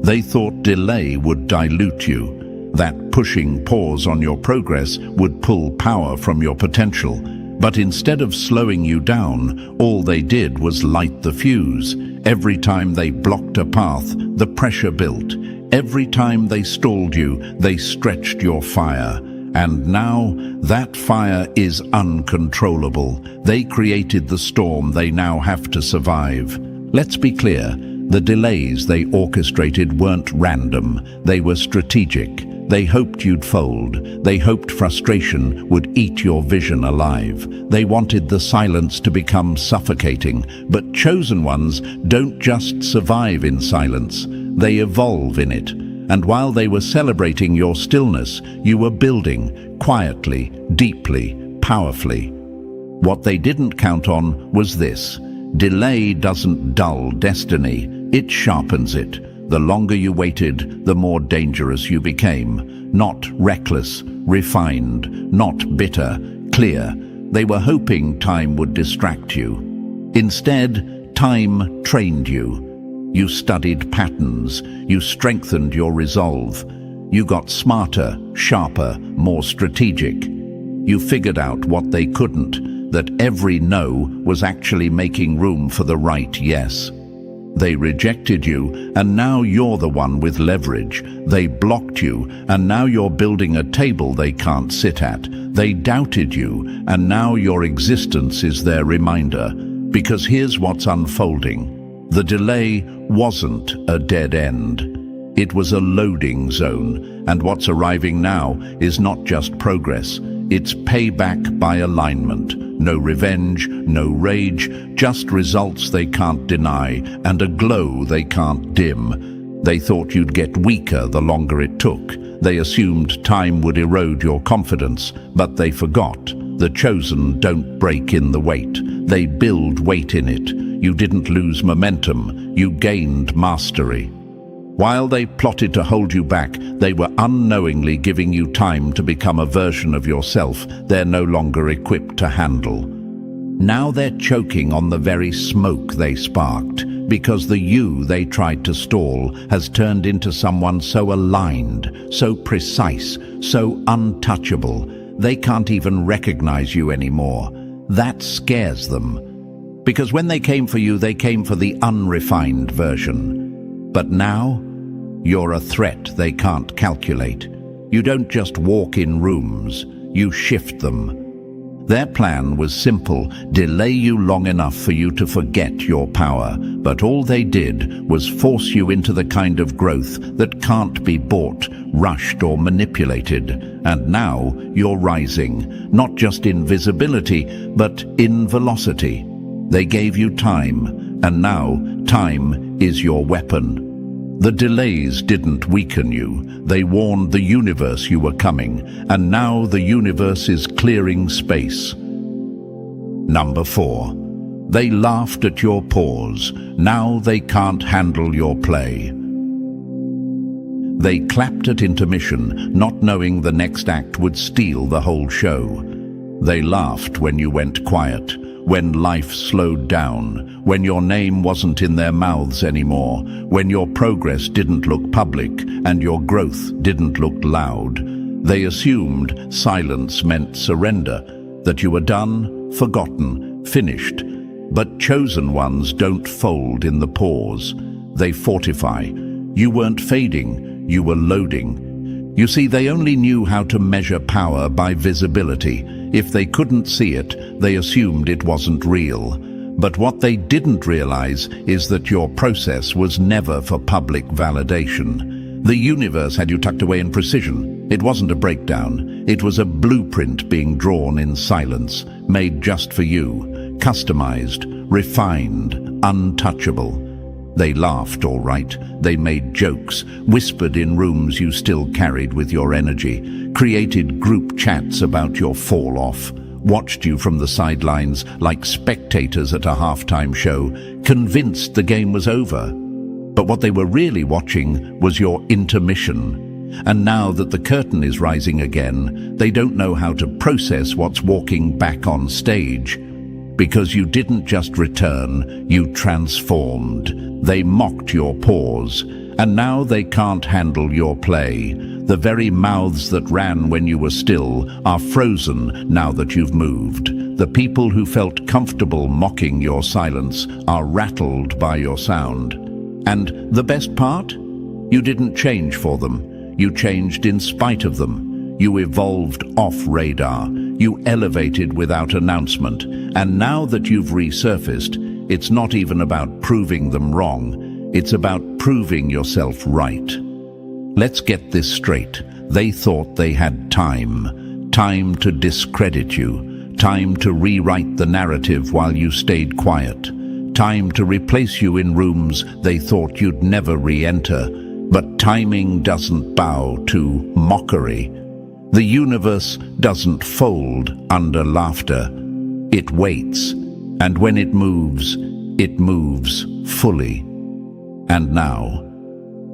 They thought delay would dilute you, that pushing pause on your progress would pull power from your potential. But instead of slowing you down, all they did was light the fuse. Every time they blocked a path, the pressure built. Every time they stalled you, they stretched your fire. And now, that fire is uncontrollable. They created the storm they now have to survive. Let's be clear, the delays they orchestrated weren't random. They were strategic. They hoped you'd fold. They hoped frustration would eat your vision alive. They wanted the silence to become suffocating. But chosen ones don't just survive in silence. They evolve in it. And while they were celebrating your stillness, you were building, quietly, deeply, powerfully. What they didn't count on was this. Delay doesn't dull destiny, it sharpens it. The longer you waited, the more dangerous you became. Not reckless, refined, not bitter, clear. They were hoping time would distract you. Instead, time trained you. You studied patterns. You strengthened your resolve. You got smarter, sharper, more strategic. You figured out what they couldn't, that every no was actually making room for the right yes. They rejected you, and now you're the one with leverage. They blocked you, and now you're building a table they can't sit at. They doubted you, and now your existence is their reminder. Because here's what's unfolding. The delay wasn't a dead end. It was a loading zone, and what's arriving now is not just progress. It's payback by alignment. No revenge, no rage, just results they can't deny and a glow they can't dim. They thought you'd get weaker the longer it took. They assumed time would erode your confidence, but they forgot. The chosen don't break in the weight. They build weight in it. You didn't lose momentum. You gained mastery. While they plotted to hold you back, they were unknowingly giving you time to become a version of yourself they're no longer equipped to handle. Now they're choking on the very smoke they sparked, because the you they tried to stall has turned into someone so aligned, so precise, so untouchable, they can't even recognize you anymore. That scares them. Because when they came for you, they came for the unrefined version. But now, you're a threat they can't calculate. You don't just walk in rooms, you shift them. Their plan was simple, delay you long enough for you to forget your power, but all they did was force you into the kind of growth that can't be bought, rushed or manipulated. And now you're rising, not just in visibility, but in velocity. They gave you time, and now time is your weapon. The delays didn't weaken you. They warned the universe you were coming, and now the universe is clearing space. Number 4. They laughed at your pause. Now they can't handle your play. They clapped at intermission, not knowing the next act would steal the whole show. They laughed when you went quiet, when life slowed down, when your name wasn't in their mouths anymore, when your progress didn't look public and your growth didn't look loud. They assumed silence meant surrender, that you were done, forgotten, finished. But chosen ones don't fold in the pause. They fortify. You weren't fading, you were loading. You see, they only knew how to measure power by visibility. If they couldn't see it, they assumed it wasn't real. But what they didn't realize is that your process was never for public validation. The universe had you tucked away in precision. It wasn't a breakdown. It was a blueprint being drawn in silence, made just for you, customized, refined, untouchable. They laughed, all right. They made jokes, whispered in rooms you still carried with your energy, created group chats about your fall-off, watched you from the sidelines like spectators at a halftime show, convinced the game was over. But what they were really watching was your intermission. And now that the curtain is rising again, they don't know how to process what's walking back on stage. Because you didn't just return, you transformed. They mocked your pause, and now they can't handle your play. The very mouths that ran when you were still are frozen now that you've moved. The people who felt comfortable mocking your silence are rattled by your sound. And the best part? You didn't change for them. You changed in spite of them. You evolved off radar. You elevated without announcement. And now that you've resurfaced, it's not even about proving them wrong. It's about proving yourself right. Let's get this straight. They thought they had time. Time to discredit you. Time to rewrite the narrative while you stayed quiet. Time to replace you in rooms they thought you'd never re-enter. But timing doesn't bow to mockery. The universe doesn't fold under laughter. It waits, and when it moves fully. And now,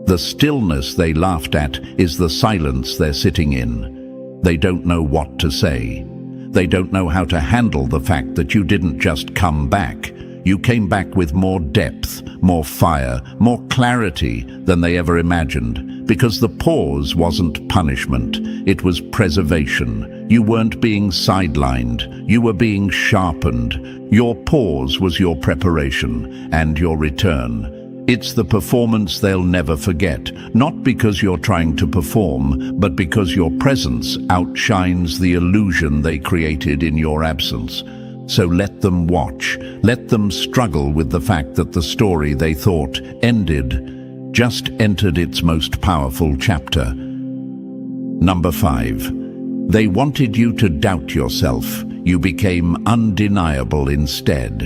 the stillness they laughed at is the silence they're sitting in. They don't know what to say. They don't know how to handle the fact that you didn't just come back. You came back with more depth, more fire, more clarity than they ever imagined. Because the pause wasn't punishment, it was preservation. You weren't being sidelined, you were being sharpened. Your pause was your preparation and your return. It's the performance they'll never forget, not because you're trying to perform, but because your presence outshines the illusion they created in your absence. So let them watch, let them struggle with the fact that the story they thought ended just entered its most powerful chapter. Number 5. They wanted you to doubt yourself. You became undeniable instead.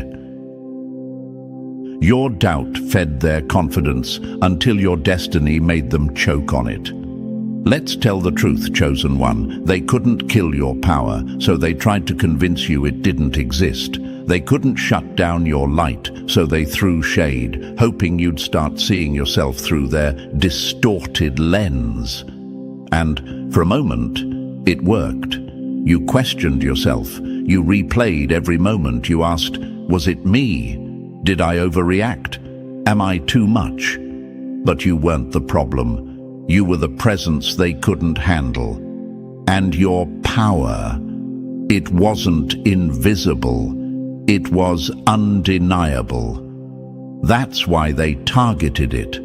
Your doubt fed their confidence until your destiny made them choke on it. Let's tell the truth, chosen one. They couldn't kill your power, so they tried to convince you it didn't exist. They couldn't shut down your light, so they threw shade, hoping you'd start seeing yourself through their distorted lens. And for a moment, it worked. You questioned yourself. You replayed every moment. You asked, was it me? Did I overreact? Am I too much? But you weren't the problem. You were the presence they couldn't handle. And your power, it wasn't invisible. It was undeniable. That's why they targeted it.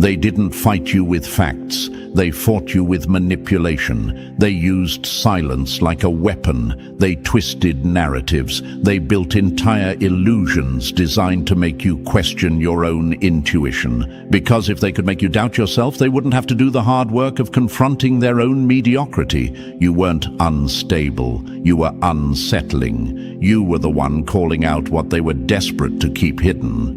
They didn't fight you with facts. They fought you with manipulation. They used silence like a weapon. They twisted narratives. They built entire illusions designed to make you question your own intuition. Because if they could make you doubt yourself, they wouldn't have to do the hard work of confronting their own mediocrity. You weren't unstable. You were unsettling. You were the one calling out what they were desperate to keep hidden.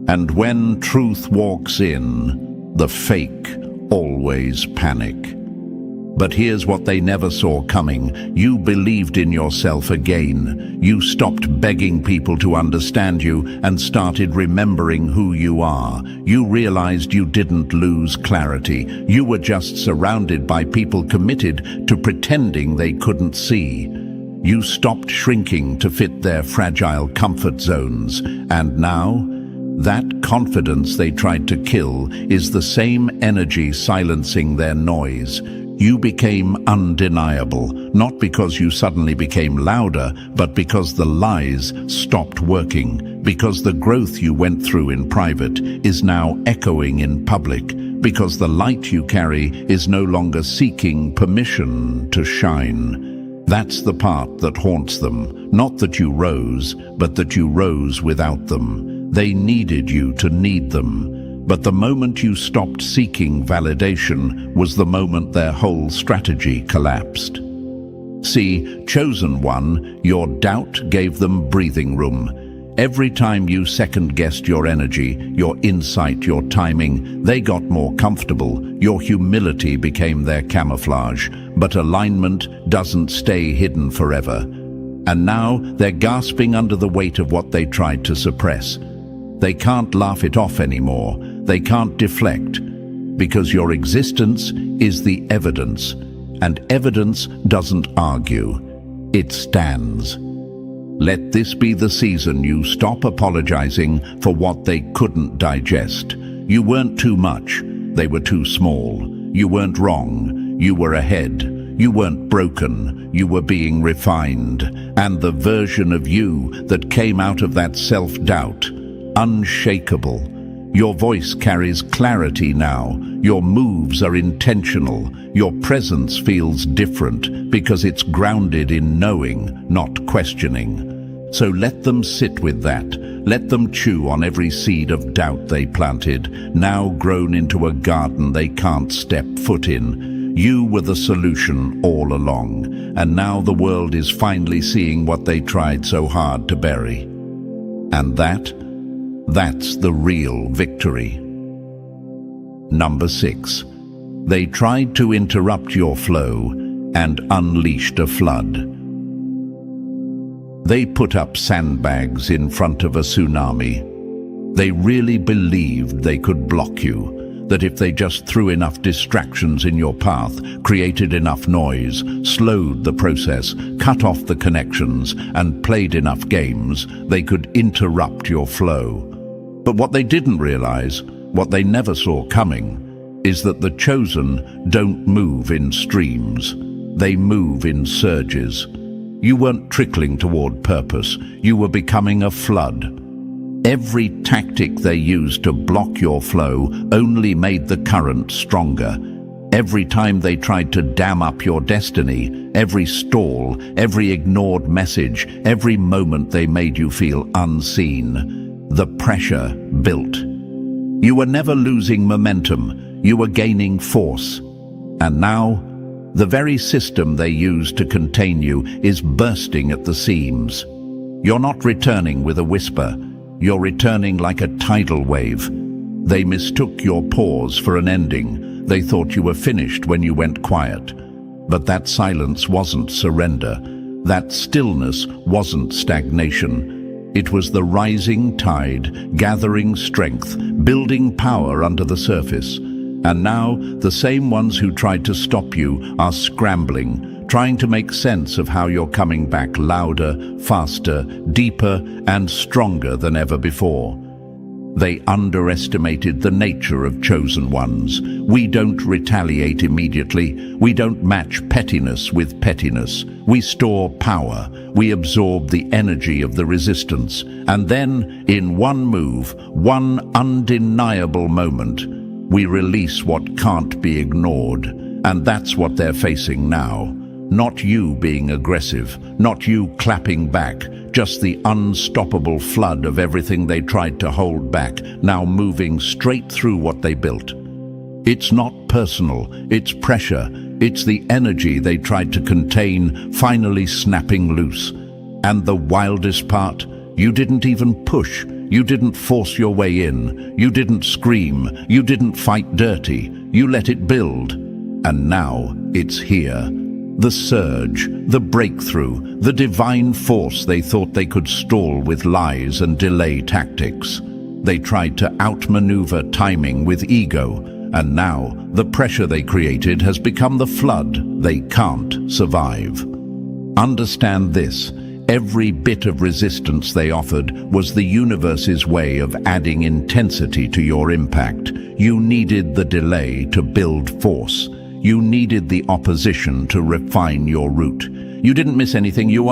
And when truth walks in, the fake always panic. But here's what they never saw coming. You believed in yourself again. You stopped begging people to understand you and started remembering who you are. You realized you didn't lose clarity. You were just surrounded by people committed to pretending they couldn't see. You stopped shrinking to fit their fragile comfort zones. And now, that confidence they tried to kill is the same energy silencing their noise. You became undeniable, not because you suddenly became louder, but because the lies stopped working, because the growth you went through in private is now echoing in public, because the light you carry is no longer seeking permission to shine. That's the part that haunts them, not that you rose, but that you rose without them. They needed you to need them. But the moment you stopped seeking validation was the moment their whole strategy collapsed. See, chosen one, your doubt gave them breathing room. Every time you second-guessed your energy, your insight, your timing, they got more comfortable. Your humility became their camouflage. But alignment doesn't stay hidden forever. And now they're gasping under the weight of what they tried to suppress. They can't laugh it off anymore. They can't deflect, because your existence is the evidence, and evidence doesn't argue. It stands. Let this be the season you stop apologizing for what they couldn't digest. You weren't too much. They were too small. You weren't wrong. You were ahead. You weren't broken. You were being refined. And the version of you that came out of that self-doubt, unshakable. Your voice carries clarity now. Your moves are intentional. Your presence feels different because it's grounded in knowing, not questioning. So let them sit with that. Let them chew on every seed of doubt they planted, now grown into a garden they can't step foot in. You were the solution all along, and now the world is finally seeing what they tried so hard to bury. And that's the real victory. Number 6. They tried to interrupt your flow and unleashed a flood. They put up sandbags in front of a tsunami. They really believed they could block you, that if they just threw enough distractions in your path, created enough noise, slowed the process, cut off the connections, and played enough games, they could interrupt your flow. But what they didn't realize, what they never saw coming, is that the chosen don't move in streams. They move in surges. You weren't trickling toward purpose. You were becoming a flood. Every tactic they used to block your flow only made the current stronger. Every time they tried to dam up your destiny, every stall, every ignored message, every moment they made you feel unseen, the pressure built. You were never losing momentum. You were gaining force. And now, the very system they used to contain you is bursting at the seams. You're not returning with a whisper. You're returning like a tidal wave. They mistook your pause for an ending. They thought you were finished when you went quiet. But that silence wasn't surrender. That stillness wasn't stagnation. It was the rising tide, gathering strength, building power under the surface. And now, the same ones who tried to stop you are scrambling, trying to make sense of how you're coming back louder, faster, deeper, and stronger than ever before. They underestimated the nature of chosen ones. We don't retaliate immediately. We don't match pettiness with pettiness. We store power. We absorb the energy of the resistance. And then, in one move, one undeniable moment, we release what can't be ignored. And that's what they're facing now. Not you being aggressive, not you clapping back, just the unstoppable flood of everything they tried to hold back, now moving straight through what they built. It's not personal, it's pressure, it's the energy they tried to contain, finally snapping loose. And the wildest part, you didn't even push, you didn't force your way in, you didn't scream, you didn't fight dirty, you let it build. And now it's here. The surge, the breakthrough, the divine force they thought they could stall with lies and delay tactics. They tried to outmaneuver timing with ego, and now the pressure they created has become the flood they can't survive. Understand this. Every bit of resistance they offered was the universe's way of adding intensity to your impact. You needed the delay to build force. You needed the opposition to refine your route. You didn't miss anything. You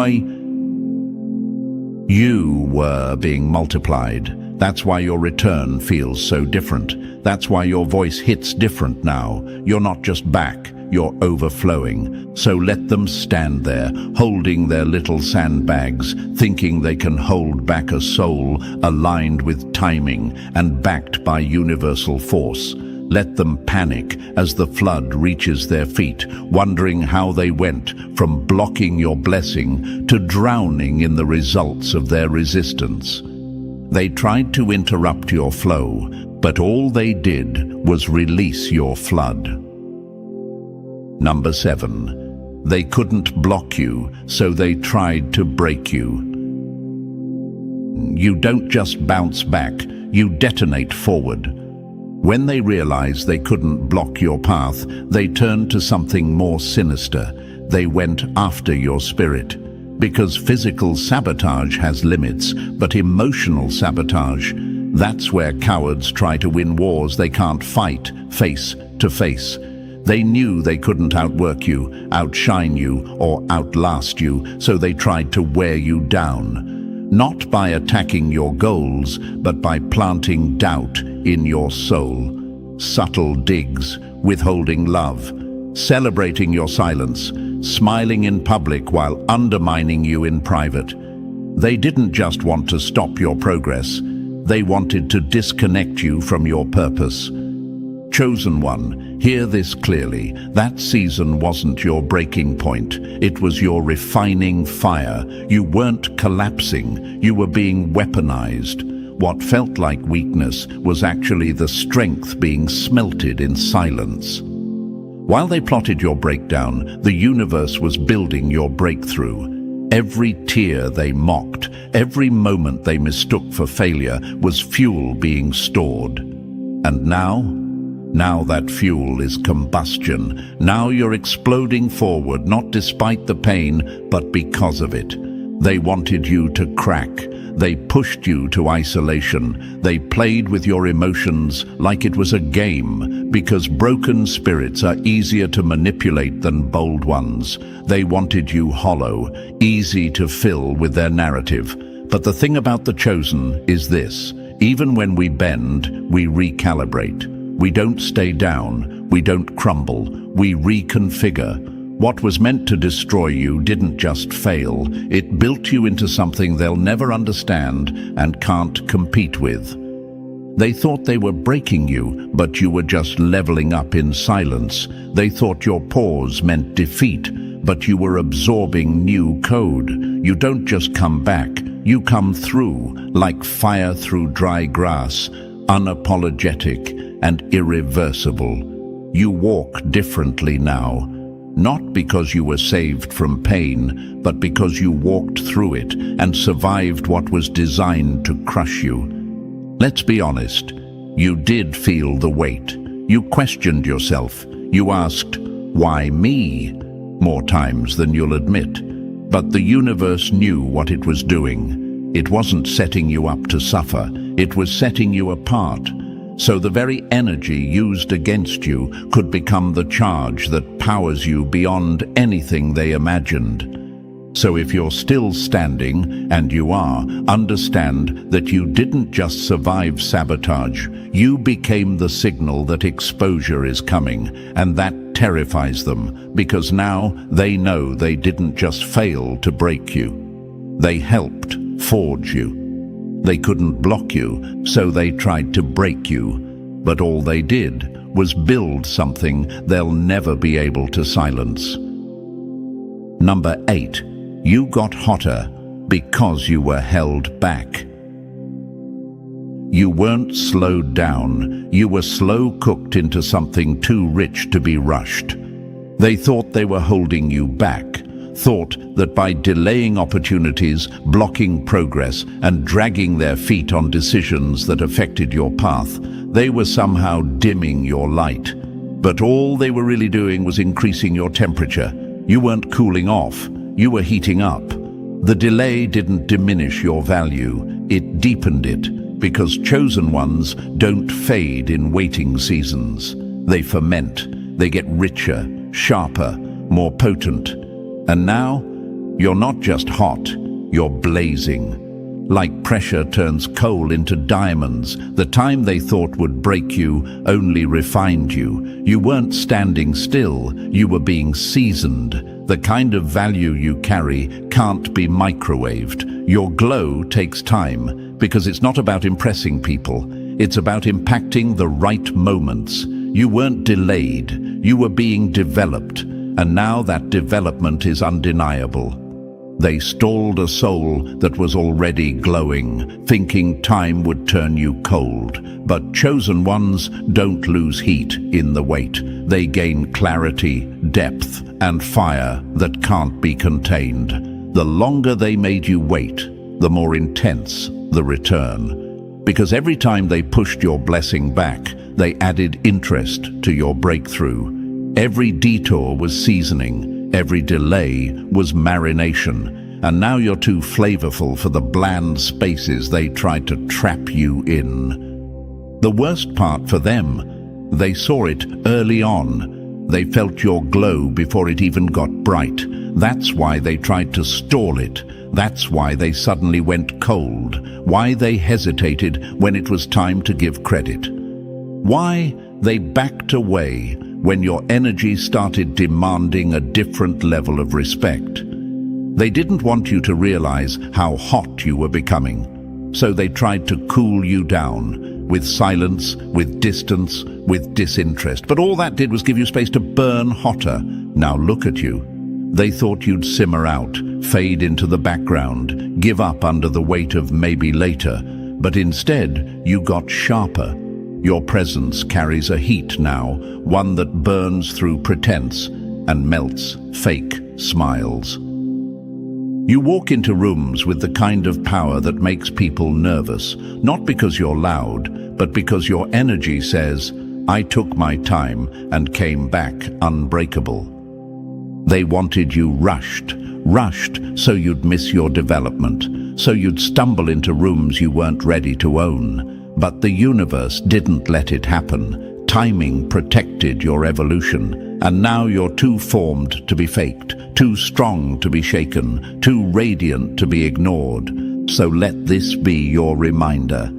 were being multiplied. That's why your return feels so different. That's why your voice hits different now. You're not just back, you're overflowing. So let them stand there, holding their little sandbags, thinking they can hold back a soul aligned with timing and backed by universal force. Let them panic as the flood reaches their feet, wondering how they went from blocking your blessing to drowning in the results of their resistance. They tried to interrupt your flow, but all they did was release your flood. Number 7. They couldn't block you, so they tried to break you. You don't just bounce back, you detonate forward. When they realized they couldn't block your path, they turned to something more sinister. They went after your spirit. Because physical sabotage has limits, but emotional sabotage, that's where cowards try to win wars they can't fight face to face. They knew they couldn't outwork you, outshine you, or outlast you, so they tried to wear you down. Not by attacking your goals, but by planting doubt in your soul. Subtle digs, withholding love, celebrating your silence, smiling in public while undermining you in private. They didn't just want to stop your progress, they wanted to disconnect you from your purpose. Chosen one, hear this clearly. That season wasn't your breaking point. It was your refining fire. You weren't collapsing. You were being weaponized. What felt like weakness was actually the strength being smelted in silence. While they plotted your breakdown, the universe was building your breakthrough. Every tear they mocked, every moment they mistook for failure was fuel being stored. And now that fuel is combustion. Now you're exploding forward, not despite the pain, but because of it. They wanted you to crack. They pushed you to isolation. They played with your emotions like it was a game, because broken spirits are easier to manipulate than bold ones. They wanted you hollow, easy to fill with their narrative. But the thing about the chosen is this: even when we bend, we recalibrate. We don't stay down, we don't crumble, we reconfigure. What was meant to destroy you didn't just fail, it built you into something they'll never understand and can't compete with. They thought they were breaking you, but you were just leveling up in silence. They thought your pause meant defeat, but you were absorbing new code. You don't just come back, you come through, like fire through dry grass, unapologetic and irreversible. You walk differently now, not because you were saved from pain, but because you walked through it and survived what was designed to crush you. Let's be honest, you did feel the weight. You questioned yourself. You asked, "Why me?" more times than you'll admit. But the universe knew what it was doing. It wasn't setting you up to suffer, it was setting you apart. So the very energy used against you could become the charge that powers you beyond anything they imagined. So if you're still standing, and you are, understand that you didn't just survive sabotage, you became the signal that exposure is coming, and that terrifies them, because now they know they didn't just fail to break you. They helped forge you. They couldn't block you, so they tried to break you. But all they did was build something they'll never be able to silence. Number 8. You got hotter because you were held back. You weren't slowed down. You were slow cooked into something too rich to be rushed. They thought they were holding you back, thought that by delaying opportunities, blocking progress, and dragging their feet on decisions that affected your path, they were somehow dimming your light. But all they were really doing was increasing your temperature. You weren't cooling off, you were heating up. The delay didn't diminish your value, it deepened it, because chosen ones don't fade in waiting seasons. They ferment, they get richer, sharper, more potent. And now, you're not just hot, you're blazing. Like pressure turns coal into diamonds, the time they thought would break you only refined you. You weren't standing still, you were being seasoned. The kind of value you carry can't be microwaved. Your glow takes time, because it's not about impressing people. It's about impacting the right moments. You weren't delayed, you were being developed, and now that development is undeniable. They stalled a soul that was already glowing, thinking time would turn you cold. But chosen ones don't lose heat in the wait. They gain clarity, depth, and fire that can't be contained. The longer they made you wait, the more intense the return. Because every time they pushed your blessing back, they added interest to your breakthrough. Every detour was seasoning. Every delay was marination, and now you're too flavorful for the bland spaces they tried to trap you in. The worst part for them, they saw it early on. They felt your glow before it even got bright. That's why they tried to stall it. That's why they suddenly went cold. Why they hesitated when it was time to give credit. Why they backed away when your energy started demanding a different level of respect. They didn't want you to realize how hot you were becoming, so they tried to cool you down with silence, with distance, with disinterest. But all that did was give you space to burn hotter. Now look at you. They thought you'd simmer out, fade into the background, give up under the weight of maybe later, but instead you got sharper. Your presence carries a heat now, one that burns through pretense and melts fake smiles. You walk into rooms with the kind of power that makes people nervous, not because you're loud, but because your energy says, "I took my time and came back unbreakable." They wanted you rushed so you'd miss your development, so you'd stumble into rooms you weren't ready to own. But the universe didn't let it happen. Timing protected your evolution, and now you're too formed to be faked, too strong to be shaken, too radiant to be ignored. So let this be your reminder.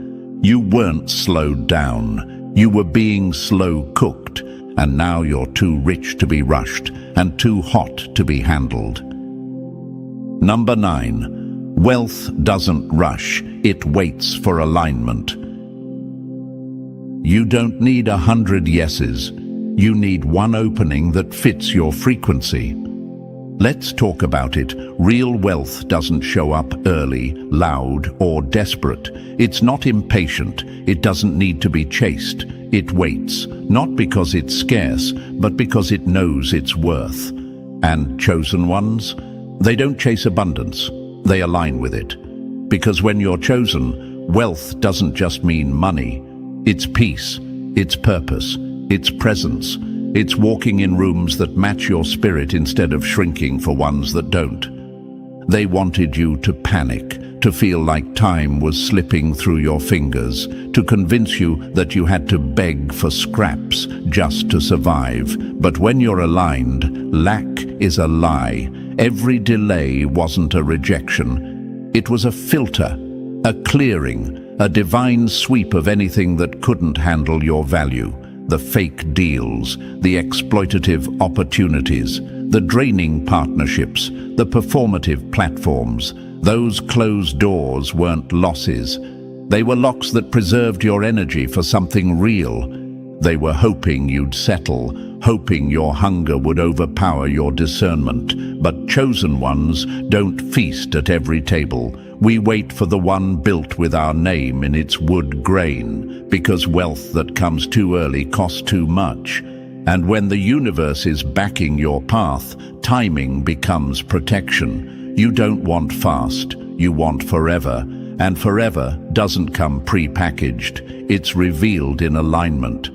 You weren't slowed down. You were being slow cooked, and now you're too rich to be rushed and too hot to be handled. Number 9. Wealth doesn't rush, it waits for alignment. You don't need 100 yeses. You need one opening that fits your frequency. Let's talk about it. Real wealth doesn't show up early, loud, or desperate. It's not impatient. It doesn't need to be chased. It waits, not because it's scarce, but because it knows its worth. And chosen ones? They don't chase abundance. They align with it. Because when you're chosen, wealth doesn't just mean money. It's peace, it's purpose, it's presence. It's walking in rooms that match your spirit instead of shrinking for ones that don't. They wanted you to panic, to feel like time was slipping through your fingers, to convince you that you had to beg for scraps just to survive. But when you're aligned, lack is a lie. Every delay wasn't a rejection. It was a filter, a clearing, a divine sweep of anything that couldn't handle your value. The fake deals, the exploitative opportunities, the draining partnerships, the performative platforms. Those closed doors weren't losses. They were locks that preserved your energy for something real. They were hoping you'd settle, hoping your hunger would overpower your discernment. But chosen ones don't feast at every table. We wait for the one built with our name in its wood grain, because wealth that comes too early costs too much. And when the universe is backing your path, timing becomes protection. You don't want fast, you want forever. And forever doesn't come pre-packaged, it's revealed in alignment.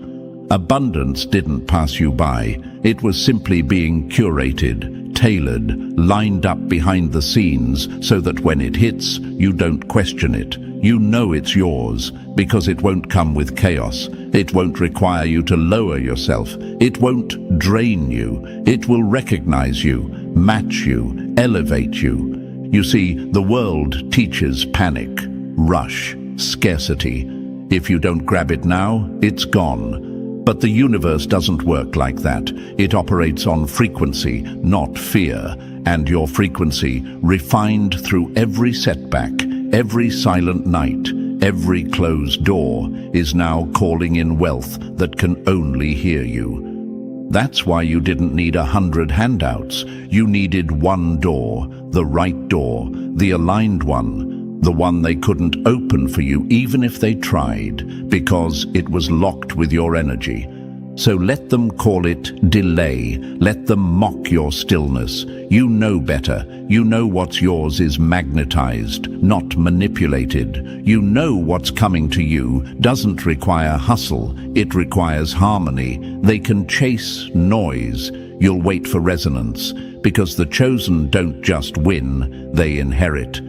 Abundance didn't pass you by, it was simply being curated, tailored, lined up behind the scenes so that when it hits, you don't question it. You know it's yours because it won't come with chaos. It won't require you to lower yourself. It won't drain you. It will recognize you, match you, elevate you. You see, the world teaches panic, rush, scarcity. If you don't grab it now, it's gone. But the universe doesn't work like that. It operates on frequency, not fear. And your frequency, refined through every setback, every silent night, every closed door, is now calling in wealth that can only hear you. That's why you didn't need 100 handouts. You needed one door, the right door, the aligned one, the one they couldn't open for you even if they tried, because it was locked with your energy. So let them call it delay. Let them mock your stillness. You know better. You know what's yours is magnetized, not manipulated. You know what's coming to you doesn't require hustle. It requires harmony. They can chase noise. You'll wait for resonance, because the chosen don't just win, they inherit.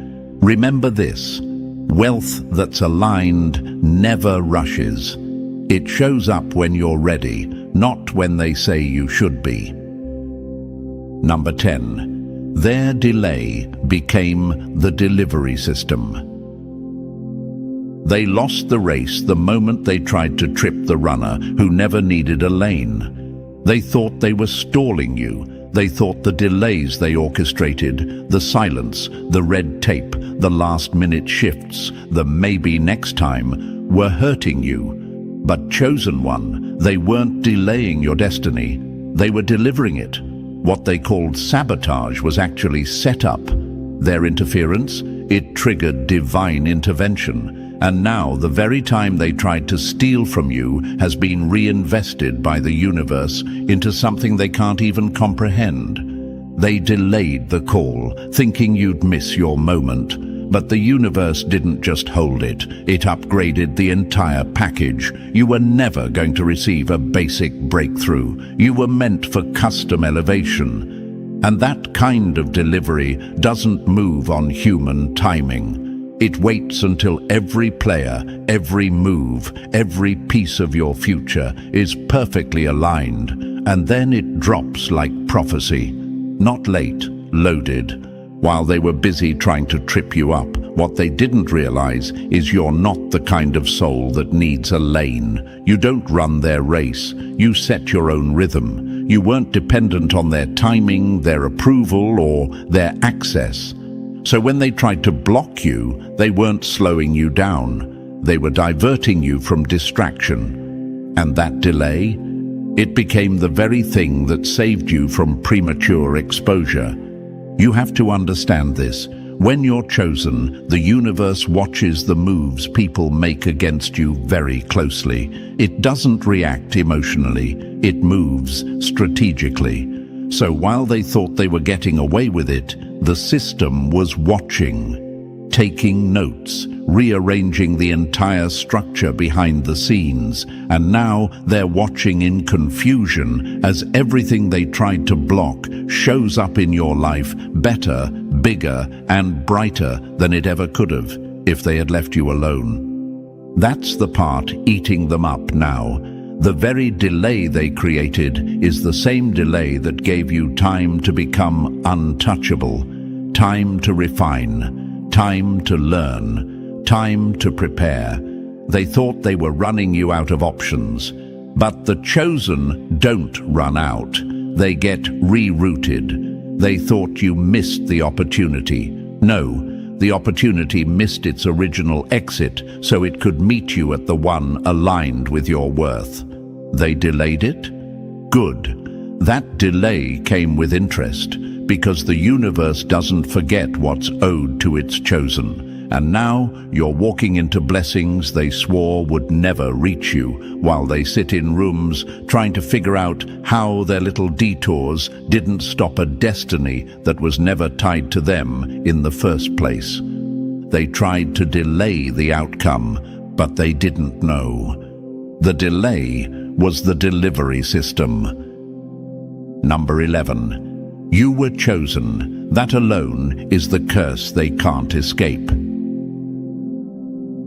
Remember this: wealth that's aligned never rushes. It shows up when you're ready, not when they say you should be. Number 10. Their delay became the delivery system. They lost the race the moment they tried to trip the runner who never needed a lane. They thought they were stalling you. They thought the delays they orchestrated, the silence, the red tape, the last-minute shifts, the maybe next time, were hurting you. But chosen one, they weren't delaying your destiny. They were delivering it. What they called sabotage was actually set up. Their interference, it triggered divine intervention. And now the very time they tried to steal from you has been reinvested by the universe into something they can't even comprehend. They delayed the call, thinking you'd miss your moment. But the universe didn't just hold it. It upgraded the entire package. You were never going to receive a basic breakthrough. You were meant for custom elevation. And that kind of delivery doesn't move on human timing. It waits until every player, every move, every piece of your future is perfectly aligned. And then it drops like prophecy. Not late, loaded. While they were busy trying to trip you up, what they didn't realize is you're not the kind of soul that needs a lane. You don't run their race. You set your own rhythm. You weren't dependent on their timing, their approval, or their access. So when they tried to block you, they weren't slowing you down. They were diverting you from distraction. And that delay? It became the very thing that saved you from premature exposure. You have to understand this. When you're chosen, the universe watches the moves people make against you very closely. It doesn't react emotionally, it moves strategically. So while they thought they were getting away with it, the system was watching, taking notes, rearranging the entire structure behind the scenes, and now they're watching in confusion as everything they tried to block shows up in your life better, bigger, and brighter than it ever could have if they had left you alone. That's the part eating them up now. The very delay they created is the same delay that gave you time to become untouchable, time to refine, time to learn, time to prepare. They thought they were running you out of options. But the chosen don't run out. They get rerouted. They thought you missed the opportunity. No, the opportunity missed its original exit so it could meet you at the one aligned with your worth. They delayed it? Good. That delay came with interest, because the universe doesn't forget what's owed to its chosen. And now you're walking into blessings they swore would never reach you, while they sit in rooms trying to figure out how their little detours didn't stop a destiny that was never tied to them in the first place. They tried to delay the outcome, but they didn't know. The delay was the delivery system. Number 11. You were chosen. That alone is the curse they can't escape.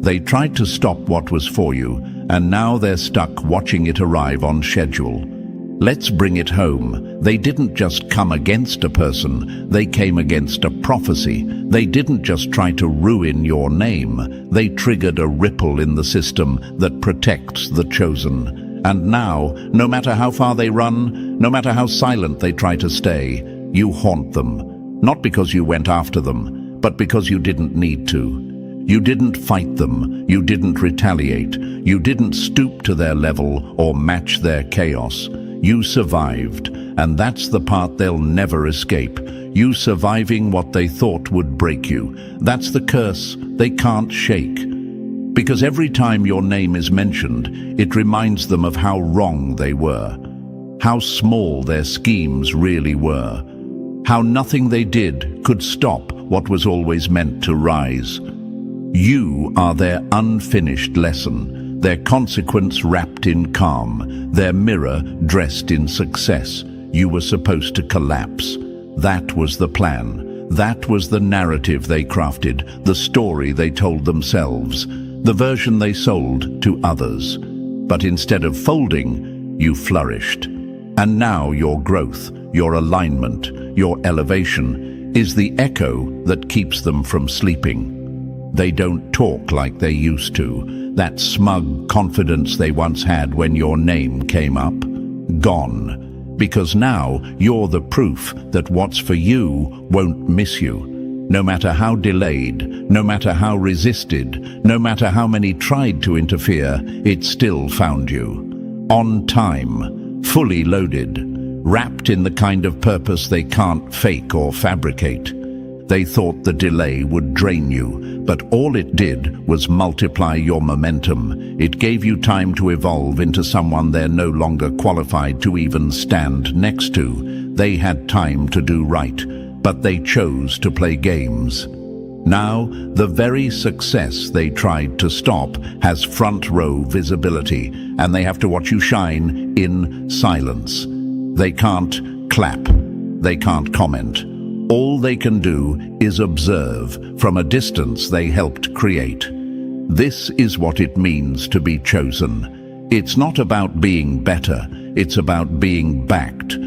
They tried to stop what was for you, and now they're stuck watching it arrive on schedule. Let's bring it home. They didn't just come against a person, they came against a prophecy. They didn't just try to ruin your name, they triggered a ripple in the system that protects the chosen. And now, no matter how far they run, no matter how silent they try to stay, you haunt them. Not because you went after them, but because you didn't need to. You didn't fight them, you didn't retaliate, you didn't stoop to their level or match their chaos. You survived, and that's the part they'll never escape. You surviving what they thought would break you. That's the curse they can't shake. Because every time your name is mentioned, it reminds them of how wrong they were, how small their schemes really were, how nothing they did could stop what was always meant to rise. You are their unfinished lesson, their consequence wrapped in calm, their mirror dressed in success. You were supposed to collapse. That was the plan. That was the narrative they crafted, the story they told themselves, the version they sold to others. But instead of folding, you flourished. And now your growth, your alignment, your elevation is the echo that keeps them from sleeping. They don't talk like they used to. That smug confidence they once had when your name came up, gone. Because now you're the proof that what's for you won't miss you. No matter how delayed, no matter how resisted, no matter how many tried to interfere, it still found you. On time, fully loaded, wrapped in the kind of purpose they can't fake or fabricate. They thought the delay would drain you, but all it did was multiply your momentum. It gave you time to evolve into someone they're no longer qualified to even stand next to. They had time to do right, but they chose to play games. Now, the very success they tried to stop has front row visibility, and they have to watch you shine in silence. They can't clap. They can't comment. All they can do is observe from a distance they helped create. This is what it means to be chosen. It's not about being better, it's about being backed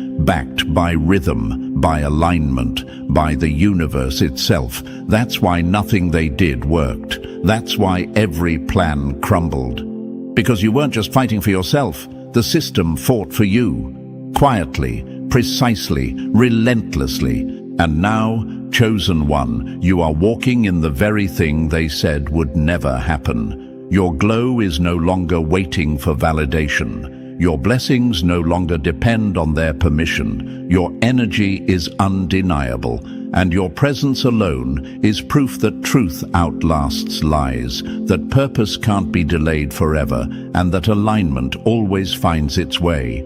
by rhythm, by alignment, by the universe itself. That's why nothing they did worked. That's why every plan crumbled. Because you weren't just fighting for yourself, the system fought for you. Quietly, precisely, relentlessly. And now, chosen one, you are walking in the very thing they said would never happen. Your glow is no longer waiting for validation. Your blessings no longer depend on their permission. Your energy is undeniable, and your presence alone is proof that truth outlasts lies, that purpose can't be delayed forever, and that alignment always finds its way.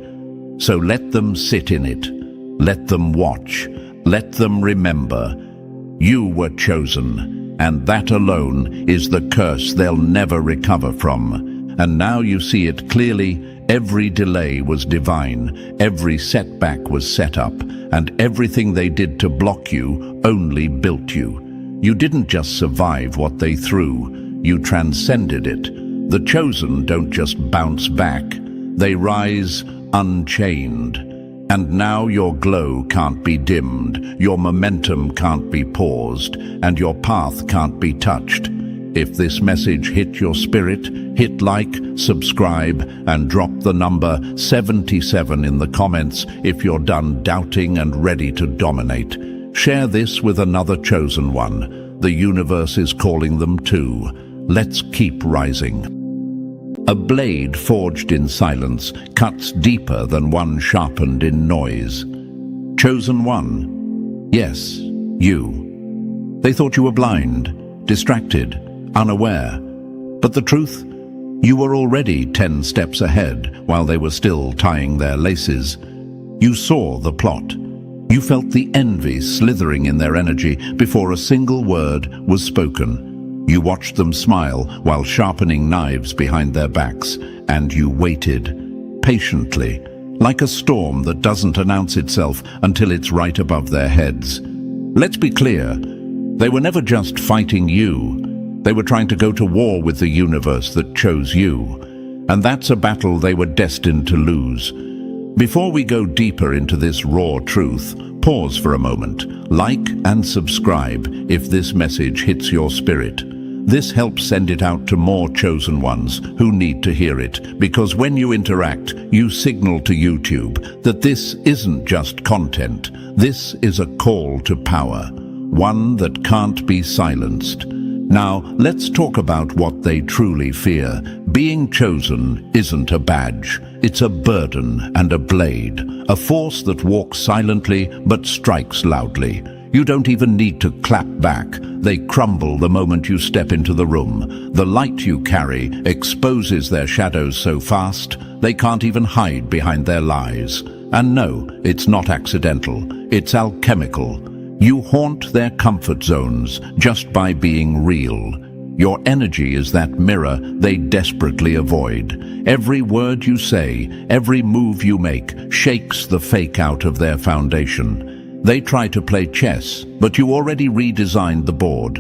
So let them sit in it. Let them watch. Let them remember. You were chosen, and that alone is the curse they'll never recover from. And now you see it clearly. Every delay was divine, every setback was set up, and everything they did to block you only built you. You didn't just survive what they threw, you transcended it. The chosen don't just bounce back, they rise unchained. And now your glow can't be dimmed, your momentum can't be paused, and your path can't be touched. If this message hit your spirit, hit like, subscribe, and drop the number 77 in the comments if you're done doubting and ready to dominate. Share this with another chosen one. The universe is calling them too. Let's keep rising. A blade forged in silence cuts deeper than one sharpened in noise. Chosen one. Yes, you. They thought you were blind, distracted, unaware. But the truth? You were already 10 steps ahead while they were still tying their laces. You saw the plot. You felt the envy slithering in their energy before a single word was spoken. You watched them smile while sharpening knives behind their backs, and you waited, patiently, like a storm that doesn't announce itself until it's right above their heads. Let's be clear, they were never just fighting you. They were trying to go to war with the universe that chose you. And that's a battle they were destined to lose. Before we go deeper into this raw truth, pause for a moment. Like and subscribe if this message hits your spirit. This helps send it out to more chosen ones who need to hear it, because when you interact, you signal to YouTube that this isn't just content. This is a call to power, one that can't be silenced. Now, let's talk about what they truly fear. Being chosen isn't a badge. It's a burden and a blade, a force that walks silently but strikes loudly. You don't even need to clap back. They crumble the moment you step into the room. The light you carry exposes their shadows so fast, they can't even hide behind their lies. And no, it's not accidental. It's alchemical. You haunt their comfort zones just by being real. Your energy is that mirror they desperately avoid. Every word you say, every move you make, shakes the fake out of their foundation. They try to play chess, but you already redesigned the board.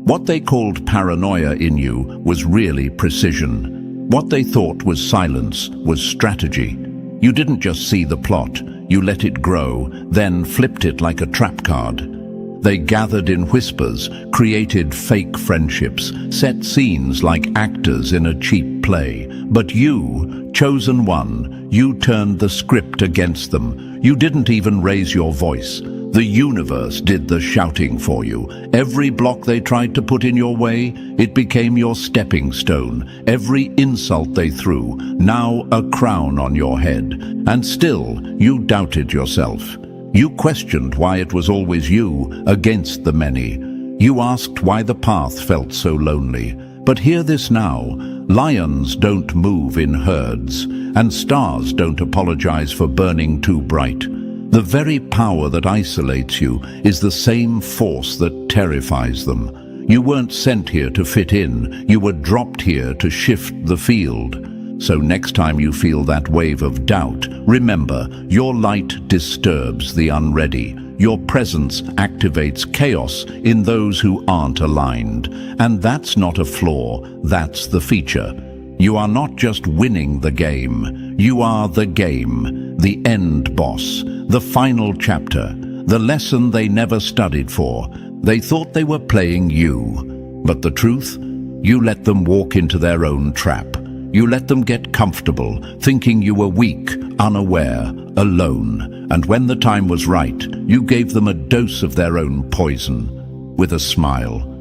What they called paranoia in you was really precision. What they thought was silence was strategy. You didn't just see the plot, you let it grow, then flipped it like a trap card. They gathered in whispers, created fake friendships, set scenes like actors in a cheap play. But you, chosen one, you turned the script against them. You didn't even raise your voice. The universe did the shouting for you. Every block they tried to put in your way, it became your stepping stone. Every insult they threw, now a crown on your head. And still, you doubted yourself. You questioned why it was always you against the many. You asked why the path felt so lonely. But hear this now, lions don't move in herds, and stars don't apologize for burning too bright. The very power that isolates you is the same force that terrifies them. You weren't sent here to fit in, you were dropped here to shift the field. So next time you feel that wave of doubt, remember, your light disturbs the unready. Your presence activates chaos in those who aren't aligned. And that's not a flaw, that's the feature. You are not just winning the game, you are the game, the end boss, the final chapter, the lesson they never studied for. They thought they were playing you. But the truth? You let them walk into their own trap. You let them get comfortable, thinking you were weak, unaware, alone. And when the time was right, you gave them a dose of their own poison, with a smile.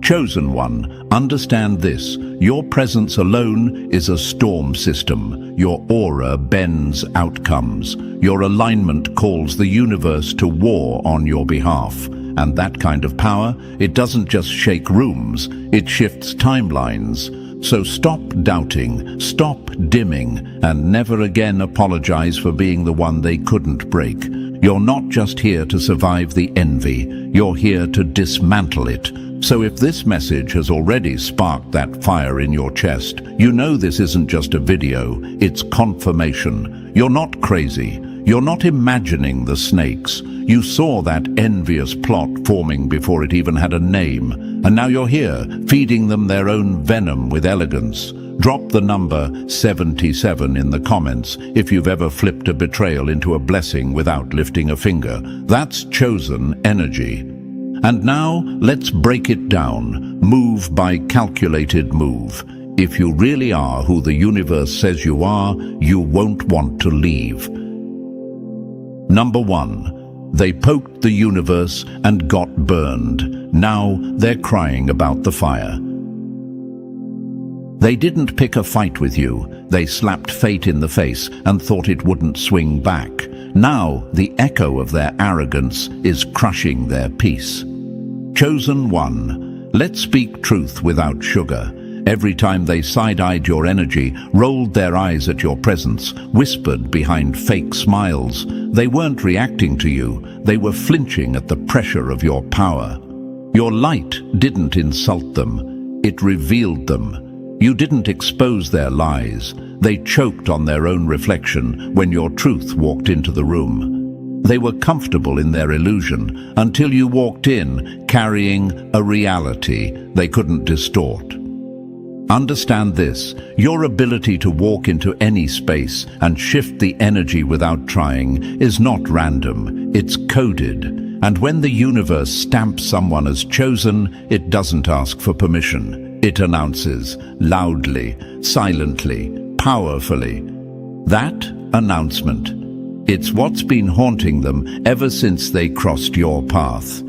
Chosen one, understand this. Your presence alone is a storm system. Your aura bends outcomes. Your alignment calls the universe to war on your behalf. And that kind of power, it doesn't just shake rooms, it shifts timelines. So stop doubting, stop dimming, and never again apologize for being the one they couldn't break. You're not just here to survive the envy, you're here to dismantle it. So if this message has already sparked that fire in your chest, you know this isn't just a video, it's confirmation. You're not crazy. You're not imagining the snakes. You saw that envious plot forming before it even had a name. And now you're here, feeding them their own venom with elegance. Drop the number 77 in the comments if you've ever flipped a betrayal into a blessing without lifting a finger. That's chosen energy. And now, let's break it down, move by calculated move. If you really are who the universe says you are, you won't want to leave. Number 1. They poked the universe and got burned. Now they're crying about the fire. They didn't pick a fight with you. They slapped fate in the face and thought it wouldn't swing back. Now the echo of their arrogance is crushing their peace. Chosen one, Let's speak truth without sugar. Every time they side-eyed your energy, rolled their eyes at your presence, whispered behind fake smiles, they weren't reacting to you, they were flinching at the pressure of your power. Your light didn't insult them, it revealed them. You didn't expose their lies, they choked on their own reflection when your truth walked into the room. They were comfortable in their illusion until you walked in carrying a reality they couldn't distort. Understand this, your ability to walk into any space and shift the energy without trying is not random, it's coded. And when the universe stamps someone as chosen, it doesn't ask for permission. It announces, loudly, silently, powerfully. That announcement, it's what's been haunting them ever since they crossed your path.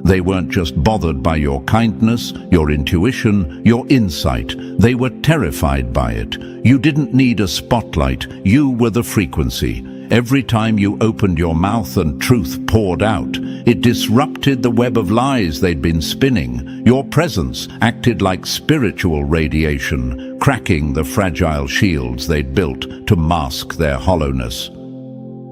They weren't just bothered by your kindness, your intuition, your insight. They were terrified by it. You didn't need a spotlight. You were the frequency. Every time you opened your mouth and truth poured out, it disrupted the web of lies they'd been spinning. Your presence acted like spiritual radiation, cracking the fragile shields they'd built to mask their hollowness.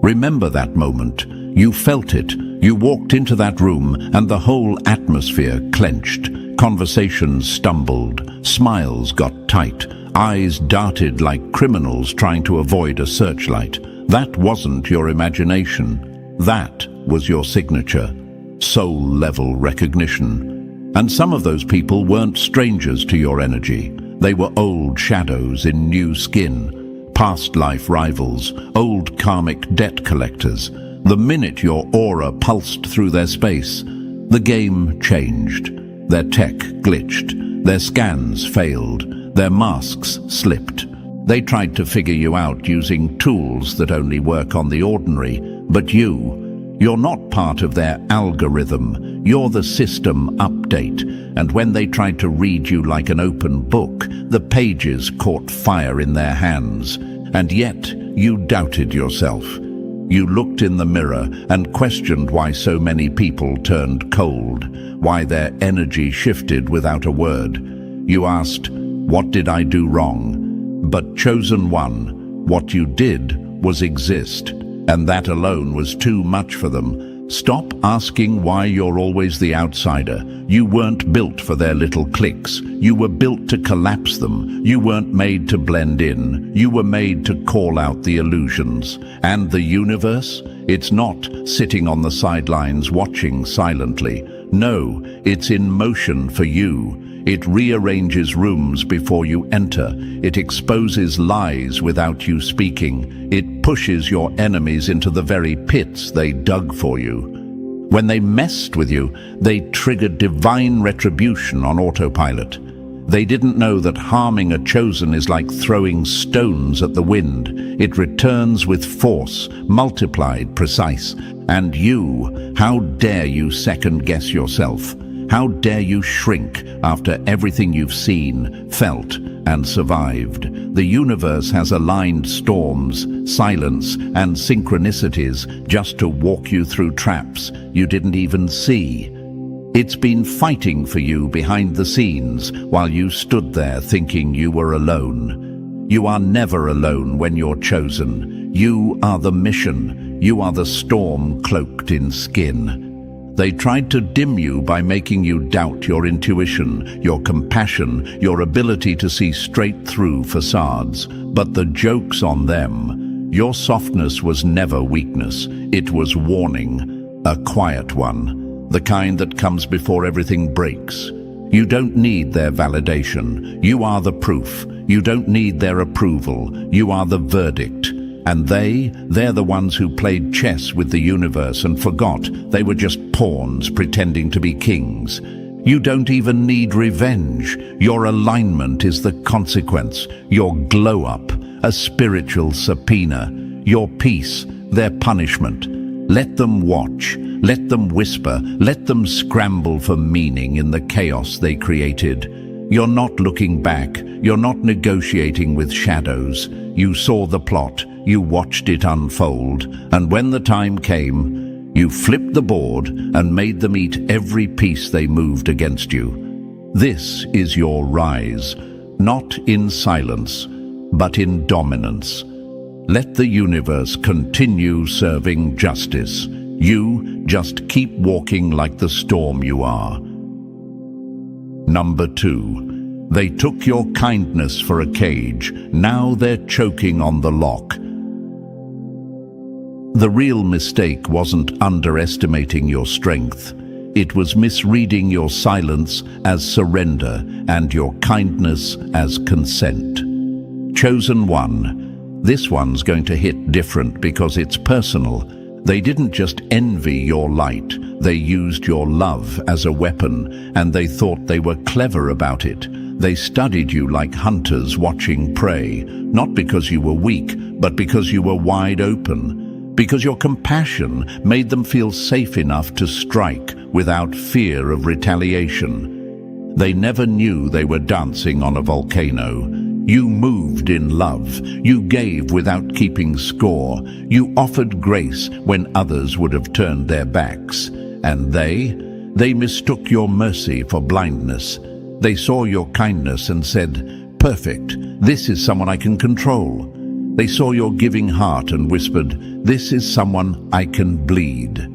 Remember that moment. You felt it. You walked into that room and the whole atmosphere clenched. Conversations stumbled, smiles got tight, eyes darted like criminals trying to avoid a searchlight. That wasn't your imagination. That was your signature. Soul-level recognition. And some of those people weren't strangers to your energy. They were old shadows in new skin, past life rivals, old karmic debt collectors. The minute your aura pulsed through their space, the game changed. Their tech glitched, their scans failed, their masks slipped. They tried to figure you out using tools that only work on the ordinary, but you're not part of their algorithm. You're the system update. And when they tried to read you like an open book, the pages caught fire in their hands. And yet you doubted yourself. You looked in the mirror and questioned why so many people turned cold, why their energy shifted without a word. You asked, "What did I do wrong?" But chosen one, what you did was exist, and that alone was too much for them. Stop asking why you're always the outsider. You weren't built for their little cliques. You were built to collapse them. You weren't made to blend in. You were made to call out the illusions. And the universe? It's not sitting on the sidelines watching silently. No, it's in motion for you. It rearranges rooms before you enter. It exposes lies without you speaking. It pushes your enemies into the very pits they dug for you. When they messed with you, they triggered divine retribution on autopilot. They didn't know that harming a chosen is like throwing stones at the wind. It returns with force, multiplied, precise. And you, how dare you second-guess yourself? How dare you shrink after everything you've seen, felt, and survived? The universe has aligned storms, silence, and synchronicities just to walk you through traps you didn't even see. It's been fighting for you behind the scenes while you stood there thinking you were alone. You are never alone when you're chosen. You are the mission. You are the storm cloaked in skin. They tried to dim you by making you doubt your intuition, your compassion, your ability to see straight through facades. But the joke's on them. Your softness was never weakness. It was warning, a quiet one, the kind that comes before everything breaks. You don't need their validation. You are the proof. You don't need their approval. You are the verdict. And they're the ones who played chess with the universe and forgot they were just pawns pretending to be kings. You don't even need revenge. Your alignment is the consequence. Your glow-up, a spiritual subpoena. Your peace, their punishment. Let them watch. Let them whisper. Let them scramble for meaning in the chaos they created. You're not looking back. You're not negotiating with shadows. You saw the plot. You watched it unfold, and when the time came, you flipped the board and made them eat every piece they moved against you. This is your rise, not in silence, but in dominance. Let the universe continue serving justice. You just keep walking like the storm you are. Number 2. They took your kindness for a cage. Now they're choking on the lock. The real mistake wasn't underestimating your strength. It was misreading your silence as surrender and your kindness as consent. Chosen one. This one's going to hit different because it's personal. They didn't just envy your light. They used your love as a weapon, and they thought they were clever about it. They studied you like hunters watching prey, not because you were weak, but because you were wide open. Because your compassion made them feel safe enough to strike without fear of retaliation. They never knew they were dancing on a volcano. You moved in love. You gave without keeping score. You offered grace when others would have turned their backs. And they mistook your mercy for blindness. They saw your kindness and said, "Perfect, this is someone I can control." They saw your giving heart and whispered, "This is someone I can bleed."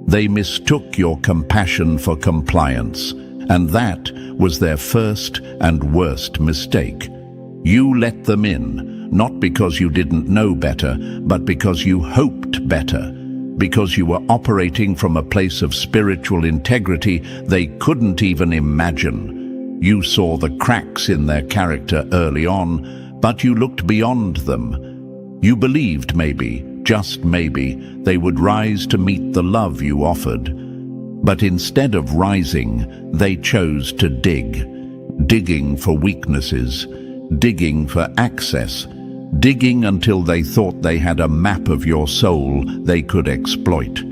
They mistook your compassion for compliance, and that was their first and worst mistake. You let them in, not because you didn't know better, but because you hoped better, because you were operating from a place of spiritual integrity they couldn't even imagine. You saw the cracks in their character early on, but you looked beyond them. You believed maybe, just maybe, they would rise to meet the love you offered. But instead of rising, they chose to dig. Digging for weaknesses, digging for access, digging until they thought they had a map of your soul they could exploit.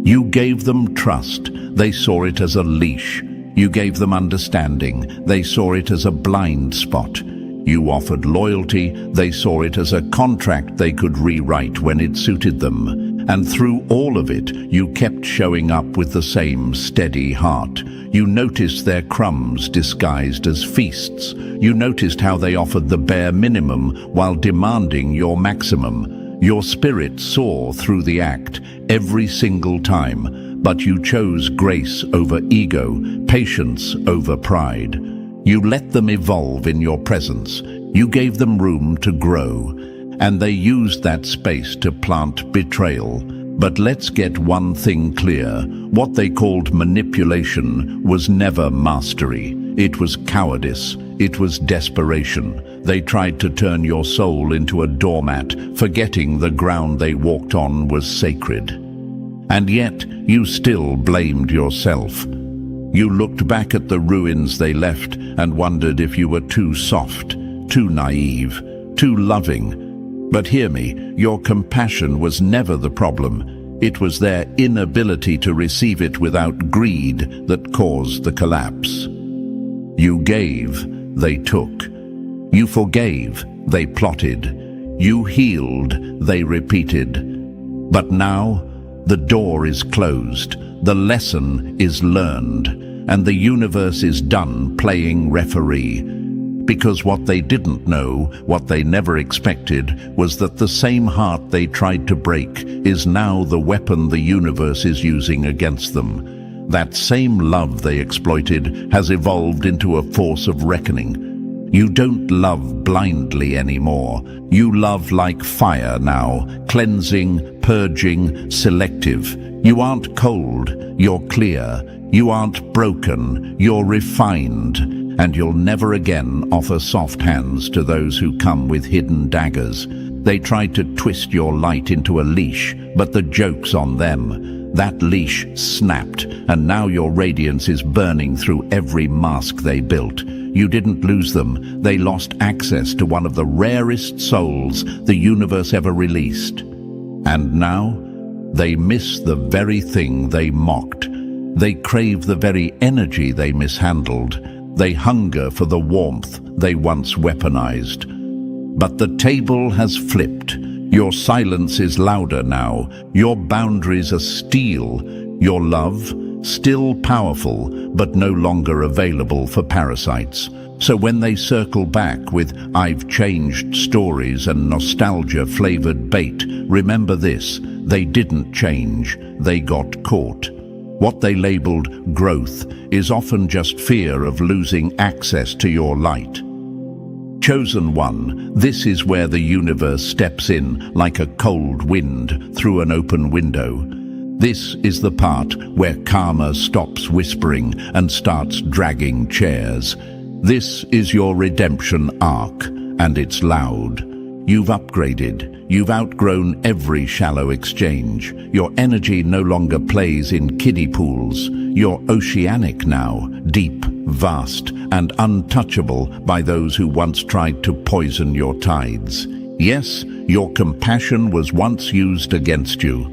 You gave them trust. They saw it as a leash. You gave them understanding. They saw it as a blind spot. You offered loyalty. They saw it as a contract they could rewrite when it suited them. And through all of it, you kept showing up with the same steady heart. You noticed their crumbs disguised as feasts. You noticed how they offered the bare minimum while demanding your maximum. Your spirit saw through the act every single time, but you chose grace over ego, patience over pride. You let them evolve in your presence. You gave them room to grow, and they used that space to plant betrayal. But let's get one thing clear. What they called manipulation was never mastery. It was cowardice. It was desperation. They tried to turn your soul into a doormat, forgetting the ground they walked on was sacred. And yet, you still blamed yourself. You looked back at the ruins they left and wondered if you were too soft, too naive, too loving. But hear me, your compassion was never the problem. It was their inability to receive it without greed that caused the collapse. You gave, they took. You forgave, they plotted. You healed, they repeated. But now, the door is closed, the lesson is learned, and the universe is done playing referee. Because what they didn't know, what they never expected, was that the same heart they tried to break is now the weapon the universe is using against them. That same love they exploited has evolved into a force of reckoning. You don't love blindly anymore. You love like fire now, cleansing, purging, selective. You aren't cold, you're clear. You aren't broken, you're refined. And you'll never again offer soft hands to those who come with hidden daggers. They tried to twist your light into a leash, but the joke's on them. That leash snapped, and now your radiance is burning through every mask they built. You didn't lose them. They lost access to one of the rarest souls the universe ever released. And now, they miss the very thing they mocked. They crave the very energy they mishandled. They hunger for the warmth they once weaponized. But the table has flipped. Your silence is louder now. Your boundaries are steel. Your love, still powerful, but no longer available for parasites. So when they circle back with "I've changed" stories and nostalgia-flavored bait, remember this: they didn't change, they got caught. What they labeled growth is often just fear of losing access to your light. Chosen one, this is where the universe steps in like a cold wind through an open window. This is the part where karma stops whispering and starts dragging chairs. This is your redemption arc, and it's loud. You've upgraded. You've outgrown every shallow exchange. Your energy no longer plays in kiddie pools. You're oceanic now, deep, vast, and untouchable by those who once tried to poison your tides. Yes, your compassion was once used against you,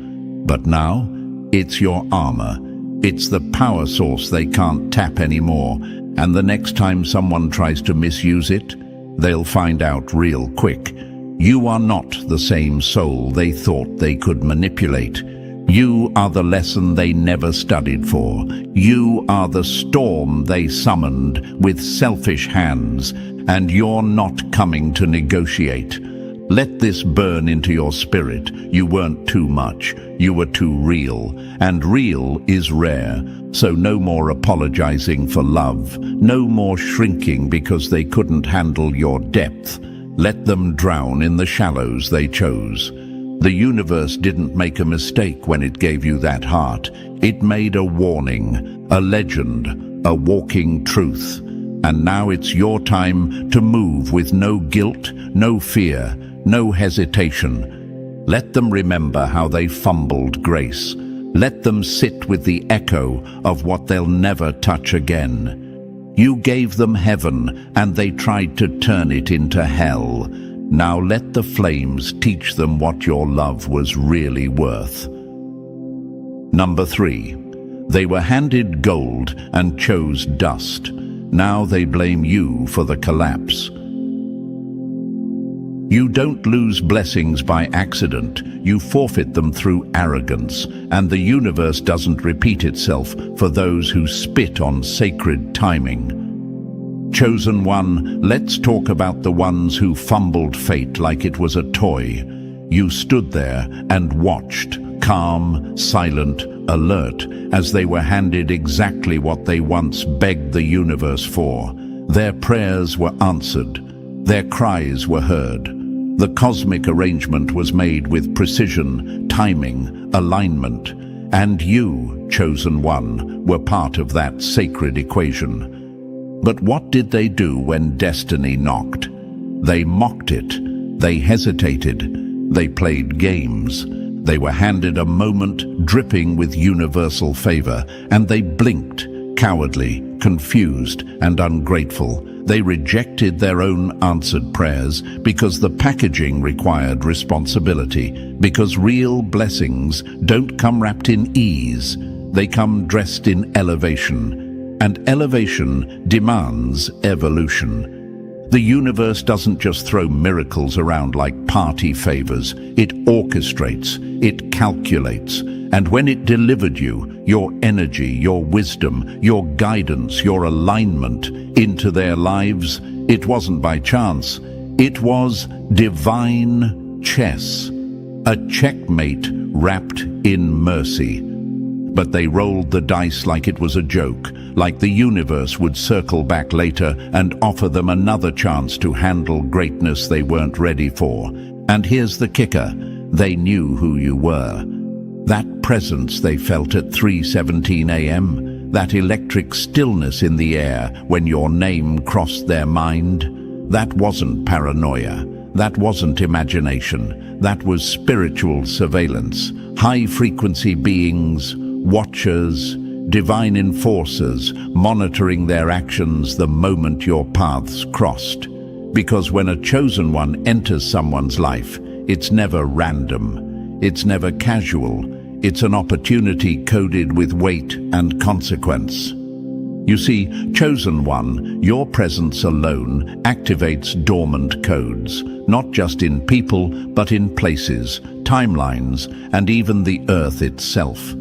but now it's your armor. It's the power source they can't tap anymore, and the next time someone tries to misuse it, they'll find out real quick. You are not the same soul they thought they could manipulate. You are the lesson they never studied for. You are the storm they summoned with selfish hands, and you're not coming to negotiate. Let this burn into your spirit. You weren't too much. You were too real, and real is rare. So no more apologizing for love. No more shrinking because they couldn't handle your depth. Let them drown in the shallows they chose. The universe didn't make a mistake when it gave you that heart. It made a warning, a legend, a walking truth. And now it's your time to move with no guilt, no fear, no hesitation. Let them remember how they fumbled grace. Let them sit with the echo of what they'll never touch again. You gave them heaven, and they tried to turn it into hell. Now let the flames teach them what your love was really worth. Number 3. They were handed gold and chose dust. Now they blame you for the collapse. You don't lose blessings by accident. You forfeit them through arrogance, and the universe doesn't repeat itself for those who spit on sacred timing. Chosen one, let's talk about the ones who fumbled fate like it was a toy. You stood there and watched, calm, silent, alert, as they were handed exactly what they once begged the universe for. Their prayers were answered. Their cries were heard. The cosmic arrangement was made with precision, timing, alignment, and you, chosen one, were part of that sacred equation. But what did they do when destiny knocked? They mocked it. They hesitated. They played games. They were handed a moment dripping with universal favor, and they blinked, cowardly, confused, and ungrateful. They rejected their own answered prayers because the packaging required responsibility, because real blessings don't come wrapped in ease. They come dressed in elevation, and elevation demands evolution. The universe doesn't just throw miracles around like party favors. It orchestrates, it calculates, and when it delivered you, your energy, your wisdom, your guidance, your alignment into their lives, it wasn't by chance. It was divine chess, a checkmate wrapped in mercy. But they rolled the dice like it was a joke, like the universe would circle back later and offer them another chance to handle greatness they weren't ready for. And here's the kicker: they knew who you were. That presence they felt at 3:17 a.m., that electric stillness in the air when your name crossed their mind, that wasn't paranoia. That wasn't imagination. That was spiritual surveillance. High-frequency beings, watchers, divine enforcers, monitoring their actions the moment your paths crossed. Because when a chosen one enters someone's life, it's never random. It's never casual. It's an opportunity coded with weight and consequence. You see, chosen one, your presence alone activates dormant codes, not just in people, but in places, timelines, and even the earth itself.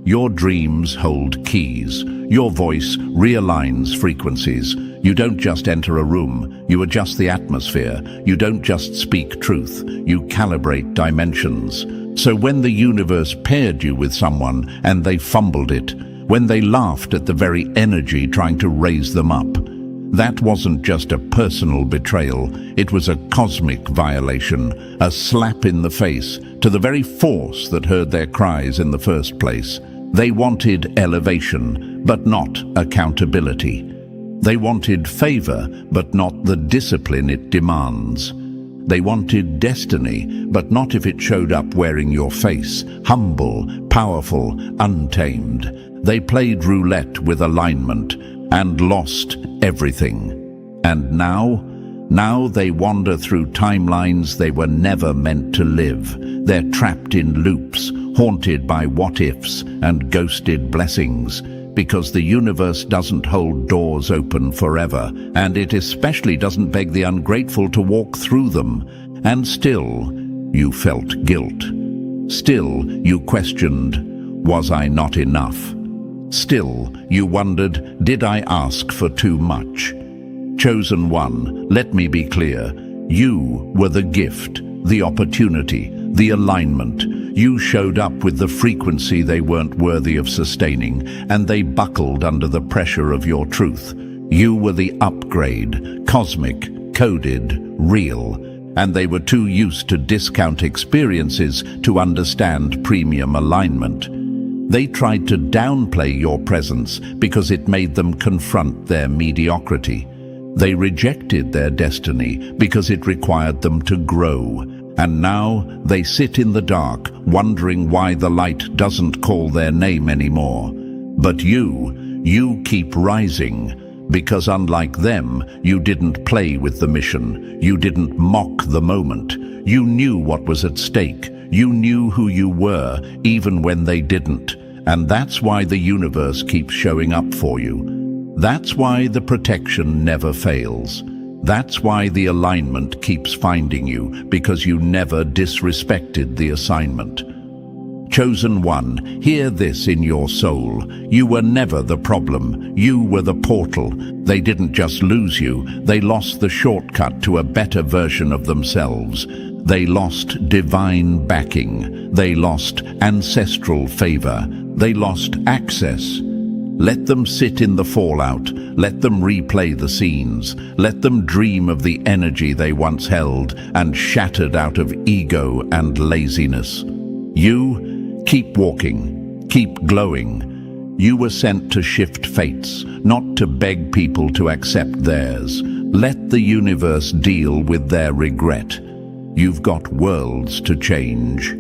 Your dreams hold keys. Your voice realigns frequencies. You don't just enter a room, you adjust the atmosphere. You don't just speak truth, you calibrate dimensions. So when the universe paired you with someone and they fumbled it, when they laughed at the very energy trying to raise them up, that wasn't just a personal betrayal, it was a cosmic violation, a slap in the face to the very force that heard their cries in the first place. They wanted elevation, but not accountability. They wanted favor, but not the discipline it demands. They wanted destiny, but not if it showed up wearing your face, humble, powerful, untamed. They played roulette with alignment and lost everything. And now they wander through timelines they were never meant to live. They're trapped in loops, haunted by what-ifs and ghosted blessings, because the universe doesn't hold doors open forever, and it especially doesn't beg the ungrateful to walk through them. And still, you felt guilt. Still, you questioned, was I not enough? Still, you wondered, did I ask for too much? Chosen one, let me be clear. You were the gift, the opportunity, the alignment. You showed up with the frequency they weren't worthy of sustaining, and they buckled under the pressure of your truth. You were the upgrade, cosmic, coded, real, and they were too used to discount experiences to understand premium alignment. They tried to downplay your presence because it made them confront their mediocrity. They rejected their destiny because it required them to grow. And now they sit in the dark, wondering why the light doesn't call their name anymore. But you keep rising, because unlike them, you didn't play with the mission. You didn't mock the moment. You knew what was at stake. You knew who you were, even when they didn't. And that's why the universe keeps showing up for you. That's why the protection never fails. That's why the alignment keeps finding you, because you never disrespected the assignment. Chosen one, hear this in your soul. You were never the problem. You were the portal. They didn't just lose you. They lost the shortcut to a better version of themselves. They lost divine backing. They lost ancestral favor. They lost access. Let them sit in the fallout. Let them replay the scenes. Let them dream of the energy they once held and shattered out of ego and laziness. You keep walking, keep glowing. You were sent to shift fates, not to beg people to accept theirs. Let the universe deal with their regret. You've got worlds to change.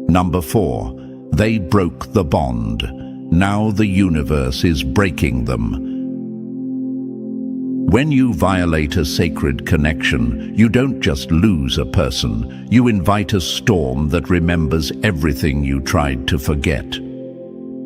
Number 4, they broke the bond. Now the universe is breaking them. When you violate a sacred connection, you don't just lose a person. You invite a storm that remembers everything you tried to forget.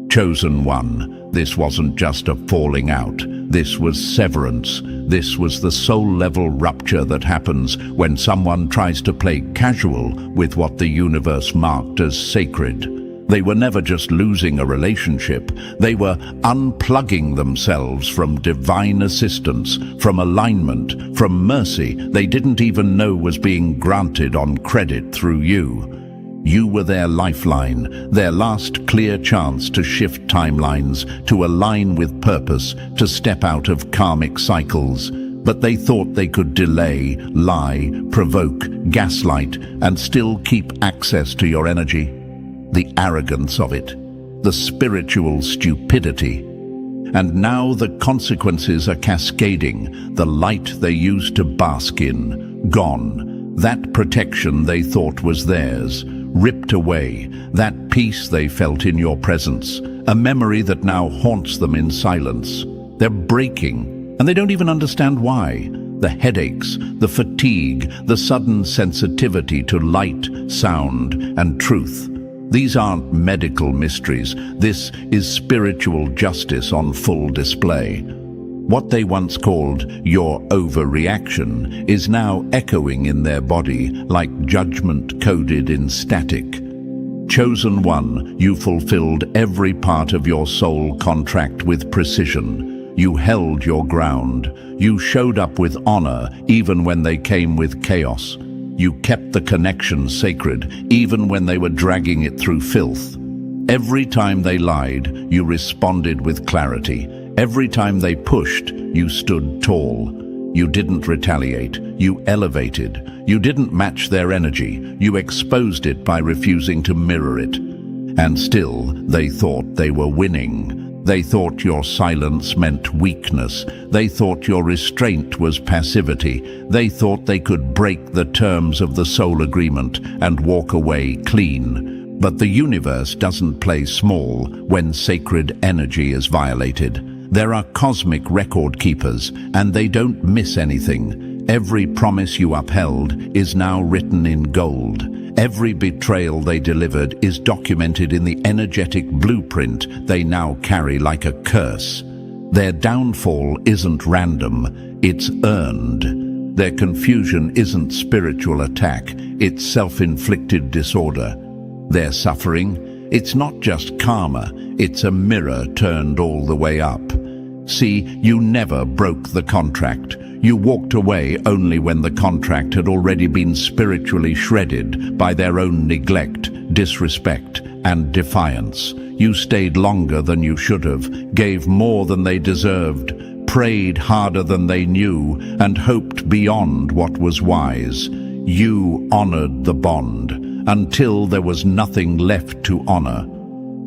Chosen one, this wasn't just a falling out. This was severance. This was the soul-level rupture that happens when someone tries to play casual with what the universe marked as sacred. They were never just losing a relationship. They were unplugging themselves from divine assistance, from alignment, from mercy they didn't even know was being granted on credit through you. You were their lifeline, their last clear chance to shift timelines, to align with purpose, to step out of karmic cycles. But they thought they could delay, lie, provoke, gaslight, and still keep access to your energy. The arrogance of it, the spiritual stupidity. And now the consequences are cascading. The light they used to bask in, gone. That protection they thought was theirs, ripped away. That peace they felt in your presence, a memory that now haunts them in silence. They're breaking, and they don't even understand why. The headaches, the fatigue, the sudden sensitivity to light, sound, and truth. These aren't medical mysteries. This is spiritual justice on full display. What they once called your overreaction is now echoing in their body like judgment coded in static. Chosen one, you fulfilled every part of your soul contract with precision. You held your ground. You showed up with honor even when they came with chaos. You kept the connection sacred even when they were dragging it through filth. Every time they lied, you responded with clarity. Every time they pushed, you stood tall. You didn't retaliate, you elevated. You didn't match their energy, you exposed it by refusing to mirror it. And still, they thought they were winning. They thought your silence meant weakness. They thought your restraint was passivity. They thought they could break the terms of the soul agreement and walk away clean. But the universe doesn't play small when sacred energy is violated. There are cosmic record keepers, and they don't miss anything. Every promise you upheld is now written in gold. Every betrayal they delivered is documented in the energetic blueprint they now carry like a curse. Their downfall isn't random, it's earned. Their confusion isn't spiritual attack, it's self-inflicted disorder. Their suffering, it's not just karma, it's a mirror turned all the way up. See, you never broke the contract. You walked away only when the contract had already been spiritually shredded by their own neglect, disrespect, and defiance. You stayed longer than you should have, gave more than they deserved, prayed harder than they knew, and hoped beyond what was wise. You honored the bond until there was nothing left to honor.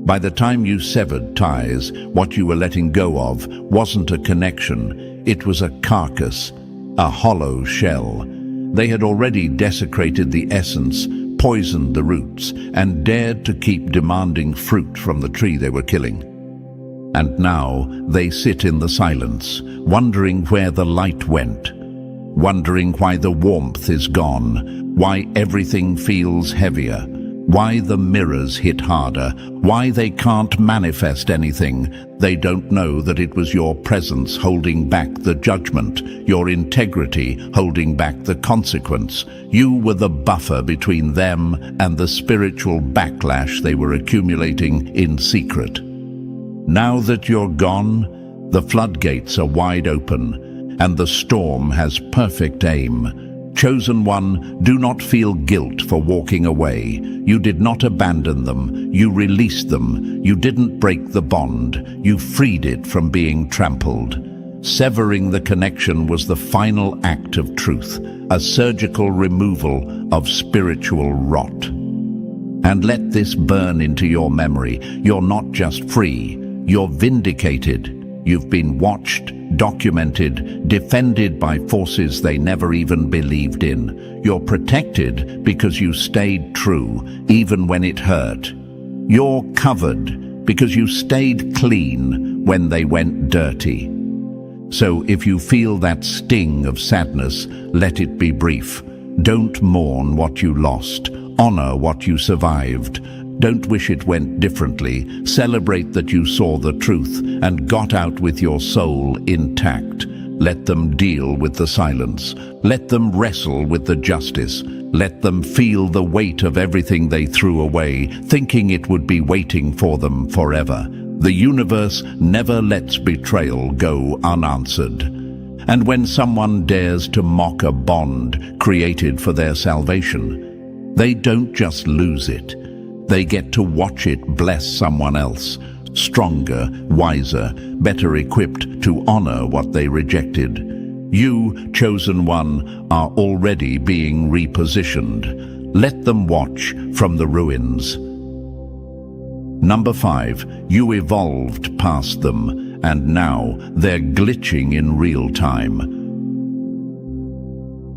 By the time you severed ties, what you were letting go of wasn't a connection, it was a carcass, a hollow shell. They had already desecrated the essence, poisoned the roots, and dared to keep demanding fruit from the tree they were killing. And now they sit in the silence, wondering where the light went, wondering why the warmth is gone, why everything feels heavier, why the mirrors hit harder, why they can't manifest anything. They don't know that it was your presence holding back the judgment, your integrity holding back the consequence. You were the buffer between them and the spiritual backlash they were accumulating in secret. Now that you're gone, the floodgates are wide open, and the storm has perfect aim. Chosen one, do not feel guilt for walking away. You did not abandon them. You released them. You didn't break the bond. You freed it from being trampled. Severing the connection was the final act of truth, a surgical removal of spiritual rot. And let this burn into your memory. You're not just free, you're vindicated. You've been watched, documented, defended by forces they never even believed in. You're protected because you stayed true, even when it hurt. You're covered because you stayed clean when they went dirty. So if you feel that sting of sadness, let it be brief. Don't mourn what you lost. Honor what you survived. Don't wish it went differently. Celebrate that you saw the truth and got out with your soul intact. Let them deal with the silence. Let them wrestle with the justice. Let them feel the weight of everything they threw away, thinking it would be waiting for them forever. The universe never lets betrayal go unanswered. And when someone dares to mock a bond created for their salvation, they don't just lose it. They get to watch it bless someone else, stronger, wiser, better equipped to honor what they rejected. You, chosen one, are already being repositioned. Let them watch from the ruins. Number 5, you evolved past them, and now they're glitching in real time.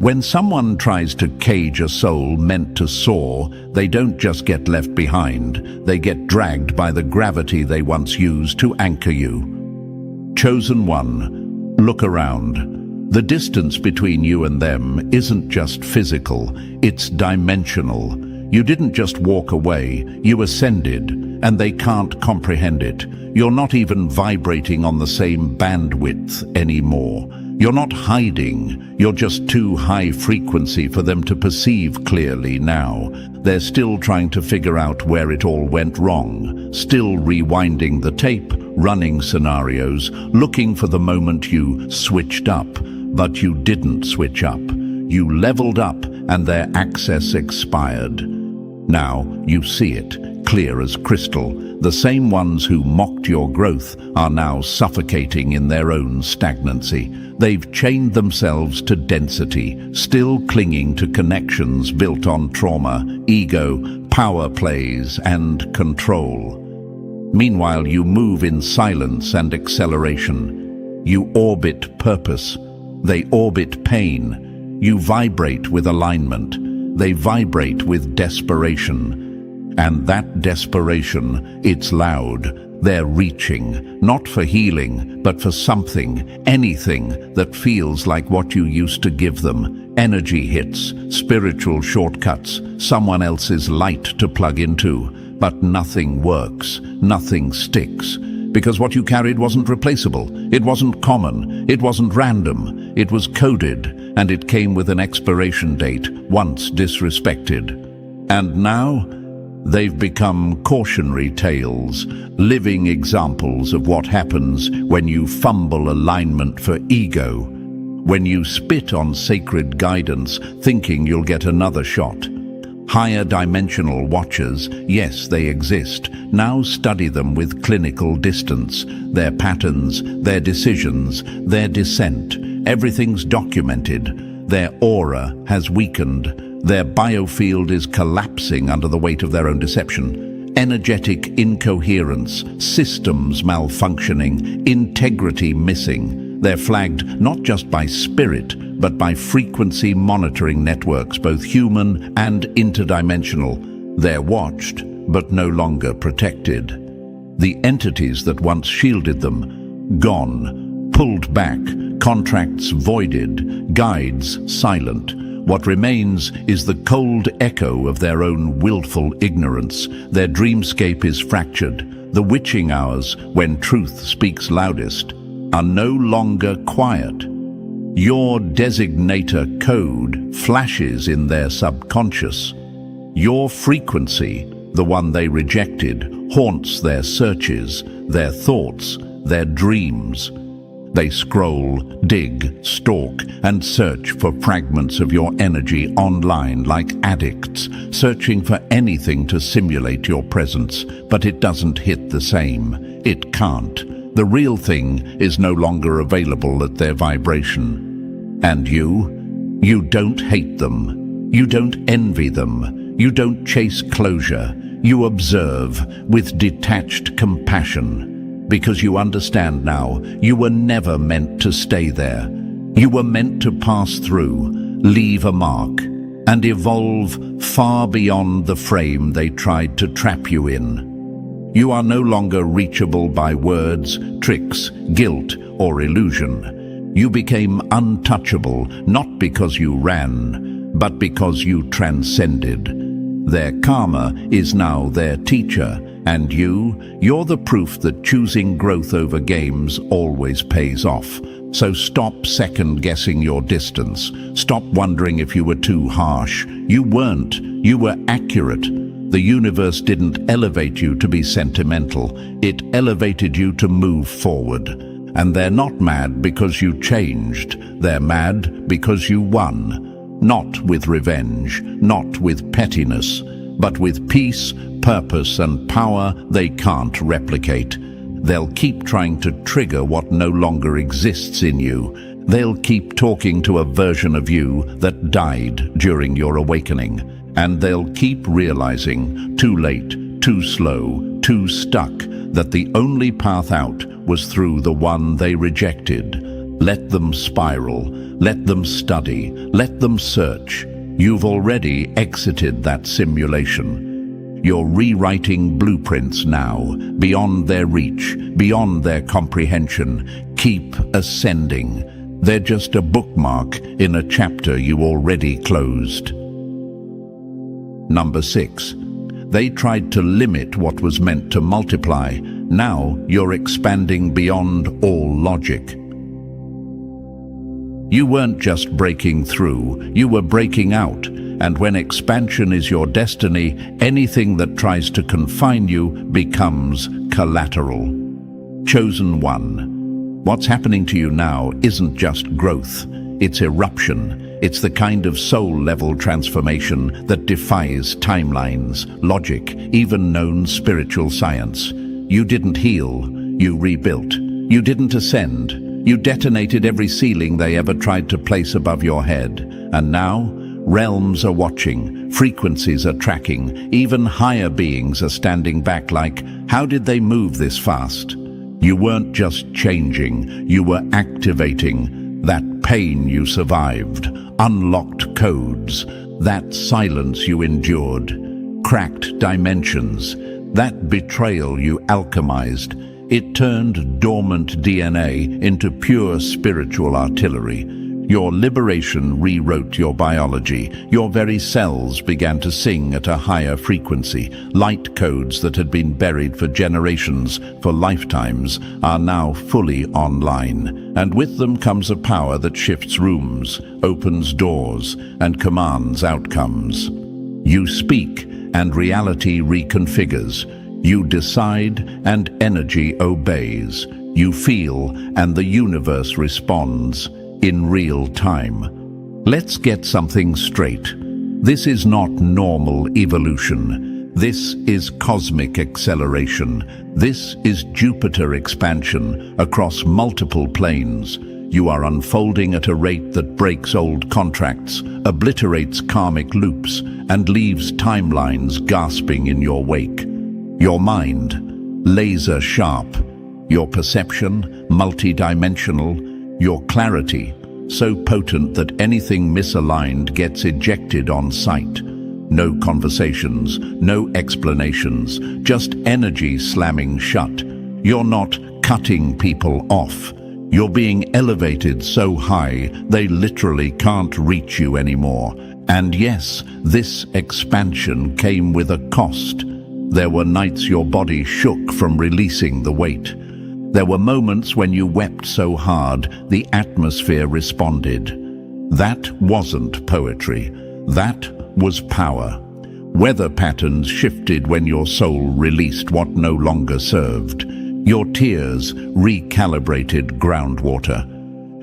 When someone tries to cage a soul meant to soar, they don't just get left behind, they get dragged by the gravity they once used to anchor you. Chosen one, look around. The distance between you and them isn't just physical, it's dimensional. You didn't just walk away, you ascended, and they can't comprehend it. You're not even vibrating on the same bandwidth anymore. You're not hiding, you're just too high frequency for them to perceive clearly now. They're still trying to figure out where it all went wrong, still rewinding the tape, running scenarios, looking for the moment you switched up. But you didn't switch up. You leveled up and their access expired. Now you see it, clear as crystal. The same ones who mocked your growth are now suffocating in their own stagnancy. They've chained themselves to density, still clinging to connections built on trauma, ego, power plays, and control. Meanwhile, you move in silence and acceleration. You orbit purpose. They orbit pain. You vibrate with alignment. They vibrate with desperation. And that desperation, it's loud. They're reaching, not for healing, but for something, anything that feels like what you used to give them. Energy hits, spiritual shortcuts, someone else's light to plug into. But nothing works, nothing sticks. Because what you carried wasn't replaceable, it wasn't common, it wasn't random, it was coded, and it came with an expiration date, once disrespected. And now, they've become cautionary tales, living examples of what happens when you fumble alignment for ego, when you spit on sacred guidance, thinking you'll get another shot. Higher dimensional watchers, yes, they exist. Now study them with clinical distance. Their patterns, their decisions, their descent. Everything's documented. Their aura has weakened. Their biofield is collapsing under the weight of their own deception. Energetic incoherence, systems malfunctioning, integrity missing. They're flagged not just by spirit, but by frequency monitoring networks, both human and interdimensional. They're watched, but no longer protected. The entities that once shielded them, gone, pulled back, contracts voided, guides silent. What remains is the cold echo of their own willful ignorance. Their dreamscape is fractured. The witching hours, when truth speaks loudest, are no longer quiet. Your designator code flashes in their subconscious. Your frequency, the one they rejected, haunts their searches, their thoughts, their dreams. They scroll, dig, stalk, and search for fragments of your energy online like addicts, searching for anything to simulate your presence, but it doesn't hit the same. It can't. The real thing is no longer available at their vibration. And you don't hate them. You don't envy them. You don't chase closure. You observe with detached compassion. Because you understand now, you were never meant to stay there. You were meant to pass through, leave a mark, and evolve far beyond the frame they tried to trap you in. You are no longer reachable by words, tricks, guilt, or illusion. You became untouchable, not because you ran, but because you transcended. Their karma is now their teacher, and you're the proof that choosing growth over games always pays off. So stop second-guessing your distance. Stop wondering if you were too harsh. You weren't. You were accurate. The universe didn't elevate you to be sentimental. It elevated you to move forward. And they're not mad because you changed. They're mad because you won. Not with revenge, not with pettiness, but with peace, purpose, and power they can't replicate. They'll keep trying to trigger what no longer exists in you. They'll keep talking to a version of you that died during your awakening. And they'll keep realizing, too late, too slow, too stuck, that the only path out was through the one they rejected. Let them spiral, let them study, let them search. You've already exited that simulation. You're rewriting blueprints now, beyond their reach, beyond their comprehension. Keep ascending. They're just a bookmark in a chapter you already closed. Number 6. They tried to limit what was meant to multiply. Now you're expanding beyond all logic. You weren't just breaking through, you were breaking out. And when expansion is your destiny, anything that tries to confine you becomes collateral. Chosen one. What's happening to you now isn't just growth, it's eruption. It's the kind of soul-level transformation that defies timelines, logic, even known spiritual science. You didn't heal, you rebuilt. You didn't ascend, you detonated every ceiling they ever tried to place above your head. And now, realms are watching, frequencies are tracking, even higher beings are standing back like, how did they move this fast? You weren't just changing, you were activating. That pain you survived, unlocked codes, that silence you endured, cracked dimensions, that betrayal you alchemized. It turned dormant DNA into pure spiritual artillery. Your liberation rewrote your biology. Your very cells began to sing at a higher frequency. Light codes that had been buried for generations, for lifetimes, are now fully online. And with them comes a power that shifts rooms, opens doors, and commands outcomes. You speak, and reality reconfigures. You decide, and energy obeys. You feel, and the universe responds in real time. Let's get something straight. This is not normal evolution. This is cosmic acceleration. This is Jupiter expansion across multiple planes. You are unfolding at a rate that breaks old contracts, obliterates karmic loops, and leaves timelines gasping in your wake. Your mind, laser sharp. Your perception, multidimensional. Your clarity, so potent that anything misaligned gets ejected on sight. No conversations, no explanations, just energy slamming shut. You're not cutting people off. You're being elevated so high they literally can't reach you anymore. And yes, this expansion came with a cost. There were nights your body shook from releasing the weight. There were moments when you wept so hard the atmosphere responded. That wasn't poetry. That was power. Weather patterns shifted when your soul released what no longer served. Your tears recalibrated groundwater.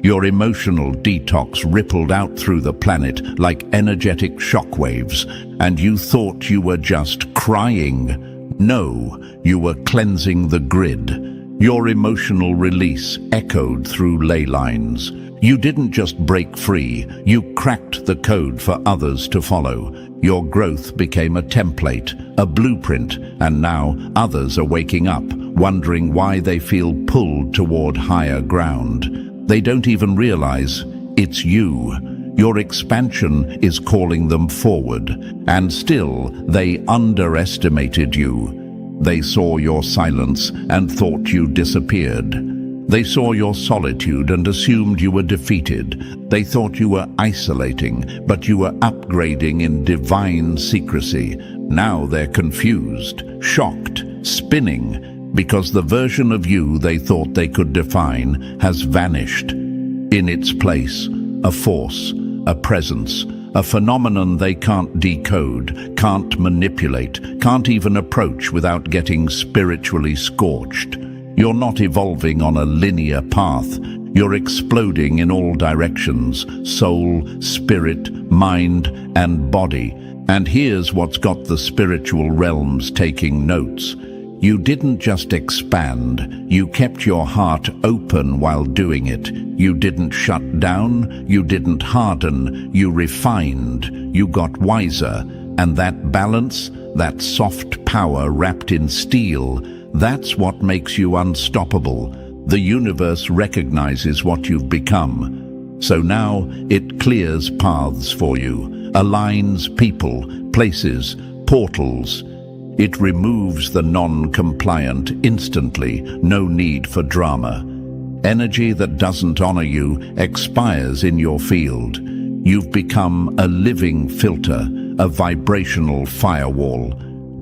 Your emotional detox rippled out through the planet like energetic shockwaves, and you thought you were just crying. No, you were cleansing the grid. Your emotional release echoed through ley lines. You didn't just break free, you cracked the code for others to follow. Your growth became a template, a blueprint, and now others are waking up, wondering why they feel pulled toward higher ground. They don't even realize it's you. Your expansion is calling them forward, and still they underestimated you. They saw your silence and thought you disappeared. They saw your solitude and assumed you were defeated. They thought you were isolating, but you were upgrading in divine secrecy. Now they're confused, shocked, spinning, because the version of you they thought they could define has vanished. In its place, a force, a presence, a phenomenon they can't decode, can't manipulate, can't even approach without getting spiritually scorched. You're not evolving on a linear path. You're exploding in all directions, soul, spirit, mind, and body. And here's what's got the spiritual realms taking notes. You didn't just expand, you kept your heart open while doing it. You didn't shut down, you didn't harden, you refined, you got wiser. And that balance, that soft power wrapped in steel, that's what makes you unstoppable. The universe recognizes what you've become. So now it clears paths for you, aligns people, places, portals. It removes the non-compliant instantly, no need for drama. Energy that doesn't honor you expires in your field. You've become a living filter, a vibrational firewall.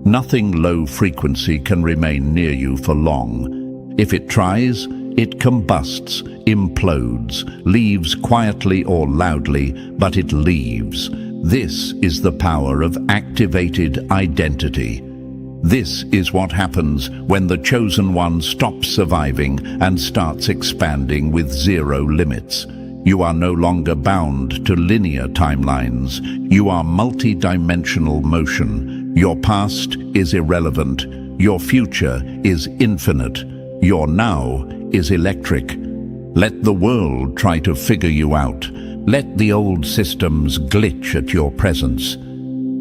Nothing low frequency can remain near you for long. If it tries, It combusts, implodes, leaves quietly or loudly, but it leaves. This is the power of activated identity. This is what happens when the chosen one stops surviving and starts expanding with zero limits. You are no longer bound to linear timelines. You are multi-dimensional motion. Your past is irrelevant. Your future is infinite. Your now is electric. Let the world try to figure you out. Let the old systems glitch at your presence.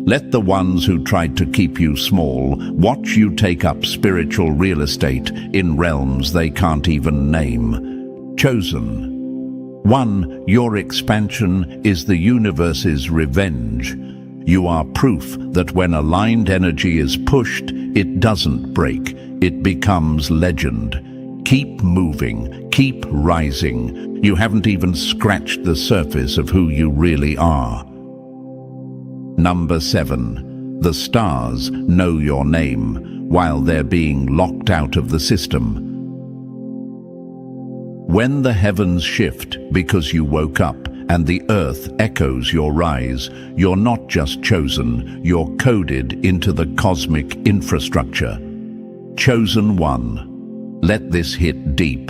Let the ones who tried to keep you small watch you take up spiritual real estate in realms they can't even name. Chosen. 1. Your expansion is the universe's revenge. You are proof that when aligned energy is pushed, it doesn't break. It becomes legend. Keep moving. Keep rising. You haven't even scratched the surface of who you really are. Number 7. The stars know your name while they're being locked out of the system. When the heavens shift because you woke up and the earth echoes your rise, you're not just chosen, you're coded into the cosmic infrastructure. Chosen one. Let this hit deep.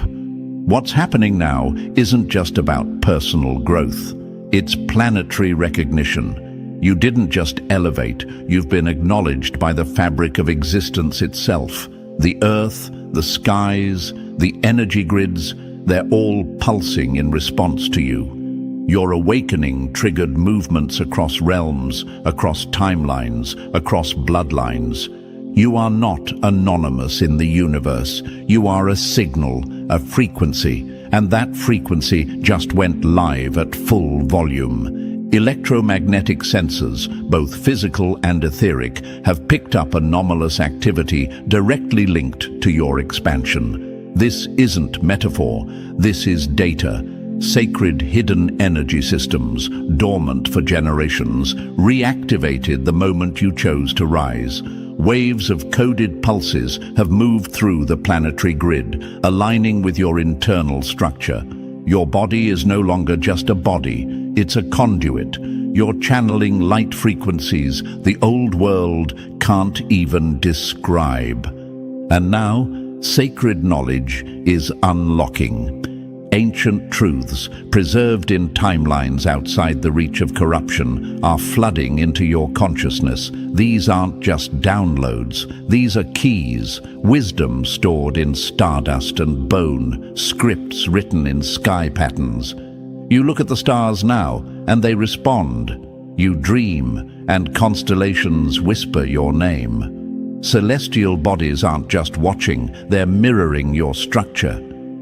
What's happening now isn't just about personal growth. It's planetary recognition. You didn't just elevate, you've been acknowledged by the fabric of existence itself. The earth, the skies, the energy grids, they're all pulsing in response to you. Your awakening triggered movements across realms, across timelines, across bloodlines. You are not anonymous in the universe. You are a signal, a frequency, and that frequency just went live at full volume. Electromagnetic sensors, both physical and etheric, have picked up anomalous activity directly linked to your expansion. This isn't metaphor, this is data. Sacred hidden energy systems, dormant for generations, reactivated the moment you chose to rise. Waves of coded pulses have moved through the planetary grid, aligning with your internal structure. Your body is no longer just a body, it's a conduit. You're channeling light frequencies the old world can't even describe. And now, sacred knowledge is unlocking. Ancient truths, preserved in timelines outside the reach of corruption, are flooding into your consciousness. These aren't just downloads, these are keys, wisdom stored in stardust and bone, scripts written in sky patterns. You look at the stars now, and they respond. You dream, and constellations whisper your name. Celestial bodies aren't just watching, they're mirroring your structure.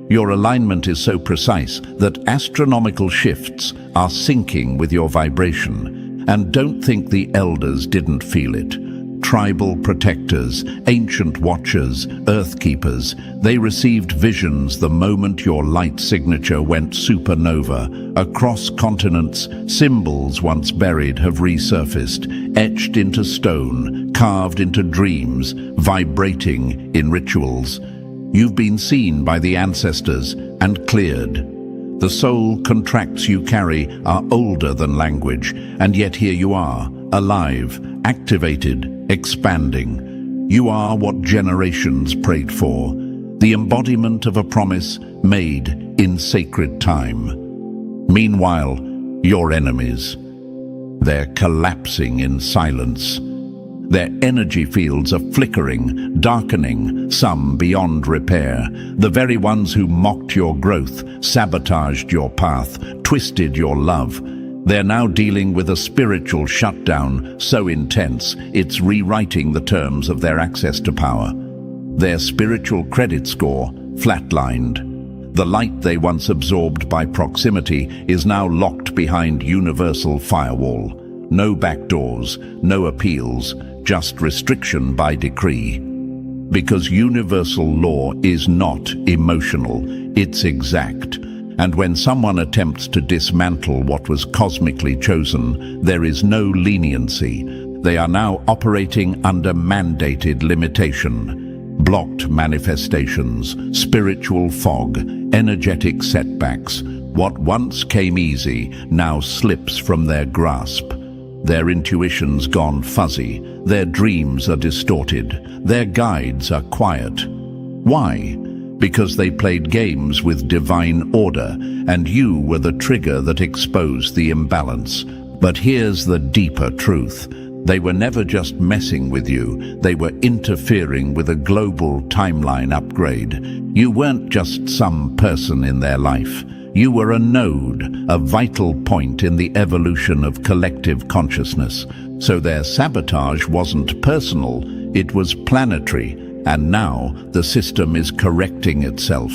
Your alignment is so precise that astronomical shifts are syncing with your vibration. And don't think the elders didn't feel it. Tribal protectors, ancient watchers, earth keepers, they received visions the moment your light signature went supernova. Across continents, symbols once buried have resurfaced, etched into stone, carved into dreams, vibrating in rituals. You've been seen by the ancestors and cleared. The soul contracts you carry are older than language, and yet here you are, alive, activated, expanding. You are what generations prayed for, the embodiment of a promise made in sacred time. Meanwhile, your enemies, they're collapsing in silence. Their energy fields are flickering, darkening, some beyond repair. The very ones who mocked your growth, sabotaged your path, twisted your love. They're now dealing with a spiritual shutdown so intense it's rewriting the terms of their access to power. Their spiritual credit score flatlined. The light they once absorbed by proximity is now locked behind universal firewall. No backdoors, no appeals, just restriction by decree. Because universal law is not emotional, it's exact. And when someone attempts to dismantle what was cosmically chosen, there is no leniency. They are now operating under mandated limitation. blocked manifestations, spiritual fog, energetic setbacks. What once came easy now slips from their grasp. Their intuition's gone fuzzy, their dreams are distorted, their guides are quiet. Why? Because they played games with divine order, and you were the trigger that exposed the imbalance. But here's the deeper truth. They were never just messing with you, they were interfering with a global timeline upgrade. You weren't just some person in their life. You were a node, a vital point in the evolution of collective consciousness. So their sabotage wasn't personal, it was planetary, and now the system is correcting itself.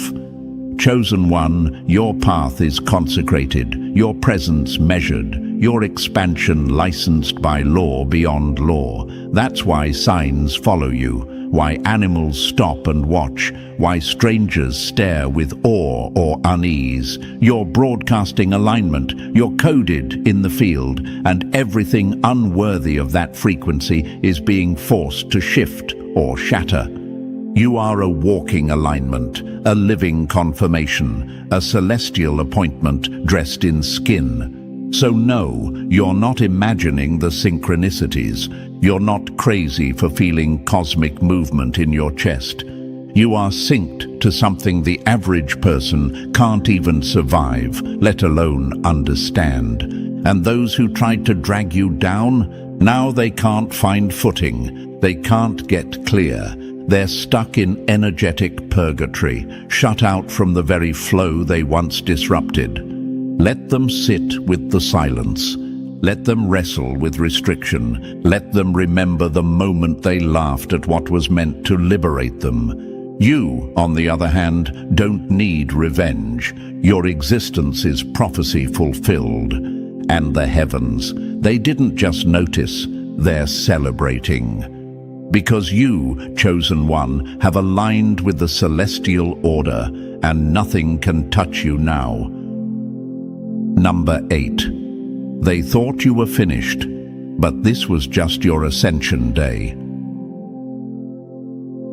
Chosen one, your path is consecrated, your presence measured, your expansion licensed by law beyond law. That's why signs follow you, why animals stop and watch, why strangers stare with awe or unease. You're broadcasting alignment, you're coded in the field, and everything unworthy of that frequency is being forced to shift or shatter. You are a walking alignment, a living confirmation, a celestial appointment dressed in skin. So no, you're not imagining the synchronicities. You're not crazy for feeling cosmic movement in your chest. You are synced to something the average person can't even survive, let alone understand. And those who tried to drag you down, now they can't find footing. They can't get clear. They're stuck in energetic purgatory, shut out from the very flow they once disrupted. Let them sit with the silence. Let them wrestle with restriction. Let them remember the moment they laughed at what was meant to liberate them. You, on the other hand, don't need revenge. Your existence is prophecy fulfilled. And the heavens, they didn't just notice, they're celebrating. Because you, chosen one, have aligned with the celestial order, and nothing can touch you now. Number 8. They thought you were finished, but this was just your ascension day.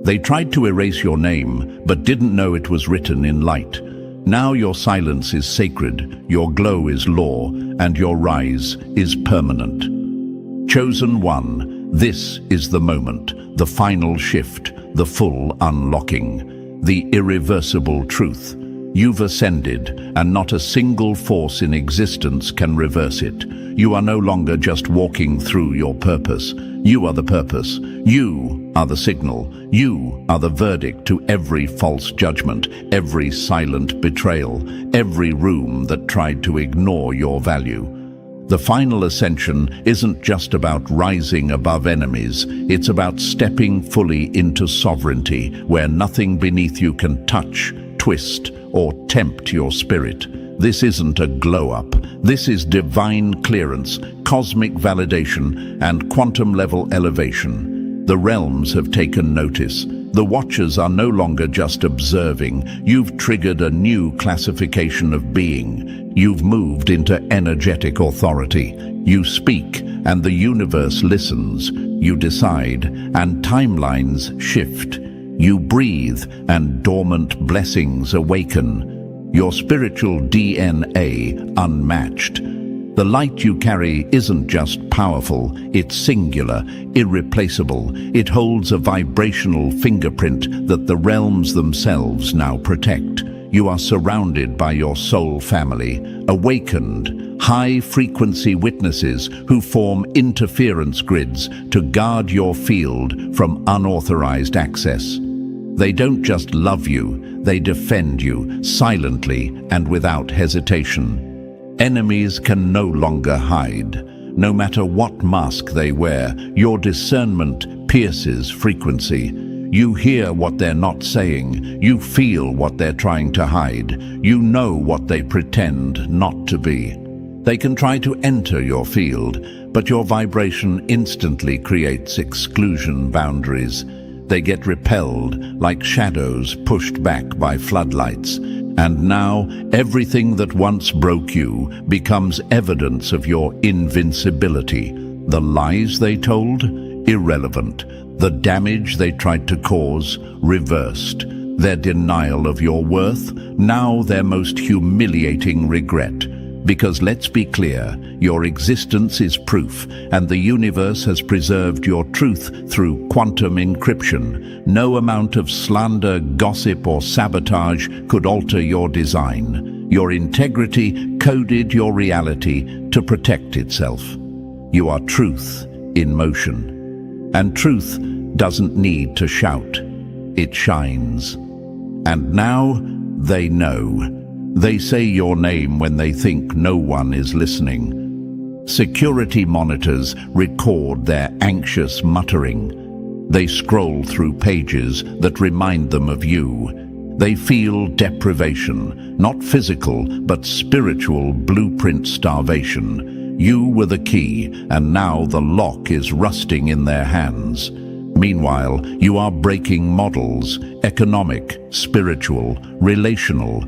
They tried to erase your name, but didn't know it was written in light. Now your silence is sacred, your glow is law, and your rise is permanent. Chosen one, this is the moment, the final shift, the full unlocking, the irreversible truth. You've ascended, and not a single force in existence can reverse it. You are no longer just walking through your purpose. You are the purpose. You are the signal. You are the verdict to every false judgment, every silent betrayal, every room that tried to ignore your value. The final ascension isn't just about rising above enemies, it's about stepping fully into sovereignty, where nothing beneath you can touch, twist, or tempt your spirit. This isn't a glow-up. This is divine clearance, cosmic validation, and quantum-level elevation. The realms have taken notice. The watchers are no longer just observing. You've triggered a new classification of being. You've moved into energetic authority. You speak, and the universe listens. You decide, and timelines shift. You breathe, and dormant blessings awaken. Your spiritual DNA unmatched. The light you carry isn't just powerful, it's singular, irreplaceable. It holds a vibrational fingerprint that the realms themselves now protect. You are surrounded by your soul family, awakened, high-frequency witnesses who form interference grids to guard your field from unauthorized access. They don't just love you, they defend you, silently and without hesitation. Enemies can no longer hide. No matter what mask they wear, your discernment pierces frequency. You hear what they're not saying. You feel what they're trying to hide. You know what they pretend not to be. They can try to enter your field, but your vibration instantly creates exclusion boundaries. They get repelled like shadows pushed back by floodlights. And now, everything that once broke you becomes evidence of your invincibility. The lies they told? Irrelevant. The damage they tried to cause, reversed. Their denial of your worth, now their most humiliating regret. Because let's be clear, your existence is proof, and the universe has preserved your truth through quantum encryption. No amount of slander, gossip, or sabotage could alter your design. Your integrity coded your reality to protect itself. You are truth in motion. And truth doesn't need to shout. It shines. And now they know. They say your name when they think no one is listening. Security monitors record their anxious muttering. They scroll through pages that remind them of you. They feel deprivation, not physical, but spiritual blueprint starvation. You were the key, and now the lock is rusting in their hands. Meanwhile, you are breaking models, economic, spiritual, relational.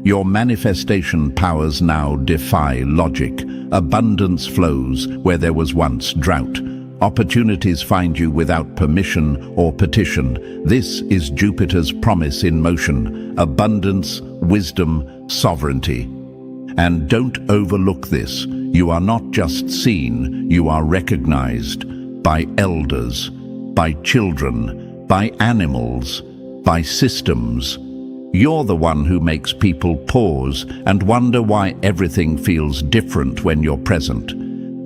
Your manifestation powers now defy logic. Abundance flows where there was once drought. Opportunities find you without permission or petition. This is Jupiter's promise in motion. Abundance, wisdom, sovereignty. And don't overlook this. You are not just seen, you are recognized by elders, by children, by animals, by systems. You're the one who makes people pause and wonder why everything feels different when you're present.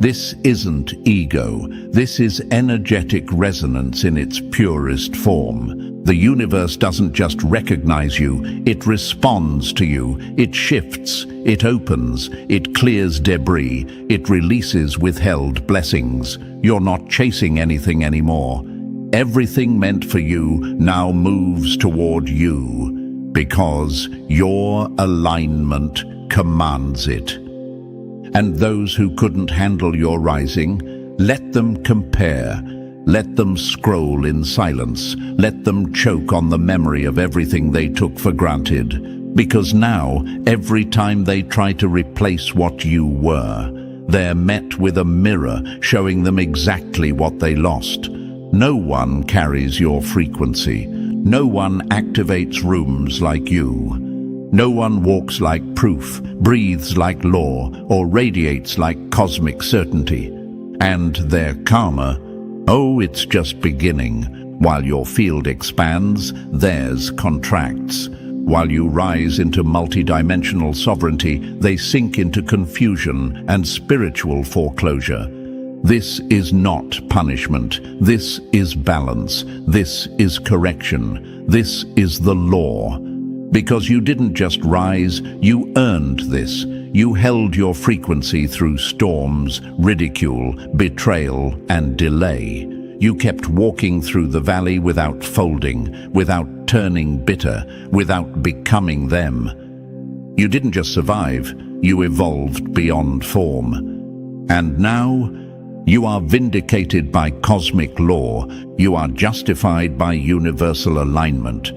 This isn't ego. This is energetic resonance in its purest form. The universe doesn't just recognize you, it responds to you. It shifts, it opens, it clears debris, it releases withheld blessings. You're not chasing anything anymore. Everything meant for you now moves toward you. Because your alignment commands it. And those who couldn't handle your rising, let them compare. Let them scroll in silence. Let them choke on the memory of everything they took for granted. Because now, every time they try to replace what you were, they're met with a mirror showing them exactly what they lost. No one carries your frequency. No one activates rooms like you. No one walks like proof, breathes like law, or radiates like cosmic certainty. And their karma, oh, it's just beginning. While your field expands, theirs contracts. While you rise into multidimensional sovereignty, they sink into confusion and spiritual foreclosure. This is not punishment. This is balance. This is correction. This is the law. Because you didn't just rise, you earned this. You held your frequency through storms, ridicule, betrayal, and delay. You kept walking through the valley without folding, without turning bitter, without becoming them. You didn't just survive, you evolved beyond form. And now, you are vindicated by cosmic law. You are justified by universal alignment.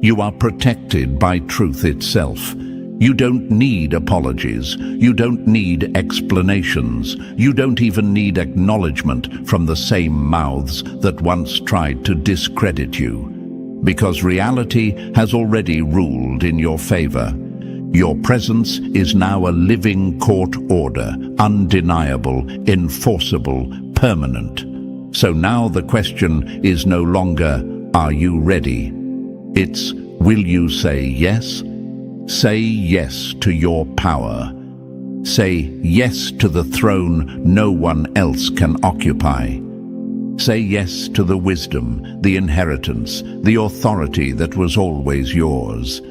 You are protected by truth itself. You don't need apologies. You don't need explanations. You don't even need acknowledgement from the same mouths that once tried to discredit you. Because reality has already ruled in your favor. Your presence is now a living court order, undeniable, enforceable, permanent. So now the question is no longer, are you ready? It's, will you say yes? Say yes to your power. Say yes to the throne no one else can occupy. Say yes to the wisdom, the inheritance, the authority that was always yours.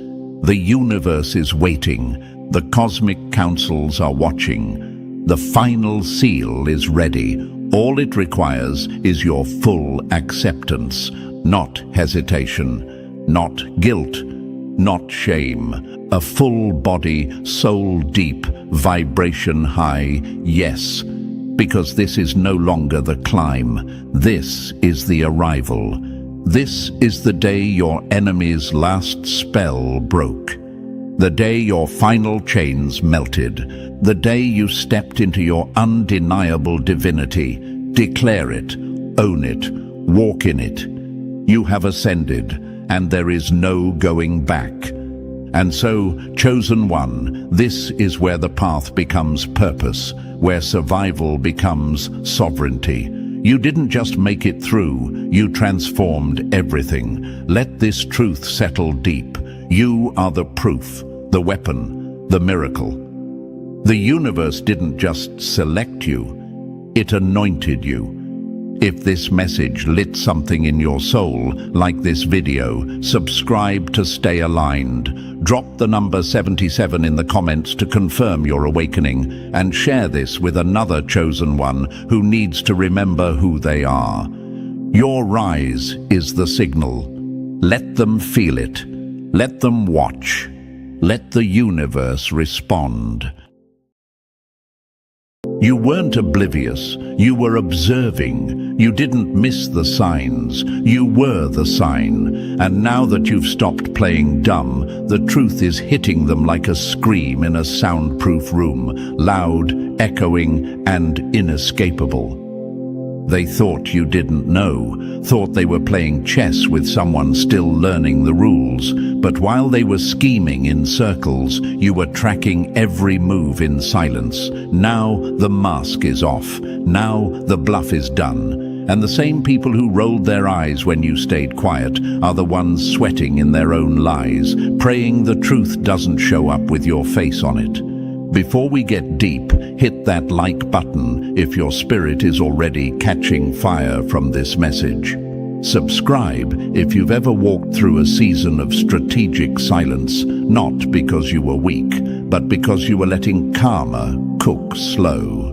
The universe is waiting. The cosmic councils are watching. The final seal is ready. All it requires is your full acceptance, not hesitation, not guilt, not shame. A full body, soul deep, vibration high, yes. Because this is no longer the climb. This is the arrival. This is the day your enemy's last spell broke. The day your final chains melted. The day you stepped into your undeniable divinity. Declare it, own it, Walk in it. You have ascended, and there is no going back. And so, chosen one, this is where the path becomes purpose, where survival becomes sovereignty. You didn't just make it through, you transformed everything. Let this truth settle deep. You are the proof, the weapon, the miracle. The universe didn't just select you, it anointed you. If this message lit something in your soul, like this video, subscribe to stay aligned. Drop the number 77 in the comments to confirm your awakening, and share this with another chosen one who needs to remember who they are. Your rise is the signal. Let them feel it. Let them watch. Let the universe respond. You weren't oblivious, you were observing. You didn't miss the signs, you were the sign. And now that you've stopped playing dumb, the truth is hitting them like a scream in a soundproof room, loud, echoing, and inescapable. They thought you didn't know, thought they were playing chess with someone still learning the rules. But while they were scheming in circles, you were tracking every move in silence. Now the mask is off. Now the bluff is done. And the same people who rolled their eyes when you stayed quiet are the ones sweating in their own lies, praying the truth doesn't show up with your face on it. Before we get deep, hit that like button if your spirit is already catching fire from this message. Subscribe if you've ever walked through a season of strategic silence, not because you were weak, but because you were letting karma cook slow.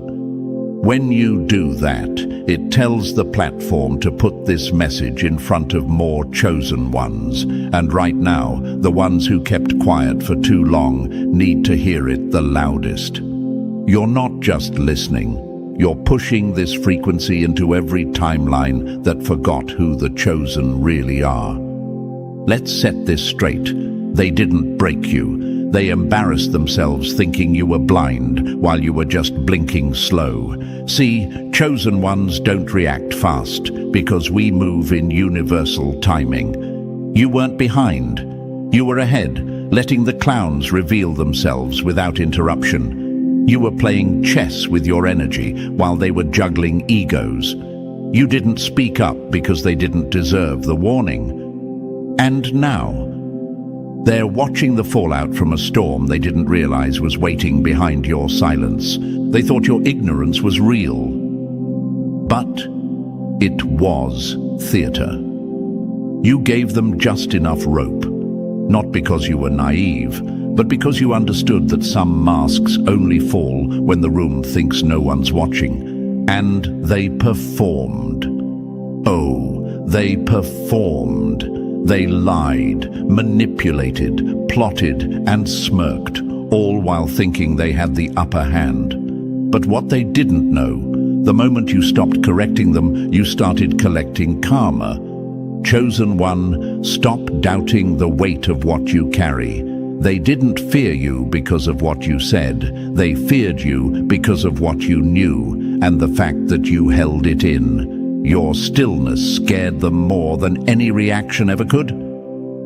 When you do that, it tells the platform to put this message in front of more chosen ones. And right now, the ones who kept quiet for too long need to hear it the loudest. You're not just listening. You're pushing this frequency into every timeline that forgot who the chosen really are. Let's set this straight. They didn't break you. They embarrassed themselves thinking you were blind while you were just blinking slow. See, chosen ones don't react fast because we move in universal timing. You weren't behind. You were ahead, letting the clowns reveal themselves without interruption. You were playing chess with your energy while they were juggling egos. You didn't speak up because they didn't deserve the warning. And now, they're watching the fallout from a storm they didn't realize was waiting behind your silence. They thought your ignorance was real. But it was theater. You gave them just enough rope, not because you were naive, but because you understood that some masks only fall when the room thinks no one's watching. And they performed. Oh, they performed. They lied, manipulated, plotted, and smirked, all while thinking they had the upper hand. But what they didn't know, the moment you stopped correcting them, you started collecting karma. Chosen one, stop doubting the weight of what you carry. They didn't fear you because of what you said. They feared you because of what you knew, and the fact that you held it in. Your stillness scared them more than any reaction ever could.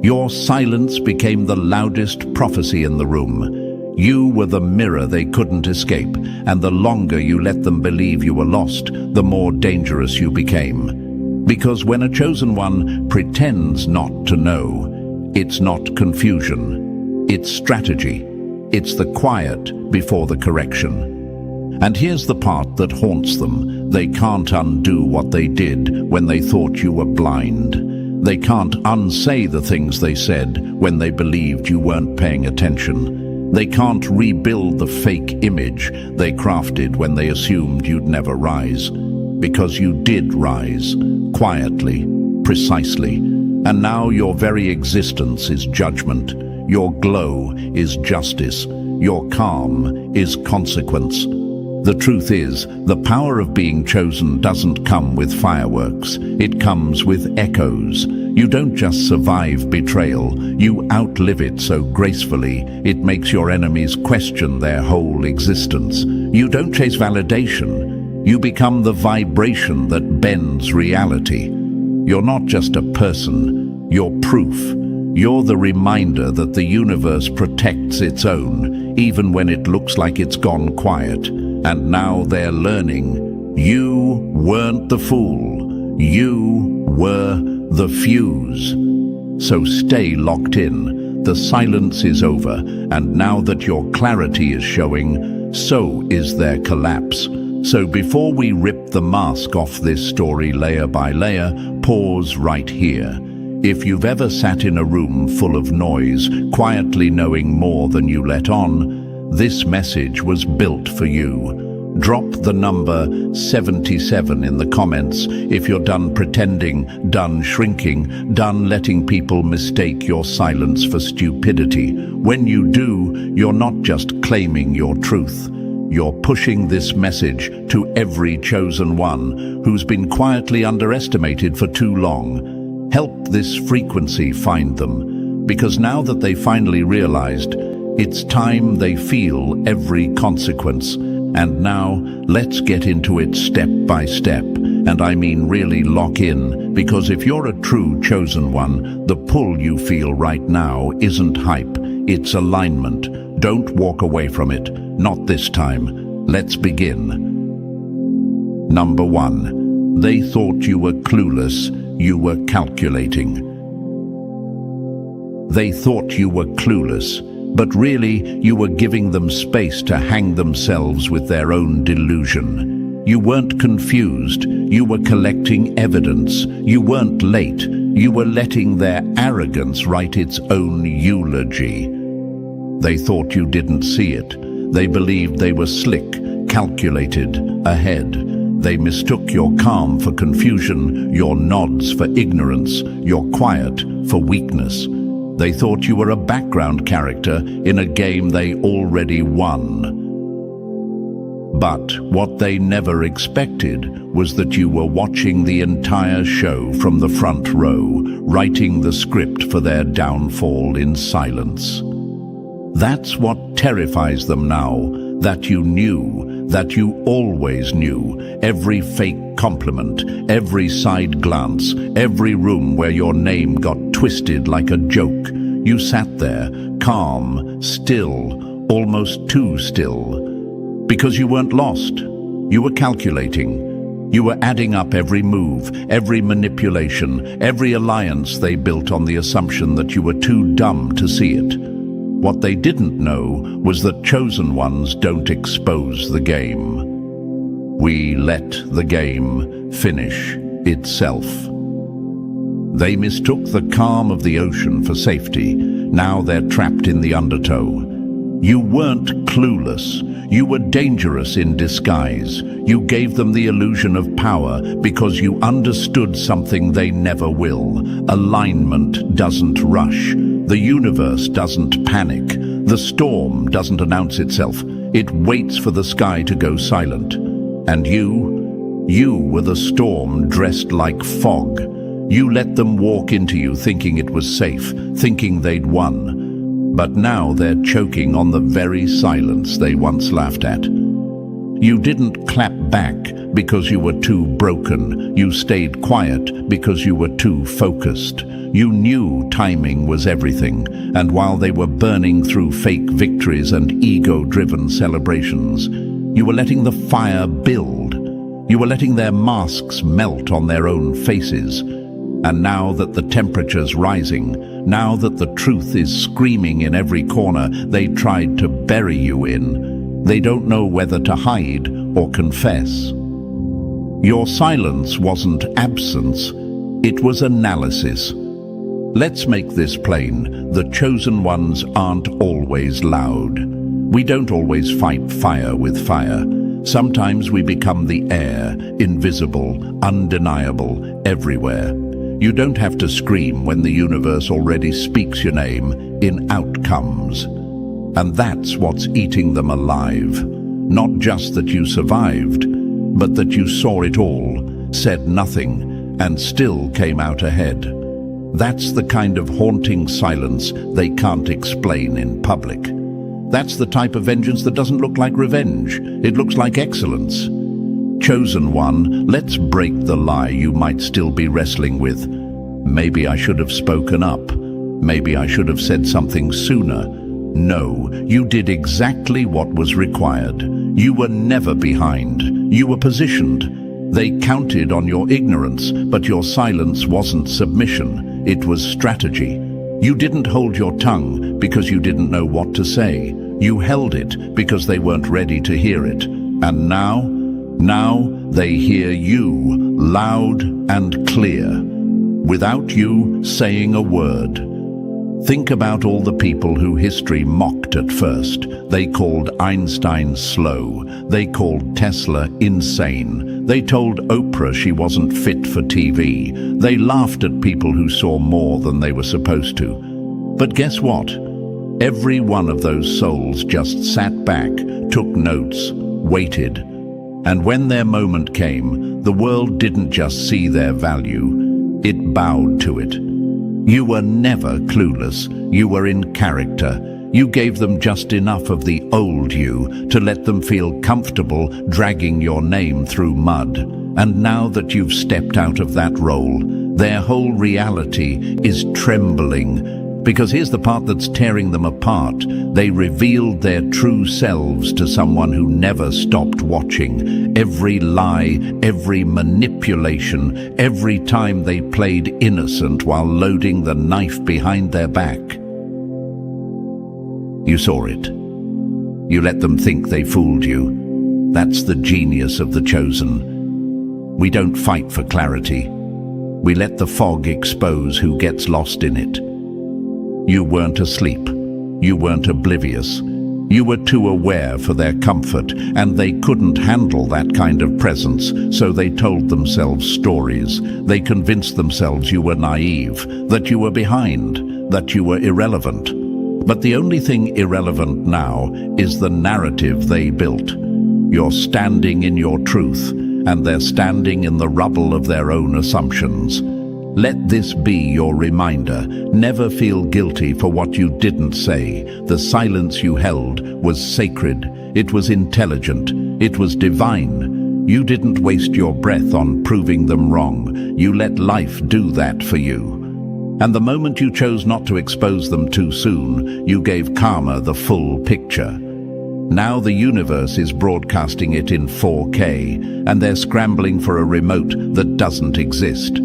Your silence became the loudest prophecy in the room. You were the mirror they couldn't escape, and the longer you let them believe you were lost, the more dangerous you became. Because when a chosen one pretends not to know, it's not confusion, it's strategy. It's the quiet before the correction. And here's the part that haunts them. They can't undo what they did when they thought you were blind. They can't unsay the things they said when they believed you weren't paying attention. They can't rebuild the fake image they crafted when they assumed you'd never rise. Because you did rise, quietly, precisely. And now your very existence is judgment. Your glow is justice. Your calm is consequence. The truth is, the power of being chosen doesn't come with fireworks. It comes with echoes. You don't just survive betrayal, you outlive it so gracefully, it makes your enemies question their whole existence. You don't chase validation. You become the vibration that bends reality. You're not just a person, you're proof. You're the reminder that the universe protects its own, even when it looks like it's gone quiet. And now they're learning. You weren't the fool. You were the fuse. So stay locked in. The silence is over, and now that your clarity is showing, so is their collapse. So before we rip the mask off this story layer by layer, pause right here. If you've ever sat in a room full of noise, quietly knowing more than you let on, this message was built for you. Drop the number 77 in the comments if you're done pretending, done shrinking, done letting people mistake your silence for stupidity. When you do, you're not just claiming your truth. You're pushing this message to every chosen one who's been quietly underestimated for too long. Help this frequency find them, because now that they finally realized, it's time they feel every consequence. And now, let's get into it step by step. And I mean really lock in, because if you're a true chosen one, the pull you feel right now isn't hype, it's alignment. Don't walk away from it, not this time. Let's begin. Number 1. They thought you were clueless, you were calculating. They thought you were clueless, but really you were giving them space to hang themselves with their own delusion. You weren't confused, you were collecting evidence. You weren't late, you were letting their arrogance write its own eulogy. They thought you didn't see it. They believed they were slick, calculated, ahead. They mistook your calm for confusion, your nods for ignorance, your quiet for weakness. They thought you were a background character in a game they already won. But what they never expected was that you were watching the entire show from the front row, writing the script for their downfall in silence. That's what terrifies them now, that you knew, that you always knew. Every fake compliment, every side glance, every room where your name got twisted like a joke. You sat there, calm, still, almost too still. Because you weren't lost. You were calculating. You were adding up every move, every manipulation, every alliance they built on the assumption that you were too dumb to see it. What they didn't know was that chosen ones don't expose the game. We let the game finish itself. They mistook the calm of the ocean for safety. Now they're trapped in the undertow. You weren't clueless. You were dangerous in disguise. You gave them the illusion of power because you understood something they never will. Alignment doesn't rush. The universe doesn't panic. The storm doesn't announce itself. It waits for the sky to go silent. And you were the storm dressed like fog. You let them walk into you thinking it was safe, thinking they'd won. But now they're choking on the very silence they once laughed at. You didn't clap back because you were too broken. You stayed quiet because you were too focused. You knew timing was everything, and while they were burning through fake victories and ego-driven celebrations, you were letting the fire build. You were letting their masks melt on their own faces. And now that the temperature's rising, now that the truth is screaming in every corner they tried to bury you in, they don't know whether to hide or confess. Your silence wasn't absence, it was analysis. Let's make this plain. The chosen ones aren't always loud. We don't always fight fire with fire. Sometimes we become the air, invisible, undeniable, everywhere. You don't have to scream when the universe already speaks your name in outcomes. And that's what's eating them alive. Not just that you survived, but that you saw it all, said nothing, and still came out ahead. That's the kind of haunting silence they can't explain in public. That's the type of vengeance that doesn't look like revenge. It looks like excellence. Chosen one, let's break the lie you might still be wrestling with. Maybe I should have spoken up. Maybe I should have said something sooner. No, you did exactly what was required. You were never behind. You were positioned. They counted on your ignorance, but your silence wasn't submission. It was strategy. You didn't hold your tongue because you didn't know what to say. You held it because they weren't ready to hear it. And now they hear you, loud and clear, without you saying a word. Think about all the people who history mocked at first. They called Einstein slow. They called Tesla insane. They told Oprah she wasn't fit for TV. They laughed at people who saw more than they were supposed to. But guess what? Every one of those souls just sat back, took notes, waited. And when their moment came, the world didn't just see their value, it bowed to it. You were never clueless. You were in character. You gave them just enough of the old you to let them feel comfortable dragging your name through mud. And now that you've stepped out of that role, their whole reality is trembling. Because here's the part that's tearing them apart. They revealed their true selves to someone who never stopped watching. Every lie, every manipulation, every time they played innocent while loading the knife behind their back. You saw it. You let them think they fooled you. That's the genius of the chosen. We don't fight for clarity. We let the fog expose who gets lost in it. You weren't asleep. You weren't oblivious. You were too aware for their comfort, and they couldn't handle that kind of presence, so they told themselves stories. They convinced themselves you were naive, that you were behind, that you were irrelevant. But the only thing irrelevant now is the narrative they built. You're standing in your truth, and they're standing in the rubble of their own assumptions. Let this be your reminder. Never feel guilty for what you didn't say. The silence you held was sacred. It was intelligent. It was divine. You didn't waste your breath on proving them wrong. You let life do that for you. And the moment you chose not to expose them too soon, you gave karma the full picture. Now the universe is broadcasting it in 4K, and they're scrambling for a remote that doesn't exist.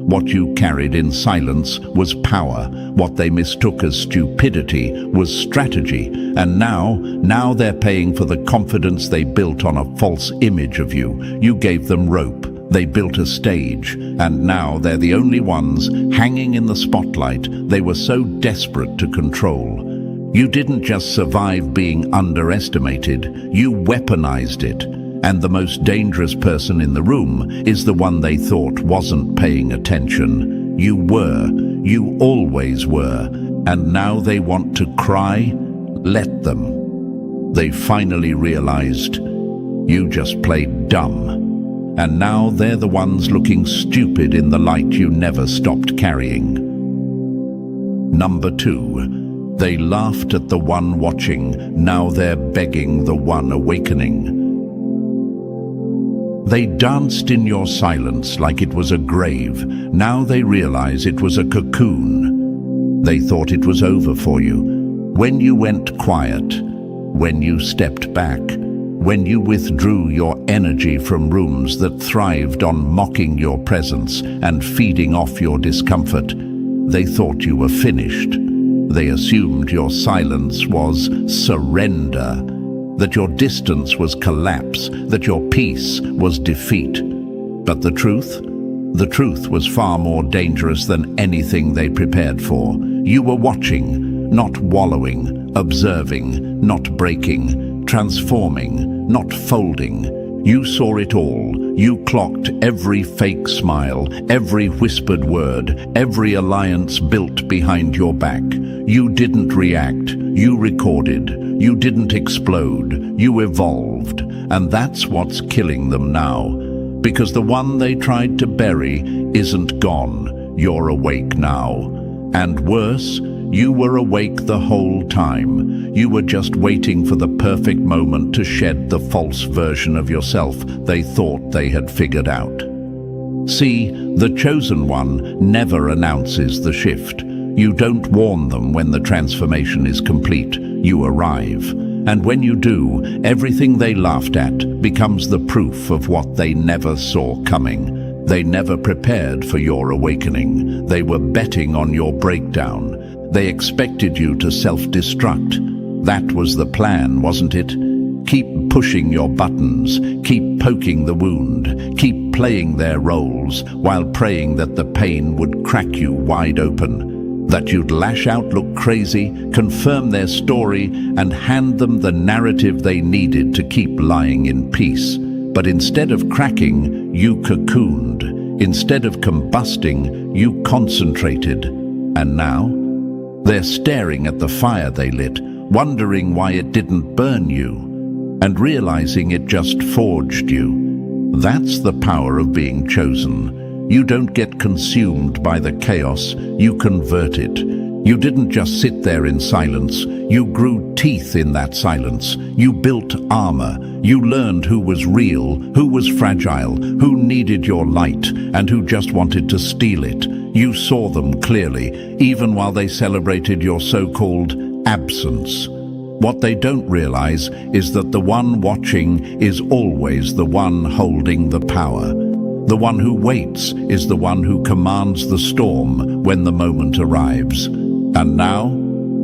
What you carried in silence was power. What they mistook as stupidity was strategy. And now they're paying for the confidence they built on a false image of you. You gave them rope. They built a stage. And now they're the only ones hanging in the spotlight they were so desperate to control. You didn't just survive being underestimated. You weaponized it. And the most dangerous person in the room is the one they thought wasn't paying attention. You were. You always were. And now they want to cry? Let them. They finally realized you just played dumb. And now they're the ones looking stupid in the light you never stopped carrying. Number 2. They laughed at the one watching. Now they're begging the one awakening. They danced in your silence like it was a grave. Now they realize it was a cocoon. They thought it was over for you. When you went quiet, when you stepped back, when you withdrew your energy from rooms that thrived on mocking your presence and feeding off your discomfort, they thought you were finished. They assumed your silence was surrender, that your distance was collapse, that your peace was defeat. But the truth was far more dangerous than anything they prepared for. You were watching, not wallowing, observing, not breaking, transforming, not folding. You saw it all. You clocked every fake smile, every whispered word, every alliance built behind your back. You didn't react. You recorded. You didn't explode. You evolved. And that's what's killing them now. Because the one they tried to bury isn't gone. You're awake now. And worse, you were awake the whole time. You were just waiting for the perfect moment to shed the false version of yourself they thought they had figured out. See, the chosen one never announces the shift. You don't warn them when the transformation is complete. You arrive. And when you do, everything they laughed at becomes the proof of what they never saw coming. They never prepared for your awakening. They were betting on your breakdown. They expected you to self-destruct. That was the plan, wasn't it? Keep pushing your buttons, keep poking the wound, keep playing their roles while praying that the pain would crack you wide open, that you'd lash out, look crazy, confirm their story, and hand them the narrative they needed to keep lying in peace. But instead of cracking, you cocooned. Instead of combusting, you concentrated. And now, they're staring at the fire they lit, wondering why it didn't burn you, and realizing it just forged you. That's the power of being chosen. You don't get consumed by the chaos, you convert it. You didn't just sit there in silence, you grew teeth in that silence. You built armor, you learned who was real, who was fragile, who needed your light, and who just wanted to steal it. You saw them clearly, even while they celebrated your so-called absence. What they don't realize is that the one watching is always the one holding the power. The one who waits is the one who commands the storm when the moment arrives. And now,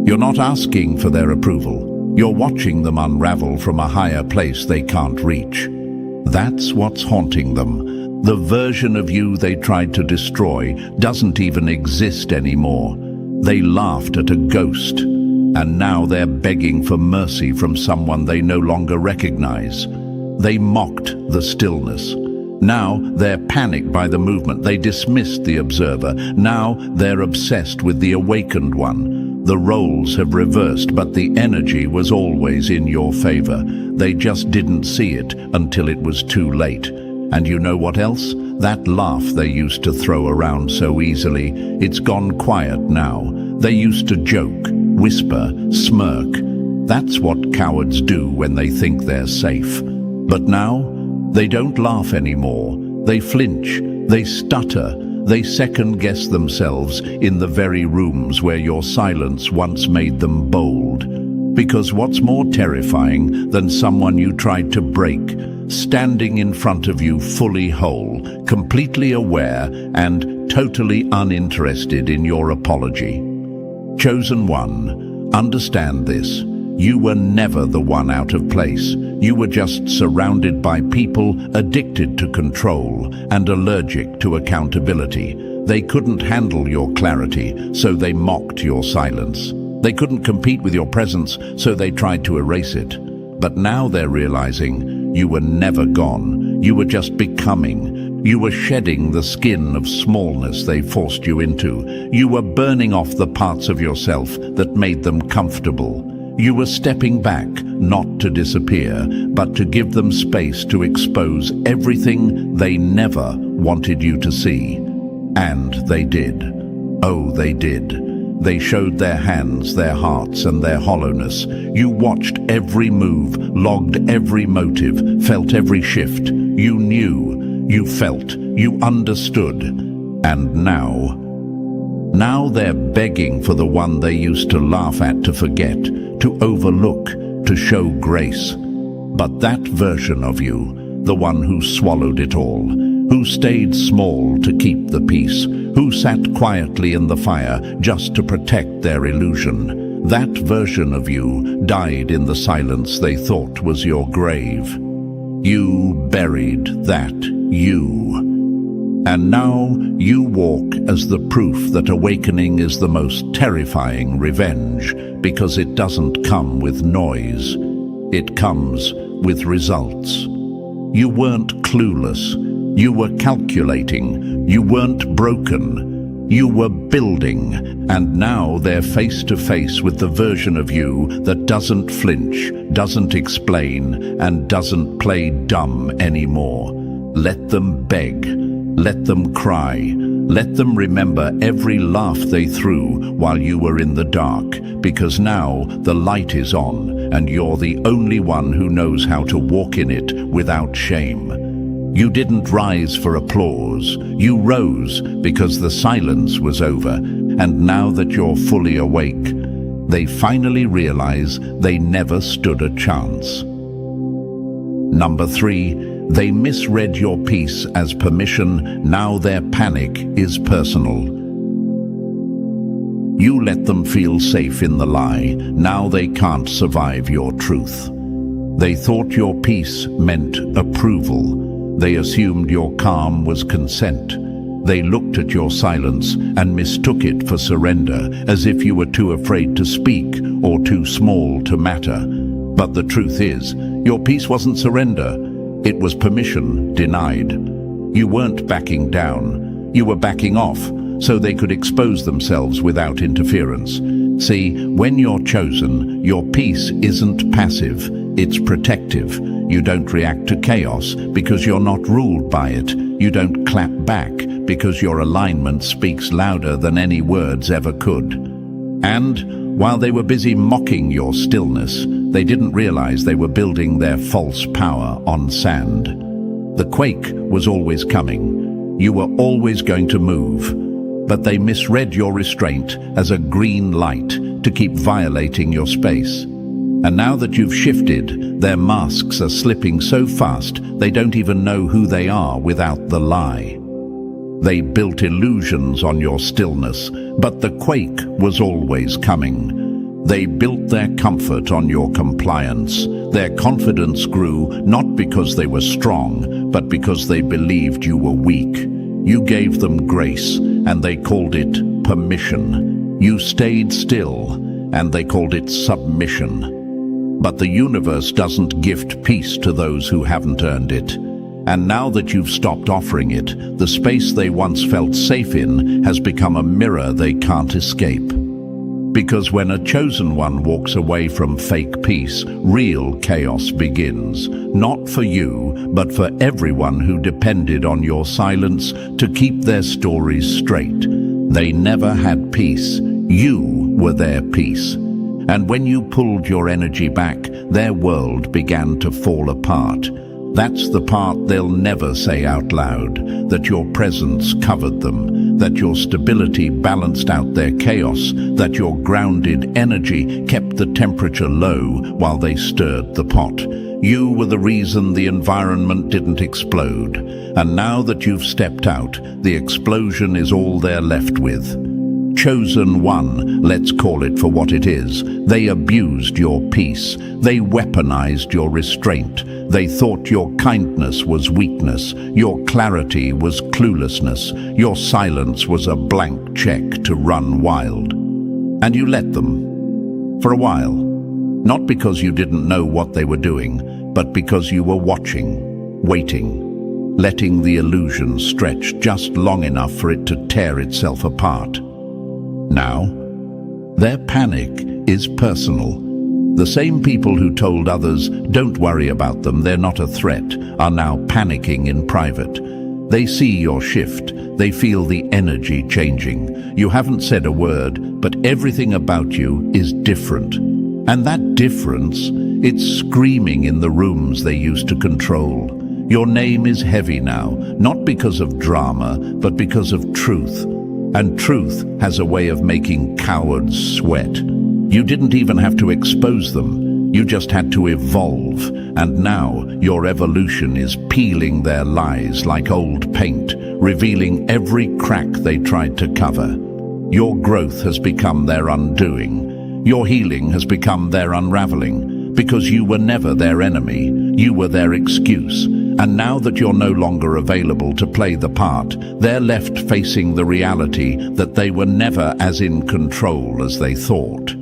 you're not asking for their approval. You're watching them unravel from a higher place they can't reach. That's what's haunting them. The version of you they tried to destroy doesn't even exist anymore. They laughed at a ghost, and now they're begging for mercy from someone they no longer recognize. They mocked the stillness. Now they're panicked by the movement. They dismissed the observer. Now they're obsessed with the awakened one. The roles have reversed, but the energy was always in your favor. They just didn't see it until it was too late. And you know what else? That laugh they used to throw around so easily, it's gone quiet now. They used to joke, whisper, smirk. That's what cowards do when they think they're safe. But now, they don't laugh anymore. They flinch, they stutter, they second-guess themselves in the very rooms where your silence once made them bold. Because what's more terrifying than someone you tried to break, standing in front of you fully whole, completely aware, and totally uninterested in your apology? Chosen one, understand this. You were never the one out of place. You were just surrounded by people addicted to control and allergic to accountability. They couldn't handle your clarity, so they mocked your silence. They couldn't compete with your presence, so they tried to erase it. But now they're realizing you were never gone. You were just becoming. You were shedding the skin of smallness they forced you into. You were burning off the parts of yourself that made them comfortable. You were stepping back, not to disappear, but to give them space to expose everything they never wanted you to see. And they did. Oh, they did. They showed their hands, their hearts, and their hollowness. You watched every move, logged every motive, felt every shift. You knew, you felt, you understood. And now they're begging for the one they used to laugh at, to forget, to overlook, to show grace. But that version of you, the one who swallowed it all, who stayed small to keep the peace, who sat quietly in the fire just to protect their illusion, that version of you died in the silence they thought was your grave. You buried that you. And now you walk as the proof that awakening is the most terrifying revenge, because it doesn't come with noise. It comes with results. You weren't clueless. You were calculating. You weren't broken. You were building. And now they're face to face with the version of you that doesn't flinch, doesn't explain, and doesn't play dumb anymore. Let them beg. Let them cry. Let them remember every laugh they threw while you were in the dark, because now the light is on and you're the only one who knows how to walk in it without shame. You didn't rise for applause. You rose because the silence was over, and now that you're fully awake, they finally realize they never stood a chance. Number 3, they misread your peace as permission. Now their panic is personal. You let them feel safe in the lie. Now they can't survive your truth. They thought your peace meant approval. They assumed your calm was consent. They looked at your silence and mistook it for surrender, as if you were too afraid to speak or too small to matter. But the truth is, your peace wasn't surrender. It was permission denied. You weren't backing down. You were backing off, so they could expose themselves without interference. See, when you're chosen, your peace isn't passive, it's protective. You don't react to chaos because you're not ruled by it. You don't clap back because your alignment speaks louder than any words ever could. And while they were busy mocking your stillness, they didn't realize they were building their false power on sand. The quake was always coming. You were always going to move. But they misread your restraint as a green light to keep violating your space. And now that you've shifted, their masks are slipping so fast they don't even know who they are without the lie. They built illusions on your stillness, but the quake was always coming. They built their comfort on your compliance. Their confidence grew not because they were strong, but because they believed you were weak. You gave them grace, and they called it permission. You stayed still, and they called it submission. But the universe doesn't gift peace to those who haven't earned it. And now that you've stopped offering it, the space they once felt safe in has become a mirror they can't escape. Because when a chosen one walks away from fake peace, real chaos begins. Not for you, but for everyone who depended on your silence to keep their stories straight. They never had peace. You were their peace. And when you pulled your energy back, their world began to fall apart. That's the part they'll never say out loud, that your presence covered them, that your stability balanced out their chaos, that your grounded energy kept the temperature low while they stirred the pot. You were the reason the environment didn't explode. And now that you've stepped out, the explosion is all they're left with. Chosen one, let's call it for what it is. They abused your peace. They weaponized your restraint. They thought your kindness was weakness. Your clarity was cluelessness. Your silence was a blank check to run wild. And you let them. For a while. Not because you didn't know what they were doing, but because you were watching, waiting, letting the illusion stretch just long enough for it to tear itself apart. Now, their panic is personal. The same people who told others, "Don't worry about them, they're not a threat," are now panicking in private. They see your shift. They feel the energy changing. You haven't said a word, but everything about you is different. And that difference, it's screaming in the rooms they used to control. Your name is heavy now, not because of drama, but because of truth. And truth has a way of making cowards sweat. You didn't even have to expose them. You just had to evolve. And now your evolution is peeling their lies like old paint, revealing every crack they tried to cover. Your growth has become their undoing. Your healing has become their unraveling. Because you were never their enemy. You were their excuse. And now that you're no longer available to play the part, they're left facing the reality that they were never as in control as they thought.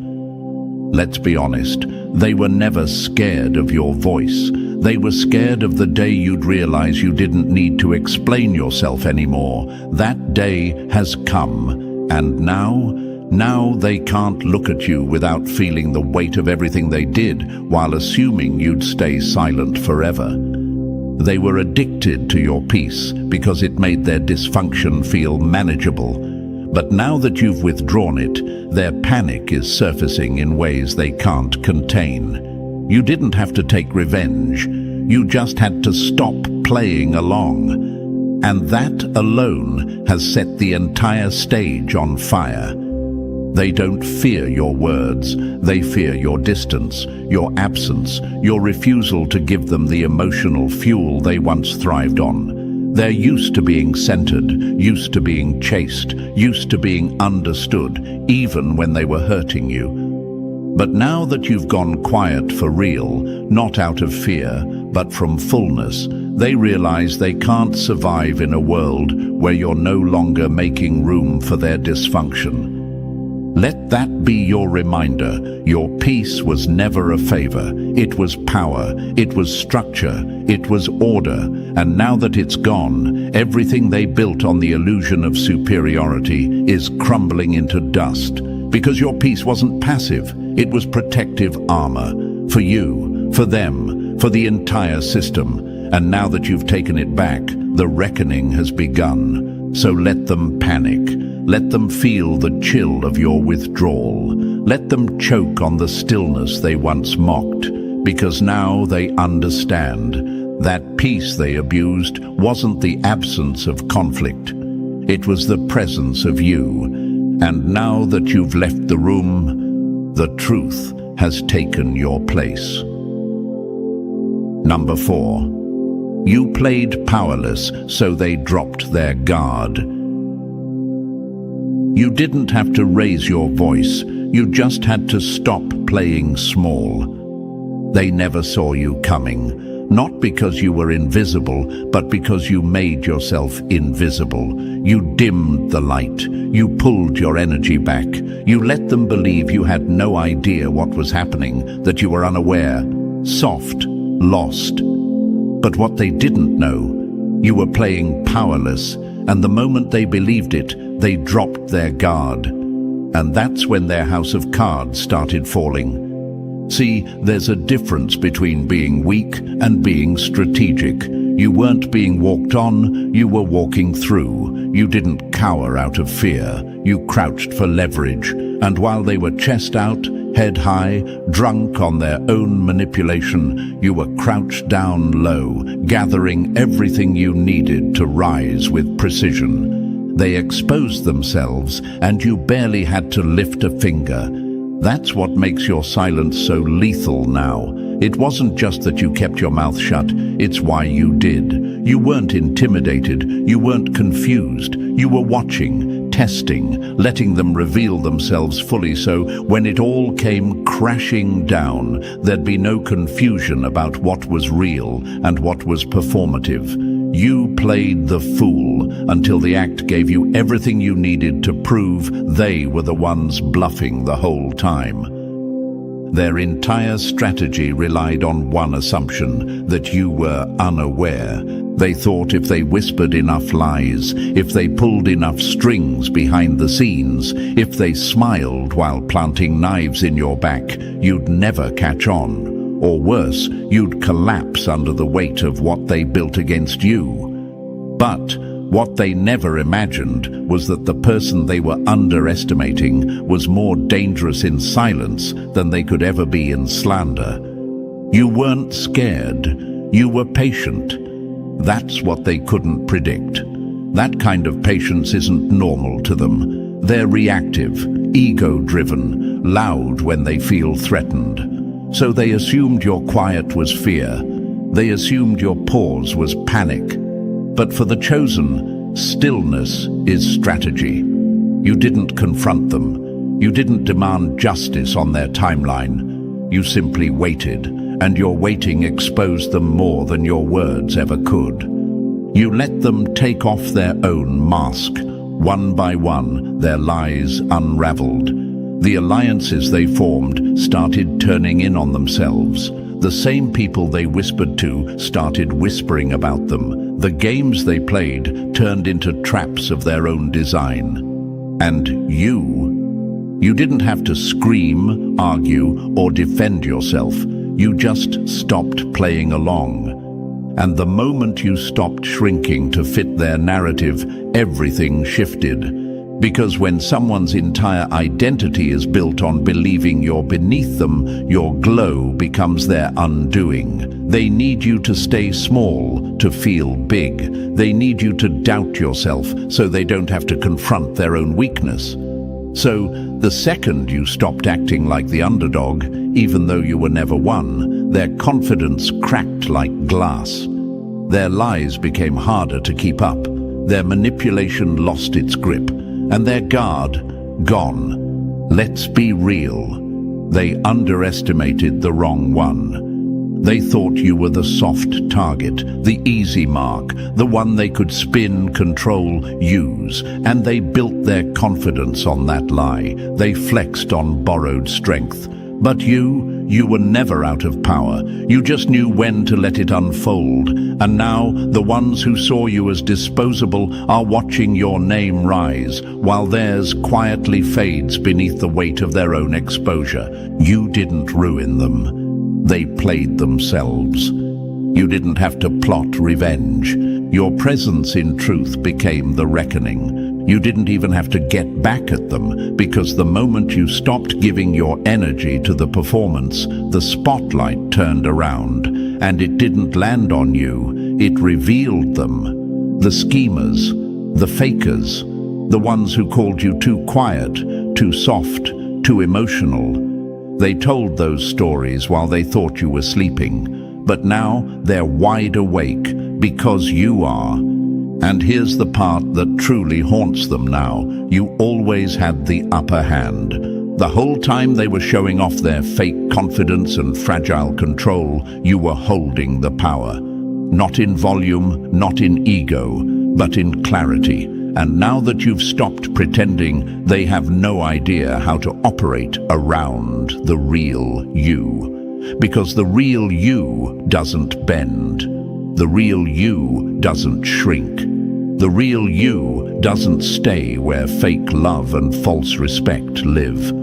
Let's be honest, they were never scared of your voice. They were scared of the day you'd realize you didn't need to explain yourself anymore. That day has come, and now they can't look at you without feeling the weight of everything they did while assuming you'd stay silent forever. They were addicted to your peace because it made their dysfunction feel manageable. But now that you've withdrawn it, their panic is surfacing in ways they can't contain. You didn't have to take revenge. You just had to stop playing along. And that alone has set the entire stage on fire. They don't fear your words. They fear your distance, your absence, your refusal to give them the emotional fuel they once thrived on. They're used to being centered, used to being chased, used to being understood, even when they were hurting you. But now that you've gone quiet for real, not out of fear, but from fullness, they realize they can't survive in a world where you're no longer making room for their dysfunction. Let that be your reminder. Your peace was never a favor. It was power, it was structure, it was order. And now that it's gone, everything they built on the illusion of superiority is crumbling into dust. Because your peace wasn't passive, it was protective armor. For you, for them, for the entire system. And now that you've taken it back, the reckoning has begun. So let them panic. Let them feel the chill of your withdrawal. Let them choke on the stillness they once mocked, because now they understand that peace they abused wasn't the absence of conflict. It was the presence of you. And now that you've left the room, the truth has taken your place. Number 4. You played powerless, so they dropped their guard. You didn't have to raise your voice, you just had to stop playing small. They never saw you coming, not because you were invisible, but because you made yourself invisible. You dimmed the light, you pulled your energy back, you let them believe you had no idea what was happening, that you were unaware, soft, lost. But what they didn't know, you were playing powerless, and the moment they believed it, they dropped their guard. And that's when their house of cards started falling. See, there's a difference between being weak and being strategic. You weren't being walked on, you were walking through. You didn't cower out of fear, you crouched for leverage. And while they were chest out, head high, drunk on their own manipulation, you were crouched down low, gathering everything you needed to rise with precision. They exposed themselves, and you barely had to lift a finger. That's what makes your silence so lethal now. It wasn't just that you kept your mouth shut, it's why you did. You weren't intimidated, you weren't confused. You were watching, testing, letting them reveal themselves fully, so when it all came crashing down, there'd be no confusion about what was real and what was performative. You played the fool until the act gave you everything you needed to prove they were the ones bluffing the whole time. Their entire strategy relied on one assumption, that you were unaware. They thought if they whispered enough lies, if they pulled enough strings behind the scenes, if they smiled while planting knives in your back, you'd never catch on. Or worse, you'd collapse under the weight of what they built against you. But what they never imagined was that the person they were underestimating was more dangerous in silence than they could ever be in slander. You weren't scared, you were patient. That's what they couldn't predict. That kind of patience isn't normal to them. They're reactive, ego-driven, loud when they feel threatened. So they assumed your quiet was fear. They assumed your pause was panic. But for the chosen, stillness is strategy. You didn't confront them. You didn't demand justice on their timeline. You simply waited, and your waiting exposed them more than your words ever could. You let them take off their own mask. One by one, their lies unraveled. The alliances they formed started turning in on themselves. The same people they whispered to started whispering about them. The games they played turned into traps of their own design. And you didn't have to scream, argue, or defend yourself. You just stopped playing along. And the moment you stopped shrinking to fit their narrative, everything shifted. Because when someone's entire identity is built on believing you're beneath them, your glow becomes their undoing. They need you to stay small, to feel big. They need you to doubt yourself so they don't have to confront their own weakness. So, the second you stopped acting like the underdog, even though you were never one, their confidence cracked like glass. Their lies became harder to keep up. Their manipulation lost its grip. And their guard, gone. Let's be real. They underestimated the wrong one. They thought you were the soft target, the easy mark, the one they could spin, control, use. And they built their confidence on that lie. They flexed on borrowed strength. But you were never out of power. You just knew when to let it unfold. And now, the ones who saw you as disposable are watching your name rise, while theirs quietly fades beneath the weight of their own exposure. You didn't ruin them. They played themselves. You didn't have to plot revenge. Your presence in truth became the reckoning. You didn't even have to get back at them, because the moment you stopped giving your energy to the performance, the spotlight turned around, and it didn't land on you, it revealed them. The schemers, the fakers, the ones who called you too quiet, too soft, too emotional. They told those stories while they thought you were sleeping, but now they're wide awake because you are. And here's the part that truly haunts them now. You always had the upper hand. The whole time they were showing off their fake confidence and fragile control, you were holding the power. Not in volume, not in ego, but in clarity. And now that you've stopped pretending, they have no idea how to operate around the real you. Because the real you doesn't bend. The real you doesn't shrink. The real you doesn't stay where fake love and false respect live.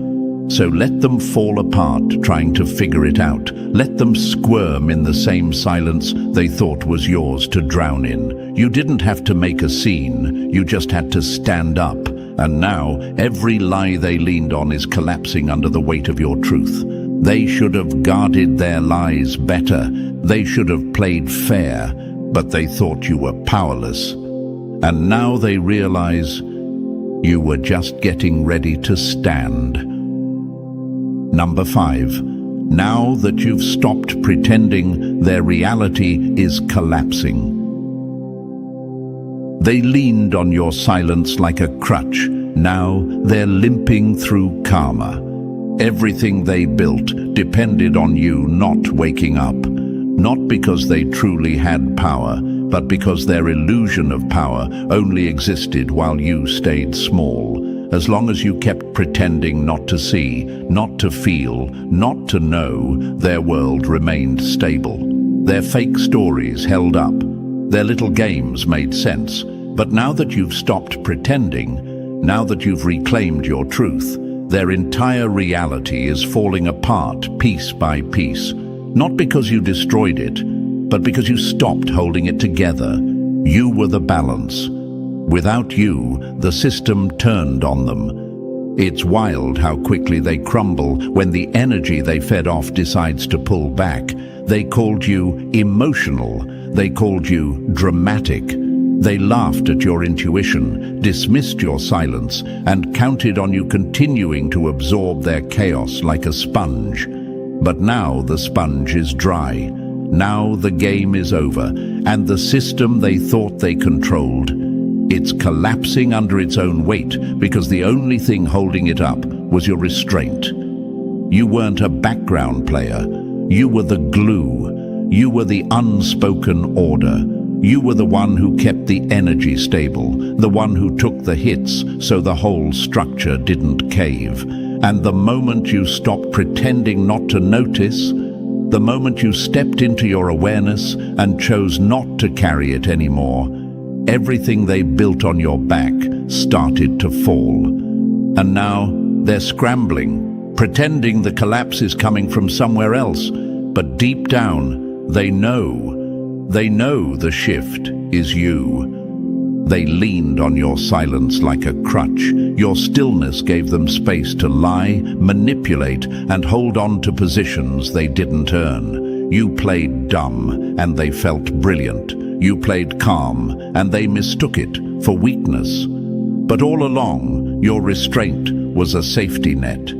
So let them fall apart trying to figure it out. Let them squirm in the same silence they thought was yours to drown in. You didn't have to make a scene, you just had to stand up. And now, every lie they leaned on is collapsing under the weight of your truth. They should have guarded their lies better. They should have played fair, but they thought you were powerless. And now they realize you were just getting ready to stand. Number 5. Now that you've stopped pretending, their reality is collapsing. They leaned on your silence like a crutch. Now they're limping through karma. Everything they built depended on you not waking up. Not because they truly had power, but because their illusion of power only existed while you stayed small. As long as you kept pretending not to see, not to feel, not to know, their world remained stable. Their fake stories held up. Their little games made sense. But now that you've stopped pretending, now that you've reclaimed your truth, their entire reality is falling apart piece by piece. Not because you destroyed it, but because you stopped holding it together. You were the balance. Without you, the system turned on them. It's wild how quickly they crumble when the energy they fed off decides to pull back. They called you emotional. They called you dramatic. They laughed at your intuition, dismissed your silence, and counted on you continuing to absorb their chaos like a sponge. But now the sponge is dry. Now the game is over, and the system they thought they controlled, it's collapsing under its own weight because the only thing holding it up was your restraint. You weren't a background player. You were the glue. You were the unspoken order. You were the one who kept the energy stable, the one who took the hits so the whole structure didn't cave. And the moment you stopped pretending not to notice, the moment you stepped into your awareness and chose not to carry it anymore, everything they built on your back started to fall. And now they're scrambling, pretending the collapse is coming from somewhere else. But deep down, they know They know the shift is you. They leaned on your silence like a crutch. Your stillness gave them space to lie, manipulate, and hold on to positions they didn't earn. You played dumb, and they felt brilliant. You played calm, and they mistook it for weakness. But all along, your restraint was a safety net.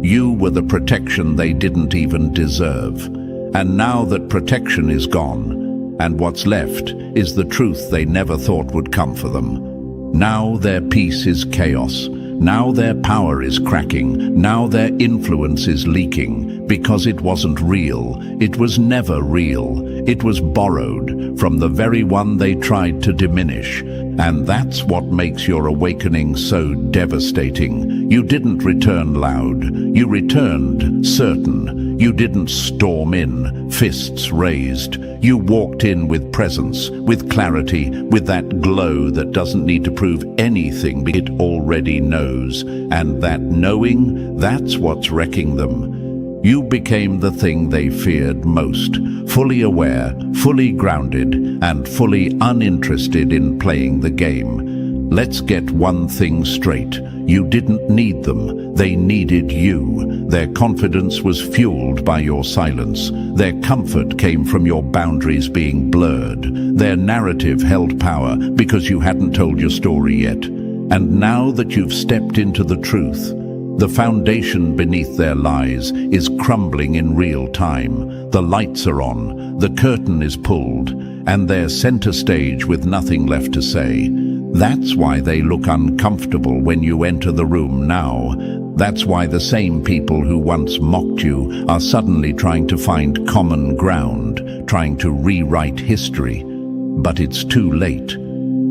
You were the protection they didn't even deserve. And now that protection is gone, and what's left is the truth they never thought would come for them. Now their peace is chaos. Now their power is cracking. Now their influence is leaking. Because it wasn't real. It was never real. It was borrowed from the very one they tried to diminish. And that's what makes your awakening so devastating. You didn't return loud. You returned certain. You didn't storm in, fists raised. You walked in with presence, with clarity, with that glow that doesn't need to prove anything because it already knows. And that knowing, that's what's wrecking them. You became the thing they feared most, fully aware, fully grounded, and fully uninterested in playing the game. Let's get one thing straight. You didn't need them. They needed you. Their confidence was fueled by your silence. Their comfort came from your boundaries being blurred. Their narrative held power because you hadn't told your story yet. And now that you've stepped into the truth, the foundation beneath their lies is crumbling in real time. The lights are on, the curtain is pulled, and they're center stage with nothing left to say. That's why they look uncomfortable when you enter the room now. That's why the same people who once mocked you are suddenly trying to find common ground, trying to rewrite history. But it's too late.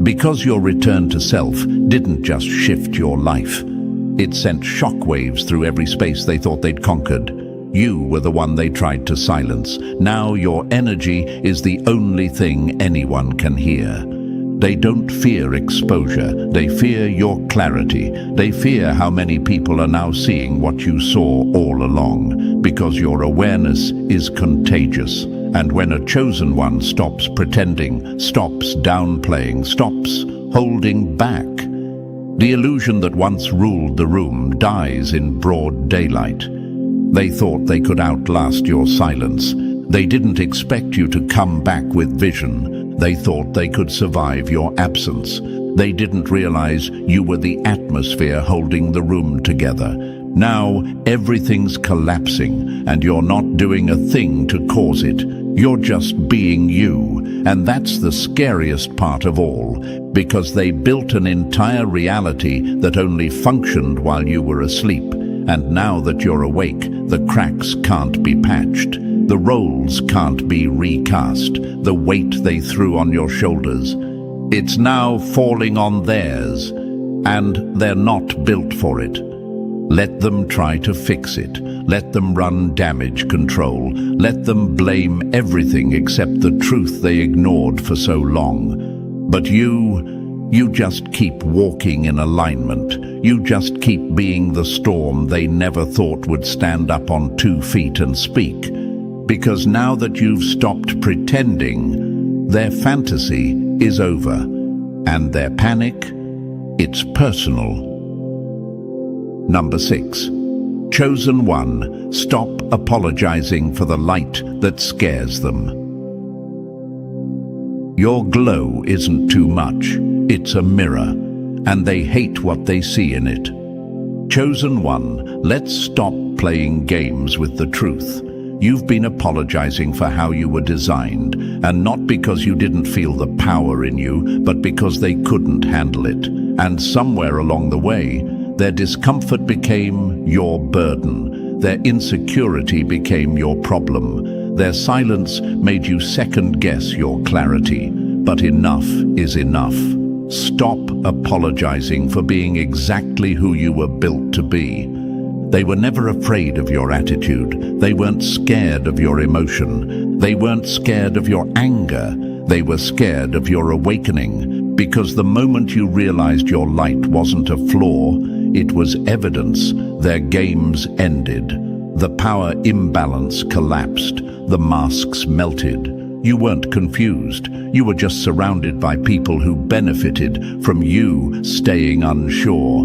Because your return to self didn't just shift your life. It sent shockwaves through every space they thought they'd conquered. You were the one they tried to silence. Now your energy is the only thing anyone can hear. They don't fear exposure. They fear your clarity. They fear how many people are now seeing what you saw all along, because your awareness is contagious. And when a chosen one stops pretending, stops downplaying, stops holding back, the illusion that once ruled the room dies in broad daylight. They thought they could outlast your silence. They didn't expect you to come back with vision. They thought they could survive your absence. They didn't realize you were the atmosphere holding the room together. Now everything's collapsing, and you're not doing a thing to cause it. You're just being you, and that's the scariest part of all, because they built an entire reality that only functioned while you were asleep. And now that you're awake, the cracks can't be patched. The roles can't be recast. The weight they threw on your shoulders, it's now falling on theirs, and they're not built for it. Let them try to fix it. Let them run damage control. Let them blame everything except the truth they ignored for so long. But you just keep walking in alignment. You just keep being the storm they never thought would stand up on 2 feet and speak. Because now that you've stopped pretending, their fantasy is over. And their panic, it's personal. Number 6. Chosen one, stop apologizing for the light that scares them. Your glow isn't too much, it's a mirror, and they hate what they see in it. Chosen one, let's stop playing games with the truth. You've been apologizing for how you were designed, and not because you didn't feel the power in you, but because they couldn't handle it. And somewhere along the way, their discomfort became your burden. Their insecurity became your problem. Their silence made you second-guess your clarity. But enough is enough. Stop apologizing for being exactly who you were built to be. They were never afraid of your attitude. They weren't scared of your emotion. They weren't scared of your anger. They were scared of your awakening. Because the moment you realized your light wasn't a flaw, it was evidence, their games ended. The power imbalance collapsed. The masks melted. You weren't confused. You were just surrounded by people who benefited from you staying unsure.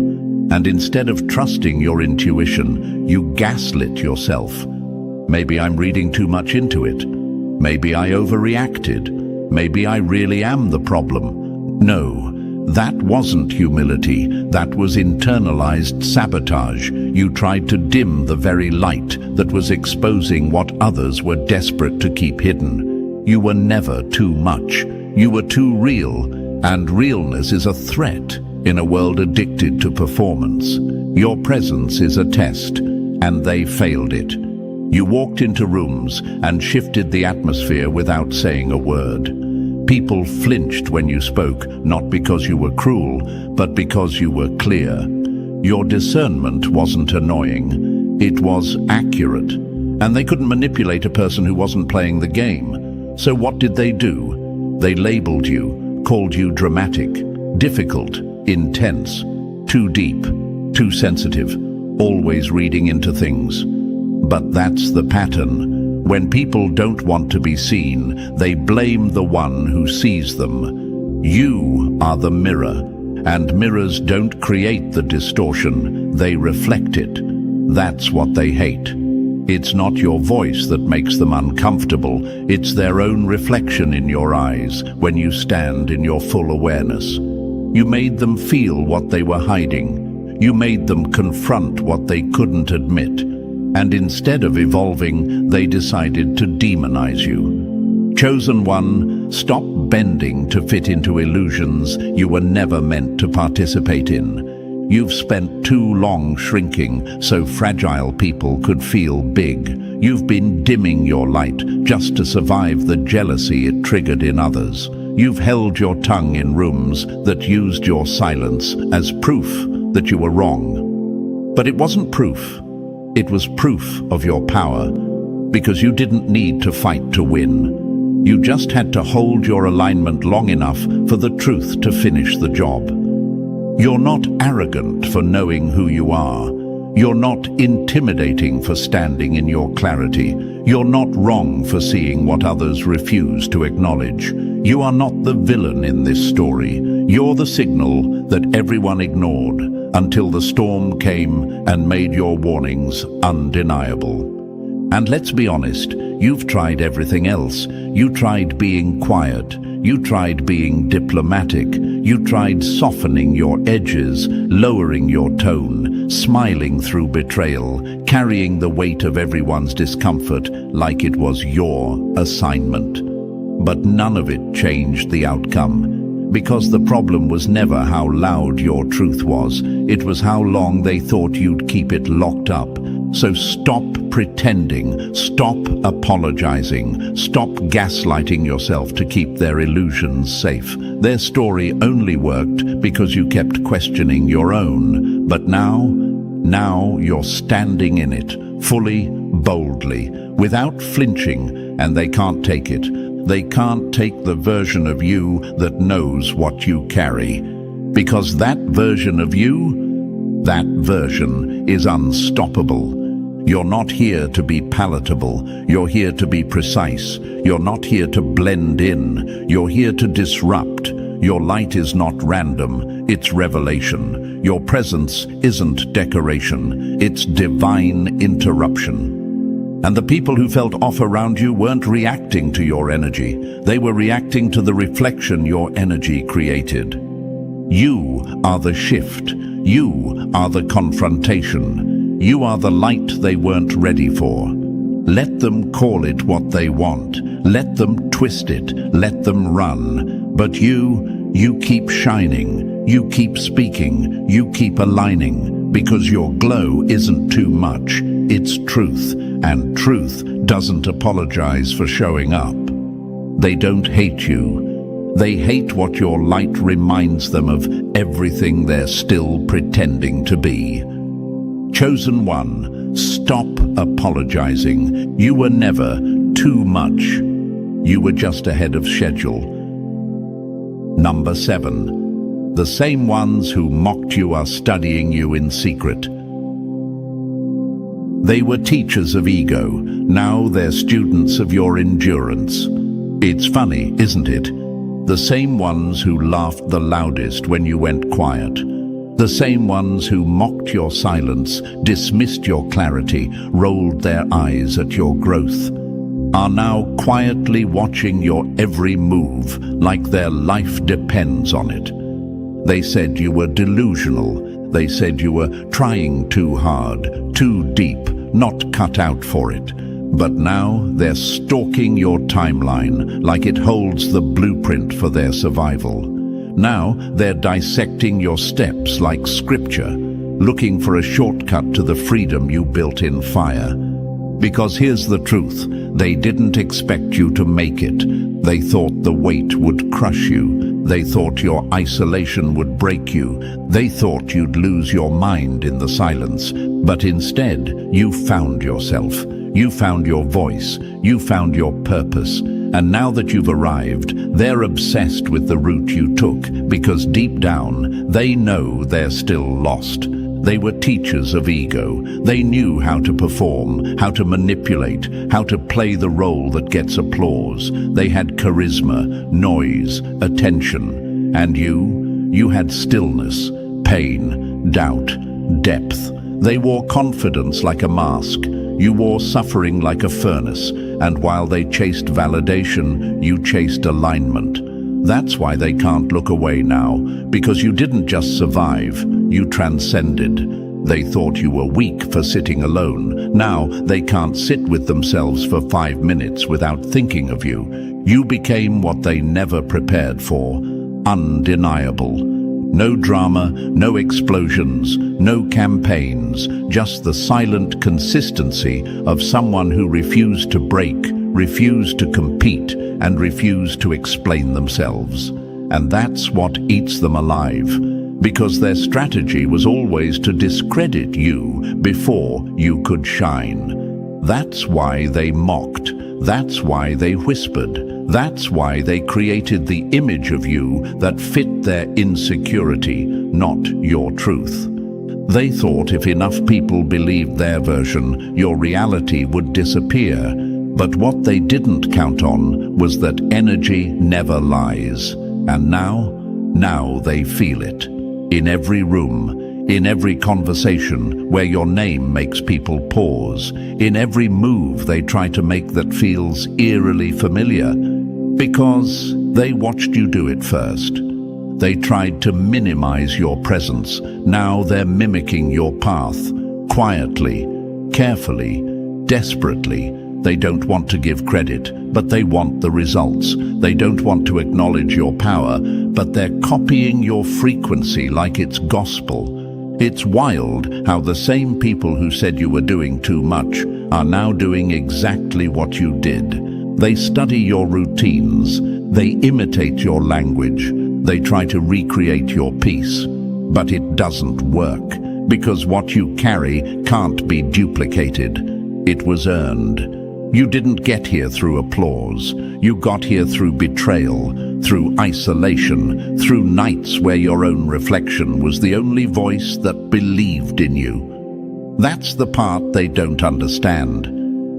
And instead of trusting your intuition, you gaslit yourself. Maybe I'm reading too much into it. Maybe I overreacted. Maybe I really am the problem. No, that wasn't humility. That was internalized sabotage. You tried to dim the very light that was exposing what others were desperate to keep hidden. You were never too much. You were too real, and realness is a threat in a world addicted to performance. Your presence is a test, and they failed it. You walked into rooms and shifted the atmosphere without saying a word. People flinched when you spoke, not because you were cruel, but because you were clear. Your discernment wasn't annoying. It was accurate. And they couldn't manipulate a person who wasn't playing the game. So what did they do? They labeled you, called you dramatic, difficult, intense, too deep, too sensitive, always reading into things. But that's the pattern. When people don't want to be seen, they blame the one who sees them. You are the mirror, and mirrors don't create the distortion, they reflect it. That's what they hate. It's not your voice that makes them uncomfortable, it's their own reflection in your eyes when you stand in your full awareness. You made them feel what they were hiding. You made them confront what they couldn't admit. And instead of evolving, they decided to demonize you. Chosen one, stop bending to fit into illusions you were never meant to participate in. You've spent too long shrinking so fragile people could feel big. You've been dimming your light just to survive the jealousy it triggered in others. You've held your tongue in rooms that used your silence as proof that you were wrong. But it wasn't proof. It was proof of your power, because you didn't need to fight to win. You just had to hold your alignment long enough for the truth to finish the job. You're not arrogant for knowing who you are. You're not intimidating for standing in your clarity. You're not wrong for seeing what others refuse to acknowledge. You are not the villain in this story. You're the signal that everyone ignored until the storm came and made your warnings undeniable. And let's be honest, you've tried everything else. You tried being quiet. You tried being diplomatic. You tried softening your edges, lowering your tone, smiling through betrayal, carrying the weight of everyone's discomfort like it was your assignment. But none of it changed the outcome. Because the problem was never how loud your truth was, it was how long they thought you'd keep it locked up. So stop pretending, stop apologizing, stop gaslighting yourself to keep their illusions safe. Their story only worked because you kept questioning your own. But now you're standing in it, fully, boldly, without flinching, and they can't take it. They can't take the version of you that knows what you carry. Because that version of you, that version is unstoppable. You're not here to be palatable. You're here to be precise. You're not here to blend in. You're here to disrupt. Your light is not random, it's revelation. Your presence isn't decoration, it's divine interruption. And the people who felt off around you weren't reacting to your energy. They were reacting to the reflection your energy created. You are the shift. You are the confrontation. You are the light they weren't ready for. Let them call it what they want. Let them twist it. Let them run. But you keep shining. You keep speaking. You keep aligning. Because your glow isn't too much. It's truth. And truth doesn't apologize for showing up. They don't hate you. They hate what your light reminds them of everything they're still pretending to be. Chosen one, stop apologizing. You were never too much. You were just ahead of schedule. Number 7. The same ones who mocked you are studying you in secret. They were teachers of ego. Now they're students of your endurance. It's funny, isn't it? The same ones who laughed the loudest when you went quiet. The same ones who mocked your silence, dismissed your clarity, rolled their eyes at your growth, are now quietly watching your every move like their life depends on it. They said you were delusional. They said you were trying too hard, too deep, not cut out for it. But now they're stalking your timeline like it holds the blueprint for their survival. Now they're dissecting your steps like scripture, looking for a shortcut to the freedom you built in fire. Because here's the truth, they didn't expect you to make it. They thought the weight would crush you. They thought your isolation would break you. They thought you'd lose your mind in the silence. But instead, you found yourself. You found your voice. You found your purpose. And now that you've arrived, they're obsessed with the route you took, because deep down, they know they're still lost. They were teachers of ego. They knew how to perform, how to manipulate, how to play the role that gets applause. They had charisma, noise, attention. And you had stillness, pain, doubt, depth. They wore confidence like a mask. You wore suffering like a furnace, and while they chased validation, you chased alignment. That's why they can't look away now, because you didn't just survive, you transcended. They thought you were weak for sitting alone. Now they can't sit with themselves for 5 minutes without thinking of you. You became what they never prepared for, undeniable. No drama, no explosions, no campaigns, just the silent consistency of someone who refused to break, refused to compete, and refused to explain themselves. And that's what eats them alive, because their strategy was always to discredit you before you could shine. That's why they mocked. That's why they whispered. That's why they created the image of you that fit their insecurity, not your truth. They thought if enough people believed their version, your reality would disappear. But what they didn't count on was that energy never lies. And now they feel it. In every room, in every conversation where your name makes people pause, in every move they try to make that feels eerily familiar. Because they watched you do it first. They tried to minimize your presence. Now they're mimicking your path, quietly, carefully, desperately. They don't want to give credit, but they want the results. They don't want to acknowledge your power, but they're copying your frequency like it's gospel. It's wild how the same people who said you were doing too much are now doing exactly what you did. They study your routines. They imitate your language. They try to recreate your peace. But it doesn't work, because what you carry can't be duplicated. It was earned. You didn't get here through applause. You got here through betrayal, through isolation, through nights where your own reflection was the only voice that believed in you. That's the part they don't understand.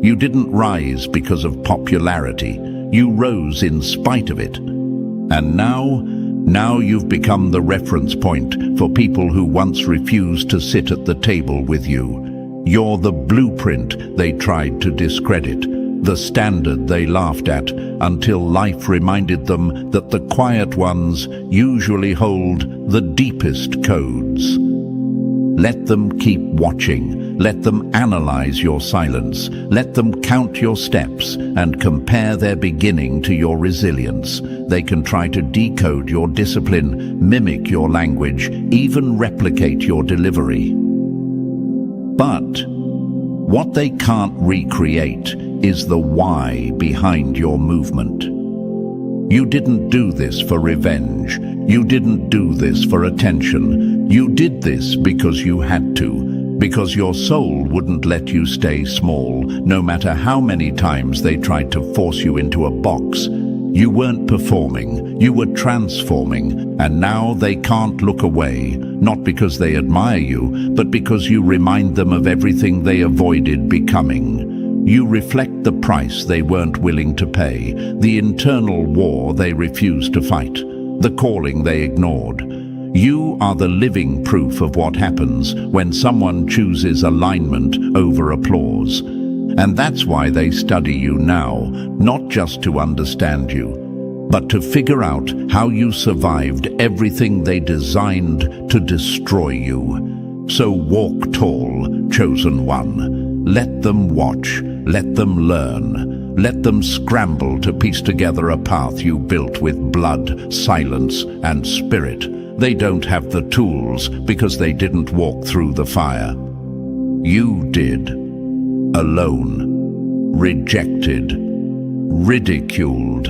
You didn't rise because of popularity. You rose in spite of it. And now you've become the reference point for people who once refused to sit at the table with you. You're the blueprint they tried to discredit, the standard they laughed at, until life reminded them that the quiet ones usually hold the deepest codes. Let them keep watching. Let them analyze your silence. Let them count your steps and compare their beginning to your resilience. They can try to decode your discipline, mimic your language, even replicate your delivery. But what they can't recreate is the why behind your movement. You didn't do this for revenge. You didn't do this for attention. You did this because you had to, because your soul wouldn't let you stay small, no matter how many times they tried to force you into a box. You weren't performing, you were transforming, and now they can't look away, not because they admire you, but because you remind them of everything they avoided becoming. You reflect the price they weren't willing to pay, the internal war they refused to fight, the calling they ignored. You are the living proof of what happens when someone chooses alignment over applause. And that's why they study you now, not just to understand you, but to figure out how you survived everything they designed to destroy you. So walk tall, chosen one. Let them watch, let them learn, let them scramble to piece together a path you built with blood, silence, and spirit. They don't have the tools because they didn't walk through the fire. You did. Alone, rejected, ridiculed.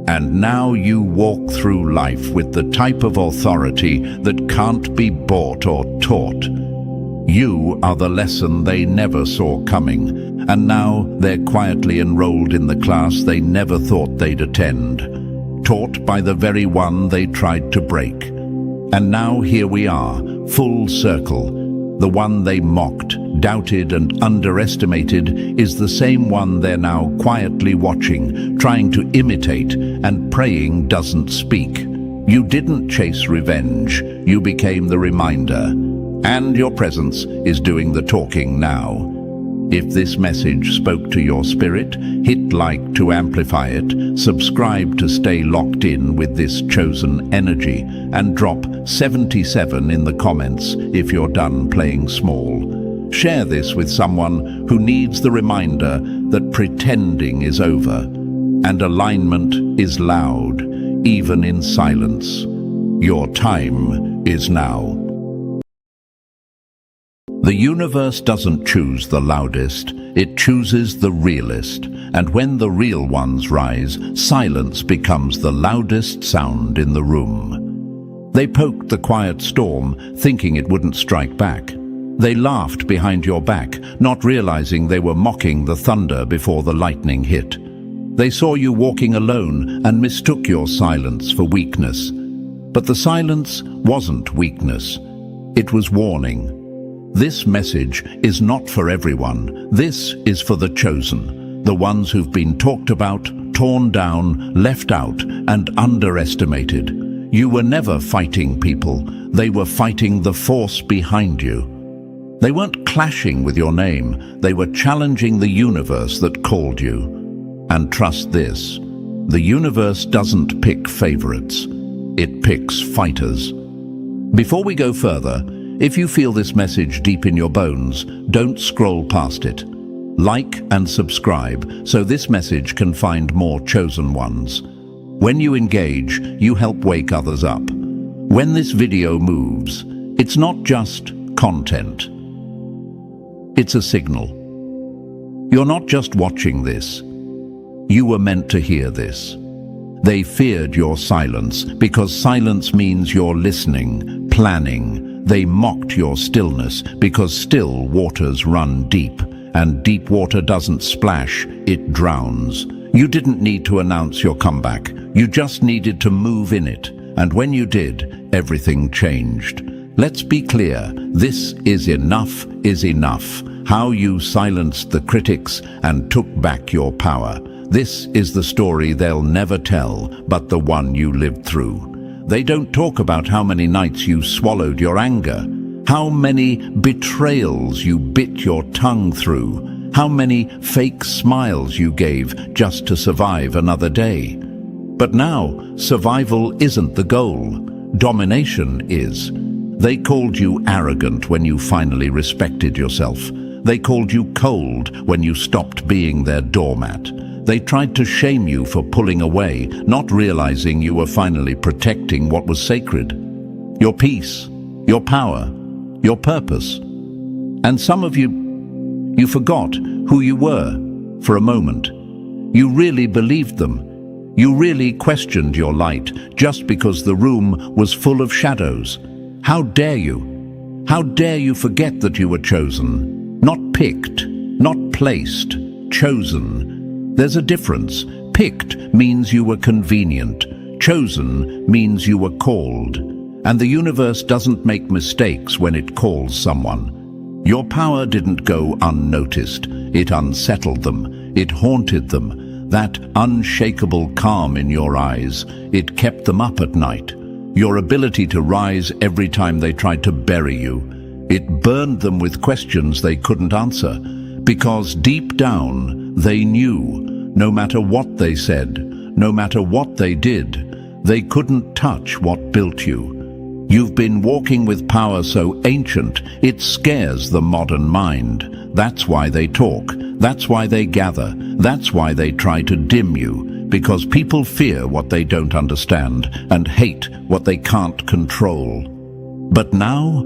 And now you walk through life with the type of authority that can't be bought or taught. You are the lesson they never saw coming, and now they're quietly enrolled in the class they never thought they'd attend, taught by the very one they tried to break. And now here we are, full circle. The one they mocked, doubted and underestimated is the same one they're now quietly watching, trying to imitate, and praying doesn't speak. You didn't chase revenge, you became the reminder. And your presence is doing the talking now. If this message spoke to your spirit, hit like to amplify it, subscribe to stay locked in with this chosen energy, and drop 77 in the comments if you're done playing small. Share this with someone who needs the reminder that pretending is over, and alignment is loud, even in silence. Your time is now. The universe doesn't choose the loudest, it chooses the realest. And when the real ones rise, silence becomes the loudest sound in the room. They poked the quiet storm, thinking it wouldn't strike back. They laughed behind your back, not realizing they were mocking the thunder before the lightning hit. They saw you walking alone and mistook your silence for weakness. But the silence wasn't weakness, it was warning. This message is not for everyone. This is for the chosen, the ones who've been talked about, torn down, left out, and underestimated. You were never fighting people. They were fighting the force behind you. They weren't clashing with your name. They were challenging the universe that called you. And trust this, the universe doesn't pick favorites. It picks fighters. Before we go further, if you feel this message deep in your bones, don't scroll past it. Like and subscribe so this message can find more chosen ones. When you engage, you help wake others up. When this video moves, it's not just content. It's a signal. You're not just watching this. You were meant to hear this. They feared your silence because silence means you're listening, planning. They mocked your stillness because still waters run deep, and deep water doesn't splash, it drowns. You didn't need to announce your comeback. You just needed to move in it. And when you did, everything changed. Let's be clear, this is enough is enough. How you silenced the critics and took back your power. This is the story they'll never tell, but the one you lived through. They don't talk about how many nights you swallowed your anger, how many betrayals you bit your tongue through, how many fake smiles you gave just to survive another day. But now, survival isn't the goal. Domination is. They called you arrogant when you finally respected yourself. They called you cold when you stopped being their doormat. They tried to shame you for pulling away, not realizing you were finally protecting what was sacred. Your peace, your power, your purpose. And some of you forgot who you were for a moment. You really believed them. You really questioned your light just because the room was full of shadows. How dare you? How dare you forget that you were chosen? Not picked, not placed, chosen. There's a difference. Picked means you were convenient. Chosen means you were called. And the universe doesn't make mistakes when it calls someone. Your power didn't go unnoticed. It unsettled them. It haunted them. That unshakable calm in your eyes, it kept them up at night. Your ability to rise every time they tried to bury you, it burned them with questions they couldn't answer. Because deep down, they knew, no matter what they said, no matter what they did, they couldn't touch what built you. You've been walking with power so ancient, it scares the modern mind. That's why they talk. That's why they gather. That's why they try to dim you. Because people fear what they don't understand and hate what they can't control. But now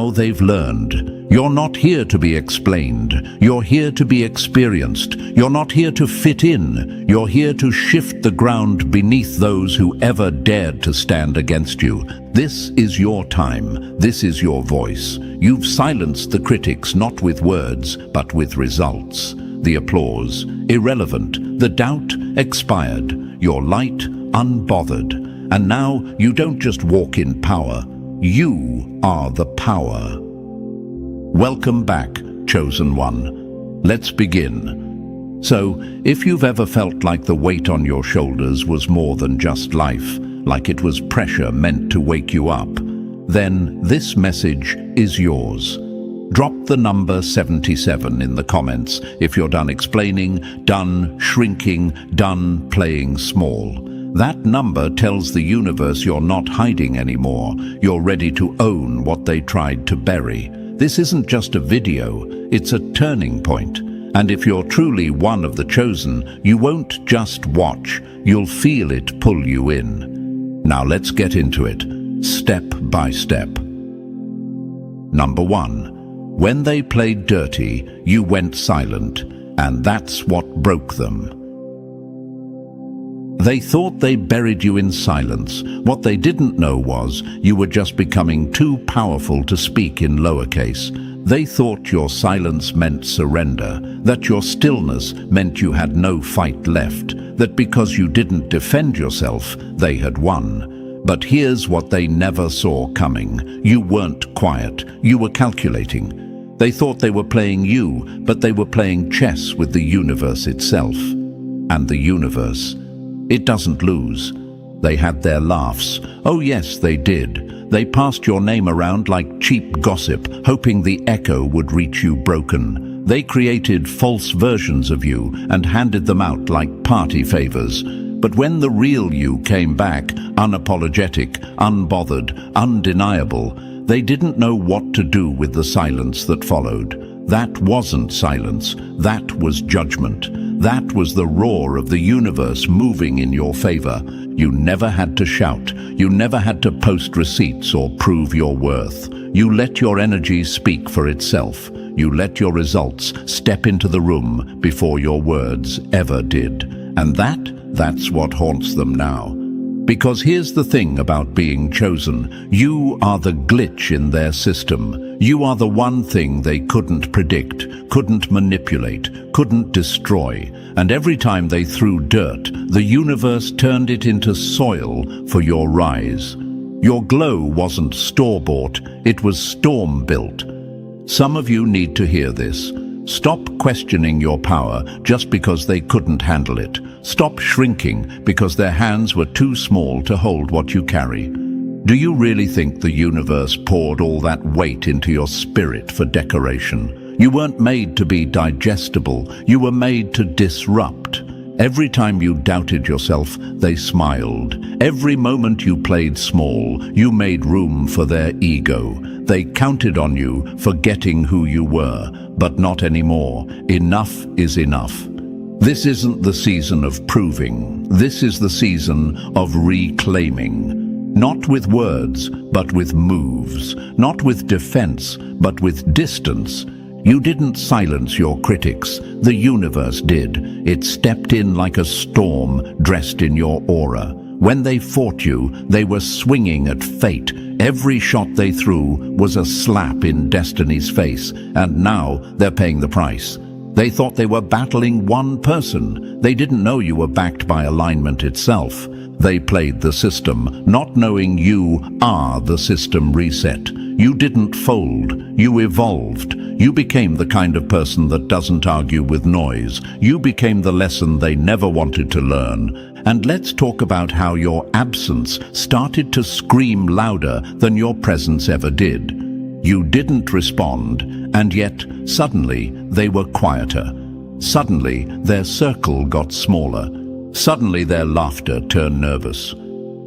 they've learned. You're not here to be explained. You're here to be experienced. You're not here to fit in. You're here to shift the ground beneath those who ever dared to stand against you. This is your time. This is your voice. You've silenced the critics not with words, but with results. The applause, irrelevant. The doubt, expired. Your light, unbothered. And now you don't just walk in power. You are the power. Welcome back, Chosen One. Let's begin. So, if you've ever felt like the weight on your shoulders was more than just life, like it was pressure meant to wake you up, then this message is yours. Drop the number 77 in the comments if you're done explaining, done shrinking, done playing small. That number tells the universe you're not hiding anymore. You're ready to own what they tried to bury. This isn't just a video, it's a turning point. And if you're truly one of the chosen, you won't just watch, you'll feel it pull you in. Now let's get into it, step by step. Number 1. When they played dirty, you went silent, and that's what broke them. They thought they buried you in silence. What they didn't know was you were just becoming too powerful to speak in lowercase. They thought your silence meant surrender, that your stillness meant you had no fight left, that because you didn't defend yourself, they had won. But here's what they never saw coming. You weren't quiet. You were calculating. They thought they were playing you, but they were playing chess with the universe itself. And the universe, it doesn't lose. They had their laughs. Oh yes, they did. They passed your name around like cheap gossip, hoping the echo would reach you broken. They created false versions of you and handed them out like party favors. But when the real you came back, unapologetic, unbothered, undeniable, they didn't know what to do with the silence that followed. That wasn't silence. That was judgment. That was the roar of the universe moving in your favor. You never had to shout. You never had to post receipts or prove your worth. You let your energy speak for itself. You let your results step into the room before your words ever did. And that's what haunts them now. Because here's the thing about being chosen. You are the glitch in their system. You are the one thing they couldn't predict, couldn't manipulate, couldn't destroy. And every time they threw dirt, the universe turned it into soil for your rise. Your glow wasn't store-bought, it was storm-built. Some of you need to hear this. Stop questioning your power just because they couldn't handle it. Stop shrinking because their hands were too small to hold what you carry. Do you really think the universe poured all that weight into your spirit for decoration? You weren't made to be digestible. You were made to disrupt. Every time you doubted yourself, they smiled. Every moment you played small, you made room for their ego. They counted on you for getting who you were, but not anymore. Enough is enough. This isn't the season of proving. This is the season of reclaiming. Not with words, but with moves. Not with defense, but with distance. You didn't silence your critics. The universe did. It stepped in like a storm dressed in your aura. When they fought you, they were swinging at fate. Every shot they threw was a slap in destiny's face, and now they're paying the price. They thought they were battling one person. They didn't know you were backed by alignment itself. They played the system, not knowing you are the system reset. You didn't fold, you evolved. You became the kind of person that doesn't argue with noise. You became the lesson they never wanted to learn. And let's talk about how your absence started to scream louder than your presence ever did. You didn't respond, and yet, suddenly, they were quieter. Suddenly, their circle got smaller. Suddenly, their laughter turned nervous.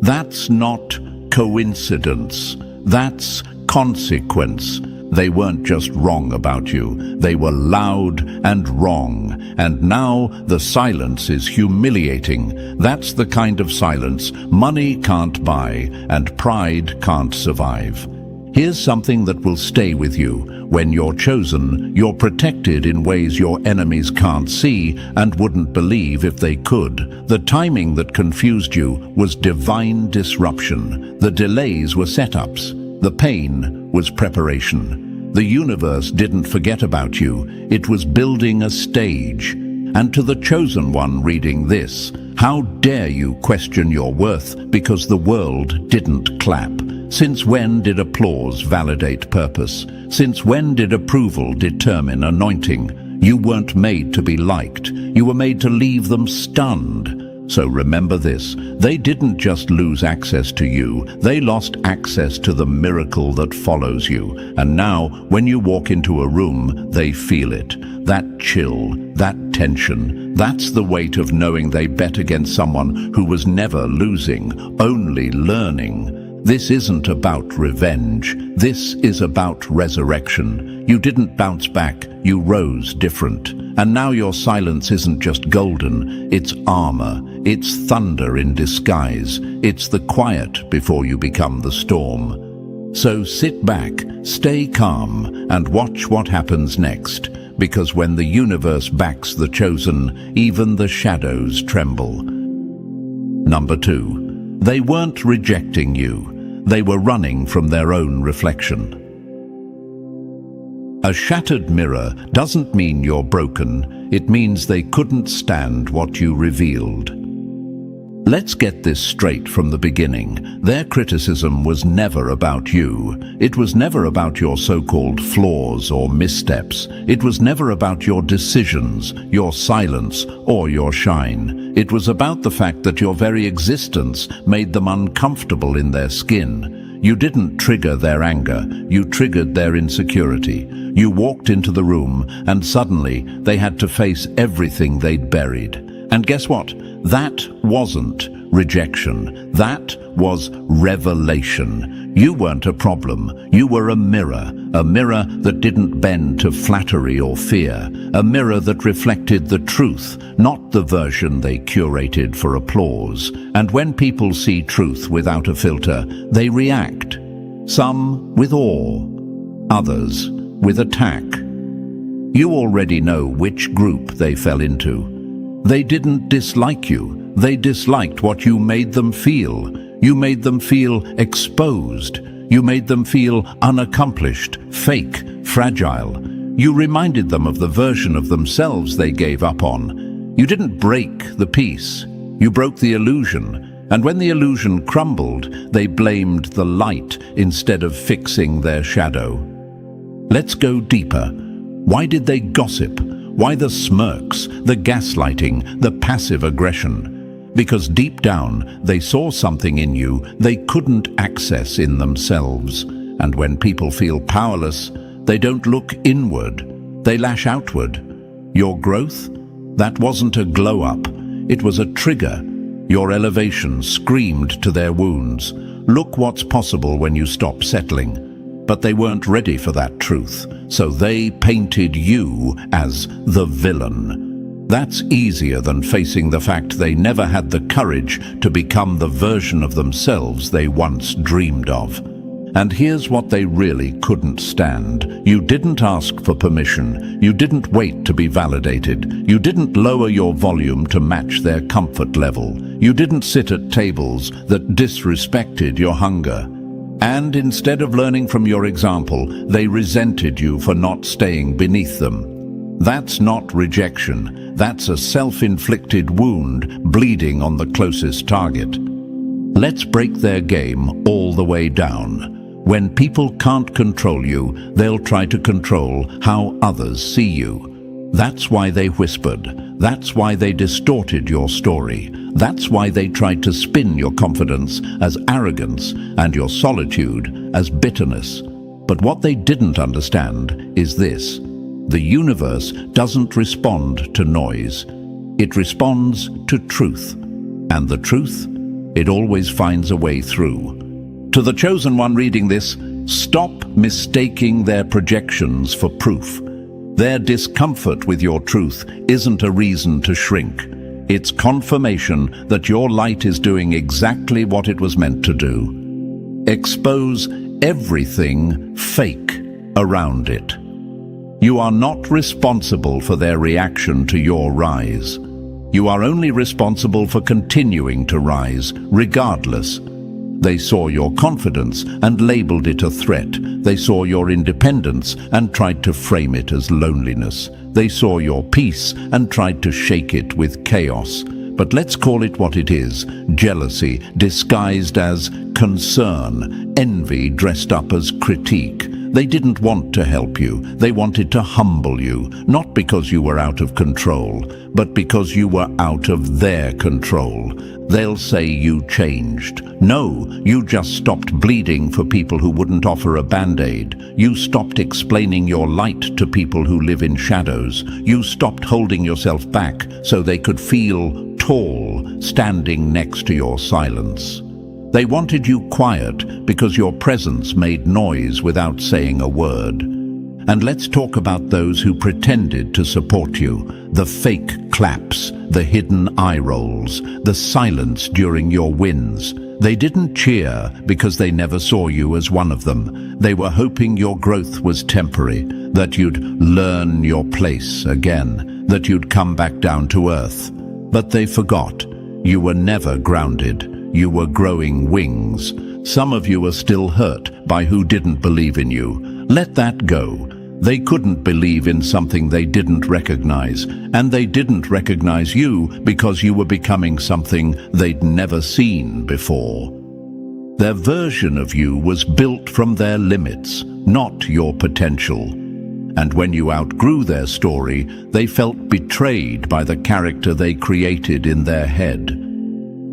That's not coincidence. That's consequence. They weren't just wrong about you. They were loud and wrong. And now the silence is humiliating. That's the kind of silence money can't buy and pride can't survive. Here's something that will stay with you. When you're chosen, you're protected in ways your enemies can't see and wouldn't believe if they could. The timing that confused you was divine disruption. The delays were setups. The pain was preparation. The universe didn't forget about you. It was building a stage. And to the chosen one reading this, how dare you question your worth because the world didn't clap? Since when did applause validate purpose? Since when did approval determine anointing? You weren't made to be liked. You were made to leave them stunned. So remember this, they didn't just lose access to you, they lost access to the miracle that follows you. And now, when you walk into a room, they feel it. That chill, that tension, that's the weight of knowing they bet against someone who was never losing, only learning. This isn't about revenge. This is about resurrection. You didn't bounce back, you rose different. And now your silence isn't just golden, it's armor. It's thunder in disguise. It's the quiet before you become the storm. So sit back, stay calm, and watch what happens next. Because when the universe backs the chosen, even the shadows tremble. Number 2. They weren't rejecting you. They were running from their own reflection. A shattered mirror doesn't mean you're broken. It means they couldn't stand what you revealed. Let's get this straight from the beginning. Their criticism was never about you. It was never about your so-called flaws or missteps. It was never about your decisions, your silence, or your shine. It was about the fact that your very existence made them uncomfortable in their skin. You didn't trigger their anger, you triggered their insecurity. You walked into the room, and suddenly they had to face everything they'd buried. And guess what? That wasn't rejection. That was revelation. You weren't a problem. You were a mirror that didn't bend to flattery or fear, a mirror that reflected the truth, not the version they curated for applause. And when people see truth without a filter, they react. Some with awe, others with attack. You already know which group they fell into. They didn't dislike you. They disliked what you made them feel. You made them feel exposed. You made them feel unaccomplished, fake, fragile. You reminded them of the version of themselves they gave up on. You didn't break the peace. You broke the illusion. And when the illusion crumbled, they blamed the light instead of fixing their shadow. Let's go deeper. Why did they gossip? Why the smirks, the gaslighting, the passive aggression? Because deep down, they saw something in you they couldn't access in themselves. And when people feel powerless, they don't look inward, they lash outward. Your growth? That wasn't a glow-up, it was a trigger. Your elevation screamed to their wounds. Look what's possible when you stop settling. But they weren't ready for that truth, so they painted you as the villain. That's easier than facing the fact they never had the courage to become the version of themselves they once dreamed of. And here's what they really couldn't stand. You didn't ask for permission. You didn't wait to be validated. You didn't lower your volume to match their comfort level. You didn't sit at tables that disrespected your hunger. And instead of learning from your example, they resented you for not staying beneath them. That's not rejection. That's a self-inflicted wound bleeding on the closest target. Let's break their game all the way down. When people can't control you, they'll try to control how others see you. That's why they whispered. That's why they distorted your story. That's why they tried to spin your confidence as arrogance and your solitude as bitterness. But what they didn't understand is this: the universe doesn't respond to noise. It responds to truth. And the truth, it always finds a way through. To the chosen one reading this, stop mistaking their projections for proof. Their discomfort with your truth isn't a reason to shrink. It's confirmation that your light is doing exactly what it was meant to do. Expose everything fake around it. You are not responsible for their reaction to your rise. You are only responsible for continuing to rise, regardless. They saw your confidence and labeled it a threat. They saw your independence and tried to frame it as loneliness. They saw your peace and tried to shake it with chaos. But let's call it what it is: jealousy disguised as concern, envy dressed up as critique. They didn't want to help you. They wanted to humble you, not because you were out of control, but because you were out of their control. They'll say you changed. No, you just stopped bleeding for people who wouldn't offer a band-aid. You stopped explaining your light to people who live in shadows. You stopped holding yourself back so they could feel tall standing next to your silence. They wanted you quiet because your presence made noise without saying a word. And let's talk about those who pretended to support you. The fake claps, the hidden eye rolls, the silence during your wins. They didn't cheer because they never saw you as one of them. They were hoping your growth was temporary, that you'd learn your place again, that you'd come back down to earth. But they forgot. You were never grounded. You were growing wings. Some of you are still hurt by who didn't believe in you. Let that go. They couldn't believe in something they didn't recognize, and they didn't recognize you because you were becoming something they'd never seen before. Their version of you was built from their limits, not your potential. And when you outgrew their story, they felt betrayed by the character they created in their head.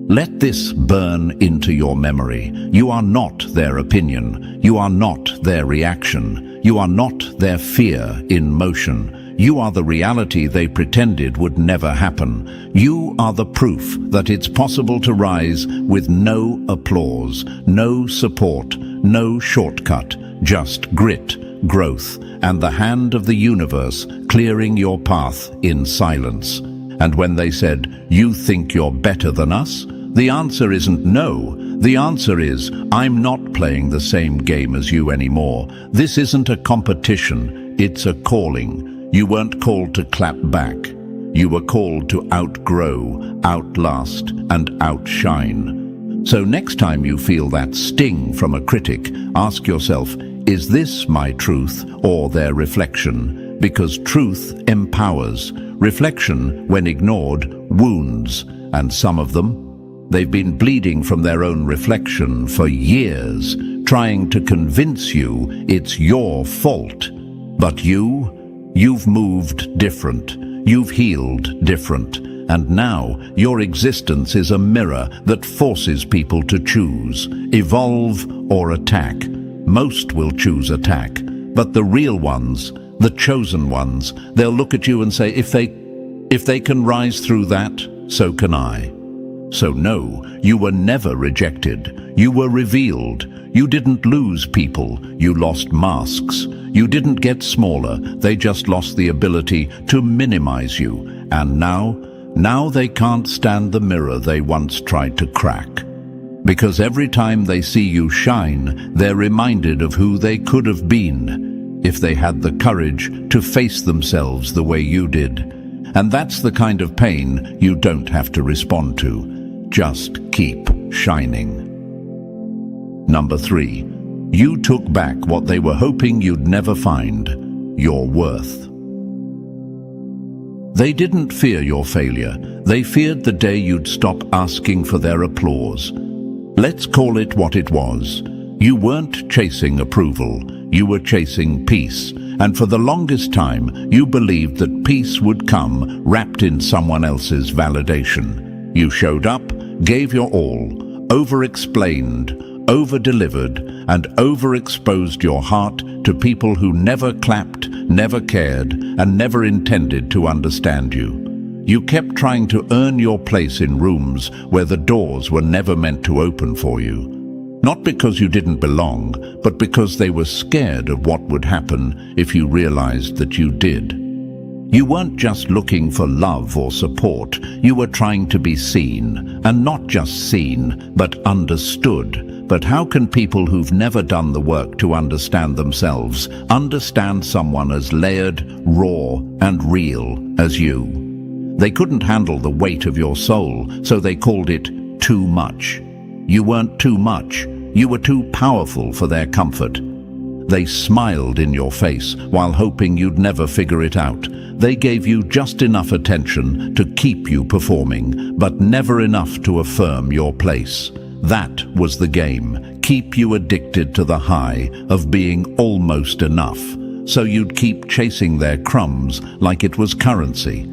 Let this burn into your memory. You are not their opinion. You are not their reaction. You are not their fear in motion. You are the reality they pretended would never happen. You are the proof that it's possible to rise with no applause, no support, no shortcut, just grit, growth, and the hand of the universe clearing your path in silence. And when they said, "You think you're better than us?" the answer isn't no. The answer is, I'm not playing the same game as you anymore. This isn't a competition, it's a calling. You weren't called to clap back. You were called to outgrow, outlast, and outshine. So next time you feel that sting from a critic, ask yourself, is this my truth or their reflection? Because truth empowers. Reflection, when ignored, wounds. And some of them, they've been bleeding from their own reflection for years, trying to convince you it's your fault. But you've moved different. You've healed different. And now your existence is a mirror that forces people to choose, evolve or attack. Most will choose attack, but the real ones, the chosen ones, they'll look at you and say, if they can rise through that, so can I. So no, you were never rejected. You were revealed. You didn't lose people. You lost masks. You didn't get smaller. They just lost the ability to minimize you. And now they can't stand the mirror they once tried to crack. Because every time they see you shine, they're reminded of who they could have been if they had the courage to face themselves the way you did. And that's the kind of pain you don't have to respond to. Just keep shining. Number 3, you took back what they were hoping you'd never find, your worth. They didn't fear your failure. They feared the day you'd stop asking for their applause. Let's call it what it was. You weren't chasing approval, you were chasing peace. And for the longest time, you believed that peace would come wrapped in someone else's validation. You showed up, gave your all, over-explained, over-delivered, and overexposed your heart to people who never clapped, never cared, and never intended to understand you. You kept trying to earn your place in rooms where the doors were never meant to open for you. Not because you didn't belong, but because they were scared of what would happen if you realized that you did. You weren't just looking for love or support, you were trying to be seen, and not just seen, but understood. But how can people who've never done the work to understand themselves understand someone as layered, raw, and real as you? They couldn't handle the weight of your soul, so they called it too much. You weren't too much. You were too powerful for their comfort. They smiled in your face while hoping you'd never figure it out. They gave you just enough attention to keep you performing, but never enough to affirm your place. That was the game. Keep you addicted to the high of being almost enough, so you'd keep chasing their crumbs like it was currency.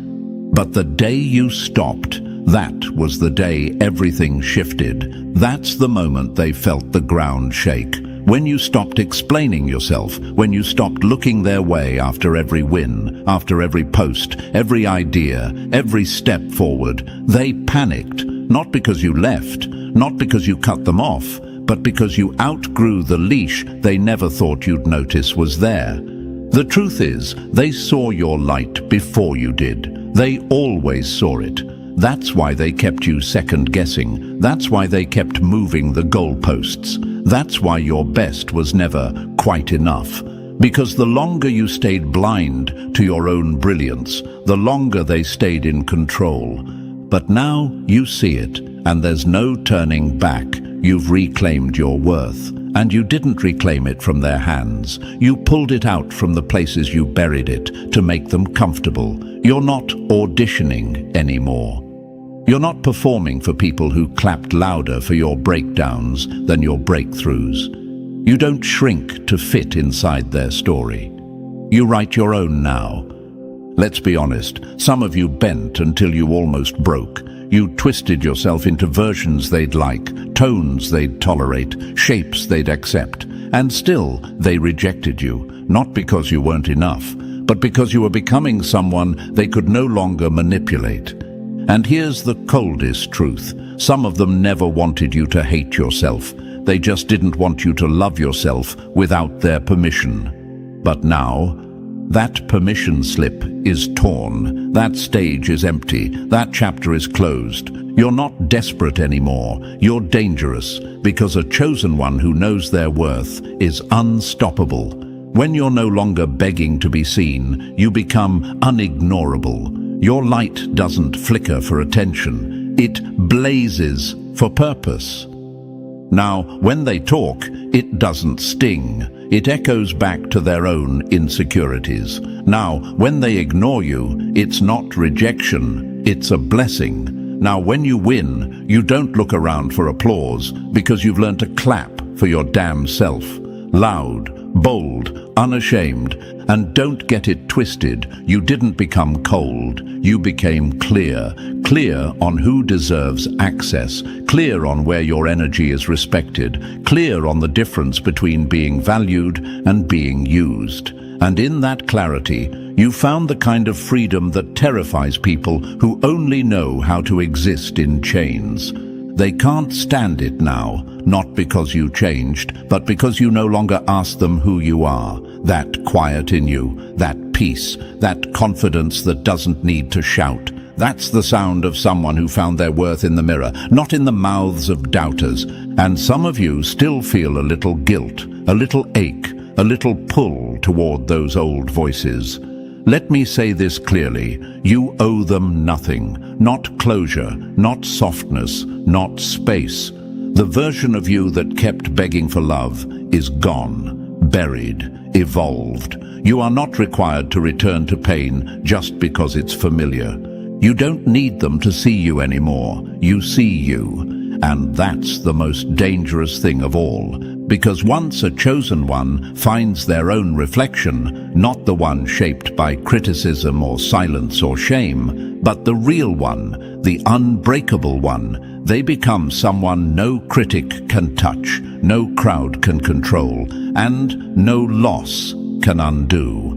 But the day you stopped, that was the day everything shifted. That's the moment they felt the ground shake. When you stopped explaining yourself, when you stopped looking their way after every win, after every post, every idea, every step forward, they panicked. Not because you left, not because you cut them off, but because you outgrew the leash they never thought you'd notice was there. The truth is, they saw your light before you did. They always saw it. That's why they kept you second-guessing. That's why they kept moving the goalposts. That's why your best was never quite enough. Because the longer you stayed blind to your own brilliance, the longer they stayed in control. But now you see it, and there's no turning back. You've reclaimed your worth. And you didn't reclaim it from their hands. You pulled it out from the places you buried it to make them comfortable. You're not auditioning anymore. You're not performing for people who clapped louder for your breakdowns than your breakthroughs. You don't shrink to fit inside their story. You write your own now. Let's be honest, some of you bent until you almost broke. You twisted yourself into versions they'd like, tones they'd tolerate, shapes they'd accept. And still, they rejected you, not because you weren't enough, but because you were becoming someone they could no longer manipulate. And here's the coldest truth. Some of them never wanted you to hate yourself. They just didn't want you to love yourself without their permission. But now, that permission slip is torn. That stage is empty. That chapter is closed. You're not desperate anymore. You're dangerous, because a chosen one who knows their worth is unstoppable. When you're no longer begging to be seen, you become unignorable. Your light doesn't flicker for attention. It blazes for purpose. Now, when they talk, it doesn't sting. It echoes back to their own insecurities. Now, when they ignore you, it's not rejection, it's a blessing. Now, when you win, you don't look around for applause because you've learned to clap for your damn self. Loud, bold, unashamed, and don't get it twisted. You didn't become cold. You became clear. Clear on who deserves access. Clear on where your energy is respected. Clear on the difference between being valued and being used. And in that clarity, you found the kind of freedom that terrifies people who only know how to exist in chains. They can't stand it now, not because you changed, but because you no longer ask them who you are. That quiet in you, that peace, that confidence that doesn't need to shout. That's the sound of someone who found their worth in the mirror, not in the mouths of doubters. And some of you still feel a little guilt, a little ache, a little pull toward those old voices. Let me say this clearly. You owe them nothing. Not closure, not softness, not space. The version of you that kept begging for love is gone, buried, evolved. You are not required to return to pain just because it's familiar. You don't need them to see you anymore. You see you. And that's the most dangerous thing of all. Because once a chosen one finds their own reflection, not the one shaped by criticism or silence or shame, but the real one, the unbreakable one, they become someone no critic can touch, no crowd can control, and no loss can undo.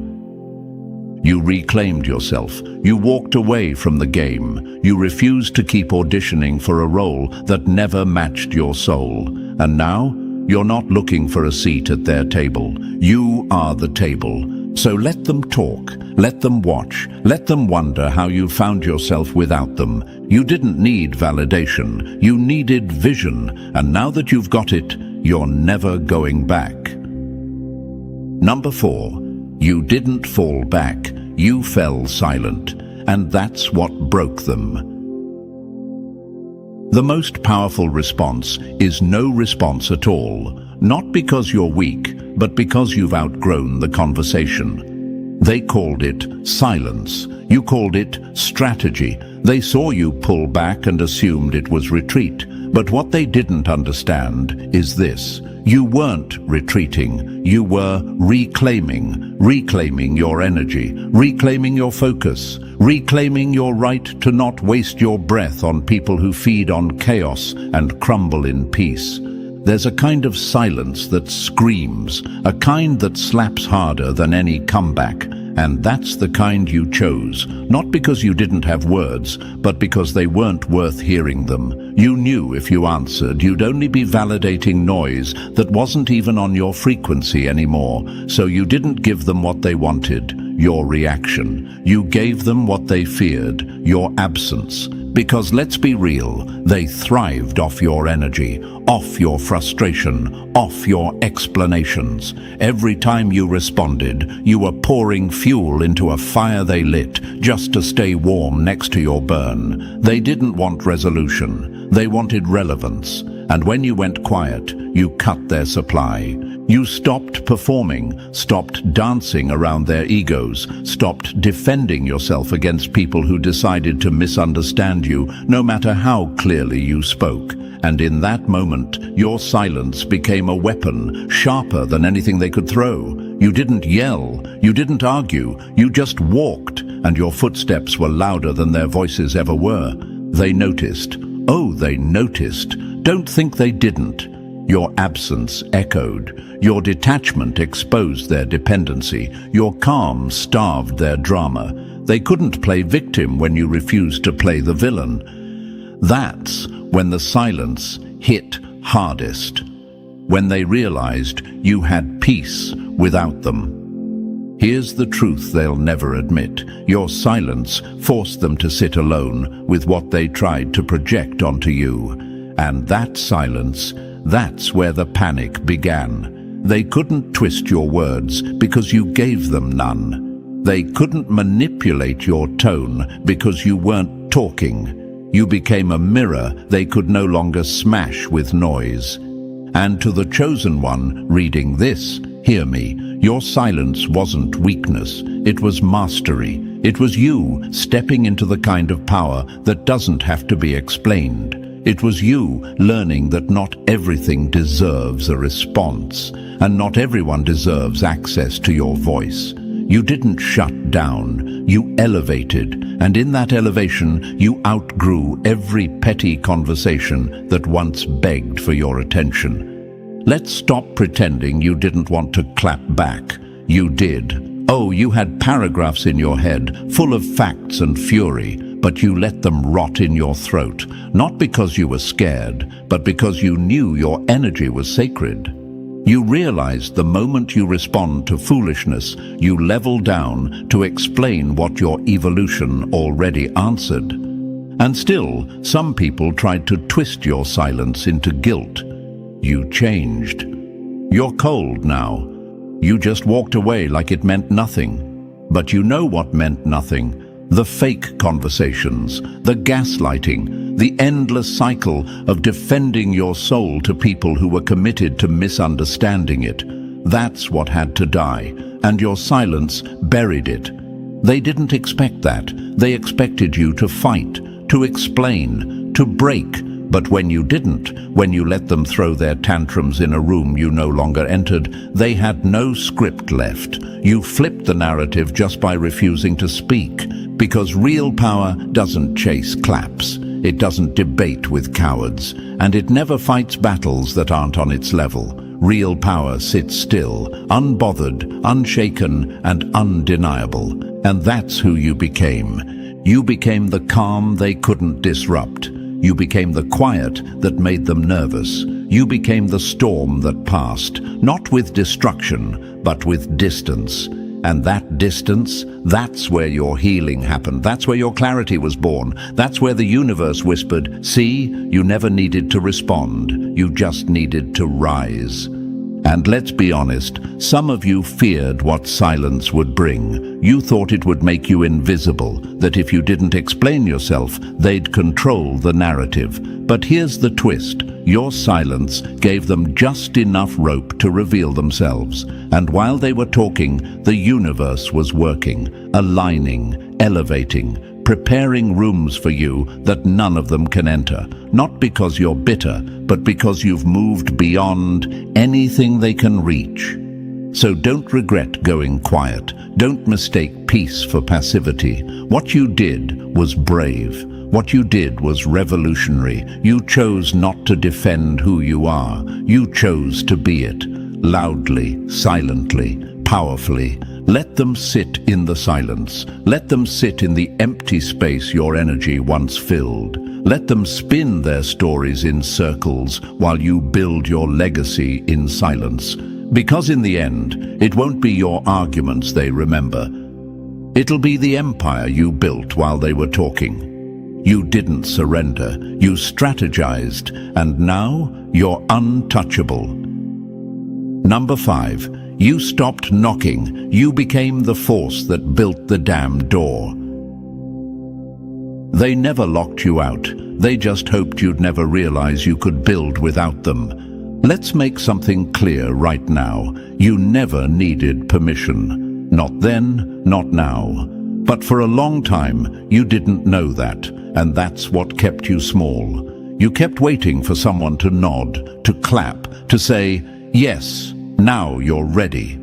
You reclaimed yourself. You walked away from the game. You refused to keep auditioning for a role that never matched your soul. And now, you're not looking for a seat at their table. You are the table. So let them talk, let them watch, let them wonder how you found yourself without them. You didn't need validation, you needed vision, and now that you've got it, you're never going back. Number 4, you didn't fall back, you fell silent, and that's what broke them. The most powerful response is no response at all, not because you're weak, but because you've outgrown the conversation. They called it silence. You called it strategy. They saw you pull back and assumed it was retreat. But what they didn't understand is this. You weren't retreating. You were reclaiming your energy, reclaiming your focus, reclaiming your right to not waste your breath on people who feed on chaos and crumble in peace. There's a kind of silence that screams, a kind that slaps harder than any comeback, and that's the kind you chose, not because you didn't have words, but because they weren't worth hearing them. You knew if you answered, you'd only be validating noise that wasn't even on your frequency anymore, so you didn't give them what they wanted, your reaction. You gave them what they feared, your absence. Because let's be real, they thrived off your energy, off your frustration, off your explanations. Every time you responded, you were pouring fuel into a fire they lit just to stay warm next to your burn. They didn't want resolution, they wanted relevance. And when you went quiet, you cut their supply. You stopped performing, stopped dancing around their egos, stopped defending yourself against people who decided to misunderstand you, no matter how clearly you spoke. And in that moment, your silence became a weapon, sharper than anything they could throw. You didn't yell, you didn't argue, you just walked, and your footsteps were louder than their voices ever were. They noticed. Oh, they noticed. Don't think they didn't. Your absence echoed. Your detachment exposed their dependency. Your calm starved their drama. They couldn't play victim when you refused to play the villain. That's when the silence hit hardest. When they realized you had peace without them. Here's the truth they'll never admit. Your silence forced them to sit alone with what they tried to project onto you. And that silence, that's where the panic began. They couldn't twist your words because you gave them none. They couldn't manipulate your tone because you weren't talking. You became a mirror they could no longer smash with noise. And to the chosen one reading this, hear me, your silence wasn't weakness, it was mastery. It was you stepping into the kind of power that doesn't have to be explained. It was you learning that not everything deserves a response, and not everyone deserves access to your voice. You didn't shut down, you elevated, and in that elevation you outgrew every petty conversation that once begged for your attention. Let's stop pretending you didn't want to clap back. You did. Oh, you had paragraphs in your head, full of facts and fury, but you let them rot in your throat, not because you were scared, but because you knew your energy was sacred. You realized the moment you respond to foolishness, you level down to explain what your evolution already answered. And still, some people tried to twist your silence into guilt. You changed. You're cold now. You just walked away like it meant nothing. But you know what meant nothing. The fake conversations, the gaslighting, the endless cycle of defending your soul to people who were committed to misunderstanding it. That's what had to die, and your silence buried it. They didn't expect that. They expected you to fight, to explain, to break, But when you didn't, when you let them throw their tantrums in a room you no longer entered, they had no script left. You flipped the narrative just by refusing to speak. Because real power doesn't chase claps. It doesn't debate with cowards. And it never fights battles that aren't on its level. Real power sits still, unbothered, unshaken, and undeniable. And that's who you became. You became the calm they couldn't disrupt. You became the quiet that made them nervous. You became the storm that passed, not with destruction, but with distance. And that distance, that's where your healing happened. That's where your clarity was born. That's where the universe whispered, "See, you never needed to respond. You just needed to rise." And let's be honest, some of you feared what silence would bring. You thought it would make you invisible, that if you didn't explain yourself, they'd control the narrative. But here's the twist. Your silence gave them just enough rope to reveal themselves. And while they were talking, the universe was working, aligning, elevating, preparing rooms for you that none of them can enter. Not because you're bitter, but because you've moved beyond anything they can reach. So don't regret going quiet. Don't mistake peace for passivity. What you did was brave. What you did was revolutionary. You chose not to defend who you are. You chose to be it. Loudly, silently, powerfully. Let them sit in the silence. Let them sit in the empty space your energy once filled. Let them spin their stories in circles while you build your legacy in silence. Because in the end, it won't be your arguments they remember. It'll be the empire you built while they were talking. You didn't surrender. You strategized, and now you're untouchable. Number 5. You stopped knocking. You became the force that built the damn door. They never locked you out. They just hoped you'd never realize you could build without them. Let's make something clear right now. You never needed permission. Not then, not now. But for a long time, you didn't know that, and that's what kept you small. You kept waiting for someone to nod, to clap, to say, "Yes, now you're ready."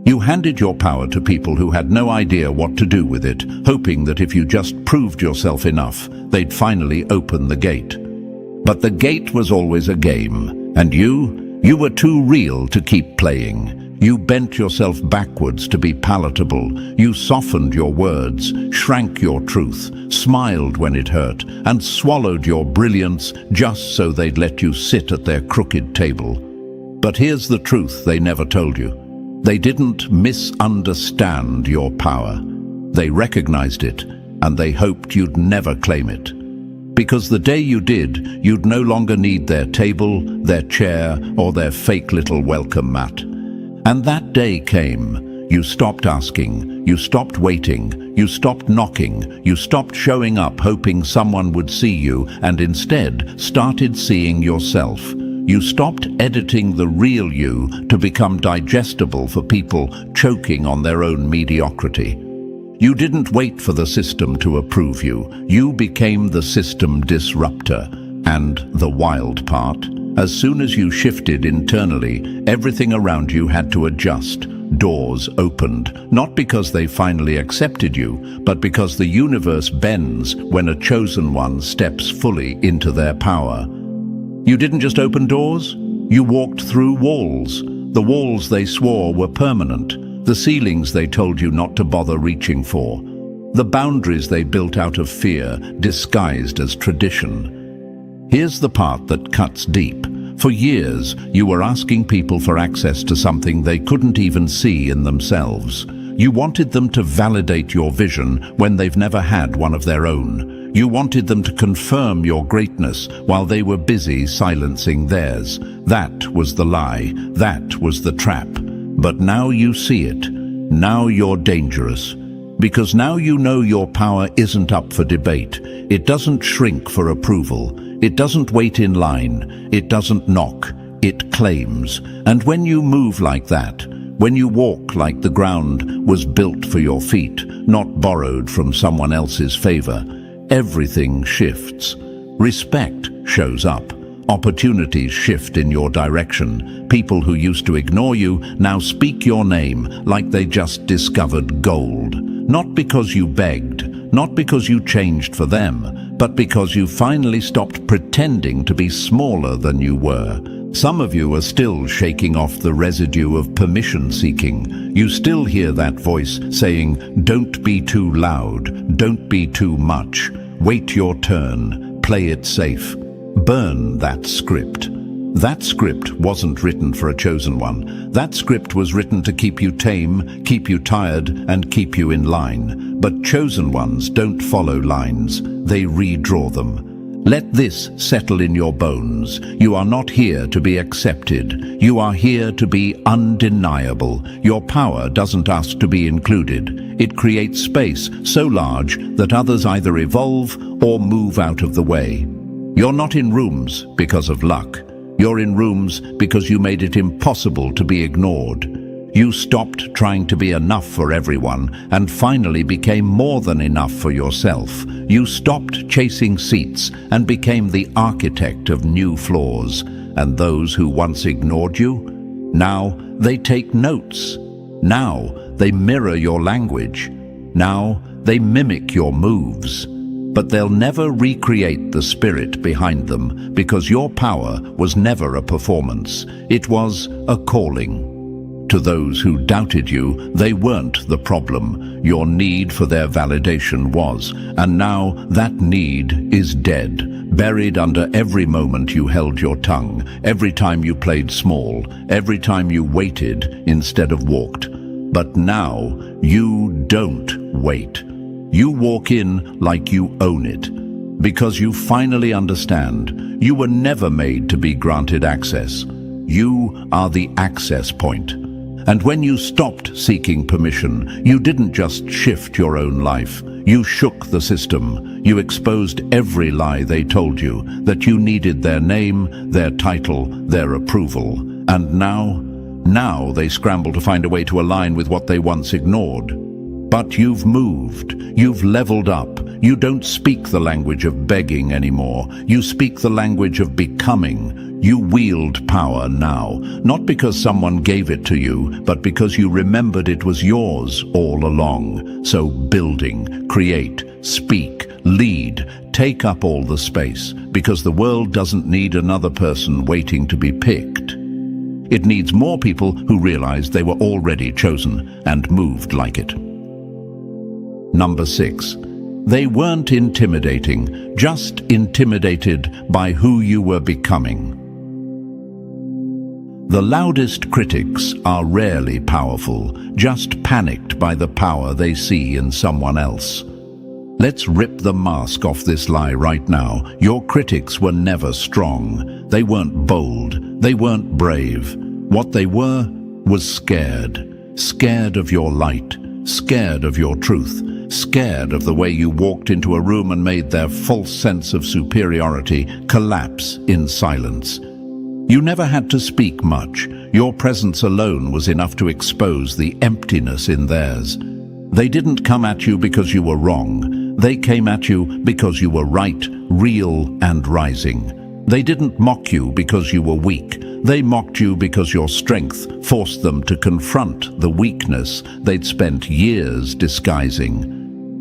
You handed your power to people who had no idea what to do with it, hoping that if you just proved yourself enough, they'd finally open the gate. But the gate was always a game, and you were too real to keep playing. You bent yourself backwards to be palatable. You softened your words, shrank your truth, smiled when it hurt, and swallowed your brilliance just so they'd let you sit at their crooked table. But here's the truth they never told you. They didn't misunderstand your power. They recognized it, and they hoped you'd never claim it. Because the day you did, you'd no longer need their table, their chair, or their fake little welcome mat. And that day came. You stopped asking, you stopped waiting, you stopped knocking, you stopped showing up hoping someone would see you, and instead started seeing yourself. You stopped editing the real you to become digestible for people choking on their own mediocrity. You didn't wait for the system to approve you. You became the system disruptor. And the wild part, as soon as you shifted internally, everything around you had to adjust. Doors opened, not because they finally accepted you, but because the universe bends when a chosen one steps fully into their power. You didn't just open doors, you walked through walls. The walls they swore were permanent, the ceilings they told you not to bother reaching for, the boundaries they built out of fear, disguised as tradition. Here's the part that cuts deep. For years, you were asking people for access to something they couldn't even see in themselves. You wanted them to validate your vision when they've never had one of their own. You wanted them to confirm your greatness while they were busy silencing theirs. That was the lie. That was the trap. But now you see it. Now you're dangerous. Because now you know your power isn't up for debate. It doesn't shrink for approval. It doesn't wait in line. It doesn't knock. It claims. And when you move like that, when you walk like the ground was built for your feet, not borrowed from someone else's favor, everything shifts. Respect shows up. Opportunities shift in your direction. People who used to ignore you now speak your name like they just discovered gold. Not because you begged, not because you changed for them, but because you finally stopped pretending to be smaller than you were. Some of you are still shaking off the residue of permission seeking. You still hear that voice saying, "Don't be too loud, don't be too much, wait your turn, play it safe." Burn that script. That script wasn't written for a chosen one. That script was written to keep you tame, keep you tired, and keep you in line. But chosen ones don't follow lines, they redraw them. Let this settle in your bones. You are not here to be accepted. You are here to be undeniable. Your power doesn't ask to be included. It creates space so large that others either evolve or move out of the way. You're not in rooms because of luck. You're in rooms because you made it impossible to be ignored. You stopped trying to be enough for everyone and finally became more than enough for yourself. You stopped chasing seats and became the architect of new floors. And those who once ignored you, now they take notes. Now they mirror your language. Now they mimic your moves. But they'll never recreate the spirit behind them because your power was never a performance. It was a calling. To those who doubted you, they weren't the problem. Your need for their validation was, and now that need is dead, buried under every moment you held your tongue, every time you played small, every time you waited instead of walked. But now you don't wait. You walk in like you own it, because you finally understand you were never made to be granted access. You are the access point. And when you stopped seeking permission, you didn't just shift your own life. You shook the system. You exposed every lie they told you, that you needed their name, their title, their approval. And now they scramble to find a way to align with what they once ignored. But you've moved, you've leveled up. You don't speak the language of begging anymore. You speak the language of becoming. You wield power now, not because someone gave it to you, but because you remembered it was yours all along. So building, create, speak, lead, take up all the space, because the world doesn't need another person waiting to be picked. It needs more people who realized they were already chosen and moved like it. Number 6. They weren't intimidating, just intimidated by who you were becoming. The loudest critics are rarely powerful, just panicked by the power they see in someone else. Let's rip the mask off this lie right now. Your critics were never strong. They weren't bold. They weren't brave. What they were was scared. Scared of your light. Scared of your truth. Scared of the way you walked into a room and made their false sense of superiority collapse in silence. You never had to speak much. Your presence alone was enough to expose the emptiness in theirs. They didn't come at you because you were wrong. They came at you because you were right, real, and rising. They didn't mock you because you were weak. They mocked you because your strength forced them to confront the weakness they'd spent years disguising.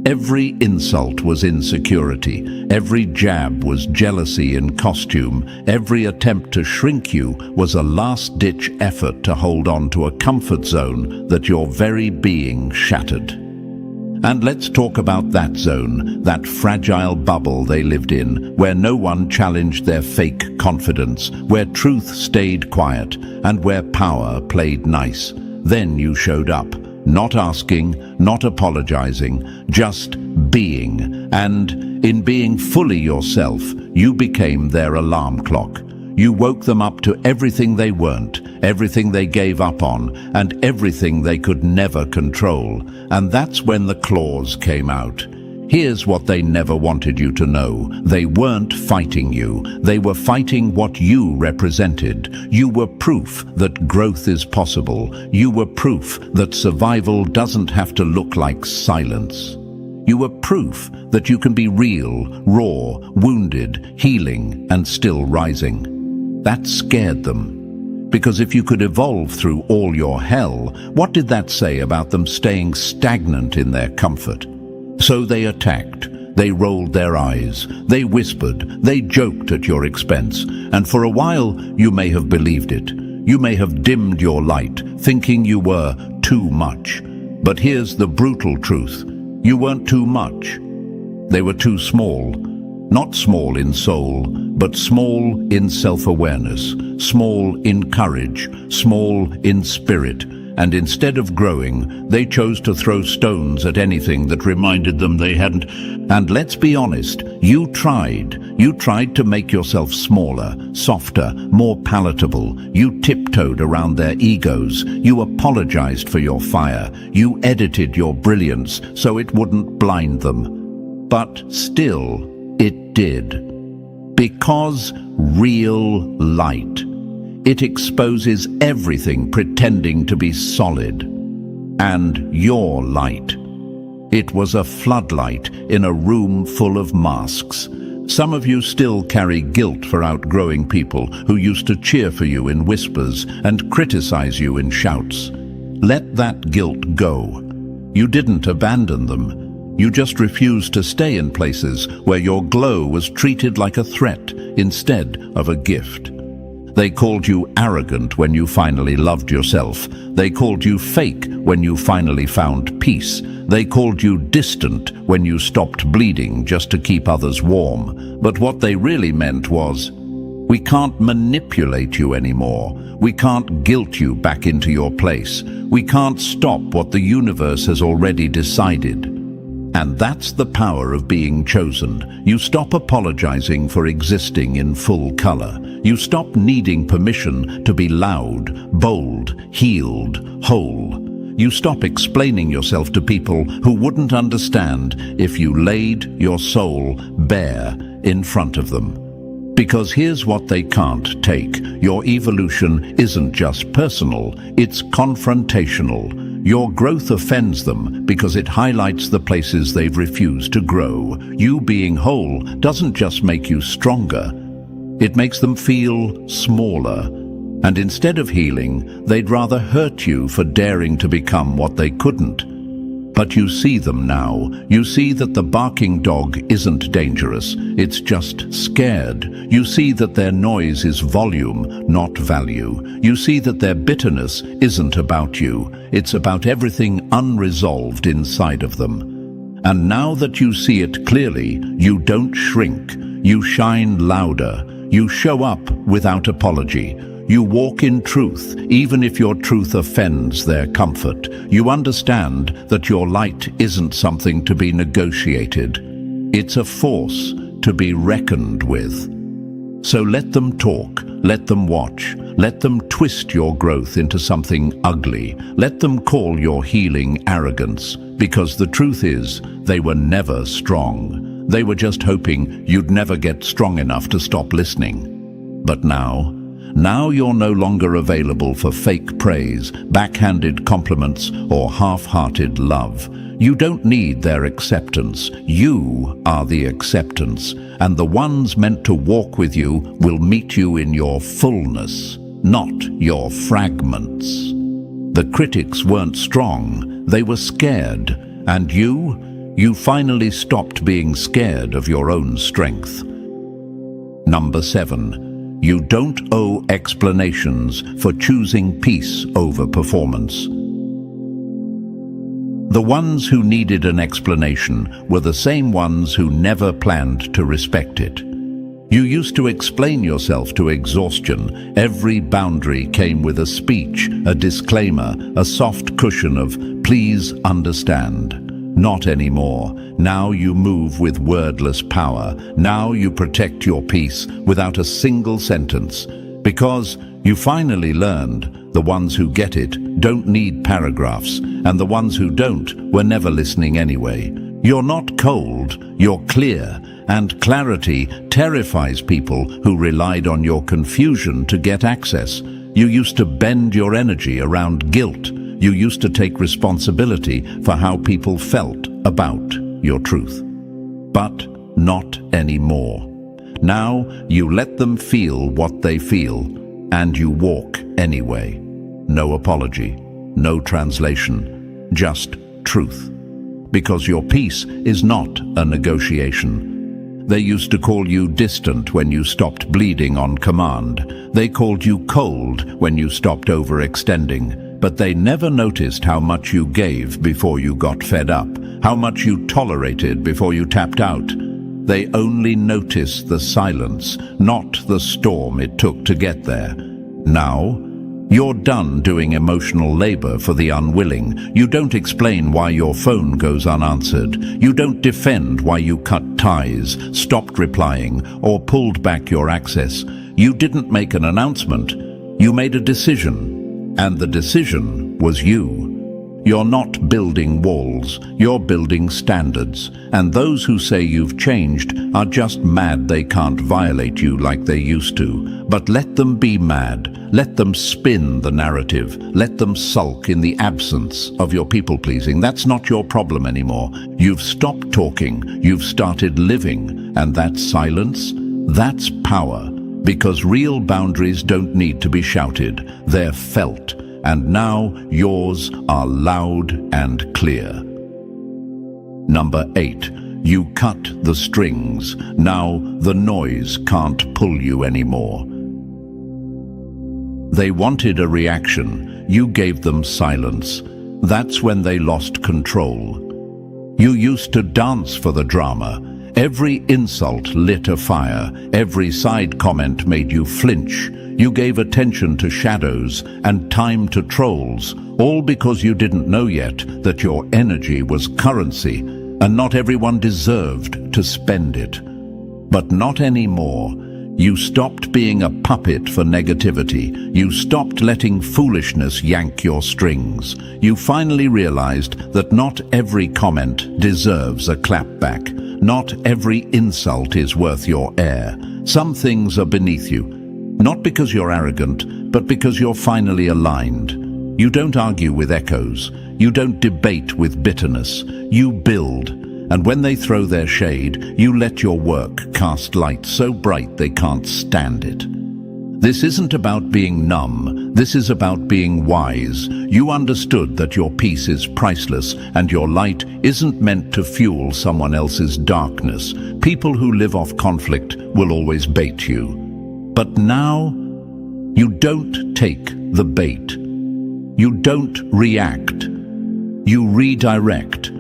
Every insult was insecurity. Every jab was jealousy in costume. Every attempt to shrink you was a last-ditch effort to hold on to a comfort zone that your very being shattered. And let's talk about that zone, that fragile bubble they lived in, where no one challenged their fake confidence, where truth stayed quiet, and where power played nice. Then you showed up. Not asking, not apologizing, just being. And in being fully yourself, you became their alarm clock. You woke them up to everything they weren't, everything they gave up on, and everything they could never control. And that's when the claws came out. Here's what they never wanted you to know. They weren't fighting you. They were fighting what you represented. You were proof that growth is possible. You were proof that survival doesn't have to look like silence. You were proof that you can be real, raw, wounded, healing, and still rising. That scared them. Because if you could evolve through all your hell, what did that say about them staying stagnant in their comfort? So they attacked. They rolled their eyes. They whispered. They joked at your expense. And for a while, you may have believed it. You may have dimmed your light, thinking you were too much. But here's the brutal truth. You weren't too much. They were too small. Not small in soul, but small in self-awareness, small in courage, small in spirit. And instead of growing, they chose to throw stones at anything that reminded them they hadn't. And let's be honest, you tried. You tried to make yourself smaller, softer, more palatable. You tiptoed around their egos. You apologized for your fire. You edited your brilliance so it wouldn't blind them. But still, it did. Because real light. It exposes everything pretending to be solid. And your light. It was a floodlight in a room full of masks. Some of you still carry guilt for outgrowing people who used to cheer for you in whispers and criticize you in shouts. Let that guilt go. You didn't abandon them. You just refused to stay in places where your glow was treated like a threat instead of a gift. They called you arrogant when you finally loved yourself. They called you fake when you finally found peace. They called you distant when you stopped bleeding just to keep others warm. But what they really meant was, we can't manipulate you anymore. We can't guilt you back into your place. We can't stop what the universe has already decided. And that's the power of being chosen. You stop apologizing for existing in full color. You stop needing permission to be loud, bold, healed, whole. You stop explaining yourself to people who wouldn't understand if you laid your soul bare in front of them. Because here's what they can't take. Your evolution isn't just personal, it's confrontational. Your growth offends them because it highlights the places they've refused to grow. You being whole doesn't just make you stronger, it makes them feel smaller. And instead of healing, they'd rather hurt you for daring to become what they couldn't. But you see them now. You see that the barking dog isn't dangerous, it's just scared. You see that their noise is volume, not value. You see that their bitterness isn't about you, it's about everything unresolved inside of them. And now that you see it clearly, you don't shrink, you shine louder, you show up without apology. You walk in truth, even if your truth offends their comfort. You understand that your light isn't something to be negotiated. It's a force to be reckoned with. So let them talk, let them watch, let them twist your growth into something ugly. Let them call your healing arrogance, because the truth is, they were never strong. They were just hoping you'd never get strong enough to stop listening. But now you're no longer available for fake praise, backhanded compliments, or half-hearted love. You don't need their acceptance. You are the acceptance, and the ones meant to walk with you will meet you in your fullness, not your fragments. The critics weren't strong, they were scared, and you finally stopped being scared of your own strength. Number 7. You don't owe explanations for choosing peace over performance. The ones who needed an explanation were the same ones who never planned to respect it. You used to explain yourself to exhaustion. Every boundary came with a speech, a disclaimer, a soft cushion of, "Please understand." Not anymore. Now you move with wordless power. Now you protect your peace without a single sentence. Because you finally learned the ones who get it don't need paragraphs, and the ones who don't were never listening anyway. You're not cold, you're clear, and clarity terrifies people who relied on your confusion to get access. You used to bend your energy around guilt. You used to take responsibility for how people felt about your truth. But not anymore. Now you let them feel what they feel, and you walk anyway. No apology, no translation, just truth. Because your peace is not a negotiation. They used to call you distant when you stopped bleeding on command. They called you cold when you stopped overextending. But they never noticed how much you gave before you got fed up, how much you tolerated before you tapped out. They only noticed the silence, not the storm it took to get there. Now, you're done doing emotional labor for the unwilling. You don't explain why your phone goes unanswered. You don't defend why you cut ties, stopped replying, or pulled back your access. You didn't make an announcement. You made a decision, and the decision was you. You're not building walls, you're building standards. And those who say you've changed are just mad they can't violate you like they used to. But let them be mad. Let them spin the narrative. Let them sulk in the absence of your people-pleasing. That's not your problem anymore. You've stopped talking. You've started living. And that silence, that's power. Because real boundaries don't need to be shouted. They're felt. And now yours are loud and clear. Number 8. You cut the strings. Now the noise can't pull you anymore. They wanted a reaction. You gave them silence. That's when they lost control. You used to dance for the drama. Every insult lit a fire. Every side comment made you flinch. You gave attention to shadows and time to trolls, all because you didn't know yet that your energy was currency, and not everyone deserved to spend it. But not anymore. You stopped being a puppet for negativity. You stopped letting foolishness yank your strings. You finally realized that not every comment deserves a clapback. Not every insult is worth your air. Some things are beneath you. Not because you're arrogant, but because you're finally aligned. You don't argue with echoes. You don't debate with bitterness. You build. And when they throw their shade, you let your work cast light so bright they can't stand it. This isn't about being numb. This is about being wise. You understood that your peace is priceless and your light isn't meant to fuel someone else's darkness. People who live off conflict will always bait you. But now, you don't take the bait. You don't react. You redirect.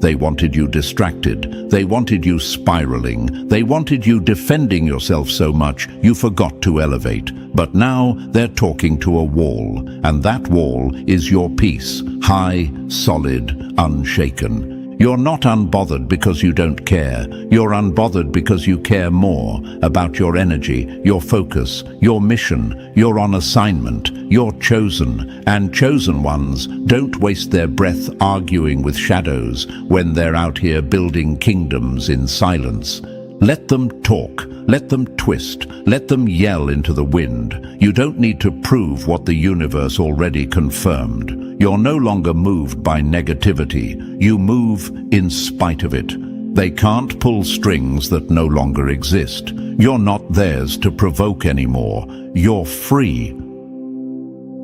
They wanted you distracted. They wanted you spiraling. They wanted you defending yourself so much you forgot to elevate. But now they're talking to a wall, and that wall is your peace, high, solid, unshaken. You're not unbothered because you don't care. You're unbothered because you care more about your energy, your focus, your mission. You're on assignment. You're chosen. And chosen ones don't waste their breath arguing with shadows when they're out here building kingdoms in silence. Let them talk. Let them twist. Let them yell into the wind. You don't need to prove what the universe already confirmed. You're no longer moved by negativity. You move in spite of it. They can't pull strings that no longer exist. You're not theirs to provoke anymore. You're free.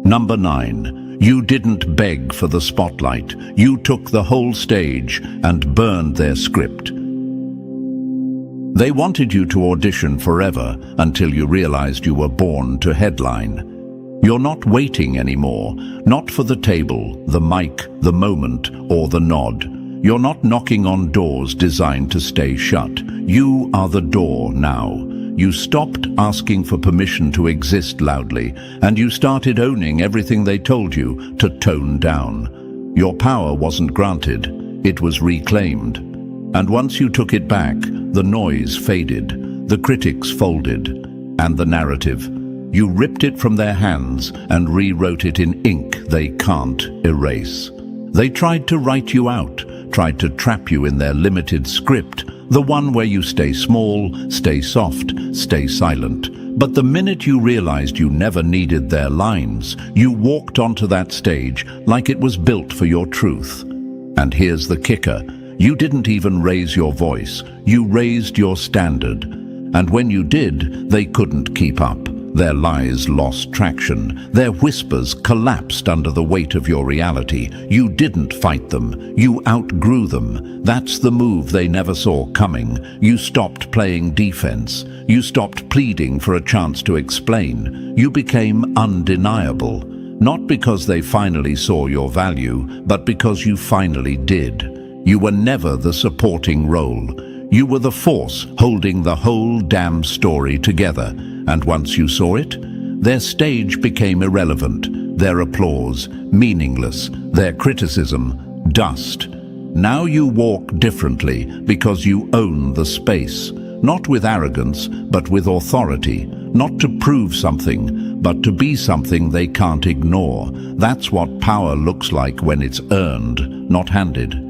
Number 9. You didn't beg for the spotlight. You took the whole stage and burned their script. They wanted you to audition forever until you realized you were born to headline. You're not waiting anymore, not for the table, the mic, the moment, or the nod. You're not knocking on doors designed to stay shut. You are the door now. You stopped asking for permission to exist loudly, and you started owning everything they told you to tone down. Your power wasn't granted, it was reclaimed. And once you took it back, the noise faded, the critics folded, and the narrative. You ripped it from their hands and rewrote it in ink they can't erase. They tried to write you out, tried to trap you in their limited script, the one where you stay small, stay soft, stay silent. But the minute you realized you never needed their lines, you walked onto that stage like it was built for your truth. And here's the kicker. You didn't even raise your voice. You raised your standard. And when you did, they couldn't keep up. Their lies lost traction. Their whispers collapsed under the weight of your reality. You didn't fight them. You outgrew them. That's the move they never saw coming. You stopped playing defense. You stopped pleading for a chance to explain. You became undeniable. Not because they finally saw your value, but because you finally did. You were never the supporting role. You were the force holding the whole damn story together. And once you saw it, their stage became irrelevant, their applause meaningless, their criticism dust. Now you walk differently because you own the space, not with arrogance, but with authority, not to prove something, but to be something they can't ignore. That's what power looks like when it's earned, not handed.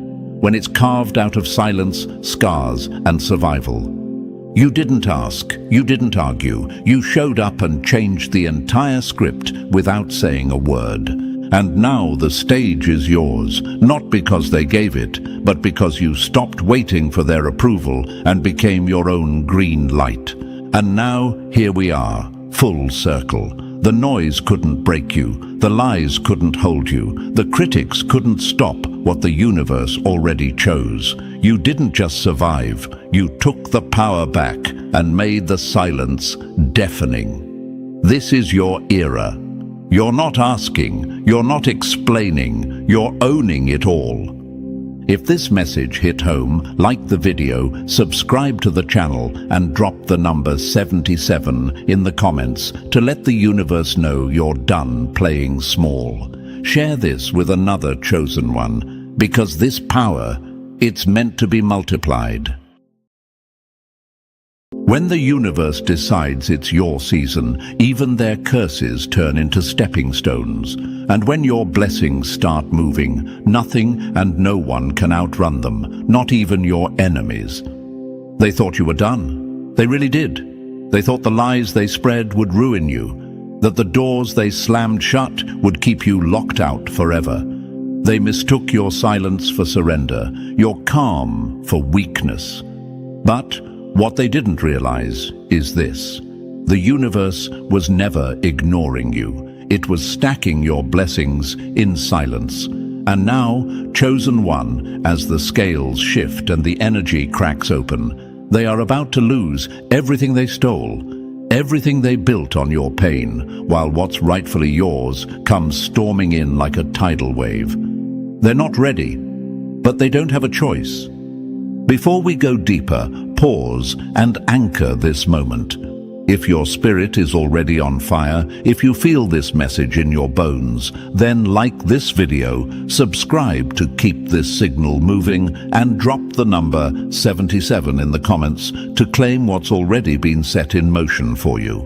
When it's carved out of silence, scars, and survival. You didn't ask, you didn't argue, you showed up and changed the entire script without saying a word. And now the stage is yours, not because they gave it, but because you stopped waiting for their approval and became your own green light. And now, here we are, full circle. The noise couldn't break you, the lies couldn't hold you, the critics couldn't stop what the universe already chose. You didn't just survive, you took the power back and made the silence deafening. This is your era. You're not asking, you're not explaining, you're owning it all. If this message hit home, like the video, subscribe to the channel and drop the number 77 in the comments to let the universe know you're done playing small. Share this with another chosen one, because this power, it's meant to be multiplied. When the universe decides it's your season, even their curses turn into stepping stones. And when your blessings start moving, nothing and no one can outrun them, not even your enemies. They thought you were done. They really did. They thought the lies they spread would ruin you, that the doors they slammed shut would keep you locked out forever. They mistook your silence for surrender, your calm for weakness. But what they didn't realize is this. The universe was never ignoring you. It was stacking your blessings in silence. And now, chosen one, as the scales shift and the energy cracks open, they are about to lose everything they stole, everything they built on your pain, while what's rightfully yours comes storming in like a tidal wave. They're not ready, but they don't have a choice. Before we go deeper, pause and anchor this moment. If your spirit is already on fire, if you feel this message in your bones, then like this video, subscribe to keep this signal moving, and drop the number 77 in the comments to claim what's already been set in motion for you.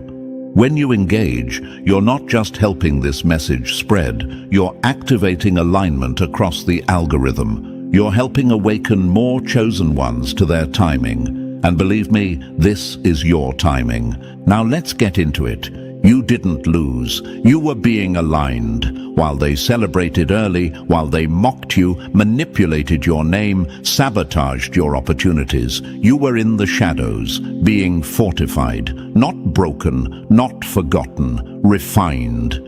When you engage, you're not just helping this message spread, you're activating alignment across the algorithm. You're helping awaken more chosen ones to their timing. And believe me, this is your timing. Now let's get into it. You didn't lose. You were being aligned. While they celebrated early, while they mocked you, manipulated your name, sabotaged your opportunities, you were in the shadows, being fortified, not broken, not forgotten, refined.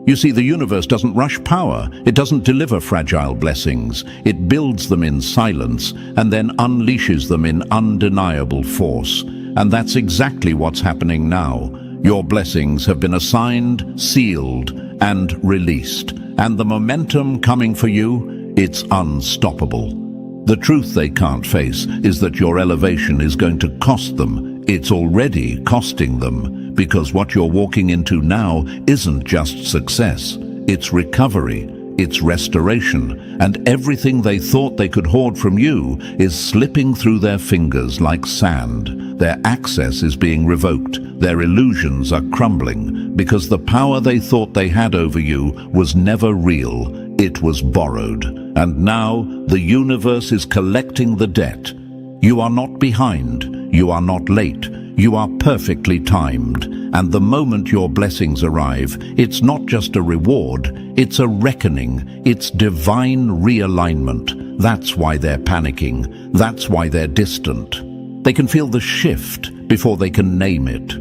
You see, the universe doesn't rush power. It doesn't deliver fragile blessings. It builds them in silence and then unleashes them in undeniable force. And that's exactly what's happening now. Your blessings have been assigned, sealed, and released. And the momentum coming for you, it's unstoppable. The truth they can't face is that your elevation is going to cost them. It's already costing them. Because what you're walking into now isn't just success, it's recovery, it's restoration, and everything they thought they could hoard from you is slipping through their fingers like sand. Their access is being revoked, their illusions are crumbling, because the power they thought they had over you was never real, it was borrowed. And now the universe is collecting the debt. You are not behind, you are not late. You are perfectly timed, and the moment your blessings arrive, it's not just a reward, It's a reckoning. It's divine realignment. That's why they're panicking. That's why they're distant. They can feel the shift before they can name it.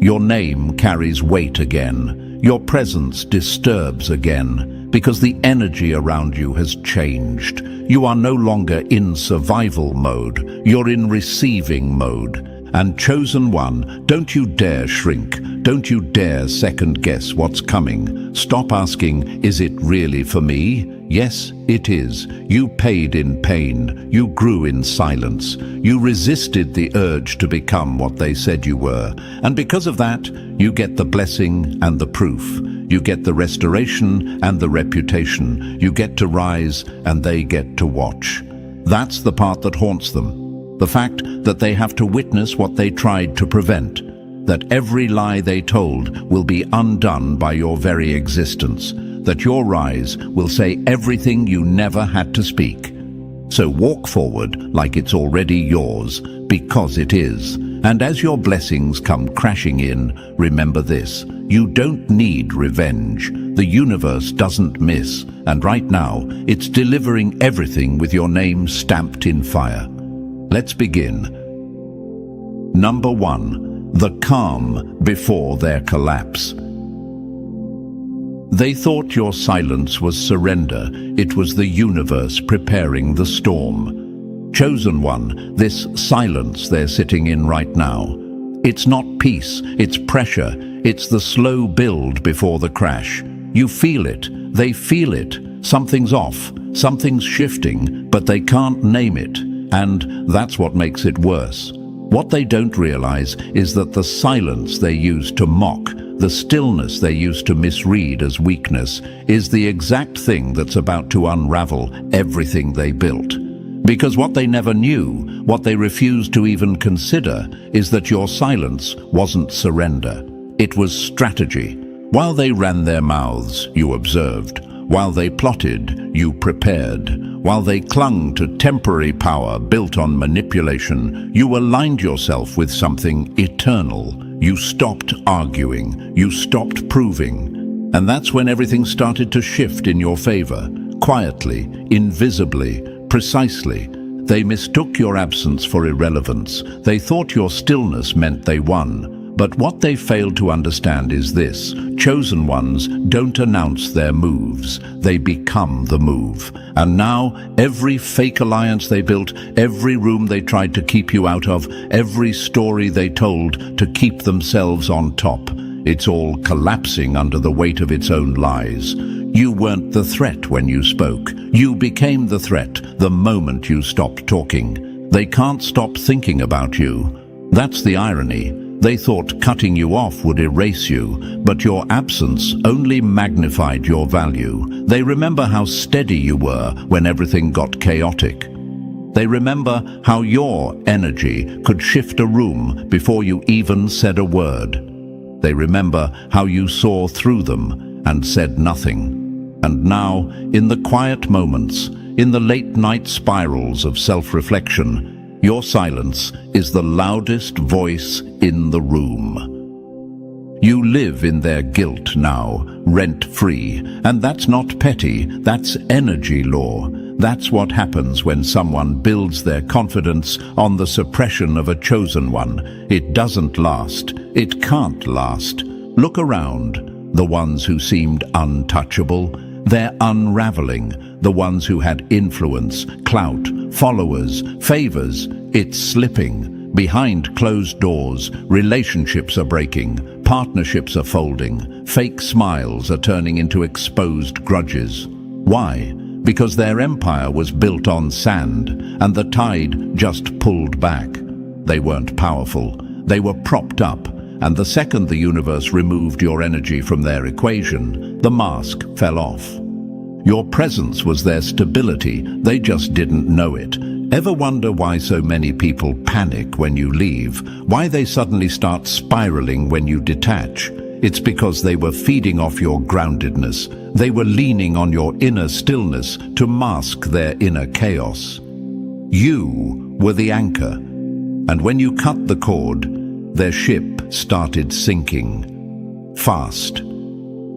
Your name carries weight again. Your presence disturbs again, because the energy around you has changed. You are no longer in survival mode. You're in receiving mode. And chosen one, don't you dare shrink. Don't you dare second guess what's coming. Stop asking, is it really for me? Yes, it is. You paid in pain. You grew in silence. You resisted the urge to become what they said you were. And because of that, you get the blessing and the proof. You get the restoration and the reputation. You get to rise and they get to watch. That's the part that haunts them. The fact that they have to witness what they tried to prevent. That every lie they told will be undone by your very existence. That your rise will say everything you never had to speak. So walk forward like it's already yours, because it is. And as your blessings come crashing in, remember this: you don't need revenge. The universe doesn't miss, and right now, it's delivering everything with your name stamped in fire. Let's begin. Number 1. The calm before their collapse. They thought your silence was surrender. It was the universe preparing the storm. Chosen one, this silence they're sitting in right now. It's not peace, it's pressure. It's the slow build before the crash. You feel it, they feel it. Something's off, something's shifting, but they can't name it. And that's what makes it worse. What they don't realize is that the silence they use to mock, the stillness they used to misread as weakness, is the exact thing that's about to unravel everything they built. Because what they never knew, what they refused to even consider, is that your silence wasn't surrender. It was strategy. While they ran their mouths, you observed. While they plotted, you prepared. While they clung to temporary power built on manipulation, you aligned yourself with something eternal. You stopped arguing. You stopped proving. And that's when everything started to shift in your favor. Quietly, invisibly, precisely. They mistook your absence for irrelevance. They thought your stillness meant they won. But what they failed to understand is this: chosen ones don't announce their moves, they become the move. And now, every fake alliance they built, every room they tried to keep you out of, every story they told to keep themselves on top, it's all collapsing under the weight of its own lies. You weren't the threat when you spoke. You became the threat the moment you stopped talking. They can't stop thinking about you. That's the irony. They thought cutting you off would erase you, but your absence only magnified your value. They remember how steady you were when everything got chaotic. They remember how your energy could shift a room before you even said a word. They remember how you saw through them and said nothing. And now, in the quiet moments, in the late-night spirals of self-reflection, your silence is the loudest voice in the room. You live in their guilt now, rent-free, and that's not petty, that's energy law. That's what happens when someone builds their confidence on the suppression of a chosen one. It doesn't last. It can't last. Look around. The ones who seemed untouchable, they're unraveling. The ones who had influence, clout, followers, favors, it's slipping. Behind closed doors, relationships are breaking, partnerships are folding, fake smiles are turning into exposed grudges. Why? Because their empire was built on sand, and the tide just pulled back. They weren't powerful. They were propped up, and the second the universe removed your energy from their equation, the mask fell off. Your presence was their stability, they just didn't know it. Ever wonder why so many people panic when you leave? Why they suddenly start spiraling when you detach? It's because they were feeding off your groundedness. They were leaning on your inner stillness to mask their inner chaos. You were the anchor, and when you cut the cord, their ship started sinking. Fast.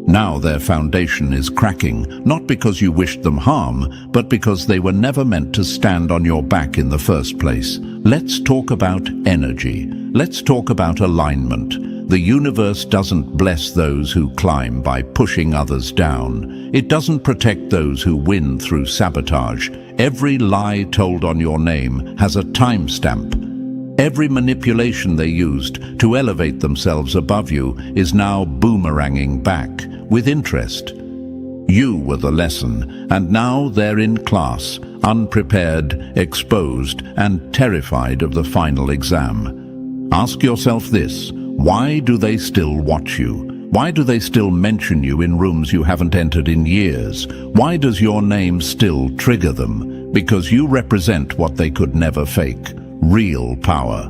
Now their foundation is cracking, not because you wished them harm, but because they were never meant to stand on your back in the first place. Let's talk about energy. Let's talk about alignment. The universe doesn't bless those who climb by pushing others down. It doesn't protect those who win through sabotage. Every lie told on your name has a timestamp. Every manipulation they used to elevate themselves above you is now boomeranging back with interest. You were the lesson, and now they're in class, unprepared, exposed, and terrified of the final exam. Ask yourself this: why do they still watch you? Why do they still mention you in rooms you haven't entered in years? Why does your name still trigger them? Because you represent what they could never fake. Real power.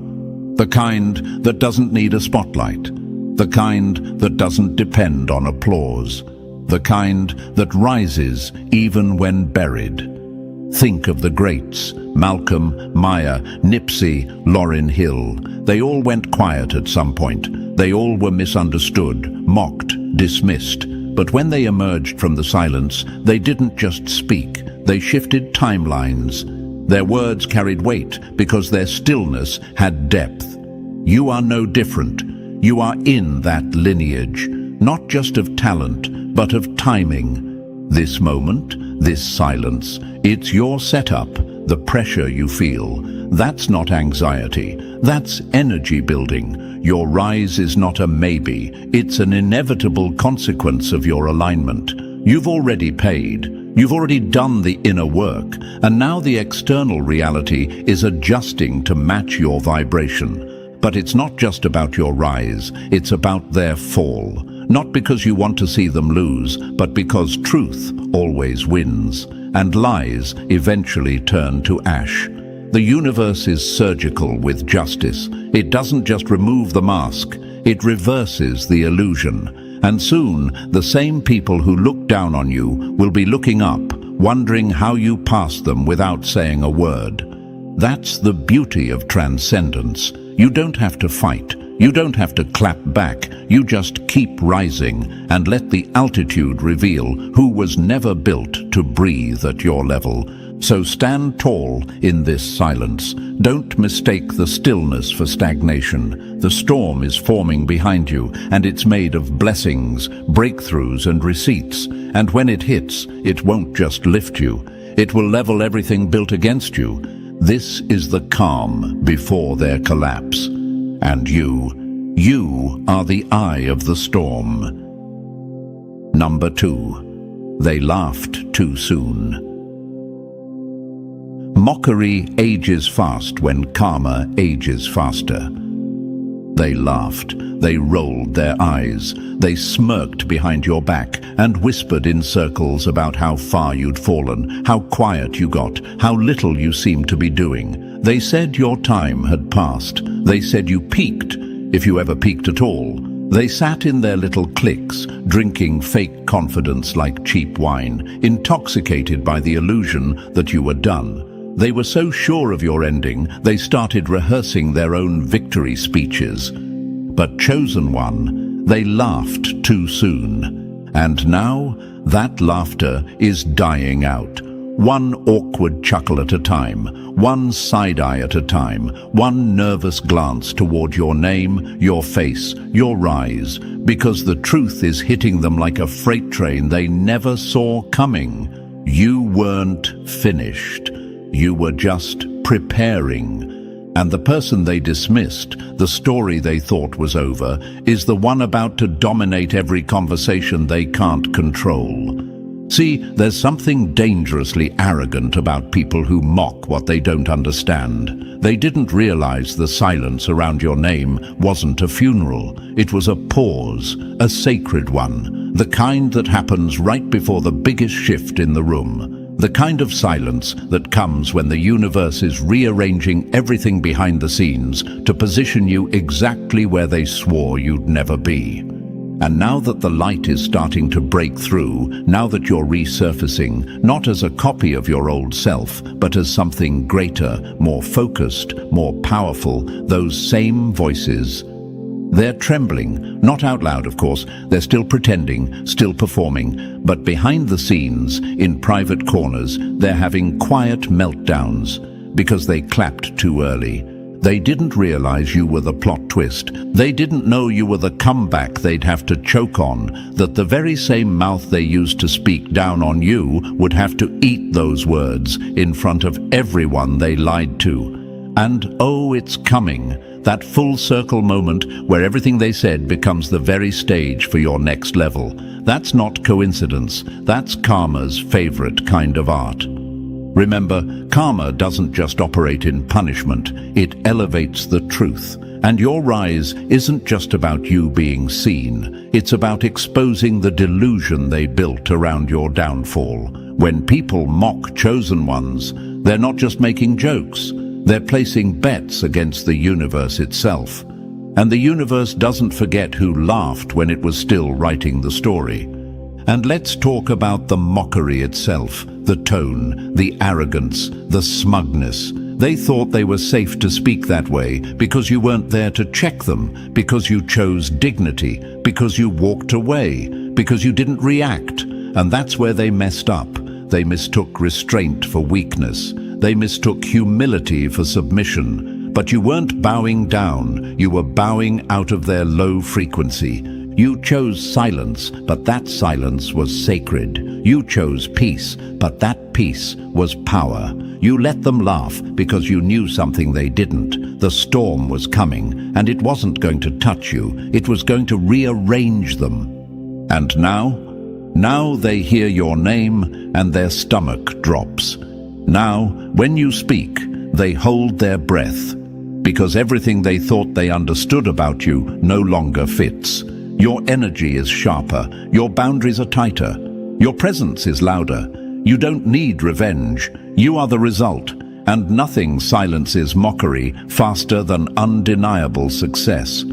The kind that doesn't need a spotlight. The kind that doesn't depend on applause. The kind that rises even when buried. Think of the greats: Malcolm, Maya, Nipsey, Lauryn Hill. They all went quiet at some point. They all were misunderstood, mocked, dismissed. But when they emerged from the silence, they didn't just speak. They shifted timelines. Their words carried weight because their stillness had depth. You are no different. You are in that lineage, not just of talent, but of timing. This moment, this silence, it's your setup, the pressure you feel. That's not anxiety, that's energy building. Your rise is not a maybe, it's an inevitable consequence of your alignment. You've already paid. You've already done the inner work, and now the external reality is adjusting to match your vibration. But it's not just about your rise, it's about their fall. Not because you want to see them lose, but because truth always wins, and lies eventually turn to ash. The universe is surgical with justice. It doesn't just remove the mask, it reverses the illusion. And soon, the same people who look down on you will be looking up, wondering how you passed them without saying a word. That's the beauty of transcendence. You don't have to fight. You don't have to clap back. You just keep rising and let the altitude reveal who was never built to breathe at your level. So stand tall in this silence. Don't mistake the stillness for stagnation. The storm is forming behind you, and it's made of blessings, breakthroughs, and receipts. And when it hits, it won't just lift you. It will level everything built against you. This is the calm before their collapse. And you are the eye of the storm. Number 2. They laughed too soon. Mockery ages fast when karma ages faster. They laughed, they rolled their eyes, they smirked behind your back and whispered in circles about how far you'd fallen, how quiet you got, how little you seemed to be doing. They said your time had passed. They said you peaked, if you ever peaked at all. They sat in their little cliques, drinking fake confidence like cheap wine, intoxicated by the illusion that you were done. They were so sure of your ending, they started rehearsing their own victory speeches. But chosen one, they laughed too soon. And now, that laughter is dying out. One awkward chuckle at a time, one side eye at a time, one nervous glance toward your name, your face, your rise, because the truth is hitting them like a freight train they never saw coming. You weren't finished. You were just preparing. And the person they dismissed, the story they thought was over, is the one about to dominate every conversation they can't control. See, there's something dangerously arrogant about people who mock what they don't understand. They didn't realize the silence around your name wasn't a funeral. It was a pause, a sacred one, the kind that happens right before the biggest shift in the room. The kind of silence that comes when the universe is rearranging everything behind the scenes to position you exactly where they swore you'd never be. And now that the light is starting to break through, now that you're resurfacing, not as a copy of your old self, but as something greater, more focused, more powerful, those same voices, They're trembling, not out loud, of course. They're still pretending, still performing, but behind the scenes, in private corners, they're having quiet meltdowns because they clapped too early. They didn't realize you were the plot twist. They didn't know you were the comeback they'd have to choke on, that the very same mouth they used to speak down on you would have to eat those words in front of everyone they lied to. And oh, it's coming. That full circle moment where everything they said becomes the very stage for your next level. That's not coincidence. That's karma's favorite kind of art. Remember, karma doesn't just operate in punishment, it elevates the truth. And your rise isn't just about you being seen. It's about exposing the delusion they built around your downfall. When people mock chosen ones, they're not just making jokes. They're placing bets against the universe itself. And the universe doesn't forget who laughed when it was still writing the story. And let's talk about the mockery itself, the tone, the arrogance, the smugness. They thought they were safe to speak that way because you weren't there to check them, because you chose dignity, because you walked away, because you didn't react. And that's where they messed up. They mistook restraint for weakness. They mistook humility for submission. But you weren't bowing down, you were bowing out of their low frequency. You chose silence, but that silence was sacred. You chose peace, but that peace was power. You let them laugh because you knew something they didn't. The storm was coming, and it wasn't going to touch you. It was going to rearrange them. And now they hear your name and their stomach drops. Now, when you speak, they hold their breath, because everything they thought they understood about you no longer fits. Your energy is sharper, your boundaries are tighter, your presence is louder. You don't need revenge, you are the result, and nothing silences mockery faster than undeniable success.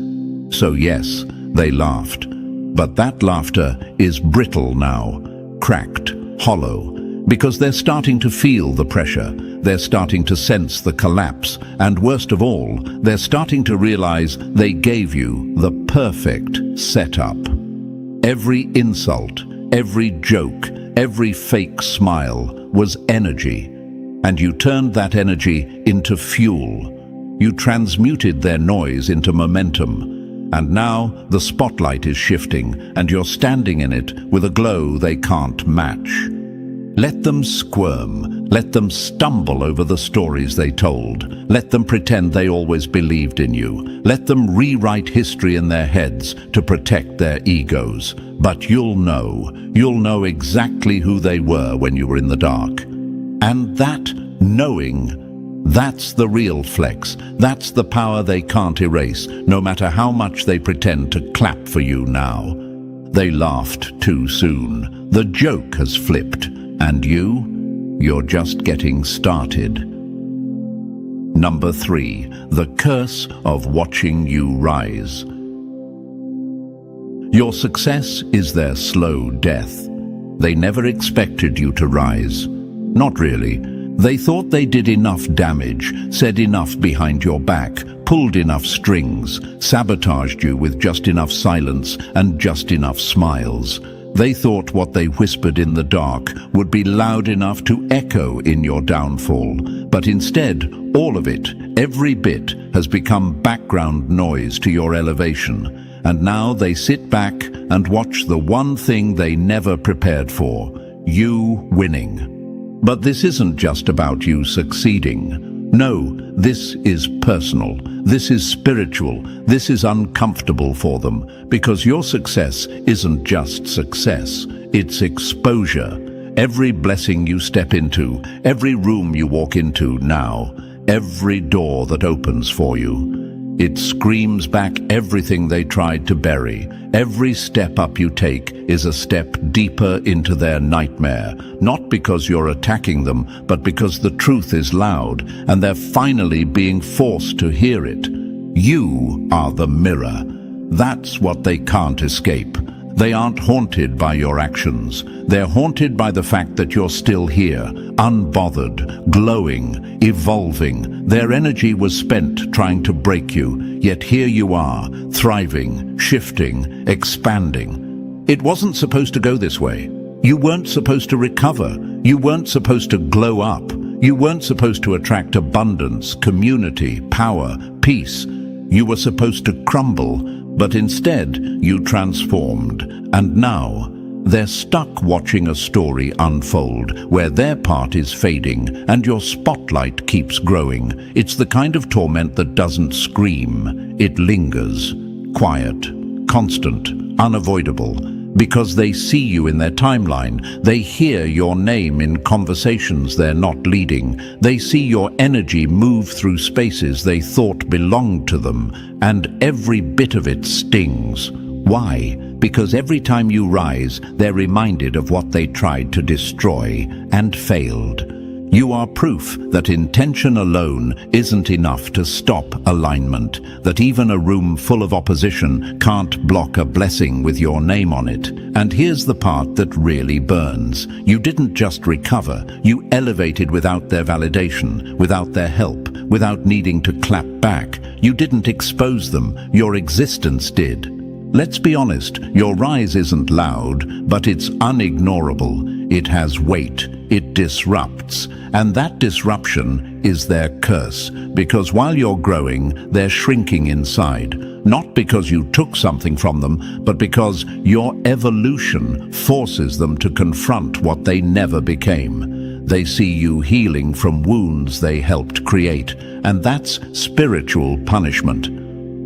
So yes, they laughed, but that laughter is brittle now, cracked, hollow, because they're starting to feel the pressure, they're starting to sense the collapse, and worst of all, they're starting to realize they gave you the perfect setup. Every insult, every joke, every fake smile was energy, and you turned that energy into fuel. You transmuted their noise into momentum, and now the spotlight is shifting, and you're standing in it with a glow they can't match. Let them squirm, let them stumble over the stories they told, let them pretend they always believed in you, let them rewrite history in their heads to protect their egos. But you'll know exactly who they were when you were in the dark. And that knowing, that's the real flex, that's the power they can't erase, no matter how much they pretend to clap for you now. They laughed too soon, the joke has flipped. And you're just getting started. Number 3, the curse of watching you rise. Your success is their slow death. They never expected you to rise. Not really. They thought they did enough damage, said enough behind your back, pulled enough strings, sabotaged you with just enough silence and just enough smiles. They thought what they whispered in the dark would be loud enough to echo in your downfall. But instead, all of it, every bit, has become background noise to your elevation. And now they sit back and watch the one thing they never prepared for, you winning. But this isn't just about you succeeding. No, this is personal, this is spiritual, this is uncomfortable for them, because your success isn't just success, it's exposure. Every blessing you step into, every room you walk into now, every door that opens for you, it screams back everything they tried to bury. Every step up you take is a step deeper into their nightmare, not because you're attacking them, but because the truth is loud, and they're finally being forced to hear it. You are the mirror. That's what they can't escape. They aren't haunted by your actions. They're haunted by the fact that you're still here, unbothered, glowing, evolving. Their energy was spent trying to break you. Yet here you are, thriving, shifting, expanding. It wasn't supposed to go this way. You weren't supposed to recover. You weren't supposed to glow up. You weren't supposed to attract abundance, community, power, peace. You were supposed to crumble, but instead you transformed. And now they're stuck watching a story unfold where their part is fading and your spotlight keeps growing. It's the kind of torment that doesn't scream. It lingers, quiet, constant, unavoidable. Because they see you in their timeline, they hear your name in conversations they're not leading, they see your energy move through spaces they thought belonged to them, and every bit of it stings. Why? Because every time you rise, they're reminded of what they tried to destroy and failed. You are proof that intention alone isn't enough to stop alignment, that even a room full of opposition can't block a blessing with your name on it. And here's the part that really burns. You didn't just recover, you elevated without their validation, without their help, without needing to clap back. You didn't expose them, your existence did. Let's be honest, your rise isn't loud, but it's unignorable. It has weight, it disrupts, and that disruption is their curse, because while you're growing, they're shrinking inside. Not because you took something from them, but because your evolution forces them to confront what they never became. They see you healing from wounds they helped create, and that's spiritual punishment.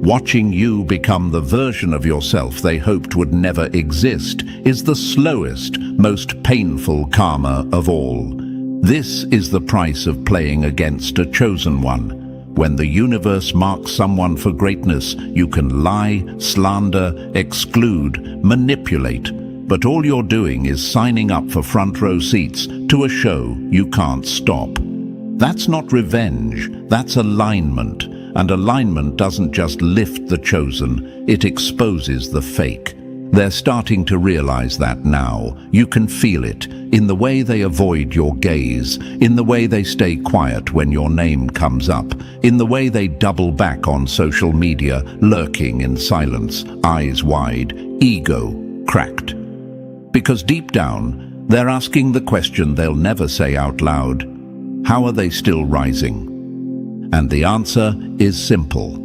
Watching you become the version of yourself they hoped would never exist is the slowest, most painful karma of all. This is the price of playing against a chosen one. When the universe marks someone for greatness, you can lie, slander, exclude, manipulate, but all you're doing is signing up for front row seats to a show you can't stop. That's not revenge, that's alignment. And alignment doesn't just lift the chosen, it exposes the fake. They're starting to realize that now. You can feel it in the way they avoid your gaze, in the way they stay quiet when your name comes up, in the way they double back on social media, lurking in silence, eyes wide, ego cracked. Because deep down, they're asking the question they'll never say out loud: how are they still rising? And the answer is simple.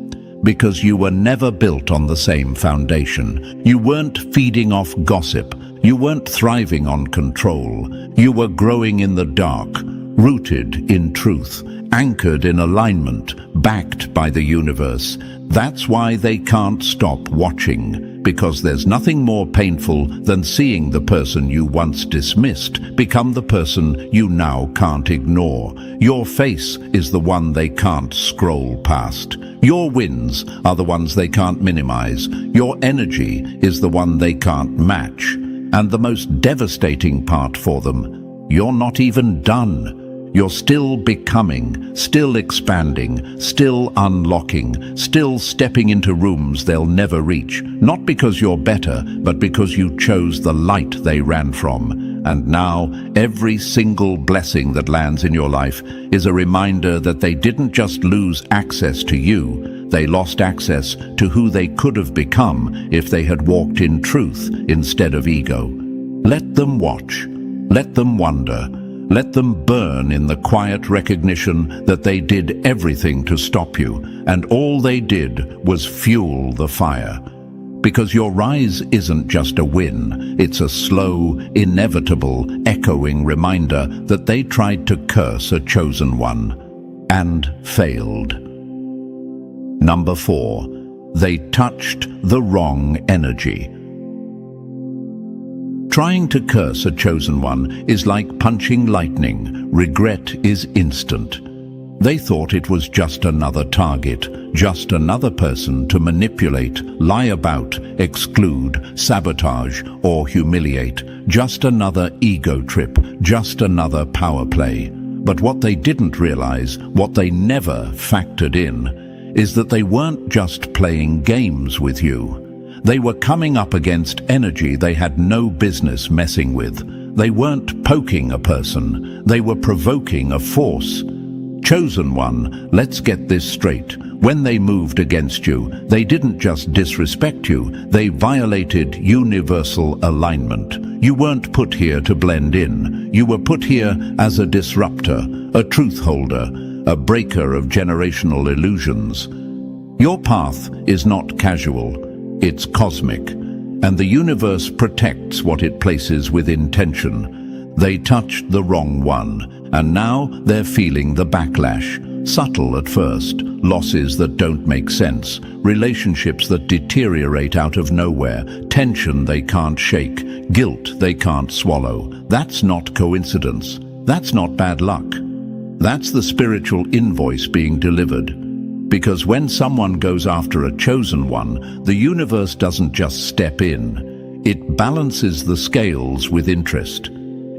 Because you were never built on the same foundation. You weren't feeding off gossip. You weren't thriving on control. You were growing in the dark, rooted in truth, anchored in alignment, backed by the universe. That's why they can't stop watching, because there's nothing more painful than seeing the person you once dismissed become the person you now can't ignore. Your face is the one they can't scroll past. Your wins are the ones they can't minimize. Your energy is the one they can't match. And the most devastating part for them, you're not even done. You're still becoming, still expanding, still unlocking, still stepping into rooms they'll never reach. Not because you're better, but because you chose the light they ran from. And now, every single blessing that lands in your life is a reminder that they didn't just lose access to you, they lost access to who they could have become if they had walked in truth instead of ego. Let them watch. Let them wonder. Let them burn in the quiet recognition that they did everything to stop you, and all they did was fuel the fire. Because your rise isn't just a win, it's a slow, inevitable, echoing reminder that they tried to curse a chosen one, and failed. Number 4, they touched the wrong energy. Trying to curse a chosen one is like punching lightning. Regret is instant. They thought it was just another target, just another person to manipulate, lie about, exclude, sabotage, or humiliate. Just another ego trip, just another power play. But what they didn't realize, what they never factored in, is that they weren't just playing games with you. They were coming up against energy they had no business messing with. They weren't poking a person, they were provoking a force. Chosen one, let's get this straight. When they moved against you, they didn't just disrespect you, they violated universal alignment. You weren't put here to blend in. You were put here as a disruptor, a truth holder, a breaker of generational illusions. Your path is not casual, it's cosmic, and the universe protects what it places with intention. They touched the wrong one, and now they're feeling the backlash. Subtle at first, losses that don't make sense, relationships that deteriorate out of nowhere, tension they can't shake, guilt they can't swallow. That's not coincidence. That's not bad luck. That's the spiritual invoice being delivered. Because when someone goes after a chosen one, the universe doesn't just step in. It balances the scales with interest.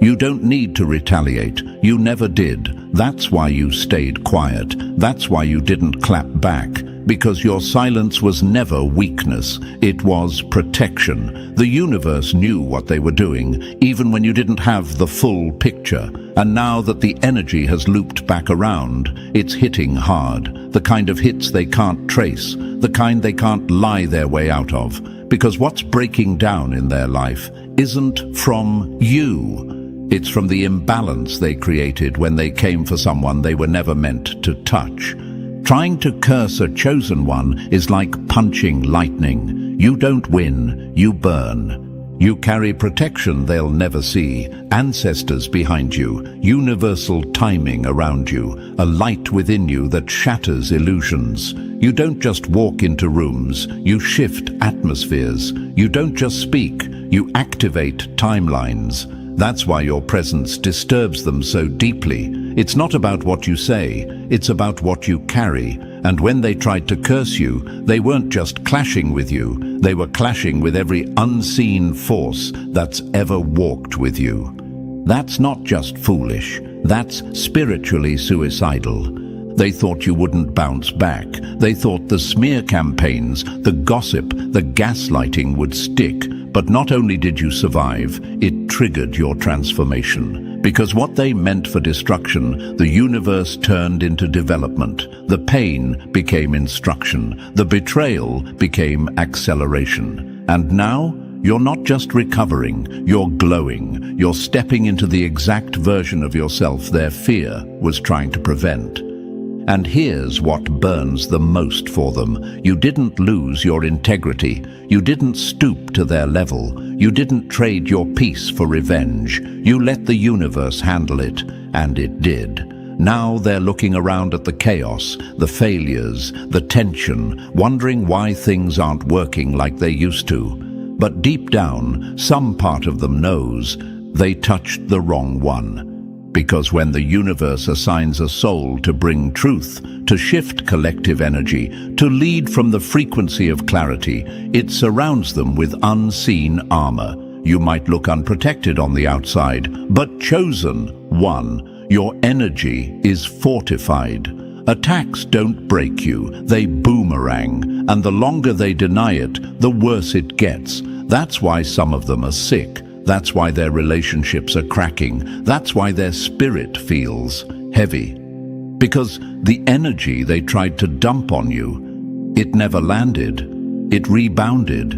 You don't need to retaliate. You never did. That's why you stayed quiet. That's why you didn't clap back. Because your silence was never weakness. It was protection. The universe knew what they were doing, even when you didn't have the full picture. And now that the energy has looped back around, it's hitting hard. The kind of hits they can't trace. The kind they can't lie their way out of. Because what's breaking down in their life isn't from you. It's from the imbalance they created when they came for someone they were never meant to touch. Trying to curse a chosen one is like punching lightning. You don't win, you burn. You carry protection they'll never see, ancestors behind you, universal timing around you, a light within you that shatters illusions. You don't just walk into rooms, you shift atmospheres. You don't just speak, you activate timelines. That's why your presence disturbs them so deeply. It's not about what you say, it's about what you carry. And when they tried to curse you, they weren't just clashing with you, they were clashing with every unseen force that's ever walked with you. That's not just foolish, that's spiritually suicidal. They thought you wouldn't bounce back. They thought the smear campaigns, the gossip, the gaslighting would stick. But not only did you survive, it triggered your transformation. Because what they meant for destruction, the universe turned into development. The pain became instruction. The betrayal became acceleration. And now, you're not just recovering, you're glowing. You're stepping into the exact version of yourself their fear was trying to prevent. And here's what burns the most for them. You didn't lose your integrity. You didn't stoop to their level. You didn't trade your peace for revenge. You let the universe handle it, and it did. Now they're looking around at the chaos, the failures, the tension, wondering why things aren't working like they used to. But deep down, some part of them knows they touched the wrong one. Because when the universe assigns a soul to bring truth, to shift collective energy, to lead from the frequency of clarity, it surrounds them with unseen armor. You might look unprotected on the outside, but chosen one. Your energy is fortified. Attacks don't break you, they boomerang, and the longer they deny it, the worse it gets. That's why some of them are sick. That's why their relationships are cracking. That's why their spirit feels heavy. Because the energy they tried to dump on you, it never landed. It rebounded.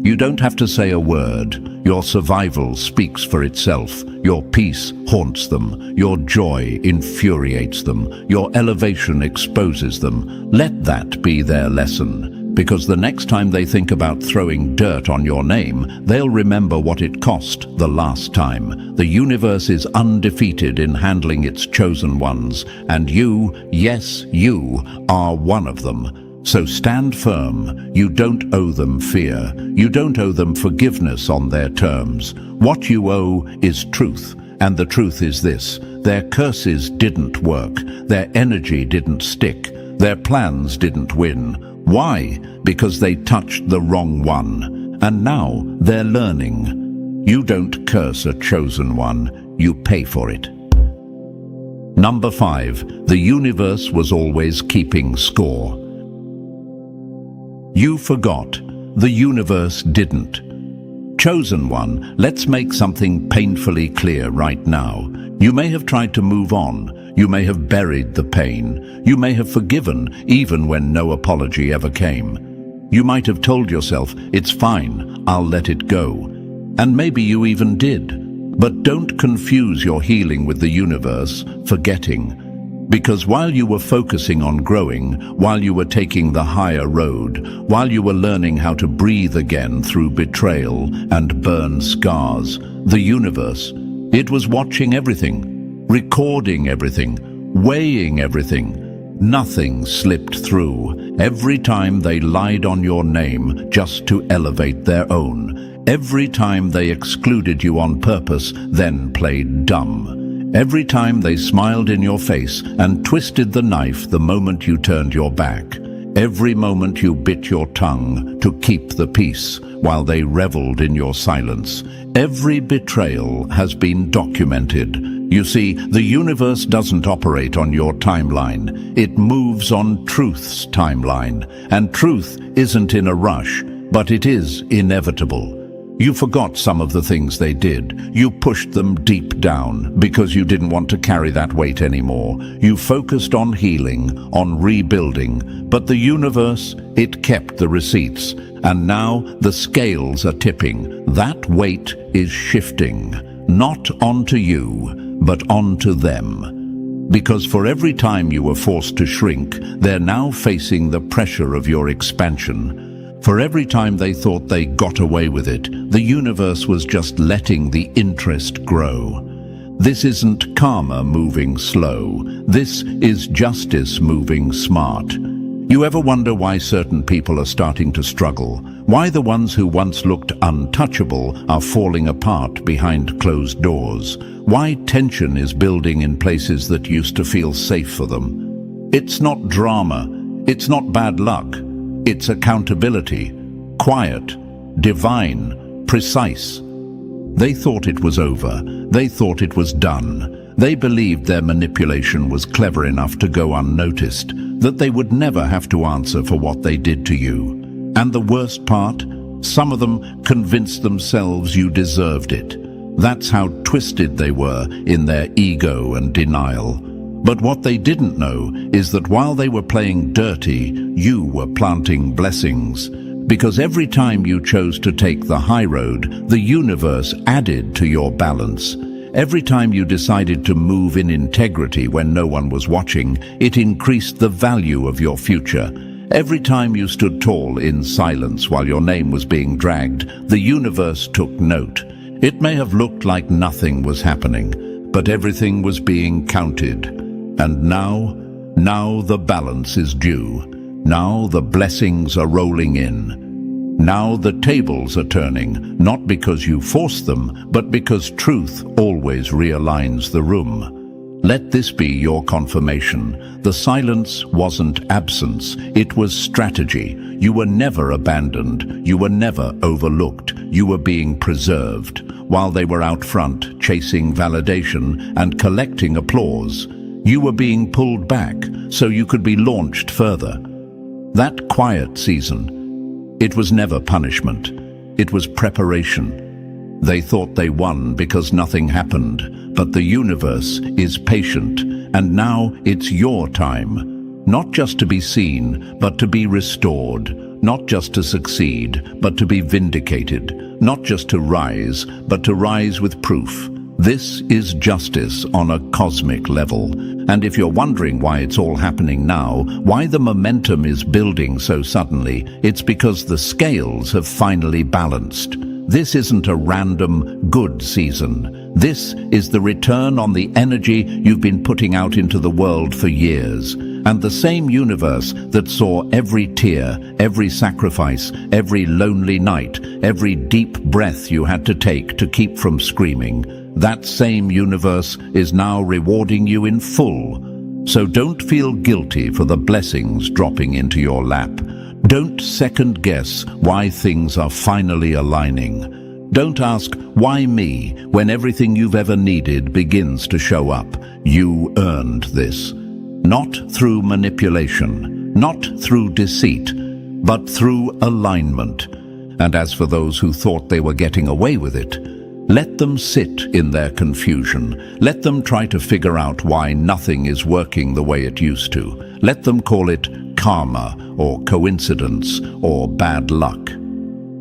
You don't have to say a word. Your survival speaks for itself. Your peace haunts them. Your joy infuriates them. Your elevation exposes them. Let that be their lesson. Because the next time they think about throwing dirt on your name, they'll remember what it cost the last time. The universe is undefeated in handling its chosen ones, and you, yes, you, are one of them. So stand firm. You don't owe them fear. You don't owe them forgiveness on their terms. What you owe is truth, and the truth is this: their curses didn't work, their energy didn't stick, their plans didn't win. Why? Because they touched the wrong one. And now they're learning. You don't curse a chosen one, you pay for it. Number 5. The universe was always keeping score. You forgot. The universe didn't. Chosen one, let's make something painfully clear right now. You may have tried to move on. You may have buried the pain. You may have forgiven even when no apology ever came. You might have told yourself, "It's fine, I'll let it go." And maybe you even did. But don't confuse your healing with the universe forgetting. Because while you were focusing on growing, while you were taking the higher road, while you were learning how to breathe again through betrayal and burn scars, the universe, it was watching everything, recording everything, weighing everything. Nothing slipped through. Every time they lied on your name just to elevate their own. Every time they excluded you on purpose, then played dumb. Every time they smiled in your face and twisted the knife the moment you turned your back. Every moment you bit your tongue to keep the peace while they reveled in your silence. Every betrayal has been documented. You see, the universe doesn't operate on your timeline. It moves on truth's timeline. And truth isn't in a rush, but it is inevitable. You forgot some of the things they did. You pushed them deep down because you didn't want to carry that weight anymore. You focused on healing, on rebuilding, but the universe, it kept the receipts. And now the scales are tipping. That weight is shifting, not onto you, but onto them. Because for every time you were forced to shrink, they're now facing the pressure of your expansion. For every time they thought they got away with it, the universe was just letting the interest grow. This isn't karma moving slow. This is justice moving smart. You ever wonder why certain people are starting to struggle? Why the ones who once looked untouchable are falling apart behind closed doors? Why tension is building in places that used to feel safe for them? It's not drama. It's not bad luck. It's accountability, quiet, divine, precise. They thought it was over. They thought it was done. They believed their manipulation was clever enough to go unnoticed, that they would never have to answer for what they did to you. And the worst part, some of them convinced themselves you deserved it. That's how twisted they were in their ego and denial. But what they didn't know is that while they were playing dirty, you were planting blessings. Because every time you chose to take the high road, the universe added to your balance. Every time you decided to move in integrity when no one was watching, it increased the value of your future. Every time you stood tall in silence while your name was being dragged, the universe took note. It may have looked like nothing was happening, but everything was being counted. And now the balance is due. Now the blessings are rolling in. Now the tables are turning, not because you force them, but because truth always realigns the room. Let this be your confirmation. The silence wasn't absence, it was strategy. You were never abandoned, you were never overlooked, you were being preserved. While they were out front, chasing validation and collecting applause, you were being pulled back so you could be launched further. That quiet season, it was never punishment. It was preparation. They thought they won because nothing happened, but the universe is patient, and now it's your time. Not just to be seen, but to be restored. Not just to succeed, but to be vindicated. Not just to rise, but to rise with proof. This is justice on a cosmic level. And if you're wondering why it's all happening now, why the momentum is building so suddenly, it's because the scales have finally balanced. This isn't a random good season. This is the return on the energy you've been putting out into the world for years. And the same universe that saw every tear, every sacrifice, every lonely night, every deep breath you had to take to keep from screaming, that same universe is now rewarding you in full. So don't feel guilty for the blessings dropping into your lap. Don't second guess why things are finally aligning. Don't ask, why me, when everything you've ever needed begins to show up. You earned this. Not through manipulation, not through deceit, but through alignment. And as for those who thought they were getting away with it, Let them sit in their confusion. Let them try to figure out why nothing is working the way it used to. Let them call it karma or coincidence or bad luck.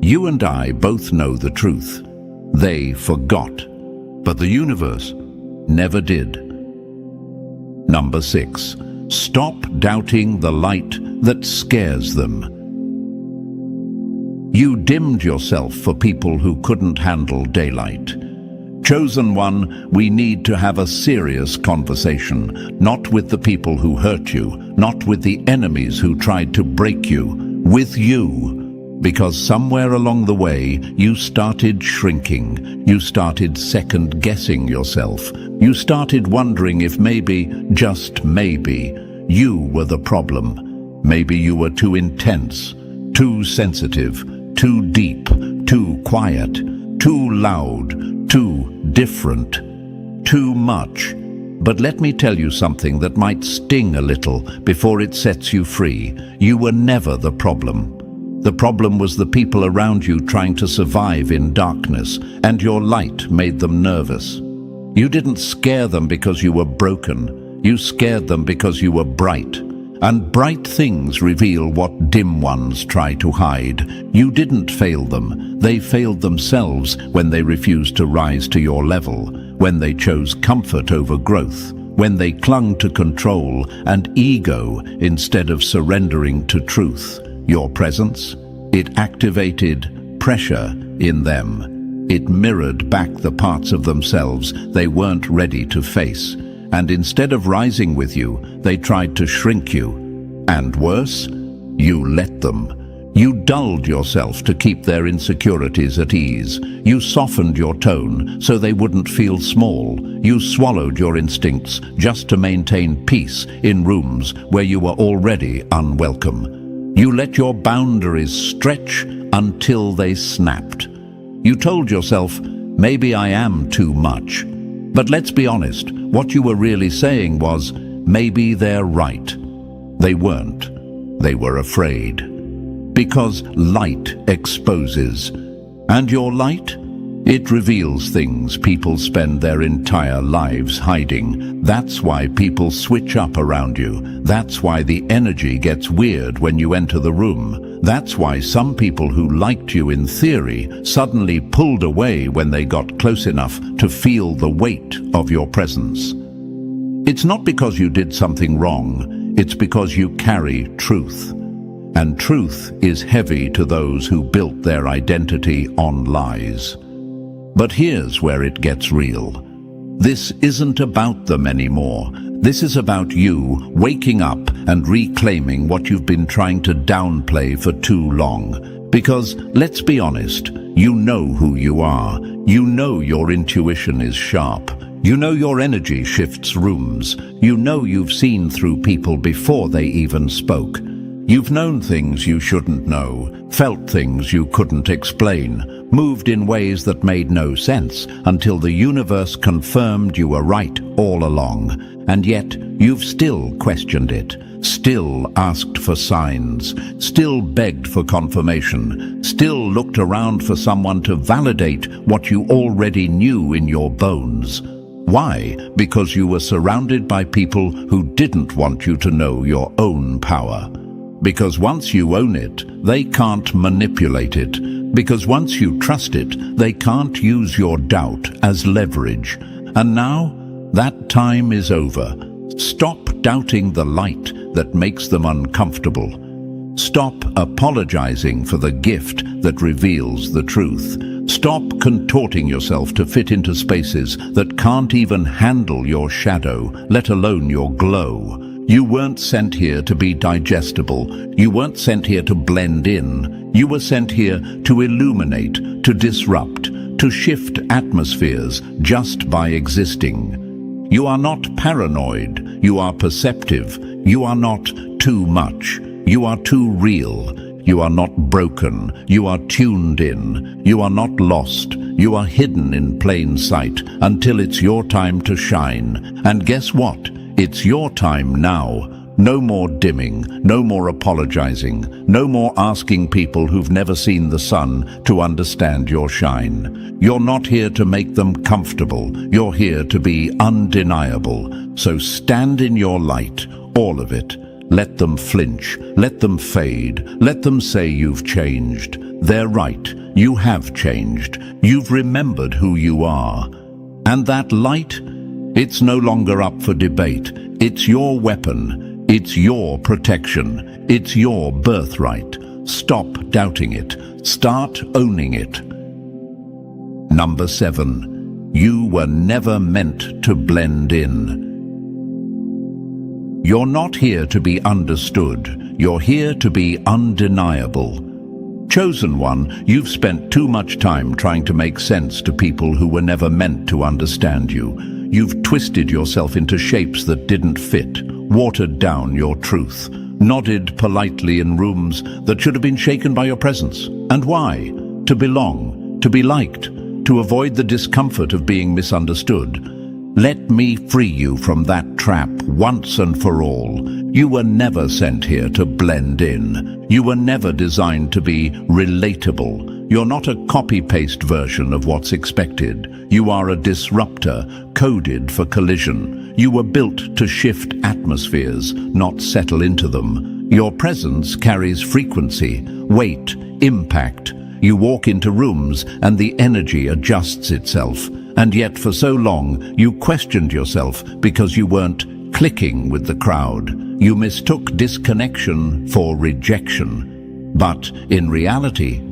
You and I both know the truth. They forgot, but the universe never did. Number 6. Stop doubting the light that scares them. You dimmed yourself for people who couldn't handle daylight. Chosen one, we need to have a serious conversation, not with the people who hurt you, not with the enemies who tried to break you, with you. Because somewhere along the way, you started shrinking. You started second-guessing yourself. You started wondering if maybe, just maybe, you were the problem. Maybe you were too intense, too sensitive, too deep, too quiet, too loud, too different, too much. But let me tell you something that might sting a little before it sets you free. You were never the problem. The problem was the people around you trying to survive in darkness, and your light made them nervous. You didn't scare them because you were broken. You scared them because you were bright. And bright things reveal what dim ones try to hide. You didn't fail them. They failed themselves when they refused to rise to your level, when they chose comfort over growth, when they clung to control and ego instead of surrendering to truth. Your presence, it activated pressure in them. It mirrored back the parts of themselves they weren't ready to face. And instead of rising with you, they tried to shrink you. And worse, you let them. You dulled yourself to keep their insecurities at ease. You softened your tone so they wouldn't feel small. You swallowed your instincts just to maintain peace in rooms where you were already unwelcome. You let your boundaries stretch until they snapped. You told yourself, maybe I am too much. But let's be honest, what you were really saying was, maybe they're right. They weren't. They were afraid. Because light exposes. And your light? It reveals things people spend their entire lives hiding. That's why people switch up around you. That's why the energy gets weird when you enter the room. That's why some people who liked you in theory suddenly pulled away when they got close enough to feel the weight of your presence. It's not because you did something wrong. It's because you carry truth. And truth is heavy to those who built their identity on lies. But here's where it gets real. This isn't about them anymore. This is about you waking up and reclaiming what you've been trying to downplay for too long. Because, let's be honest, you know who you are. You know your intuition is sharp. You know your energy shifts rooms. You know you've seen through people before they even spoke. You've known things you shouldn't know, felt things you couldn't explain, moved in ways that made no sense until the universe confirmed you were right all along. And yet, you've still questioned it, still asked for signs, still begged for confirmation, still looked around for someone to validate what you already knew in your bones. Why? Because you were surrounded by people who didn't want you to know your own power. Because once you own it, they can't manipulate it. Because once you trust it, they can't use your doubt as leverage. And now, that time is over. Stop doubting the light that makes them uncomfortable. Stop apologizing for the gift that reveals the truth. Stop contorting yourself to fit into spaces that can't even handle your shadow, let alone your glow. You weren't sent here to be digestible. You weren't sent here to blend in. You were sent here to illuminate, to disrupt, to shift atmospheres just by existing. You are not paranoid. You are perceptive. You are not too much. You are too real. You are not broken. You are tuned in. You are not lost. You are hidden in plain sight until it's your time to shine. And guess what? It's your time now. No more dimming, no more apologizing, no more asking people who've never seen the sun to understand your shine. You're not here to make them comfortable, you're here to be undeniable. So stand in your light, all of it. Let them flinch, let them fade, let them say you've changed. They're right, you have changed. You've remembered who you are. And that light, it's no longer up for debate. It's your weapon, it's your protection, it's your birthright. Stop doubting it, start owning it. Number 7, you were never meant to blend in. You're not here to be understood, you're here to be undeniable. Chosen one, you've spent too much time trying to make sense to people who were never meant to understand you. You've twisted yourself into shapes that didn't fit, watered down your truth, nodded politely in rooms that should have been shaken by your presence. And why? To belong, to be liked, to avoid the discomfort of being misunderstood. Let me free you from that trap once and for all. You were never sent here to blend in. You were never designed to be relatable. You're not a copy-paste version of what's expected. You are a disruptor, coded for collision. You were built to shift atmospheres, not settle into them. Your presence carries frequency, weight, impact. You walk into rooms and the energy adjusts itself. And yet for so long, you questioned yourself because you weren't clicking with the crowd. You mistook disconnection for rejection. But in reality,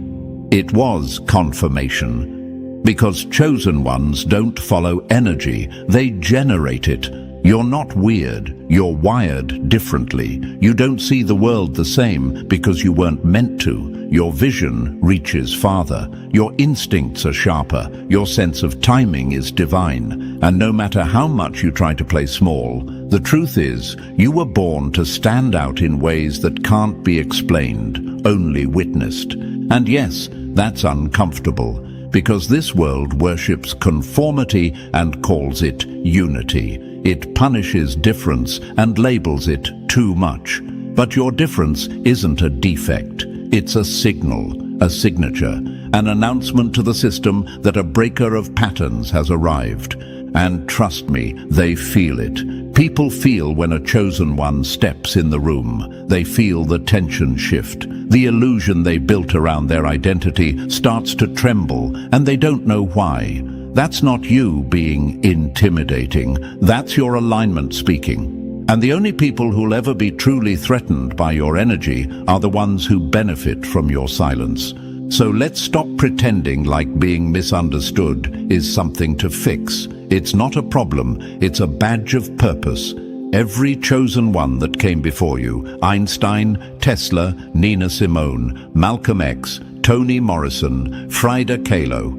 it was confirmation. Because chosen ones don't follow energy, they generate it. You're not weird, you're wired differently. You don't see the world the same because you weren't meant to. Your vision reaches farther. Your instincts are sharper. Your sense of timing is divine. And no matter how much you try to play small, the truth is, you were born to stand out in ways that can't be explained, only witnessed. And yes, that's uncomfortable, because this world worships conformity and calls it unity. It punishes difference and labels it too much. But your difference isn't a defect. It's a signal, a signature, an announcement to the system that a breaker of patterns has arrived. And trust me, they feel it. People feel when a chosen one steps in the room. They feel the tension shift. The illusion they built around their identity starts to tremble, and they don't know why. That's not you being intimidating. That's your alignment speaking. And the only people who'll ever be truly threatened by your energy are the ones who benefit from your silence. So let's stop pretending like being misunderstood is something to fix. It's not a problem, it's a badge of purpose. Every chosen one that came before you, Einstein, Tesla, Nina Simone, Malcolm X, Toni Morrison, Frida Kahlo,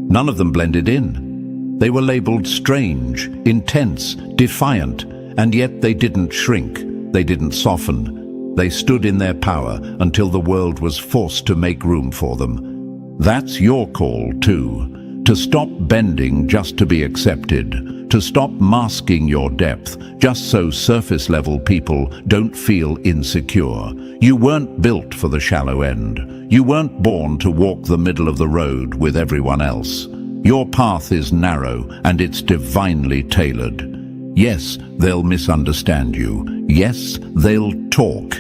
none of them blended in. They were labeled strange, intense, defiant, and yet they didn't shrink, they didn't soften. They stood in their power until the world was forced to make room for them. That's your call too, to stop bending just to be accepted, to stop masking your depth just so surface-level people don't feel insecure. You weren't built for the shallow end. You weren't born to walk the middle of the road with everyone else. Your path is narrow and it's divinely tailored. Yes, they'll misunderstand you. Yes, they'll talk.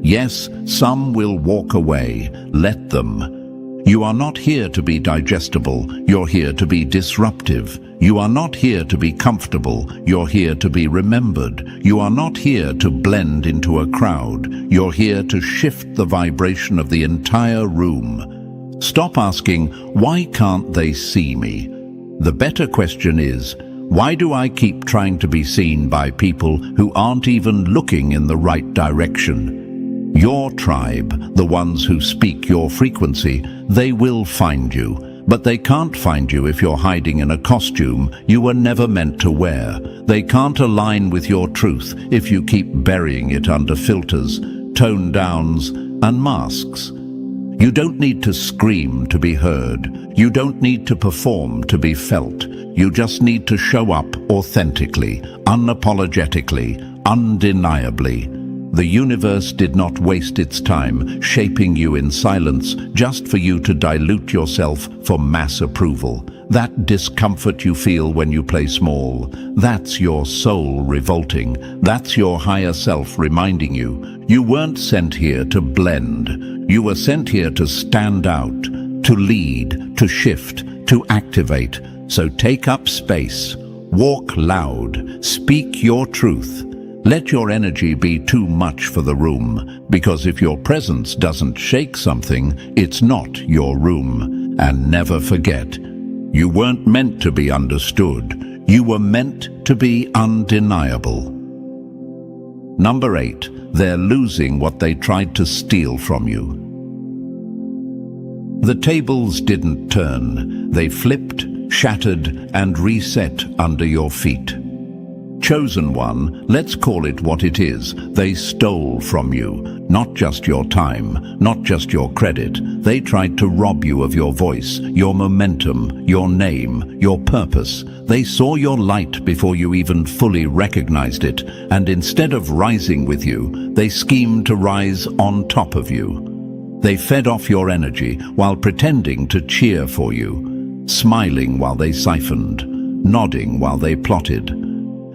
Yes, some will walk away. Let them. You are not here to be digestible. You're here to be disruptive. You are not here to be comfortable. You're here to be remembered. You are not here to blend into a crowd. You're here to shift the vibration of the entire room. Stop asking, why can't they see me? The better question is, why do I keep trying to be seen by people who aren't even looking in the right direction? Your tribe, the ones who speak your frequency, they will find you. But they can't find you if you're hiding in a costume you were never meant to wear. They can't align with your truth if you keep burying it under filters, tone downs, and masks. You don't need to scream to be heard. You don't need to perform to be felt. You just need to show up authentically, unapologetically, undeniably. The universe did not waste its time shaping you in silence just for you to dilute yourself for mass approval. That discomfort you feel when you play small, that's your soul revolting. That's your higher self reminding you, you weren't sent here to blend. You were sent here to stand out, to lead, to shift, to activate. So take up space, walk loud, speak your truth. Let your energy be too much for the room, because if your presence doesn't shake something, it's not your room. And never forget, you weren't meant to be understood. You were meant to be undeniable. Number 8, they're losing what they tried to steal from you. The tables didn't turn. They flipped, shattered, and reset under your feet. Chosen one, let's call it what it is. They stole from you, not just your time, not just your credit. They tried to rob you of your voice, your momentum, your name, your purpose. They saw your light before you even fully recognized it, and instead of rising with you, they schemed to rise on top of you. They fed off your energy while pretending to cheer for you, smiling while they siphoned, nodding while they plotted.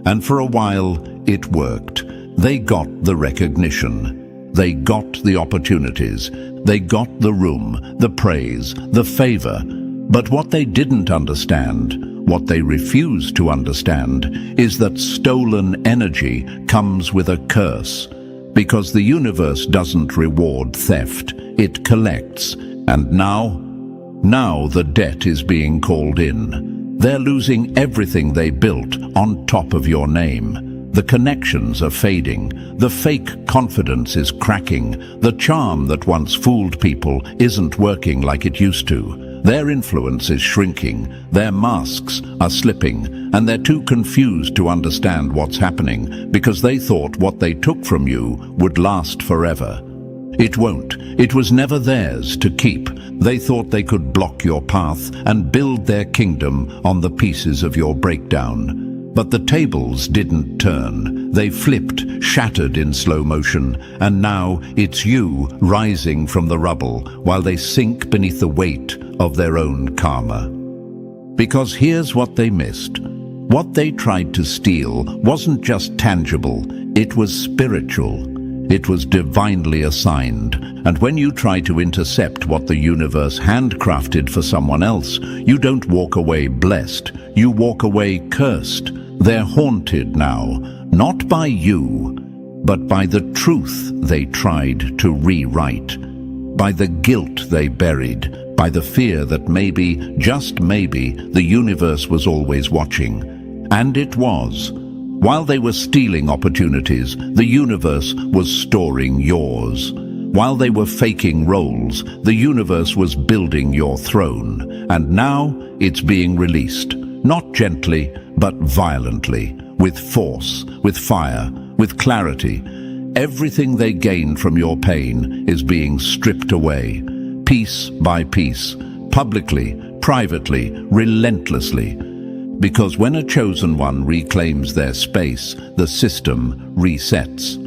And for a while, it worked. They got the recognition. They got the opportunities. They got the room, the praise, the favor. But what they didn't understand, what they refused to understand, is that stolen energy comes with a curse. Because the universe doesn't reward theft, it collects. And now the debt is being called in. They're losing everything they built on top of your name. The connections are fading. The fake confidence is cracking. The charm that once fooled people isn't working like it used to. Their influence is shrinking. Their masks are slipping. And they're too confused to understand what's happening because they thought what they took from you would last forever. It won't. It was never theirs to keep. They thought they could block your path and build their kingdom on the pieces of your breakdown. But the tables didn't turn. They flipped, shattered in slow motion, and now it's you rising from the rubble while they sink beneath the weight of their own karma. Because here's what they missed. What they tried to steal wasn't just tangible, it was spiritual. It was divinely assigned, and when you try to intercept what the universe handcrafted for someone else, you don't walk away blessed, you walk away cursed. They're haunted now, not by you, but by the truth they tried to rewrite, by the guilt they buried, by the fear that maybe, just maybe, the universe was always watching. And it was. While they were stealing opportunities, the universe was storing yours. While they were faking roles, the universe was building your throne. And now it's being released, not gently, but violently, with force, with fire, with clarity. Everything they gained from your pain is being stripped away, piece by piece, publicly, privately, relentlessly. Because when a chosen one reclaims their space, the system resets.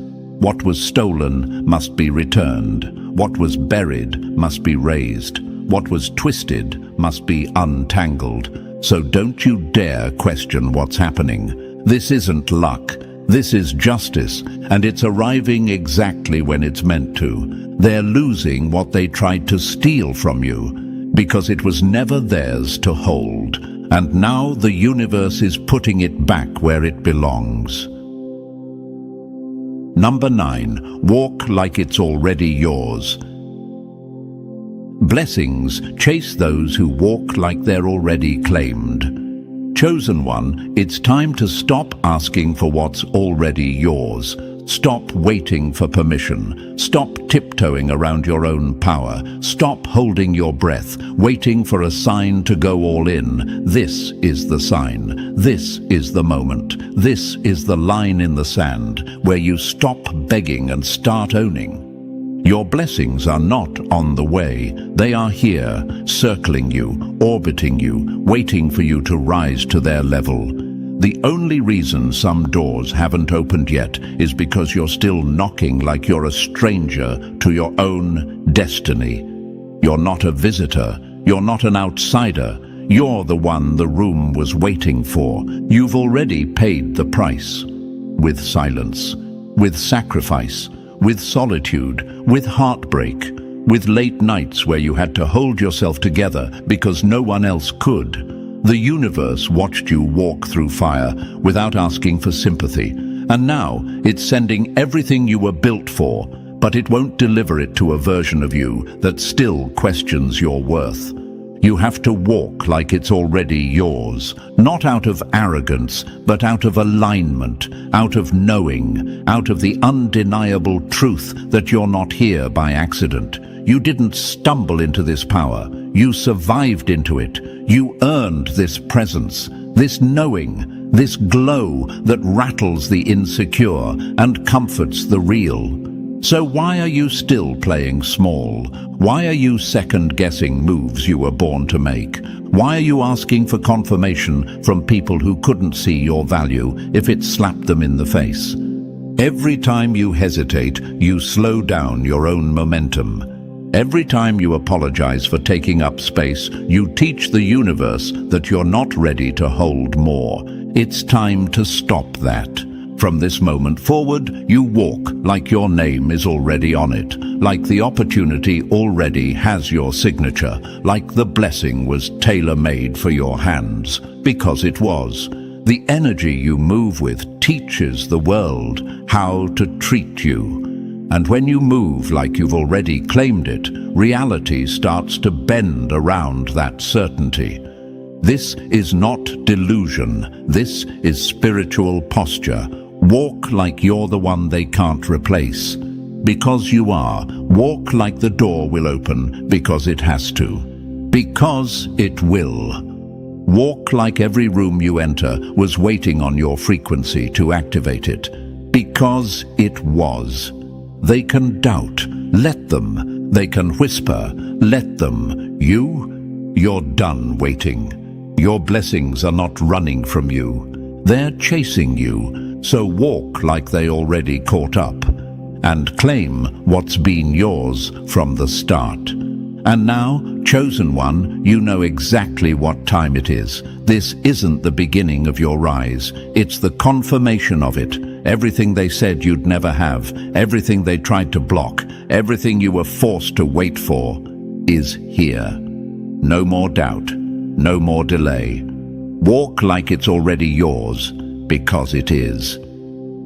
What was stolen must be returned. What was buried must be raised. What was twisted must be untangled. So don't you dare question what's happening. This isn't luck. This is justice, and it's arriving exactly when it's meant to. They're losing what they tried to steal from you, because it was never theirs to hold. And now the universe is putting it back where it belongs. Number 9, walk like it's already yours. Blessings chase those who walk like they're already claimed. Chosen one, it's time to stop asking for what's already yours. Stop waiting for permission. Stop tiptoeing around your own power. Stop holding your breath, waiting for a sign to go all in. This is the sign. This is the moment. This is the line in the sand where you stop begging and start owning. Your blessings are not on the way. They are here, circling you, orbiting you, waiting for you to rise to their level. The only reason some doors haven't opened yet is because you're still knocking like you're a stranger to your own destiny. You're not a visitor. You're not an outsider. You're the one the room was waiting for. You've already paid the price. With silence, with sacrifice, with solitude, with heartbreak, with late nights where you had to hold yourself together because no one else could. The universe watched you walk through fire without asking for sympathy, and now it's sending everything you were built for, but it won't deliver it to a version of you that still questions your worth. You have to walk like it's already yours, not out of arrogance, but out of alignment, out of knowing, out of the undeniable truth that you're not here by accident. You didn't stumble into this power. You survived into it. You earned this presence, this knowing, this glow that rattles the insecure and comforts the real. So why are you still playing small? Why are you second-guessing moves you were born to make? Why are you asking for confirmation from people who couldn't see your value if it slapped them in the face? Every time you hesitate, you slow down your own momentum. Every time you apologize for taking up space, you teach the universe that you're not ready to hold more. It's time to stop that. From this moment forward, you walk like your name is already on it, like the opportunity already has your signature, like the blessing was tailor-made for your hands, because it was. The energy you move with teaches the world how to treat you. And when you move like you've already claimed it, reality starts to bend around that certainty. This is not delusion. This is spiritual posture. Walk like you're the one they can't replace. Because you are. Walk like the door will open because it has to. Because it will. Walk like every room you enter was waiting on your frequency to activate it. Because it was. They can doubt. Let them. They can whisper. Let them. You're done waiting. Your blessings are not running from you. They're chasing you. So walk like they already caught up. And claim what's been yours from the start. And now, chosen one, you know exactly what time it is. This isn't the beginning of your rise. It's the confirmation of it. Everything they said you'd never have, everything they tried to block, everything you were forced to wait for, is here. No more doubt, no more delay. Walk like it's already yours, because it is.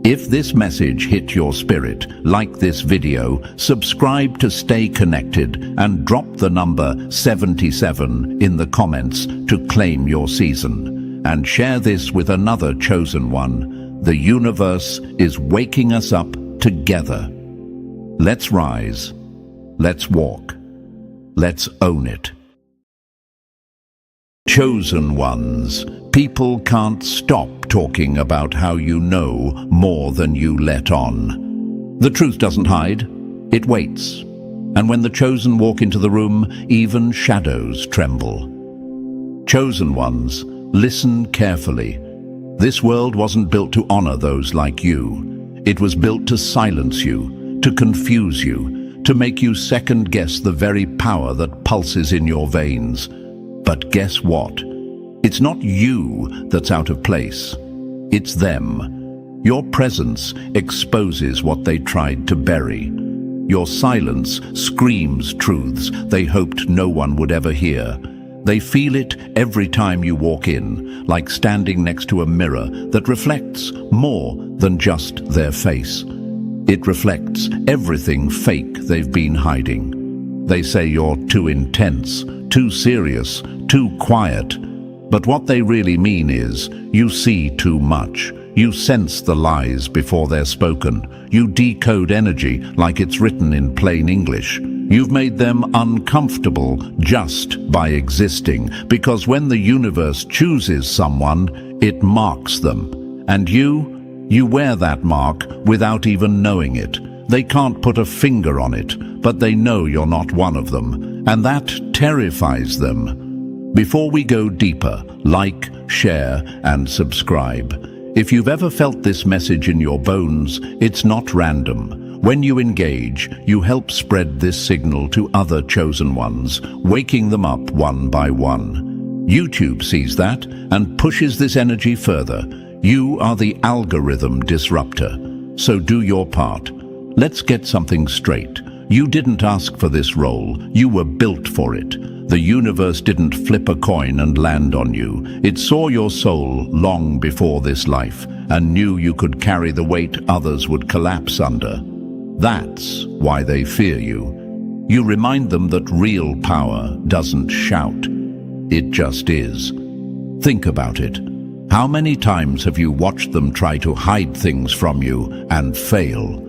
If this message hit your spirit, like this video, subscribe to stay connected and drop the number 77 in the comments to claim your season. And share this with another chosen one. The universe is waking us up together. Let's rise. Let's walk. Let's own it. Chosen ones, people can't stop talking about how you know more than you let on. The truth doesn't hide, it waits. And when the chosen walk into the room, even shadows tremble. Chosen ones, listen carefully. This world wasn't built to honor those like you. It was built to silence you, to confuse you, to make you second-guess the very power that pulses in your veins. But guess what? It's not you that's out of place. It's them. Your presence exposes what they tried to bury. Your silence screams truths they hoped no one would ever hear. They feel it every time you walk in, like standing next to a mirror that reflects more than just their face. It reflects everything fake they've been hiding. They say you're too intense, too serious, too quiet. But what they really mean is, you see too much. You sense the lies before they're spoken. You decode energy like it's written in plain English. You've made them uncomfortable just by existing, because when the universe chooses someone, it marks them. And you wear that mark without even knowing it. They can't put a finger on it, but they know you're not one of them, and that terrifies them. Before we go deeper, like, share, and subscribe. If you've ever felt this message in your bones, it's not random. When you engage, you help spread this signal to other chosen ones, waking them up one by one. YouTube sees that and pushes this energy further. You are the algorithm disruptor. So do your part. Let's get something straight. You didn't ask for this role. You were built for it. The universe didn't flip a coin and land on you. It saw your soul long before this life and knew you could carry the weight others would collapse under. That's why they fear you. You remind them that real power doesn't shout. It just is. Think about it. How many times have you watched them try to hide things from you and fail?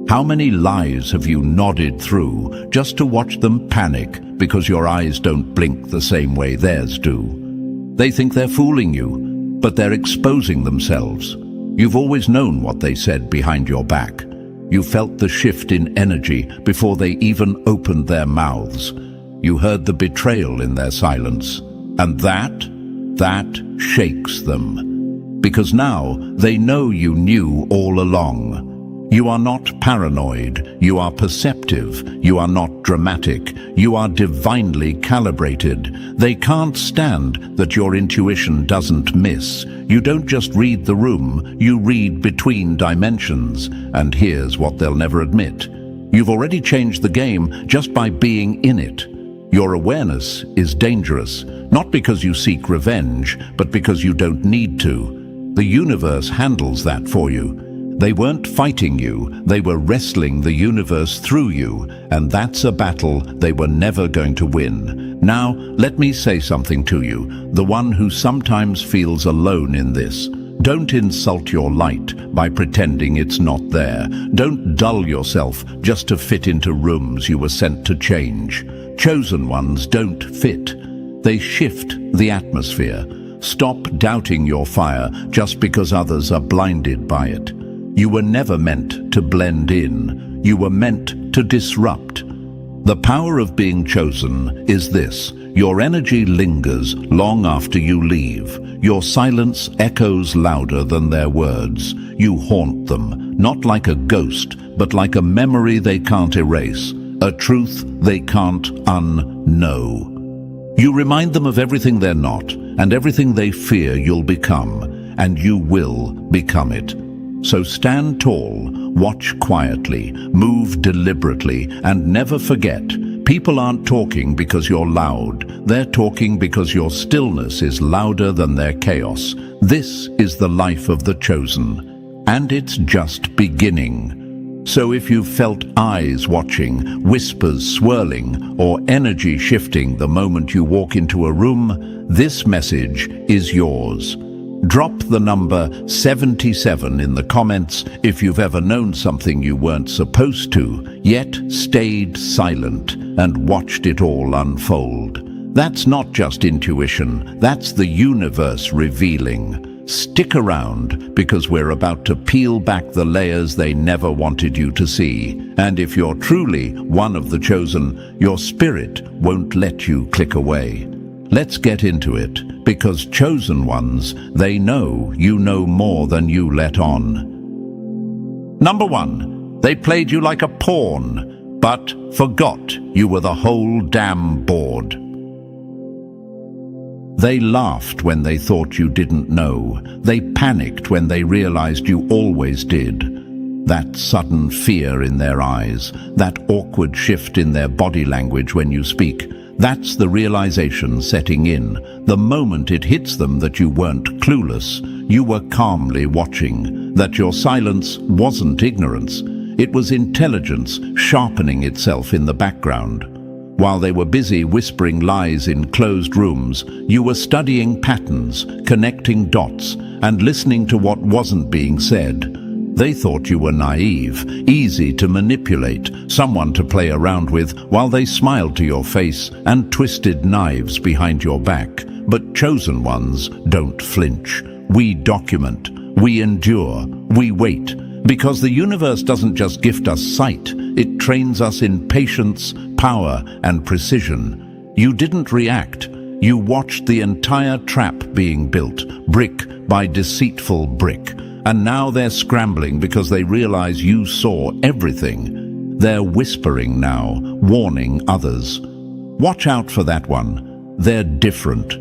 How many lies have you nodded through just to watch them panic because your eyes don't blink the same way theirs do? They think they're fooling you, but they're exposing themselves. You've always known what they said behind your back. You felt the shift in energy before they even opened their mouths. You heard the betrayal in their silence. And that shakes them. Because now they know you knew all along. You are not paranoid, you are perceptive, you are not dramatic, you are divinely calibrated. They can't stand that your intuition doesn't miss. You don't just read the room, you read between dimensions. And here's what they'll never admit. You've already changed the game just by being in it. Your awareness is dangerous, not because you seek revenge, but because you don't need to. The universe handles that for you. They weren't fighting you, they were wrestling the universe through you, and that's a battle they were never going to win. Now, let me say something to you, the one who sometimes feels alone in this. Don't insult your light by pretending it's not there. Don't dull yourself just to fit into rooms you were sent to change. Chosen ones don't fit. They shift the atmosphere. Stop doubting your fire just because others are blinded by it. You were never meant to blend in. You were meant to disrupt. The power of being chosen is this. Your energy lingers long after you leave. Your silence echoes louder than their words. You haunt them, not like a ghost, but like a memory they can't erase, a truth they can't unknow. You remind them of everything they're not, and everything they fear you'll become, and you will become it. So stand tall, watch quietly, move deliberately, and never forget, people aren't talking because you're loud. They're talking because your stillness is louder than their chaos. This is the life of the chosen, and it's just beginning. So if you've felt eyes watching, whispers swirling, or energy shifting the moment you walk into a room, this message is yours. Drop the number 77 in the comments if you've ever known something you weren't supposed to, yet stayed silent and watched it all unfold. That's not just intuition, that's the universe revealing. Stick around, because we're about to peel back the layers they never wanted you to see. And if you're truly one of the chosen, your spirit won't let you click away. Let's get into it, because chosen ones, they know you know more than you let on. Number 1, they played you like a pawn, but forgot you were the whole damn board. They laughed when they thought you didn't know. They panicked when they realized you always did. That sudden fear in their eyes, that awkward shift in their body language when you speak, that's the realization setting in. The moment it hits them that you weren't clueless, you were calmly watching, that your silence wasn't ignorance. It was intelligence sharpening itself in the background. While they were busy whispering lies in closed rooms, you were studying patterns, connecting dots, and listening to what wasn't being said. They thought you were naive, easy to manipulate, someone to play around with, while they smiled to your face and twisted knives behind your back. But chosen ones don't flinch. We document, we endure, we wait. Because the universe doesn't just gift us sight, it trains us in patience, power, and precision. You didn't react. You watched the entire trap being built, brick by deceitful brick, and now they're scrambling because they realize you saw everything. They're whispering now, warning others. Watch out for that one. They're different.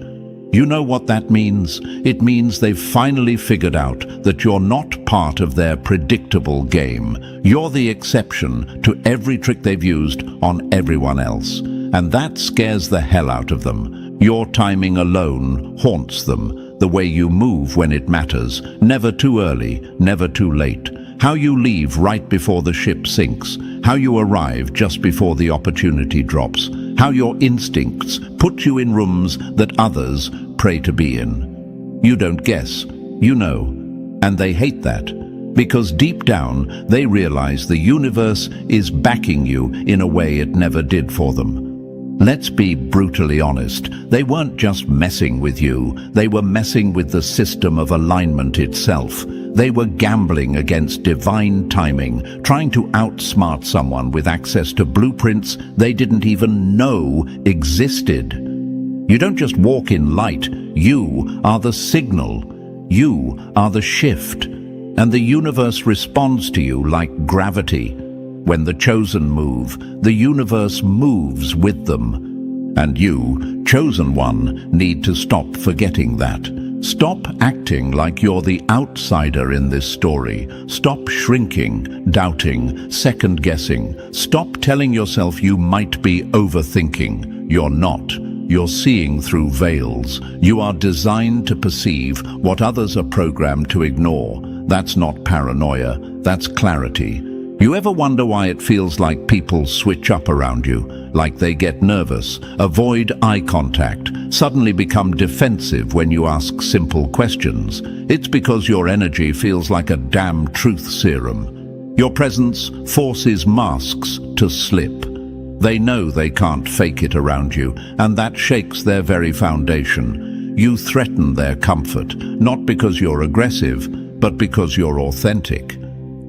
You know what that means? It means they've finally figured out that you're not part of their predictable game. You're the exception to every trick they've used on everyone else. And that scares the hell out of them. Your timing alone haunts them. The way you move when it matters. Never too early, never too late. How you leave right before the ship sinks. How you arrive just before the opportunity drops. How your instincts put you in rooms that others pray to be in. You don't guess, you know. And they hate that. Because deep down, they realize the universe is backing you in a way it never did for them. Let's be brutally honest. They weren't just messing with you. They were messing with the system of alignment itself. They were gambling against divine timing, trying to outsmart someone with access to blueprints they didn't even know existed. You don't just walk in light. You are the signal. You are the shift. And the universe responds to you like gravity. When the chosen move, the universe moves with them. And you, chosen one, need to stop forgetting that. Stop acting like you're the outsider in this story. Stop shrinking, doubting, second-guessing. Stop telling yourself you might be overthinking. You're not. You're seeing through veils. You are designed to perceive what others are programmed to ignore. That's not paranoia, that's clarity. You ever wonder why it feels like people switch up around you? Like they get nervous, avoid eye contact, suddenly become defensive when you ask simple questions? It's because your energy feels like a damn truth serum. Your presence forces masks to slip. They know they can't fake it around you, and that shakes their very foundation. You threaten their comfort, not because you're aggressive, but because you're authentic.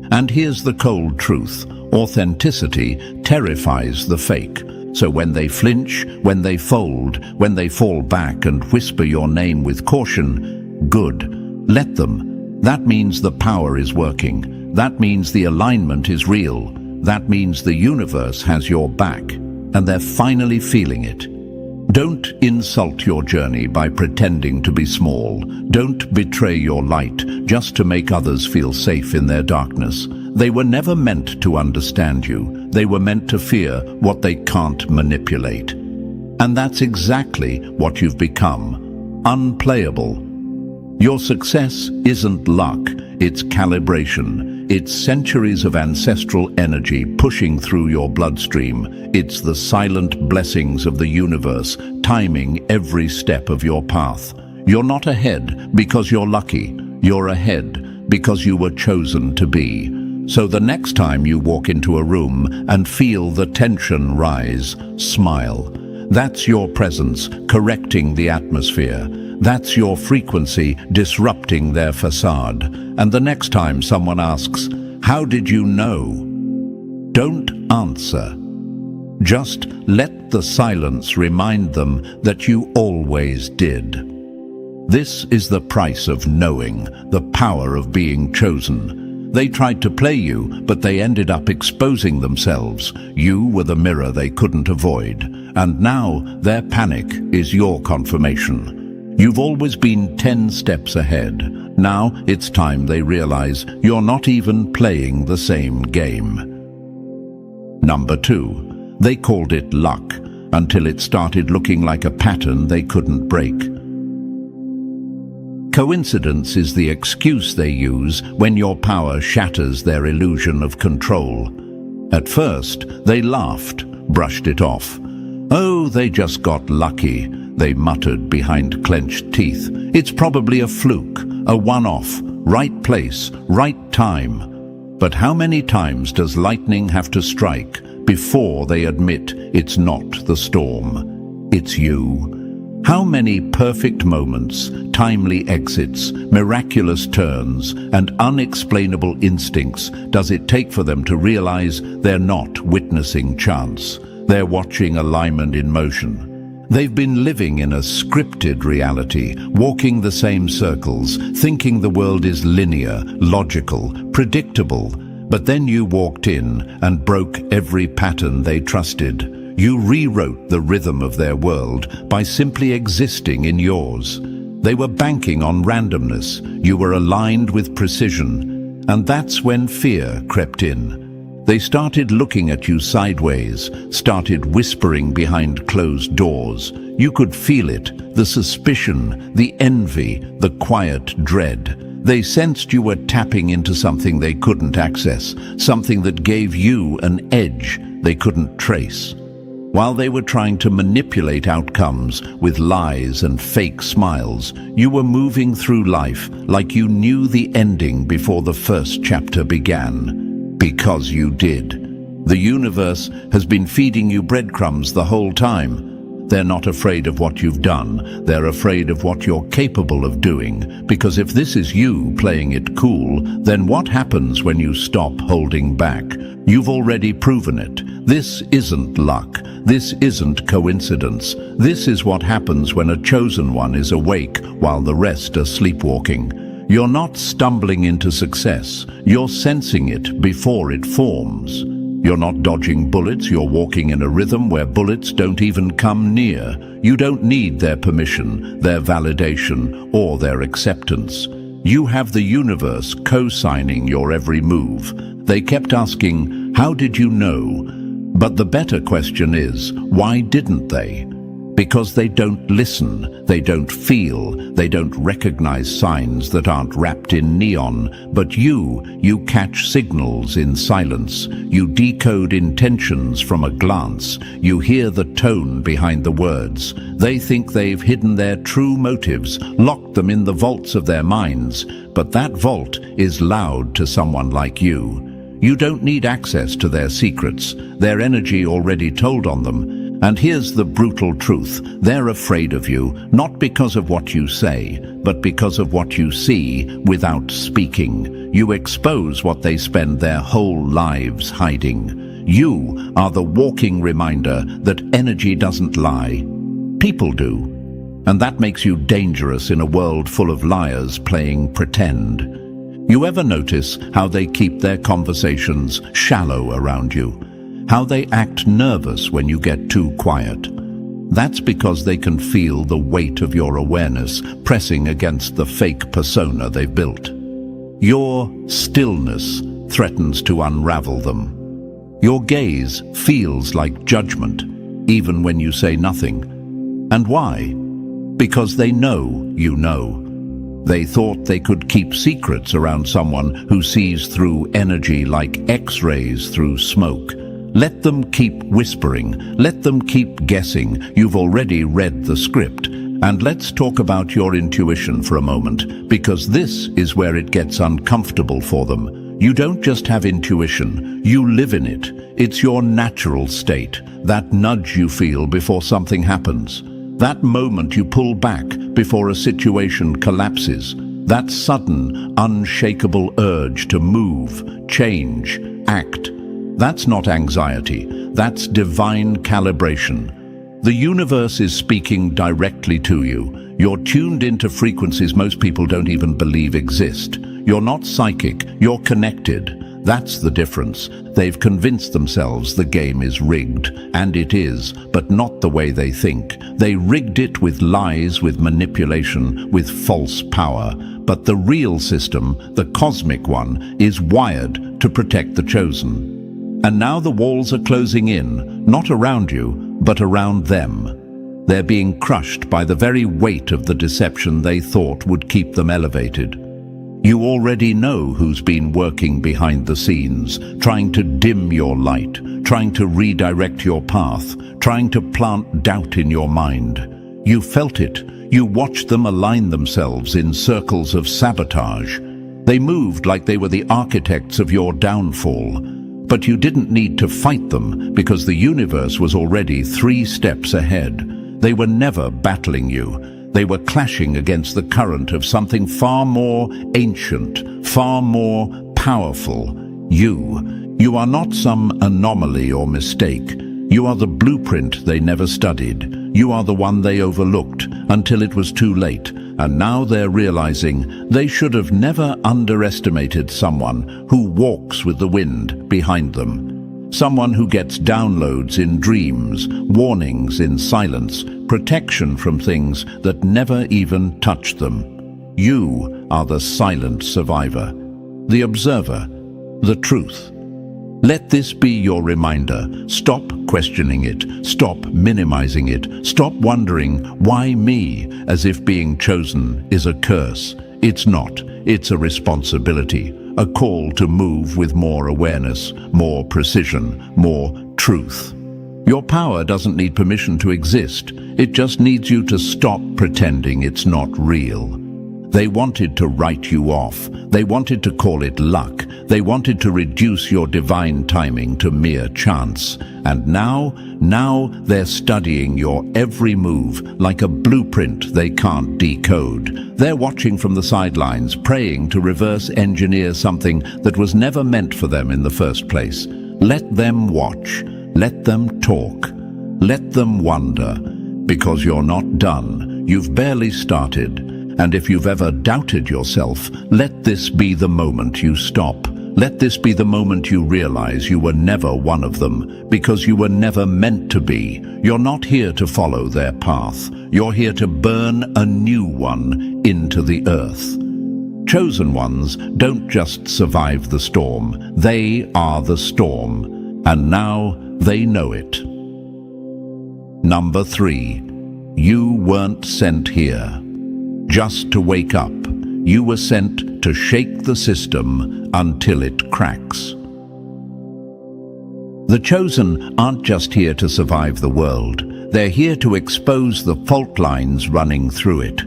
And here's the cold truth. Authenticity terrifies the fake. So when they flinch, when they fold, when they fall back and whisper your name with caution, good. Let them. That means the power is working. That means the alignment is real. That means the universe has your back. And they're finally feeling it. Don't insult your journey by pretending to be small. Don't betray your light just to make others feel safe in their darkness. They were never meant to understand you. They were meant to fear what they can't manipulate. And that's exactly what you've become. Unplayable. Your success isn't luck, it's calibration. It's centuries of ancestral energy pushing through your bloodstream. It's the silent blessings of the universe, timing every step of your path. You're not ahead because you're lucky. You're ahead because you were chosen to be. So the next time you walk into a room and feel the tension rise, smile. That's your presence correcting the atmosphere. That's your frequency disrupting their facade. And the next time someone asks, "How did you know?" don't answer. Just let the silence remind them that you always did. This is the price of knowing, the power of being chosen. They tried to play you, but they ended up exposing themselves. You were the mirror they couldn't avoid. And now their panic is your confirmation. You've always been 10 steps ahead. Now it's time they realize you're not even playing the same game. Number 2. They called it luck, until it started looking like a pattern they couldn't break. Coincidence is the excuse they use when your power shatters their illusion of control. At first, they laughed, brushed it off. Oh, they just got lucky, they muttered behind clenched teeth. It's probably a fluke, a one-off, right place, right time. But how many times does lightning have to strike before they admit it's not the storm? It's you. How many perfect moments, timely exits, miraculous turns, and unexplainable instincts does it take for them to realize they're not witnessing chance? They're watching alignment in motion. They've been living in a scripted reality, walking the same circles, thinking the world is linear, logical, predictable. But then you walked in and broke every pattern they trusted. You rewrote the rhythm of their world by simply existing in yours. They were banking on randomness. You were aligned with precision. And that's when fear crept in. They started looking at you sideways, started whispering behind closed doors. You could feel it, the suspicion, the envy, the quiet dread. They sensed you were tapping into something they couldn't access, something that gave you an edge they couldn't trace. While they were trying to manipulate outcomes with lies and fake smiles, you were moving through life like you knew the ending before the first chapter began. Because you did. The universe has been feeding you breadcrumbs the whole time. They're not afraid of what you've done. They're afraid of what you're capable of doing. Because if this is you playing it cool, then what happens when you stop holding back? You've already proven it. This isn't luck. This isn't coincidence. This is what happens when a chosen one is awake while the rest are sleepwalking. You're not stumbling into success. You're sensing it before it forms. You're not dodging bullets, you're walking in a rhythm where bullets don't even come near. You don't need their permission, their validation, or their acceptance. You have the universe co-signing your every move. They kept asking, how did you know? But the better question is, why didn't they? Because they don't listen, they don't feel, they don't recognize signs that aren't wrapped in neon. But you catch signals in silence. You decode intentions from a glance. You hear the tone behind the words. They think they've hidden their true motives, locked them in the vaults of their minds. But that vault is loud to someone like you. You don't need access to their secrets. Their energy already told on them. And here's the brutal truth. They're afraid of you, not because of what you say, but because of what you see without speaking. You expose what they spend their whole lives hiding. You are the walking reminder that energy doesn't lie. People do. And that makes you dangerous in a world full of liars playing pretend. You ever notice how they keep their conversations shallow around you? How they act nervous when you get too quiet? That's because they can feel the weight of your awareness pressing against the fake persona they've built. Your stillness threatens to unravel them. Your gaze feels like judgment, even when you say nothing. And why? Because they know you know. They thought they could keep secrets around someone who sees through energy like X-rays through smoke. Let them keep whispering. Let them keep guessing. You've already read the script. And let's talk about your intuition for a moment, because this is where it gets uncomfortable for them. You don't just have intuition, you live in it. It's your natural state, that nudge you feel before something happens. That moment you pull back before a situation collapses. That sudden, unshakable urge to move, change, act. That's not anxiety, that's divine calibration. The universe is speaking directly to you. You're tuned into frequencies most people don't even believe exist. You're not psychic, you're connected. That's the difference. They've convinced themselves the game is rigged, and it is, but not the way they think. They rigged it with lies, with manipulation, with false power. But the real system, the cosmic one, is wired to protect the chosen. And now the walls are closing in, not around you, but around them. They're being crushed by the very weight of the deception they thought would keep them elevated. You already know who's been working behind the scenes, trying to dim your light, trying to redirect your path, trying to plant doubt in your mind. You felt it. You watched them align themselves in circles of sabotage. They moved like they were the architects of your downfall. But you didn't need to fight them because the universe was already 3 steps ahead. They were never battling you. They were clashing against the current of something far more ancient, far more powerful. You are not some anomaly or mistake. You are the blueprint they never studied. You are the one they overlooked until it was too late, and now they're realizing they should have never underestimated someone who walks with the wind behind them. Someone who gets downloads in dreams, warnings in silence, protection from things that never even touch them. You are the silent survivor, the observer, the truth. Let this be your reminder. Stop questioning it. Stop minimizing it. Stop wondering, why me, as if being chosen is a curse. It's not. It's a responsibility, a call to move with more awareness, more precision, more truth. Your power doesn't need permission to exist. It just needs you to stop pretending it's not real. They wanted to write you off. They wanted to call it luck. They wanted to reduce your divine timing to mere chance. And now they're studying your every move like a blueprint they can't decode. They're watching from the sidelines, praying to reverse engineer something that was never meant for them in the first place. Let them watch. Let them talk. Let them wonder. Because you're not done. You've barely started. And if you've ever doubted yourself, let this be the moment you stop. Let this be the moment you realize you were never one of them, because you were never meant to be. You're not here to follow their path. You're here to burn a new one into the earth. Chosen ones don't just survive the storm. They are the storm. And now they know it. Number 3. You weren't sent here just to wake up. You were sent to shake the system until it cracks. The chosen aren't just here to survive the world. They're here to expose the fault lines running through it.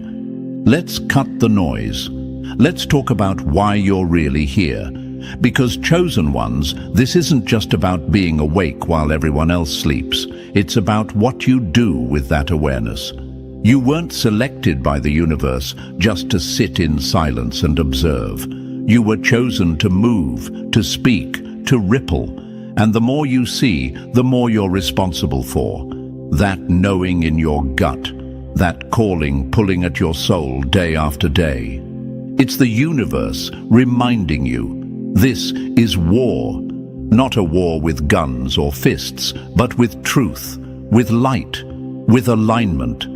Let's cut the noise. Let's talk about why you're really here. Because chosen ones, this isn't just about being awake while everyone else sleeps. It's about what you do with that awareness. You weren't selected by the universe just to sit in silence and observe. You were chosen to move, to speak, to ripple. And the more you see, the more you're responsible for. That knowing in your gut, that calling pulling at your soul day after day. It's the universe reminding you, this is war. Not a war with guns or fists, but with truth, with light, with alignment.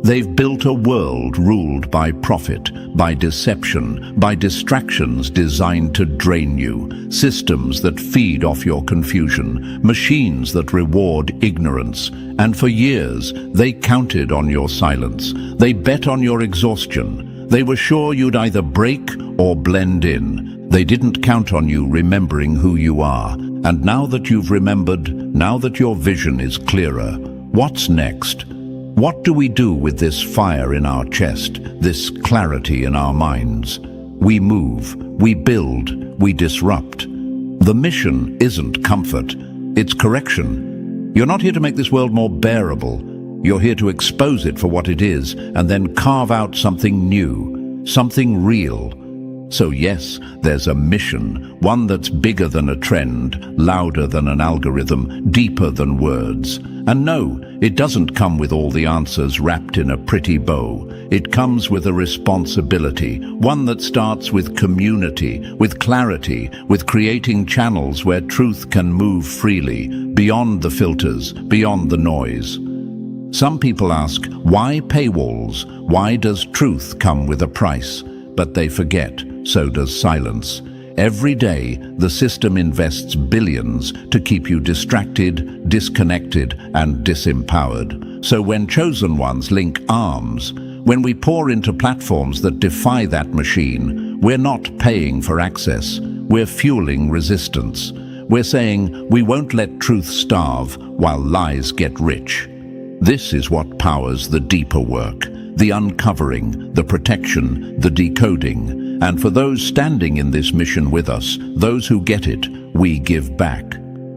They've built a world ruled by profit, by deception, by distractions designed to drain you, systems that feed off your confusion, machines that reward ignorance. And for years, they counted on your silence. They bet on your exhaustion. They were sure you'd either break or blend in. They didn't count on you remembering who you are. And now that you've remembered, now that your vision is clearer, what's next? What do we do with this fire in our chest, this clarity in our minds? We move, we build, we disrupt. The mission isn't comfort, it's correction. You're not here to make this world more bearable. You're here to expose it for what it is, and then carve out something new, something real. So yes, there's a mission, one that's bigger than a trend, louder than an algorithm, deeper than words. And no, it doesn't come with all the answers wrapped in a pretty bow. It comes with a responsibility, one that starts with community, with clarity, with creating channels where truth can move freely, beyond the filters, beyond the noise. Some people ask, why paywalls? Why does truth come with a price? But they forget, so does silence. Every day, the system invests billions to keep you distracted, disconnected, and disempowered. So when chosen ones link arms, when we pour into platforms that defy that machine, we're not paying for access, we're fueling resistance. We're saying we won't let truth starve while lies get rich. This is what powers the deeper work, the uncovering, the protection, the decoding. And for those standing in this mission with us, those who get it, we give back.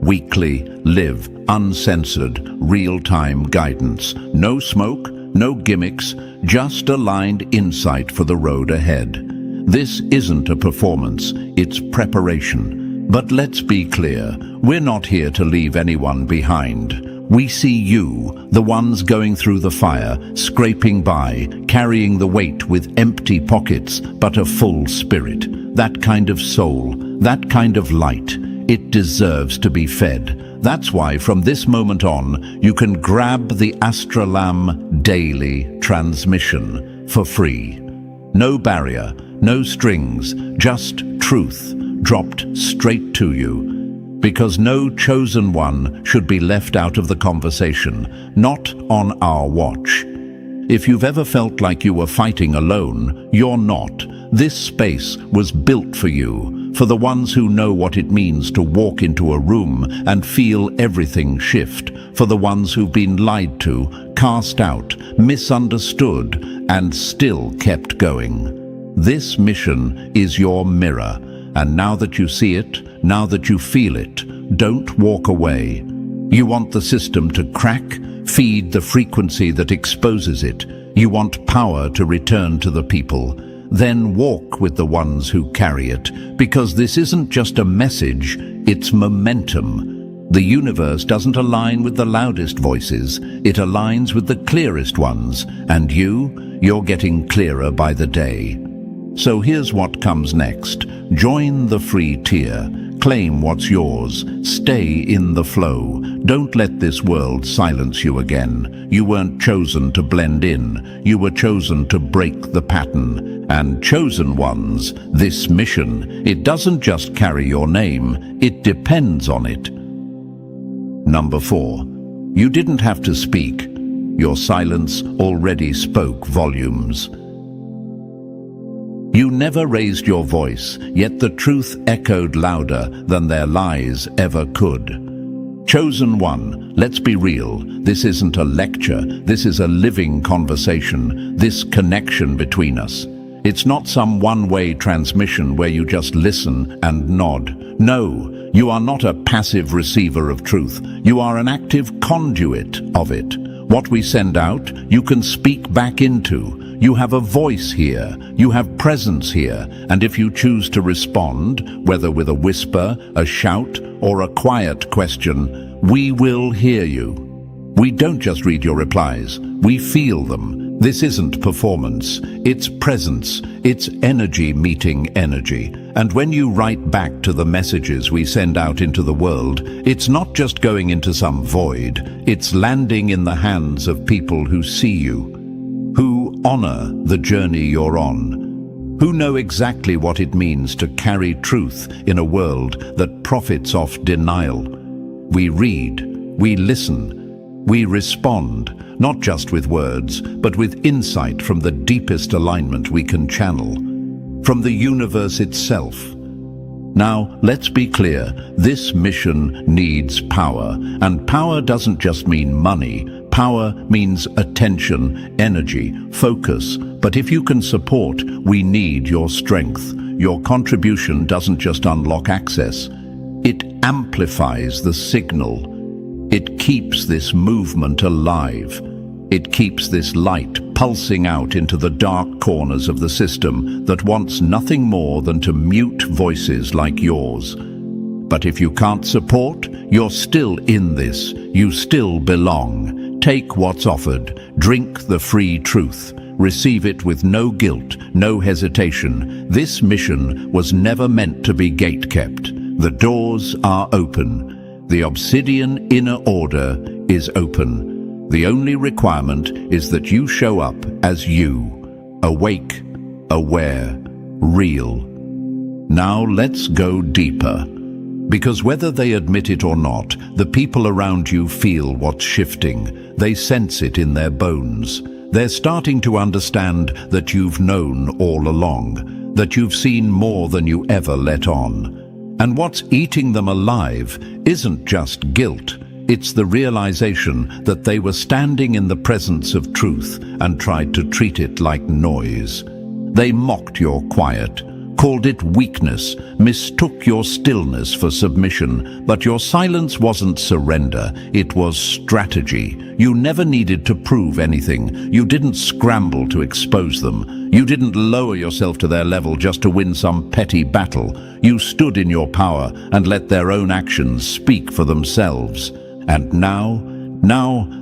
Weekly, live, uncensored, real-time guidance. No smoke, no gimmicks, just aligned insight for the road ahead. This isn't a performance, it's preparation. But let's be clear, we're not here to leave anyone behind. We see you, the ones going through the fire, scraping by, carrying the weight with empty pockets but a full spirit. That kind of soul, that kind of light, it deserves to be fed. That's why from this moment on, you can grab the Astralam Daily Transmission for free. No barrier, no strings, just truth dropped straight to you. Because no chosen one should be left out of the conversation, not on our watch. If you've ever felt like you were fighting alone, you're not. This space was built for you, for the ones who know what it means to walk into a room and feel everything shift, for the ones who've been lied to, cast out, misunderstood, and still kept going. This mission is your mirror, and now that you see it, now that you feel it, don't walk away. You want the system to crack, feed the frequency that exposes it. You want power to return to the people. Then walk with the ones who carry it, because this isn't just a message, it's momentum. The universe doesn't align with the loudest voices, it aligns with the clearest ones, and you're getting clearer by the day. So here's what comes next. Join the free tier. Claim what's yours. Stay in the flow. Don't let this world silence you again. You weren't chosen to blend in. You were chosen to break the pattern. And chosen ones, this mission, it doesn't just carry your name, it depends on it. Number 4. You didn't have to speak. Your silence already spoke volumes. You never raised your voice, yet the truth echoed louder than their lies ever could. Chosen one, let's be real. This isn't a lecture, this is a living conversation, this connection between us. It's not some one-way transmission where you just listen and nod. No, you are not a passive receiver of truth. You are an active conduit of it. What we send out, you can speak back into. You have a voice here, you have presence here, and if you choose to respond, whether with a whisper, a shout, or a quiet question, we will hear you. We don't just read your replies, we feel them. This isn't performance, it's presence, it's energy meeting energy. And when you write back to the messages we send out into the world, it's not just going into some void, it's landing in the hands of people who see you, who honor the journey you're on, who know exactly what it means to carry truth in a world that profits off denial. We read, we listen, we respond, not just with words, but with insight from the deepest alignment we can channel, from the universe itself. Now, let's be clear, this mission needs power, and power doesn't just mean money. Power means attention, energy, focus. But if you can support, we need your strength. Your contribution doesn't just unlock access, it amplifies the signal. It keeps this movement alive. It keeps this light pulsing out into the dark corners of the system that wants nothing more than to mute voices like yours. But if you can't support, you're still in this. You still belong. Take what's offered. Drink the free truth. Receive it with no guilt, no hesitation. This mission was never meant to be gate-kept. The doors are open. The obsidian inner order is open. The only requirement is that you show up as you, awake, aware, real. Now let's go deeper. Because whether they admit it or not, the people around you feel what's shifting. They sense it in their bones. They're starting to understand that you've known all along, that you've seen more than you ever let on. And what's eating them alive isn't just guilt. It's the realization that they were standing in the presence of truth and tried to treat it like noise. They mocked your quiet, called it weakness, mistook your stillness for submission. But your silence wasn't surrender, it was strategy. You never needed to prove anything. You didn't scramble to expose them. You didn't lower yourself to their level just to win some petty battle. You stood in your power and let their own actions speak for themselves. And now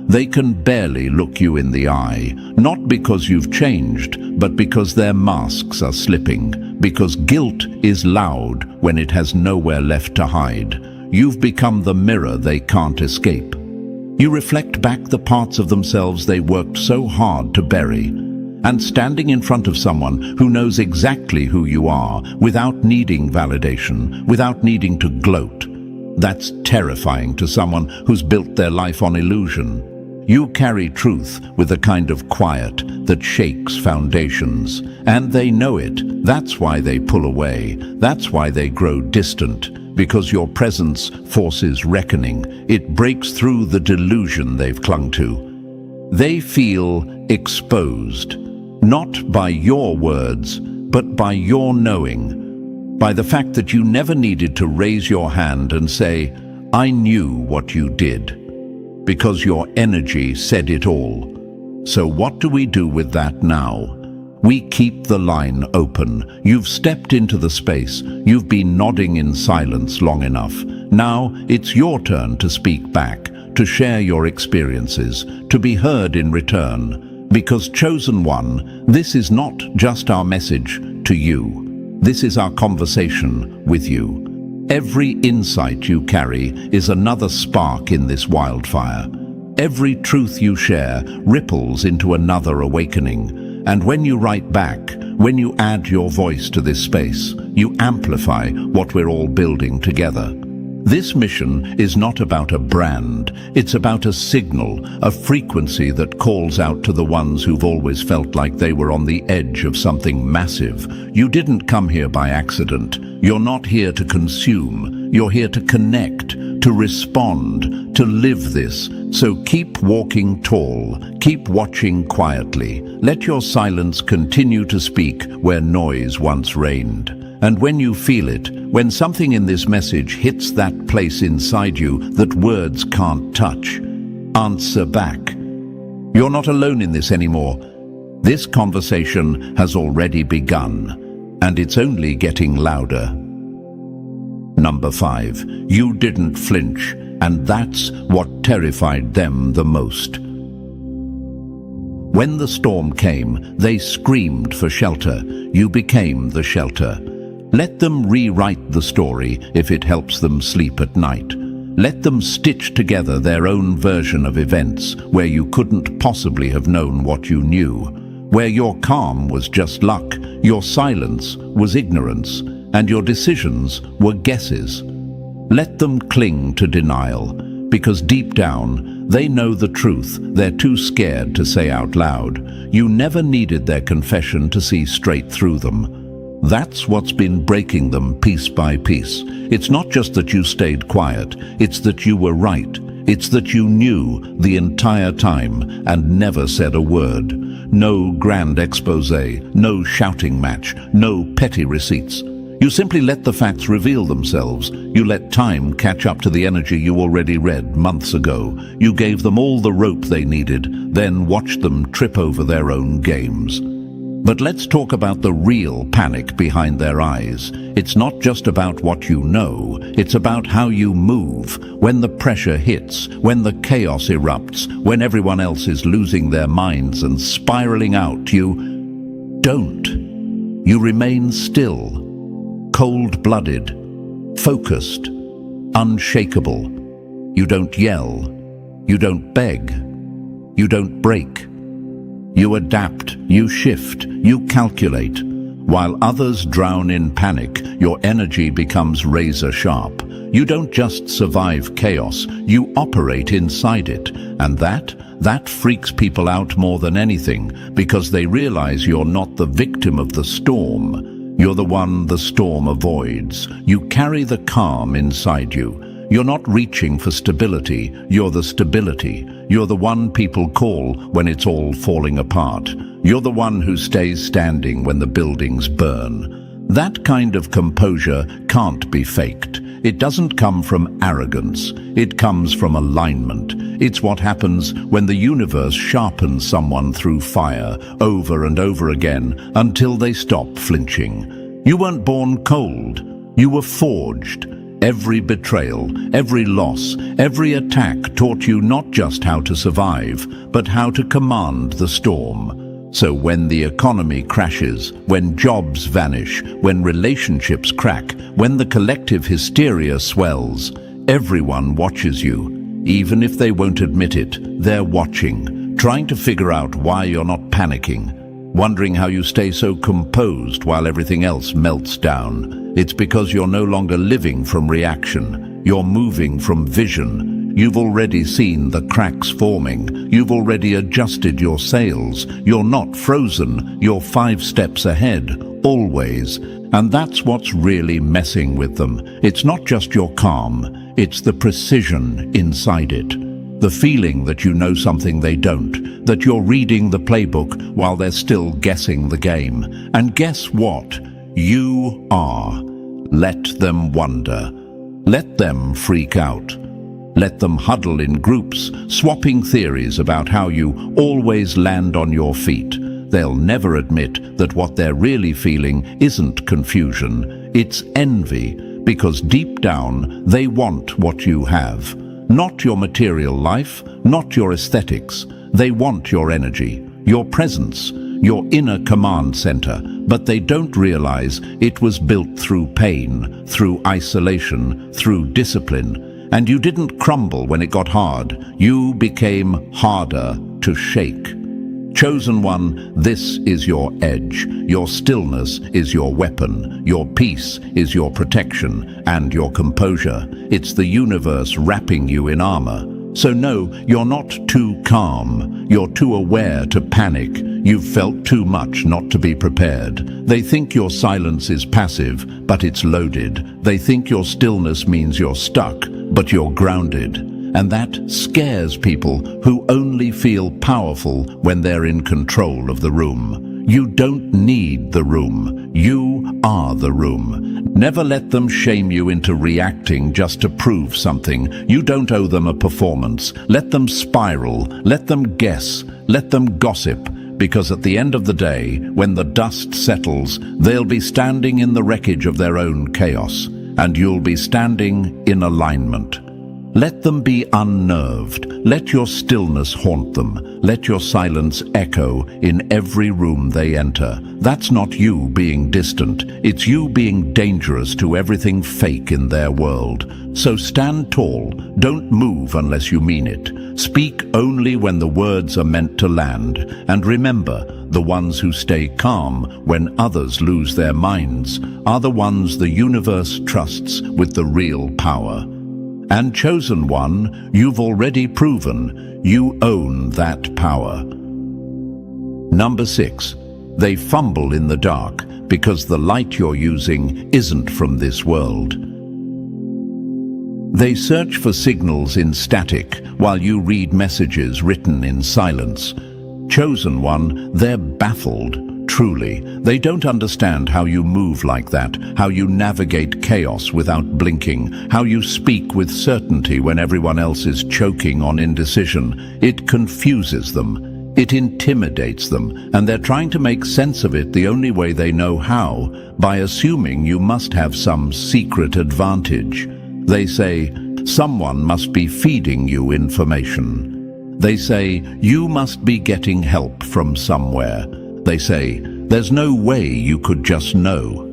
they can barely look you in the eye, not because you've changed, but because their masks are slipping, because guilt is loud when it has nowhere left to hide. You've become the mirror they can't escape. You reflect back the parts of themselves they worked so hard to bury. And standing in front of someone who knows exactly who you are, without needing validation, without needing to gloat, that's terrifying to someone who's built their life on illusion. You carry truth with a kind of quiet that shakes foundations, and they know it. That's why they pull away. That's why they grow distant, because your presence forces reckoning. It breaks through the delusion they've clung to. They feel exposed, not by your words, but by your knowing. By the fact that you never needed to raise your hand and say, "I knew what you did," because your energy said it all. So what do we do with that now? We keep the line open. You've stepped into the space. You've been nodding in silence long enough. Now it's your turn to speak back, to share your experiences, to be heard in return. Because, chosen one, this is not just our message to you. This is our conversation with you. Every insight you carry is another spark in this wildfire. Every truth you share ripples into another awakening. And when you write back, when you add your voice to this space, you amplify what we're all building together. This mission is not about a brand, it's about a signal, a frequency that calls out to the ones who've always felt like they were on the edge of something massive. You didn't come here by accident. You're not here to consume. You're here to connect, to respond, to live this. So keep walking tall, keep watching quietly. Let your silence continue to speak where noise once reigned. And when you feel it, when something in this message hits that place inside you that words can't touch, answer back. You're not alone in this anymore. This conversation has already begun, and it's only getting louder. Number 5, you didn't flinch, and that's what terrified them the most. When the storm came, they screamed for shelter. You became the shelter. Let them rewrite the story if it helps them sleep at night. Let them stitch together their own version of events where you couldn't possibly have known what you knew, where your calm was just luck, your silence was ignorance, and your decisions were guesses. Let them cling to denial, because deep down, they know the truth they're too scared to say out loud. You never needed their confession to see straight through them. That's what's been breaking them piece by piece. It's not just that you stayed quiet, it's that you were right. It's that you knew the entire time and never said a word. No grand expose, no shouting match, no petty receipts. You simply let the facts reveal themselves. You let time catch up to the energy you already read months ago. You gave them all the rope they needed, then watched them trip over their own games. But let's talk about the real panic behind their eyes. It's not just about what you know, it's about how you move. When the pressure hits, when the chaos erupts, when everyone else is losing their minds and spiraling out, you don't. You remain still, cold-blooded, focused, unshakable. You don't yell, you don't beg, you don't break. You adapt, you shift, you calculate. While others drown in panic, your energy becomes razor sharp. You don't just survive chaos, you operate inside it. And that freaks people out more than anything, because they realize you're not the victim of the storm. You're the one the storm avoids. You carry the calm inside you. You're not reaching for stability, you're the stability. You're the one people call when it's all falling apart. You're the one who stays standing when the buildings burn. That kind of composure can't be faked. It doesn't come from arrogance. It comes from alignment. It's what happens when the universe sharpens someone through fire over and over again until they stop flinching. You weren't born cold. You were forged. Every betrayal, every loss, every attack taught you not just how to survive, but how to command the storm. So when the economy crashes, when jobs vanish, when relationships crack, when the collective hysteria swells, everyone watches you. Even if they won't admit it, they're watching, trying to figure out why you're not panicking, wondering how you stay so composed while everything else melts down. It's because you're no longer living from reaction. You're moving from vision. You've already seen the cracks forming. You've already adjusted your sails. You're not frozen. You're 5 steps ahead, always. And that's what's really messing with them. It's not just your calm. It's the precision inside it. The feeling that you know something they don't, that you're reading the playbook while they're still guessing the game. And guess what? You are. Let them wonder. Let them freak out. Let them huddle in groups, swapping theories about how you always land on your feet. They'll never admit that what they're really feeling isn't confusion, it's envy, because deep down they want what you have. Not your material life, not your aesthetics. They want your energy, your presence, your inner command center, but they don't realize it was built through pain, through isolation, through discipline. And you didn't crumble when it got hard. You became harder to shake. Chosen one, this is your edge. Your stillness is your weapon. Your peace is your protection and your composure. It's the universe wrapping you in armor. So no, you're not too calm. You're too aware to panic. You've felt too much not to be prepared. They think your silence is passive, but it's loaded. They think your stillness means you're stuck, but you're grounded. And that scares people who only feel powerful when they're in control of the room. You don't need the room. You are the room. Never let them shame you into reacting just to prove something. You don't owe them a performance. Let them spiral. Let them guess. Let them gossip. Because at the end of the day, when the dust settles, they'll be standing in the wreckage of their own chaos. And you'll be standing in alignment. Let them be unnerved. Let your stillness haunt them. Let your silence echo in every room they enter. That's not you being distant. It's you being dangerous to everything fake in their world. So stand tall. Don't move unless you mean it. Speak only when the words are meant to land. And remember, the ones who stay calm when others lose their minds are the ones the universe trusts with the real power. And chosen one, you've already proven you own that power. Number 6, they fumble in the dark because the light you're using isn't from this world. They search for signals in static while you read messages written in silence. Chosen one, they're baffled. Truly, they don't understand how you move like that, how you navigate chaos without blinking, how you speak with certainty when everyone else is choking on indecision. It confuses them. It intimidates them, and they're trying to make sense of it the only way they know how, by assuming you must have some secret advantage. They say, someone must be feeding you information. They say, you must be getting help from somewhere. They say, there's no way you could just know.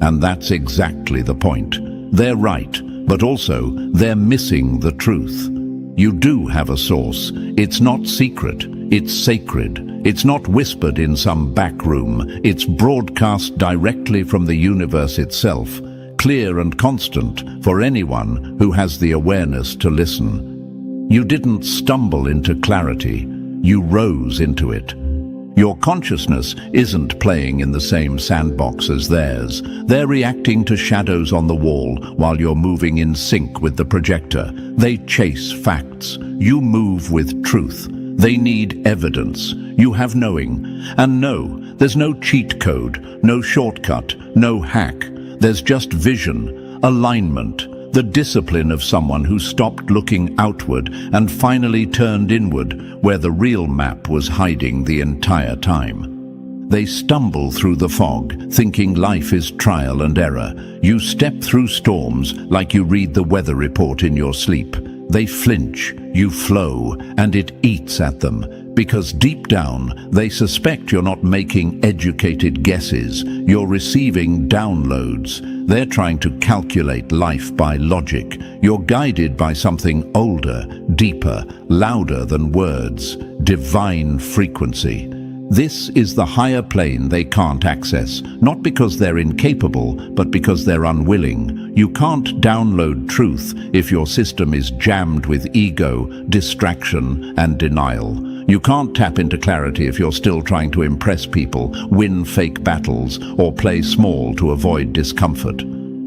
And that's exactly the point. They're right, but also they're missing the truth. You do have a source. It's not secret. It's sacred. It's not whispered in some back room. It's broadcast directly from the universe itself, clear and constant for anyone who has the awareness to listen. You didn't stumble into clarity. You rose into it. Your consciousness isn't playing in the same sandbox as theirs. They're reacting to shadows on the wall while you're moving in sync with the projector. They chase facts. You move with truth. They need evidence. You have knowing. And no, there's no cheat code, no shortcut, no hack. There's just vision, alignment, the discipline of someone who stopped looking outward and finally turned inward, where the real map was hiding the entire time. They stumble through the fog, thinking life is trial and error. You step through storms like you read the weather report in your sleep. They flinch, you flow, and it eats at them, because deep down they suspect you're not making educated guesses, you're receiving downloads. They're trying to calculate life by logic. You're guided by something older, deeper, louder than words, divine frequency. This is the higher plane they can't access, not because they're incapable, but because they're unwilling. You can't download truth if your system is jammed with ego, distraction, and denial. You can't tap into clarity if you're still trying to impress people, win fake battles, or play small to avoid discomfort.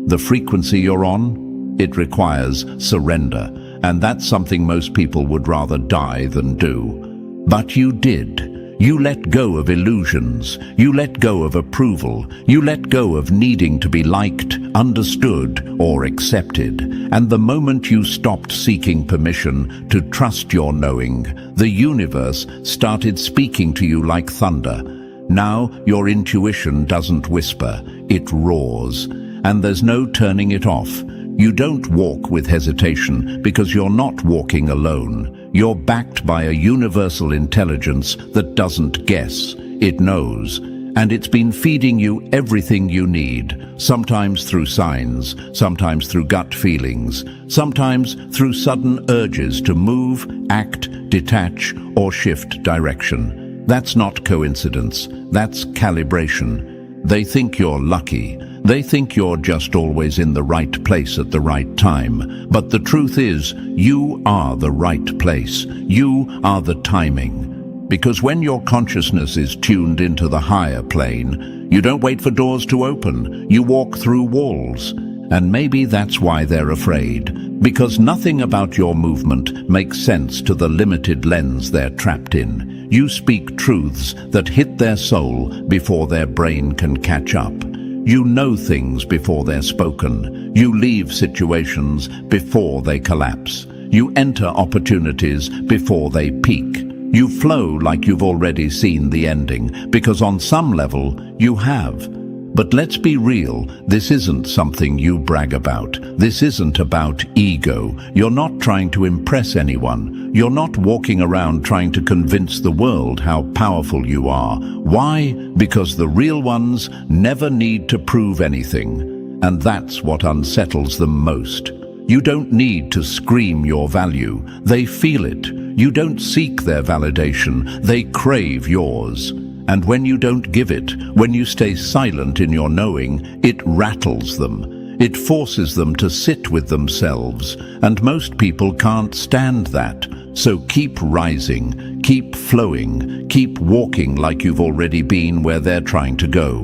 The frequency you're on, it requires surrender, and that's something most people would rather die than do. But you did. You let go of illusions, you let go of approval, you let go of needing to be liked, understood, or accepted. And the moment you stopped seeking permission to trust your knowing, the universe started speaking to you like thunder. Now your intuition doesn't whisper, it roars, and there's no turning it off. You don't walk with hesitation because you're not walking alone. You're backed by a universal intelligence that doesn't guess, it knows. And it's been feeding you everything you need, sometimes through signs, sometimes through gut feelings, sometimes through sudden urges to move, act, detach, or shift direction. That's not coincidence, that's calibration. They think you're lucky. They think you're just always in the right place at the right time. But the truth is, you are the right place. You are the timing. Because when your consciousness is tuned into the higher plane, you don't wait for doors to open. You walk through walls. And maybe that's why they're afraid. Because nothing about your movement makes sense to the limited lens they're trapped in. You speak truths that hit their soul before their brain can catch up. You know things before they're spoken. You leave situations before they collapse. You enter opportunities before they peak. You flow like you've already seen the ending, because on some level you have. But let's be real, this isn't something you brag about. This isn't about ego. You're not trying to impress anyone. You're not walking around trying to convince the world how powerful you are. Why? Because the real ones never need to prove anything. And that's what unsettles them most. You don't need to scream your value. They feel it. You don't seek their validation. They crave yours. And when you don't give it, when you stay silent in your knowing, it rattles them. It forces them to sit with themselves. And most people can't stand that. So keep rising, keep flowing, keep walking like you've already been where they're trying to go.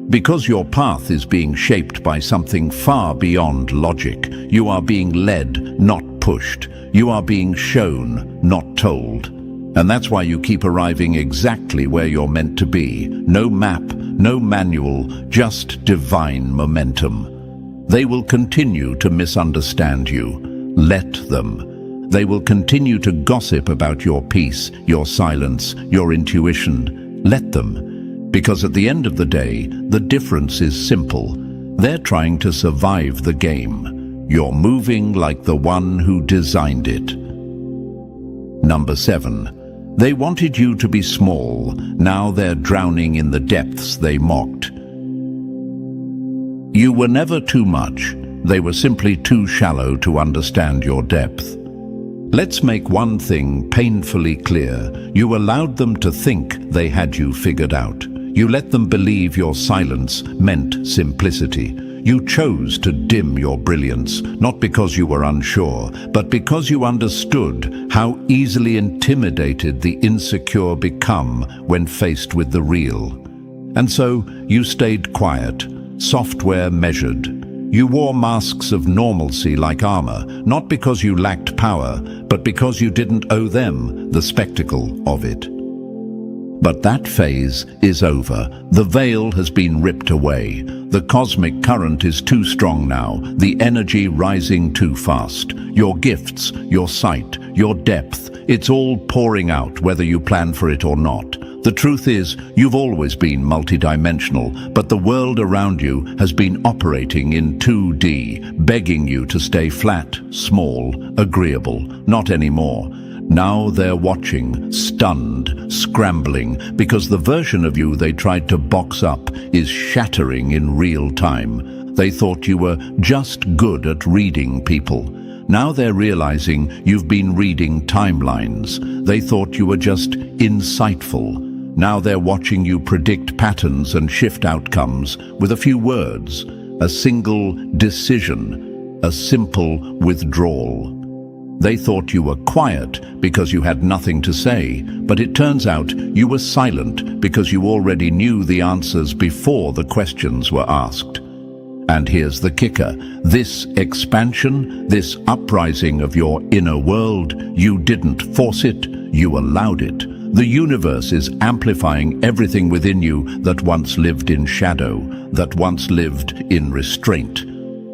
Because your path is being shaped by something far beyond logic. You are being led, not pushed. You are being shown, not told. And that's why you keep arriving exactly where you're meant to be. No map, no manual, just divine momentum. They will continue to misunderstand you. Let them. They will continue to gossip about your peace, your silence, your intuition. Let them. Because at the end of the day, the difference is simple. They're trying to survive the game. You're moving like the one who designed it. Number 7. They wanted you to be small. Now they're drowning in the depths they mocked. You were never too much. They were simply too shallow to understand your depth. Let's make one thing painfully clear. You allowed them to think they had you figured out. You let them believe your silence meant simplicity. You chose to dim your brilliance, not because you were unsure, but because you understood how easily intimidated the insecure become when faced with the real. And so you stayed quiet, software measured. You wore masks of normalcy like armor, not because you lacked power, but because you didn't owe them the spectacle of it. But that phase is over. The veil has been ripped away. The cosmic current is too strong now, the energy rising too fast. Your gifts, your sight, your depth, it's all pouring out whether you plan for it or not. The truth is, you've always been multidimensional, but the world around you has been operating in 2D, begging you to stay flat, small, agreeable. Not anymore. Now they're watching, stunned, scrambling, because the version of you they tried to box up is shattering in real time. They thought you were just good at reading people. Now they're realizing you've been reading timelines. They thought you were just insightful. Now they're watching you predict patterns and shift outcomes with a few words, a single decision, a simple withdrawal. They thought you were quiet because you had nothing to say, but it turns out you were silent because you already knew the answers before the questions were asked. And here's the kicker. This expansion, this uprising of your inner world, you didn't force it, you allowed it. The universe is amplifying everything within you that once lived in shadow, that once lived in restraint.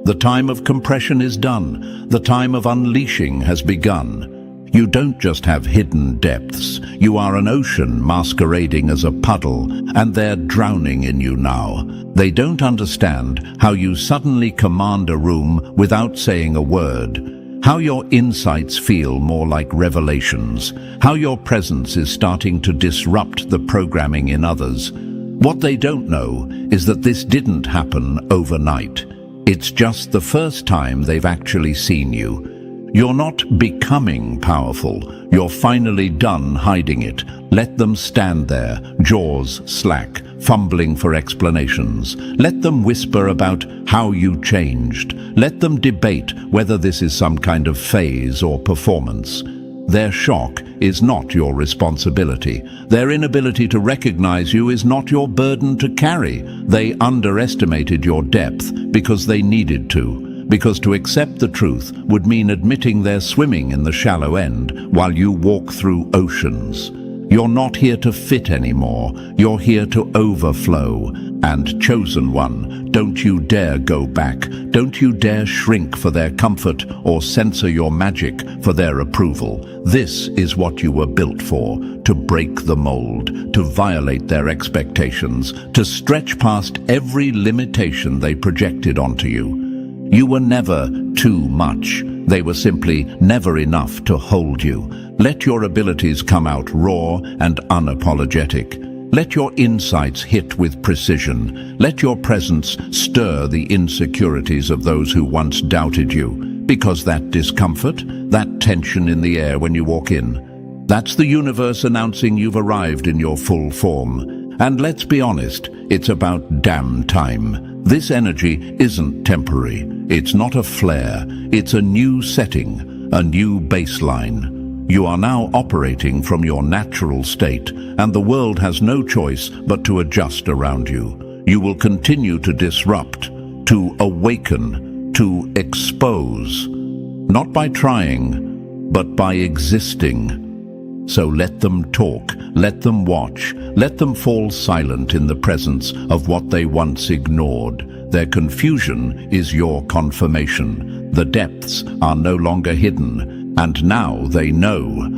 The time of compression is done. The time of unleashing has begun. You don't just have hidden depths. You are an ocean masquerading as a puddle, and they're drowning in you now. They don't understand how you suddenly command a room without saying a word, how your insights feel more like revelations, how your presence is starting to disrupt the programming in others. What they don't know is that this didn't happen overnight. It's just the first time they've actually seen you. You're not becoming powerful. You're finally done hiding it. Let them stand there, jaws slack, fumbling for explanations. Let them whisper about how you changed. Let them debate whether this is some kind of phase or performance. Their shock is not your responsibility. Their inability to recognize you is not your burden to carry. They underestimated your depth because they needed to. Because to accept the truth would mean admitting they're swimming in the shallow end while you walk through oceans. You're not here to fit anymore. You're here to overflow. And chosen one, don't you dare go back. Don't you dare shrink for their comfort or censor your magic for their approval. This is what you were built for, to break the mold, to violate their expectations, to stretch past every limitation they projected onto you. You were never too much. They were simply never enough to hold you. Let your abilities come out raw and unapologetic. Let your insights hit with precision. Let your presence stir the insecurities of those who once doubted you. Because that discomfort, that tension in the air when you walk in, that's the universe announcing you've arrived in your full form. And let's be honest, it's about damn time. This energy isn't temporary. It's not a flare. It's a new setting, a new baseline. You are now operating from your natural state, and the world has no choice but to adjust around you. You will continue to disrupt, to awaken, to expose, not by trying, but by existing. So let them talk, let them watch, let them fall silent in the presence of what they once ignored. Their confusion is your confirmation. The depths are no longer hidden, and now they know.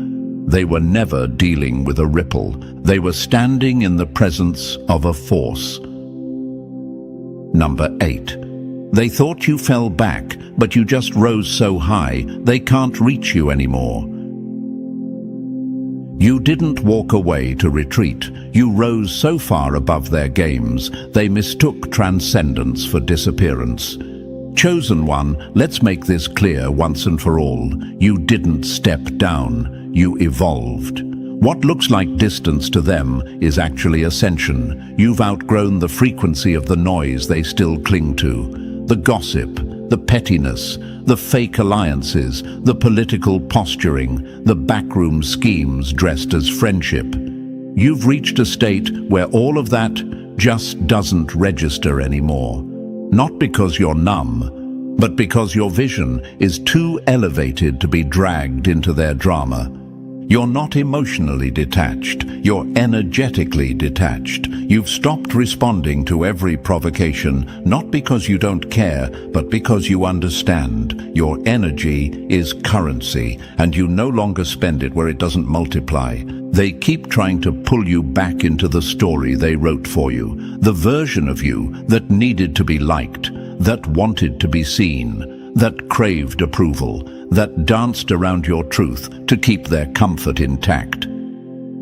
They were never dealing with a ripple. They were standing in the presence of a force. Number 8. They thought you fell back, but you just rose so high, they can't reach you anymore. You didn't walk away to retreat. You rose so far above their games, they mistook transcendence for disappearance. Chosen one, let's make this clear once and for all. You didn't step down, you evolved. What looks like distance to them is actually ascension. You've outgrown the frequency of the noise they still cling to. The gossip, the pettiness, the fake alliances, the political posturing, the backroom schemes dressed as friendship. You've reached a state where all of that just doesn't register anymore. not because you're numb, but because your vision is too elevated to be dragged into their drama. You're not emotionally detached, you're energetically detached. You've stopped responding to every provocation, not because you don't care, but because you understand. Your energy is currency, and you no longer spend it where it doesn't multiply. They keep trying to pull you back into the story they wrote for you, the version of you that needed to be liked, that wanted to be seen, that craved approval, that danced around your truth to keep their comfort intact.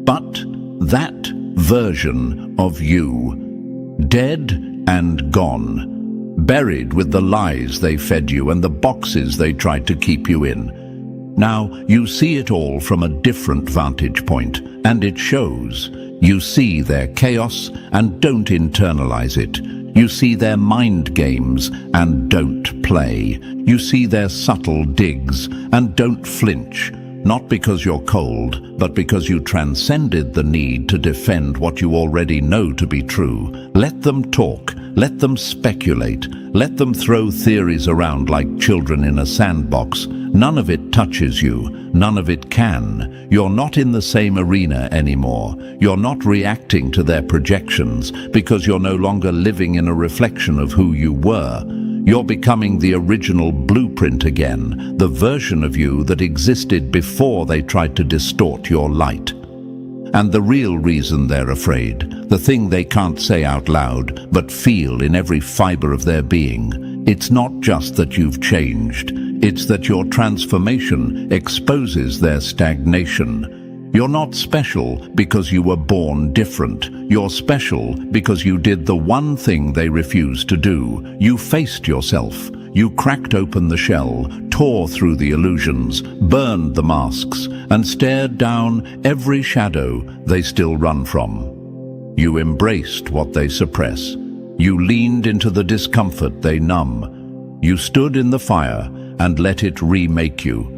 But that version of you, dead and gone, buried with the lies they fed you and the boxes they tried to keep you in. Now you see it all from a different vantage point, and it shows. You see their chaos and don't internalize it. You see their mind games and don't play. You see their subtle digs and don't flinch, not because you're cold, but because you transcended the need to defend what you already know to be true. Let them talk, let them speculate, let them throw theories around like children in a sandbox. None of it touches you, none of it can. You're not in the same arena anymore. You're not reacting to their projections because you're no longer living in a reflection of who you were. You're becoming the original blueprint again, the version of you that existed before they tried to distort your light. And the real reason they're afraid, the thing they can't say out loud, but feel in every fiber of their being, it's not just that you've changed, it's that your transformation exposes their stagnation. You're not special because you were born different. You're special because you did the one thing they refused to do. You faced yourself. You cracked open the shell, tore through the illusions, burned the masks, and stared down every shadow they still run from. You embraced what they suppress. You leaned into the discomfort they numb. You stood in the fire and let it remake you.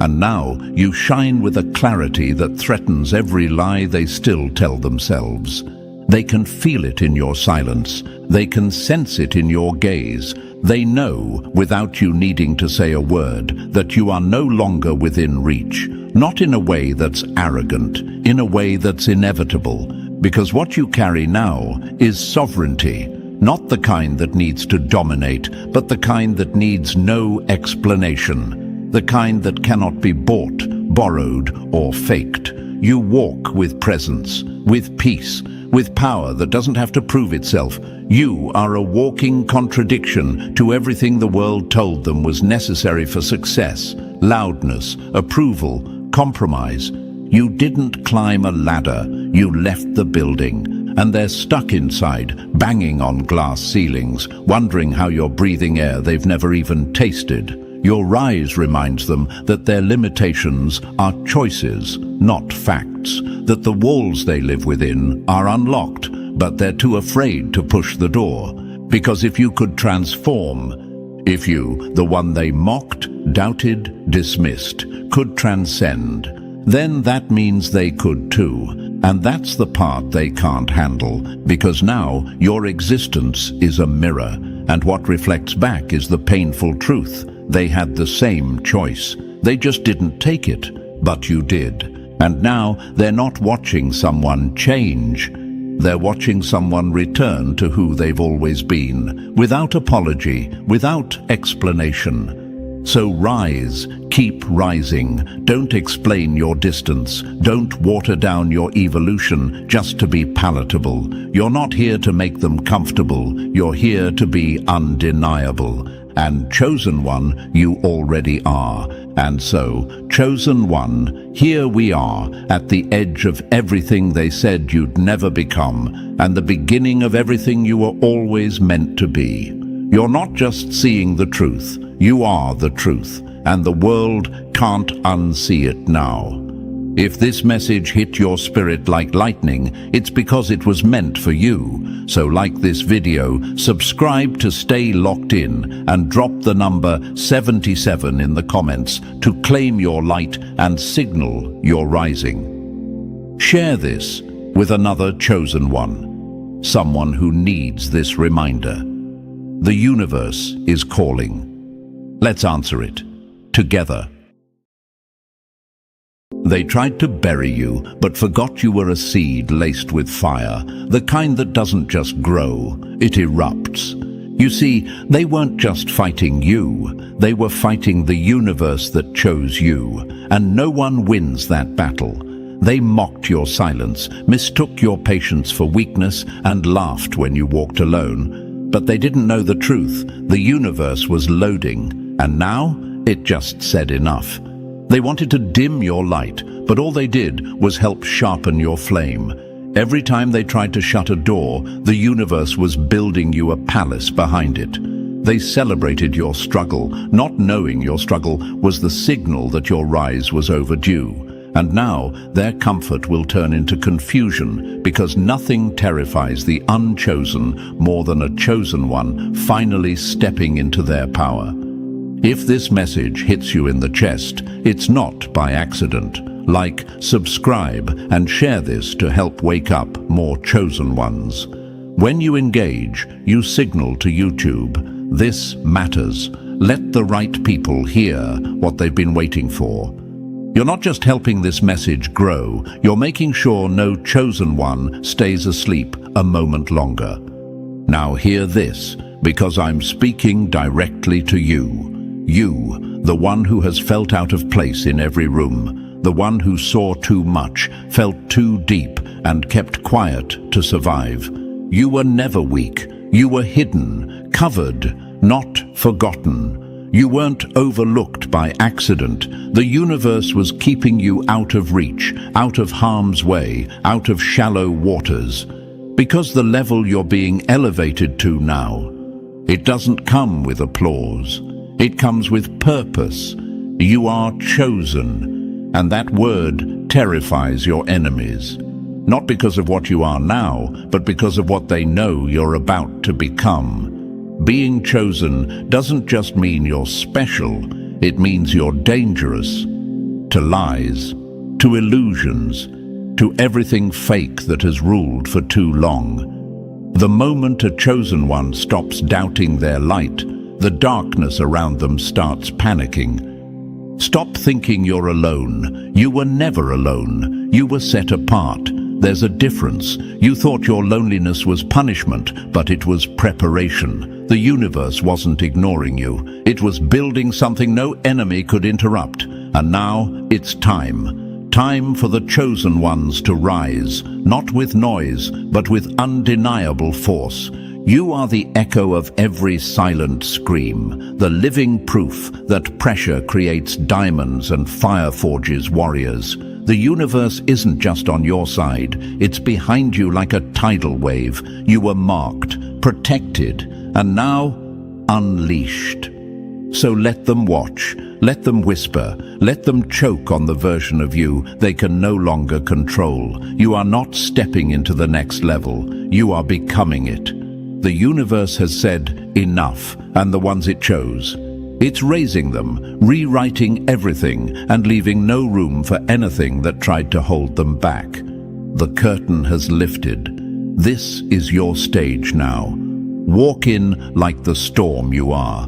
And now you shine with a clarity that threatens every lie they still tell themselves. They can feel it in your silence. They can sense it in your gaze. They know, without you needing to say a word, that you are no longer within reach. Not in a way that's arrogant, in a way that's inevitable. Because what you carry now is sovereignty. Not the kind that needs to dominate, but the kind that needs no explanation. The kind that cannot be bought, borrowed, or faked. You walk with presence, with peace, with power that doesn't have to prove itself. You are a walking contradiction to everything the world told them was necessary for success, loudness, approval, compromise. You didn't climb a ladder, you left the building. And they're stuck inside, banging on glass ceilings, wondering how you're breathing air they've never even tasted. Your rise reminds them that their limitations are choices, not facts, that the walls they live within are unlocked, but they're too afraid to push the door. Because if you could transform, if you, the one they mocked, doubted, dismissed, could transcend, then that means they could too. And that's the part they can't handle, because now your existence is a mirror, and what reflects back is the painful truth. They had the same choice. They just didn't take it, but you did. And now they're not watching someone change. They're watching someone return to who they've always been, without apology, without explanation. So rise, keep rising. Don't explain your distance. Don't water down your evolution just to be palatable. You're not here to make them comfortable. You're here to be undeniable. And chosen one, you already are. And so, chosen one, here we are, at the edge of everything they said you'd never become, and the beginning of everything you were always meant to be. You're not just seeing the truth, you are the truth, and the world can't unsee it now. If this message hit your spirit like lightning, it's because it was meant for you. So like this video, subscribe to stay locked in, and drop the number 77 in the comments to claim your light and signal your rising. Share this with another chosen one, someone who needs this reminder. The universe is calling. Let's answer it together. They tried to bury you, but forgot you were a seed laced with fire, the kind that doesn't just grow, it erupts. You see, they weren't just fighting you, they were fighting the universe that chose you, and no one wins that battle. They mocked your silence, mistook your patience for weakness, and laughed when you walked alone. But they didn't know the truth. The universe was loading, and now it just said enough. They wanted to dim your light, but all they did was help sharpen your flame. Every time they tried to shut a door, the universe was building you a palace behind it. They celebrated your struggle, not knowing your struggle was the signal that your rise was overdue. And now their comfort will turn into confusion, because nothing terrifies the unchosen more than a chosen one finally stepping into their power. If this message hits you in the chest, it's not by accident. Like, subscribe, and share this to help wake up more chosen ones. When you engage, you signal to YouTube, this matters. Let the right people hear what they've been waiting for. You're not just helping this message grow, you're making sure no chosen one stays asleep a moment longer. Now hear this, because I'm speaking directly to you. You, the one who has felt out of place in every room, the one who saw too much, felt too deep, and kept quiet to survive. You were never weak. You were hidden, covered, not forgotten. You weren't overlooked by accident. The universe was keeping you out of reach, out of harm's way, out of shallow waters. Because the level you're being elevated to now, it doesn't come with applause. It comes with purpose. You are chosen, and that word terrifies your enemies. Not because of what you are now, but because of what they know you're about to become. Being chosen doesn't just mean you're special, it means you're dangerous. To lies, to illusions, to everything fake that has ruled for too long. The moment a chosen one stops doubting their light, the darkness around them starts panicking. Stop thinking you're alone. You were never alone. You were set apart. There's a difference. You thought your loneliness was punishment, but it was preparation. The universe wasn't ignoring you. It was building something no enemy could interrupt. And now it's time. Time for the chosen ones to rise, not with noise, but with undeniable force. You are the echo of every silent scream, the living proof that pressure creates diamonds and fire forges warriors. The universe isn't just on your side, it's behind you like a tidal wave. You were marked, protected, and now unleashed. So let them watch, let them whisper, let them choke on the version of you they can no longer control. You are not stepping into the next level, you are becoming it. The universe has said enough, and the ones it chose. It's raising them, rewriting everything, and leaving no room for anything that tried to hold them back. The curtain has lifted. This is your stage now. Walk in like the storm you are.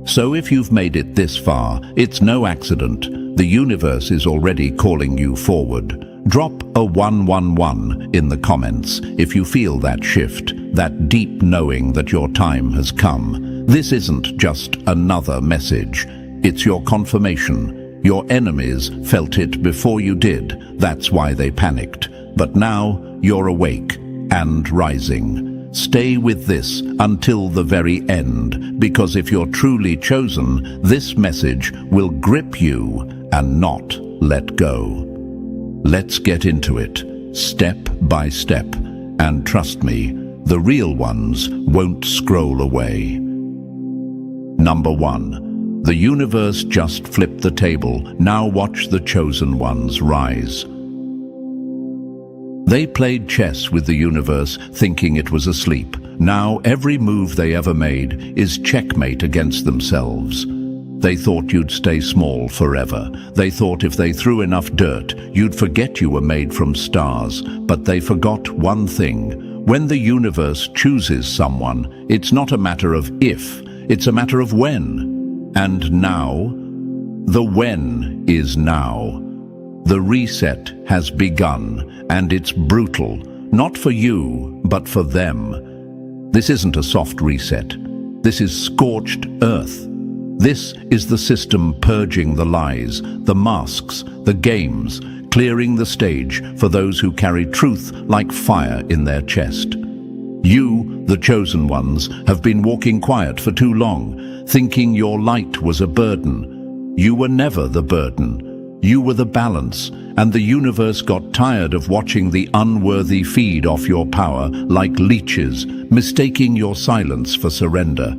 So if you've made it this far, it's no accident. The universe is already calling you forward. Drop a 111 in the comments if you feel that shift, that deep knowing that your time has come. This isn't just another message. It's your confirmation. Your enemies felt it before you did. That's why they panicked. But now you're awake and rising. Stay with this until the very end, because if you're truly chosen, this message will grip you and not let go. Let's get into it, step by step, and trust me, the real ones won't scroll away. Number 1. The universe just flipped the table. Now watch the chosen ones rise. They played chess with the universe, thinking it was asleep. Now every move they ever made is checkmate against themselves. They thought you'd stay small forever. They thought if they threw enough dirt, you'd forget you were made from stars. But they forgot one thing. When the universe chooses someone, it's not a matter of if, it's a matter of when. And now, the when is now. The reset has begun, and it's brutal, not for you, but for them. This isn't a soft reset. This is scorched earth. This is the system purging the lies, the masks, the games, clearing the stage for those who carry truth like fire in their chest. You, the chosen ones, have been walking quiet for too long, thinking your light was a burden. You were never the burden. You were the balance, and the universe got tired of watching the unworthy feed off your power like leeches, mistaking your silence for surrender.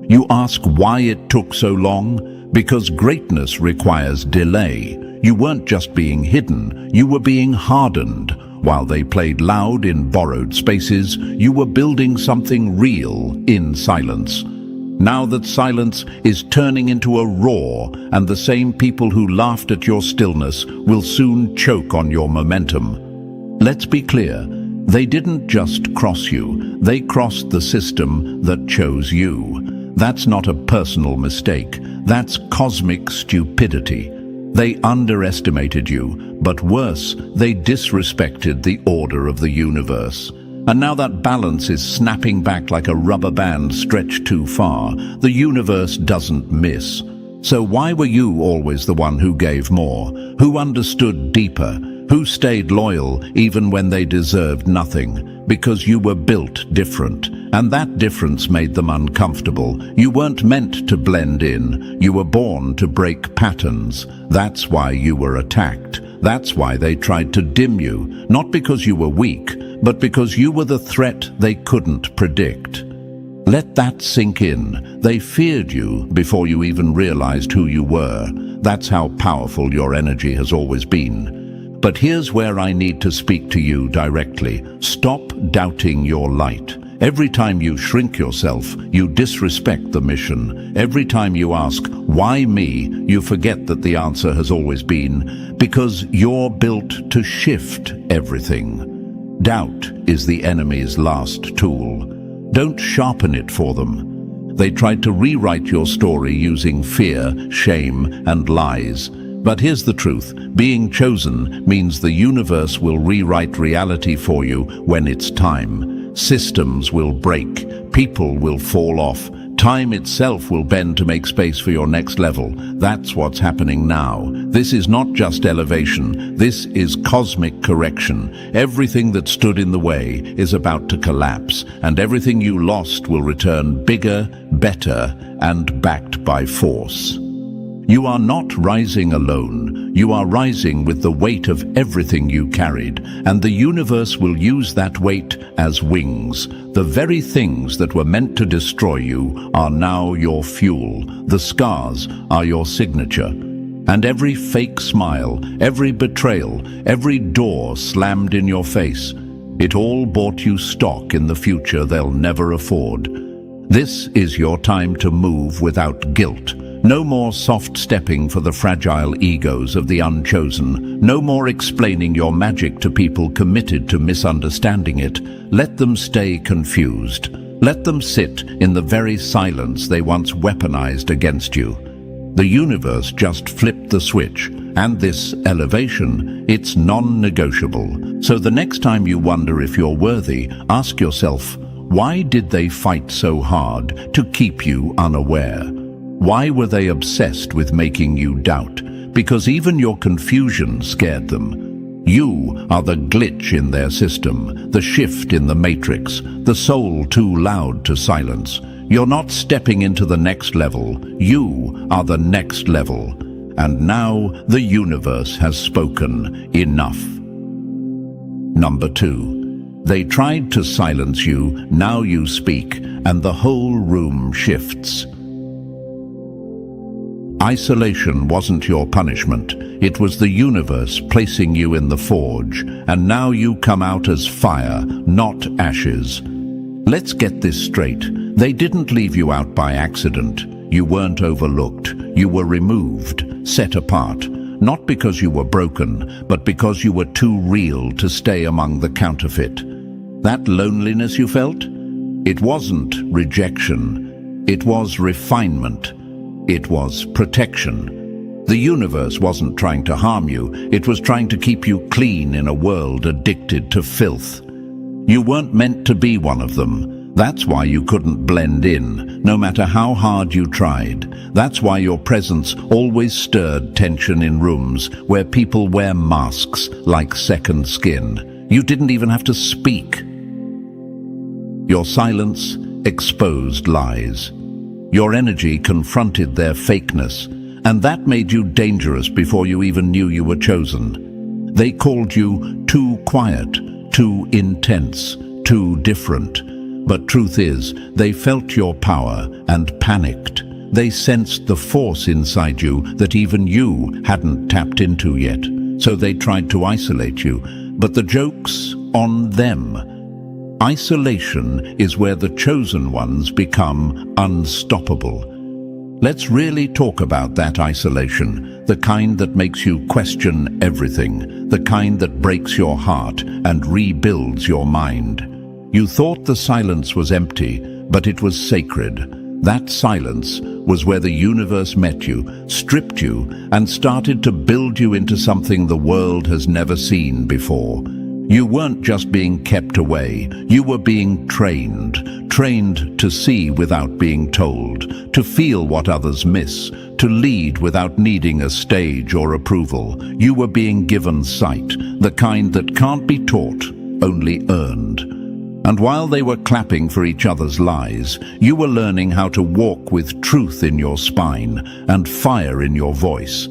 You ask why it took so long? Because greatness requires delay. You weren't just being hidden, you were being hardened. While they played loud in borrowed spaces, you were building something real in silence. Now that silence is turning into a roar, and the same people who laughed at your stillness will soon choke on your momentum. Let's be clear, they didn't just cross you, they crossed the system that chose you. That's not a personal mistake, that's cosmic stupidity. They underestimated you, but worse, they disrespected the order of the universe. And now that balance is snapping back like a rubber band stretched too far. The universe doesn't miss. So why were you always the one who gave more, who understood deeper, who stayed loyal even when they deserved nothing? Because you were built different, and that difference made them uncomfortable. You weren't meant to blend in. You were born to break patterns. That's why you were attacked. That's why they tried to dim you, not because you were weak, but because you were the threat they couldn't predict. Let that sink in. They feared you before you even realized who you were. That's how powerful your energy has always been. But here's where I need to speak to you directly. Stop doubting your light. Every time you shrink yourself, you disrespect the mission. Every time you ask, why me, you forget that the answer has always been, because you're built to shift everything. Doubt is the enemy's last tool. Don't sharpen it for them. They tried to rewrite your story using fear, shame, and lies. But here's the truth. Being chosen means the universe will rewrite reality for you when it's time. Systems will break. People will fall off. Time itself will bend to make space for your next level. That's what's happening now. This is not just elevation. This is cosmic correction. Everything that stood in the way is about to collapse, and everything you lost will return bigger, better, and backed by force. You are not rising alone. You are rising with the weight of everything you carried, and the universe will use that weight as wings. The very things that were meant to destroy you are now your fuel. The scars are your signature. And every fake smile, every betrayal, every door slammed in your face, it all bought you stock in the future they'll never afford. This is your time to move without guilt. No more soft-stepping for the fragile egos of the unchosen. No more explaining your magic to people committed to misunderstanding it. Let them stay confused. Let them sit in the very silence they once weaponized against you. The universe just flipped the switch, and this elevation, it's non-negotiable. So the next time you wonder if you're worthy, ask yourself, why did they fight so hard to keep you unaware? Why were they obsessed with making you doubt? Because even your confusion scared them. You are the glitch in their system, the shift in the matrix, the soul too loud to silence. You're not stepping into the next level. You are the next level. And now the universe has spoken. Enough. Number 2. They tried to silence you, now you speak, and the whole room shifts. Isolation wasn't your punishment. It was the universe placing you in the forge, and now you come out as fire, not ashes. Let's get this straight. They didn't leave you out by accident. You weren't overlooked. You were removed, set apart. Not because you were broken, but because you were too real to stay among the counterfeit. That loneliness you felt? It wasn't rejection. It was refinement. It was protection. The universe wasn't trying to harm you. It was trying to keep you clean in a world addicted to filth. You weren't meant to be one of them. That's why you couldn't blend in, no matter how hard you tried. That's why your presence always stirred tension in rooms where people wear masks like second skin. You didn't even have to speak. Your silence exposed lies. Your energy confronted their fakeness, and that made you dangerous before you even knew you were chosen. They called you too quiet, too intense, too different. But truth is, they felt your power and panicked. They sensed the force inside you that even you hadn't tapped into yet. So they tried to isolate you, but the joke's on them. Isolation is where the chosen ones become unstoppable. Let's really talk about that isolation, the kind that makes you question everything, the kind that breaks your heart and rebuilds your mind. You thought the silence was empty, but it was sacred. That silence was where the universe met you, stripped you, and started to build you into something the world has never seen before. You weren't just being kept away, you were being trained to see without being told, to feel what others miss, to lead without needing a stage or approval. You were being given sight, the kind that can't be taught, only earned. And while they were clapping for each other's lies, you were learning how to walk with truth in your spine and fire in your voice.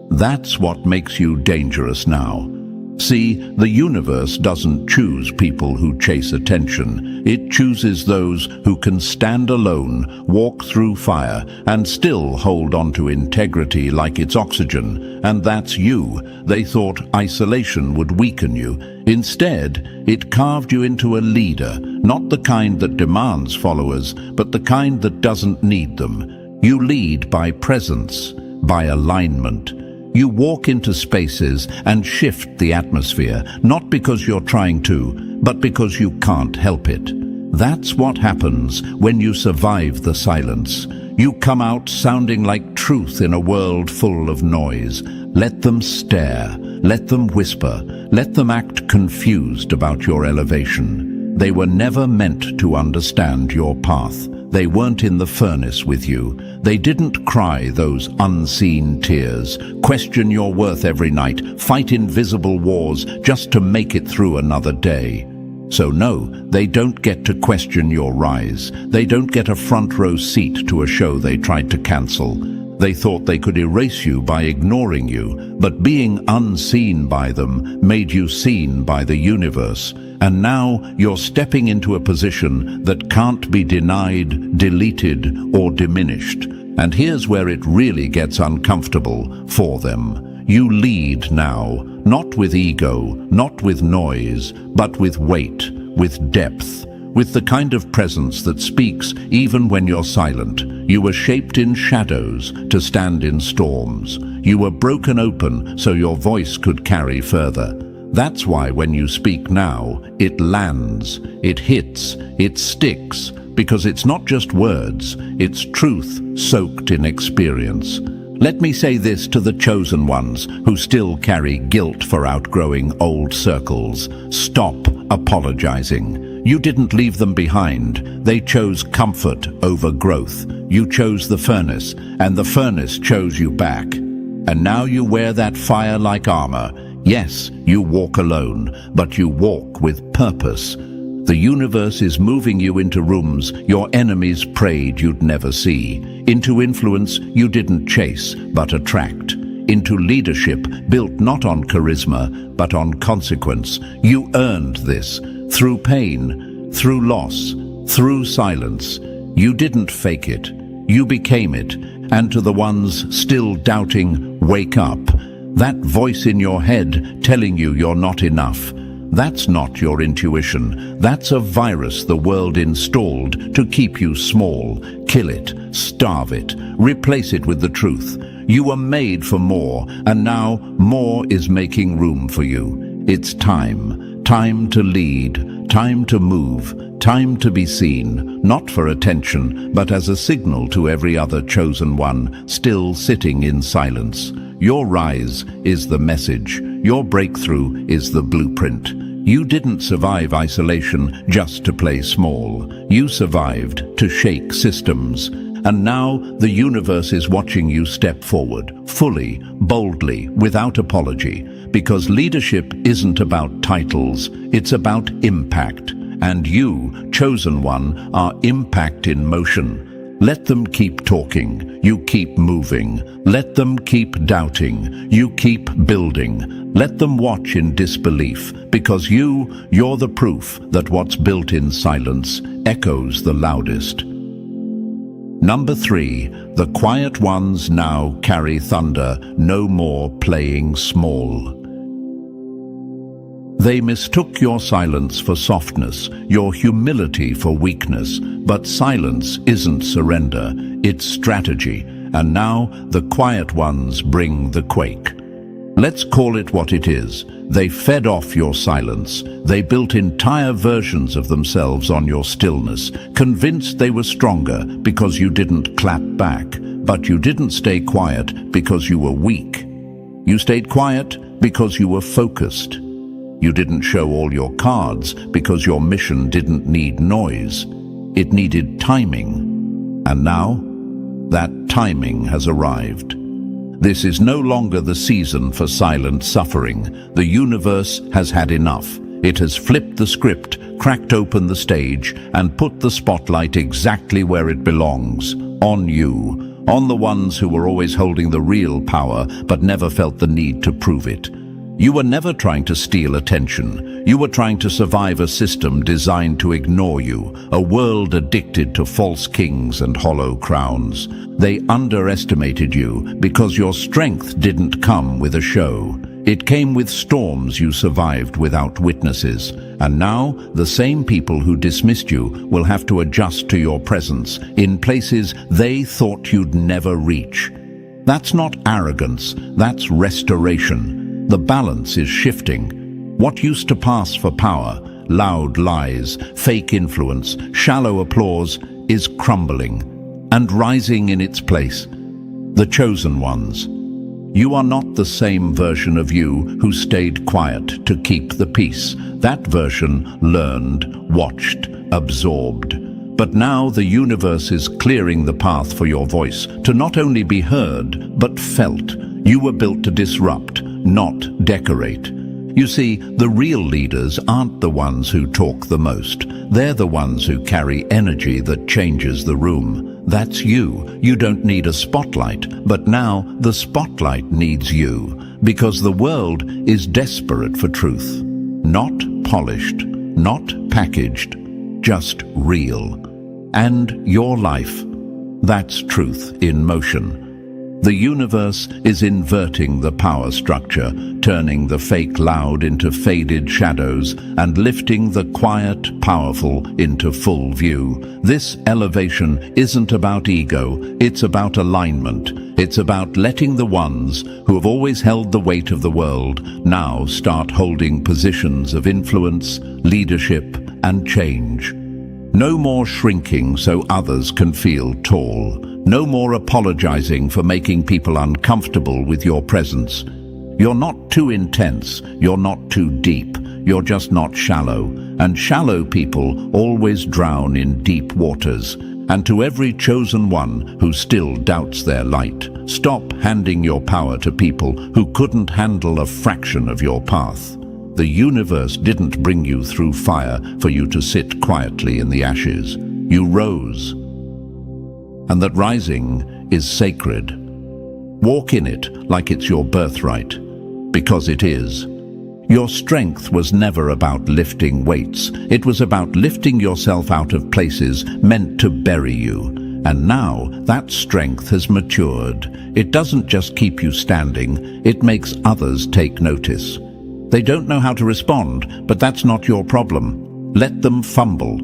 That's what makes you dangerous now. See, the universe doesn't choose people who chase attention. It chooses those who can stand alone, walk through fire, and still hold on to integrity like it's oxygen. And that's you. They thought isolation would weaken you. Instead, it carved you into a leader, not the kind that demands followers, but the kind that doesn't need them. You lead by presence, by alignment. You walk into spaces and shift the atmosphere, not because you're trying to, but because you can't help it. That's what happens when you survive the silence. You come out sounding like truth in a world full of noise. Let them stare, let them whisper, let them act confused about your elevation. They were never meant to understand your path. They weren't in the furnace with you. They didn't cry those unseen tears, question your worth every night, fight invisible wars just to make it through another day. So no, they don't get to question your rise. They don't get a front row seat to a show they tried to cancel. They thought they could erase you by ignoring you, but being unseen by them made you seen by the universe. And now you're stepping into a position that can't be denied, deleted, or diminished. And here's where it really gets uncomfortable for them. You lead now, not with ego, not with noise, but with weight, with depth, with the kind of presence that speaks even when you're silent. You were shaped in shadows to stand in storms. You were broken open so your voice could carry further. That's why when you speak now, it lands, it hits, it sticks, because it's not just words, it's truth soaked in experience. Let me say this to the chosen ones who still carry guilt for outgrowing old circles. Stop apologizing. You didn't leave them behind. They chose comfort over growth. You chose the furnace, and the furnace chose you back. And now you wear that fire like armor. Yes, you walk alone, but you walk with purpose. The universe is moving you into rooms your enemies prayed you'd never see, into influence you didn't chase but attract, into leadership built not on charisma but on consequence. You earned this through pain, through loss, through silence. You didn't fake it, you became it. And to the ones still doubting, wake up. That voice in your head telling you you're not enough. That's not your intuition. That's a virus the world installed to keep you small. Kill it, starve it, replace it with the truth. You were made for more, and now more is making room for you. It's time. Time to lead, time to move, time to be seen, not for attention, but as a signal to every other chosen one, still sitting in silence. Your rise is the message. Your breakthrough is the blueprint. You didn't survive isolation just to play small. You survived to shake systems. And now the universe is watching you step forward, fully, boldly, without apology. Because leadership isn't about titles, it's about impact. And you, chosen one, are impact in motion. Let them keep talking, you keep moving. Let them keep doubting, you keep building. Let them watch in disbelief, because you're the proof that what's built in silence echoes the loudest. Number 3, the quiet ones now carry thunder, no more playing small. They mistook your silence for softness, your humility for weakness, but silence isn't surrender, it's strategy, and now the quiet ones bring the quake. Let's call it what it is. They fed off your silence. They built entire versions of themselves on your stillness, convinced they were stronger because you didn't clap back. But you didn't stay quiet because you were weak. You stayed quiet because you were focused. You didn't show all your cards because your mission didn't need noise. It needed timing. And now, that timing has arrived. This is no longer the season for silent suffering. The universe has had enough. It has flipped the script, cracked open the stage, and put the spotlight exactly where it belongs. On you. On the ones who were always holding the real power, but never felt the need to prove it. You were never trying to steal attention. You were trying to survive a system designed to ignore you, a world addicted to false kings and hollow crowns. They underestimated you because your strength didn't come with a show. It came with storms you survived without witnesses. And now, the same people who dismissed you will have to adjust to your presence in places they thought you'd never reach. That's not arrogance, that's restoration. The balance is shifting. What used to pass for power, loud lies, fake influence, shallow applause, is crumbling and rising in its place. The chosen ones. You are not the same version of you who stayed quiet to keep the peace. That version learned, watched, absorbed. But now the universe is clearing the path for your voice to not only be heard, but felt. You were built to disrupt, not decorate. You see, the real leaders aren't the ones who talk the most. They're the ones who carry energy that changes the room. That's you. You don't need a spotlight, but now the spotlight needs you, because the world is desperate for truth. Not polished, not packaged, just real. And your life, that's truth in motion. The universe is inverting the power structure, turning the fake loud into faded shadows and lifting the quiet, powerful into full view. This elevation isn't about ego, it's about alignment. It's about letting the ones who have always held the weight of the world now start holding positions of influence, leadership, and change. No more shrinking so others can feel tall. No more apologizing for making people uncomfortable with your presence. You're not too intense, you're not too deep, you're just not shallow. And shallow people always drown in deep waters. And to every chosen one who still doubts their light, stop handing your power to people who couldn't handle a fraction of your path. The universe didn't bring you through fire for you to sit quietly in the ashes. You rose. And that rising is sacred. Walk in it like it's your birthright, because it is. Your strength was never about lifting weights. It was about lifting yourself out of places meant to bury you. And now that strength has matured. It doesn't just keep you standing, it makes others take notice. They don't know how to respond, but that's not your problem. Let them fumble.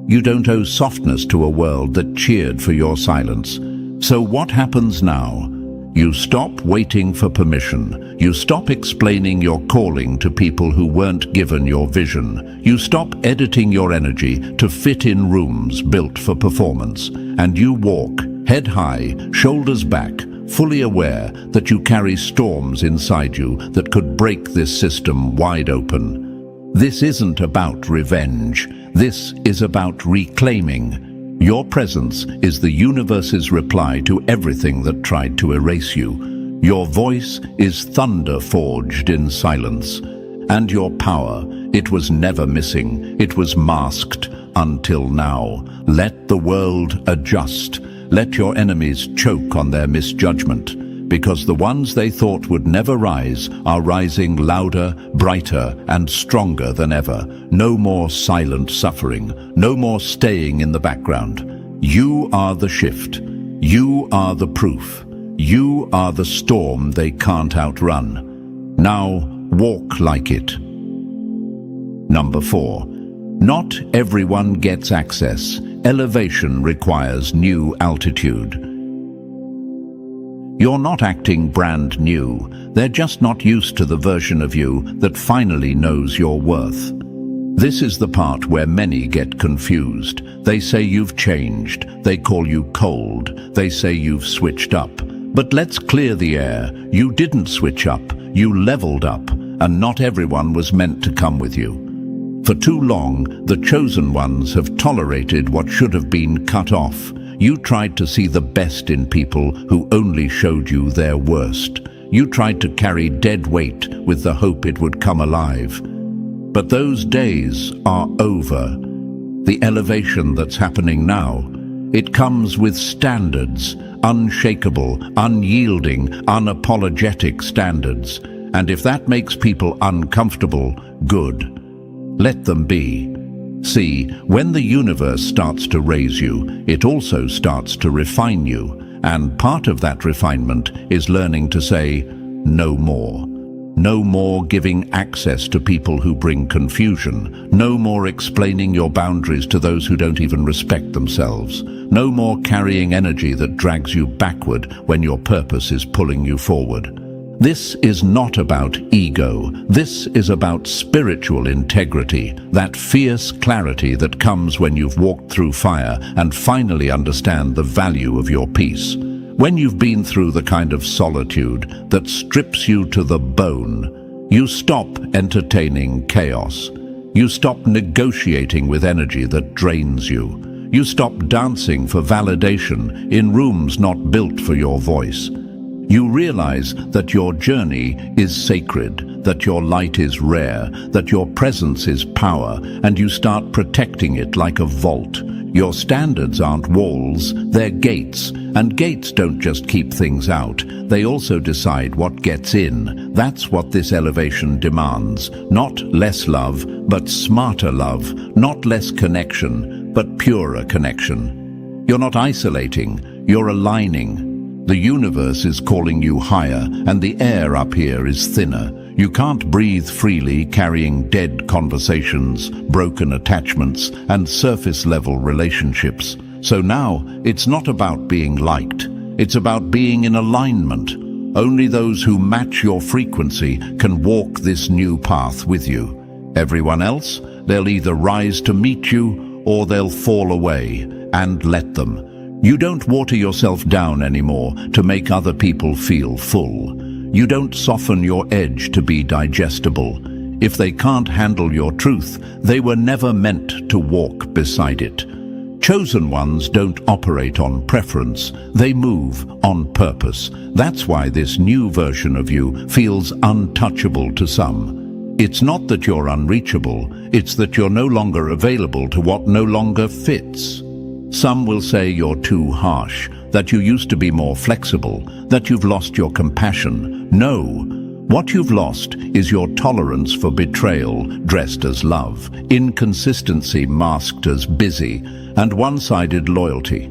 You don't owe softness to a world that cheered for your silence. So what happens now? You stop waiting for permission. You stop explaining your calling to people who weren't given your vision. You stop editing your energy to fit in rooms built for performance. And you walk, head high, shoulders back, fully aware that you carry storms inside you that could break this system wide open. This isn't about revenge. This is about reclaiming. Your presence is the universe's reply to everything that tried to erase you. Your voice is thunder forged in silence. And your power, it was never missing. It was masked until now. Let the world adjust. Let your enemies choke on their misjudgment, because the ones they thought would never rise are rising louder, brighter, and stronger than ever. No more silent suffering, no more staying in the background. You are the shift. You are the proof. You are the storm they can't outrun. Now, walk like it. Number 4. Not everyone gets access. Elevation requires new altitude. You're not acting brand new. They're just not used to the version of you that finally knows your worth. This is the part where many get confused. They say you've changed. They call you cold. They say you've switched up. But let's clear the air. You didn't switch up. You leveled up. And not everyone was meant to come with you. For too long, the chosen ones have tolerated what should have been cut off. You tried to see the best in people who only showed you their worst. You tried to carry dead weight with the hope it would come alive. But those days are over. The elevation that's happening now, it comes with standards, unshakable, unyielding, unapologetic standards. And if that makes people uncomfortable, good. Let them be. See, when the universe starts to raise you, it also starts to refine you. And part of that refinement is learning to say, no more. No more giving access to people who bring confusion. No more explaining your boundaries to those who don't even respect themselves. No more carrying energy that drags you backward when your purpose is pulling you forward. This is not about ego. This is about spiritual integrity, that fierce clarity that comes when you've walked through fire and finally understand the value of your peace. When you've been through the kind of solitude that strips you to the bone, you stop entertaining chaos. You stop negotiating with energy that drains you. You stop dancing for validation in rooms not built for your voice. You realize that your journey is sacred, that your light is rare, that your presence is power, and you start protecting it like a vault. Your standards aren't walls, they're gates, and gates don't just keep things out, they also decide what gets in. That's what this elevation demands. Not less love, but smarter love. Not less connection, but purer connection. You're not isolating, you're aligning. The universe is calling you higher, and the air up here is thinner. You can't breathe freely carrying dead conversations, broken attachments, and surface-level relationships. So now, it's not about being liked. It's about being in alignment. Only those who match your frequency can walk this new path with you. Everyone else, they'll either rise to meet you, or they'll fall away, and let them. You don't water yourself down anymore to make other people feel full. You don't soften your edge to be digestible. If they can't handle your truth, they were never meant to walk beside it. Chosen ones don't operate on preference, they move on purpose. That's why this new version of you feels untouchable to some. It's not that you're unreachable, it's that you're no longer available to what no longer fits. Some will say you're too harsh, that you used to be more flexible, that you've lost your compassion. No, what you've lost is your tolerance for betrayal dressed as love, inconsistency masked as busy, and one-sided loyalty.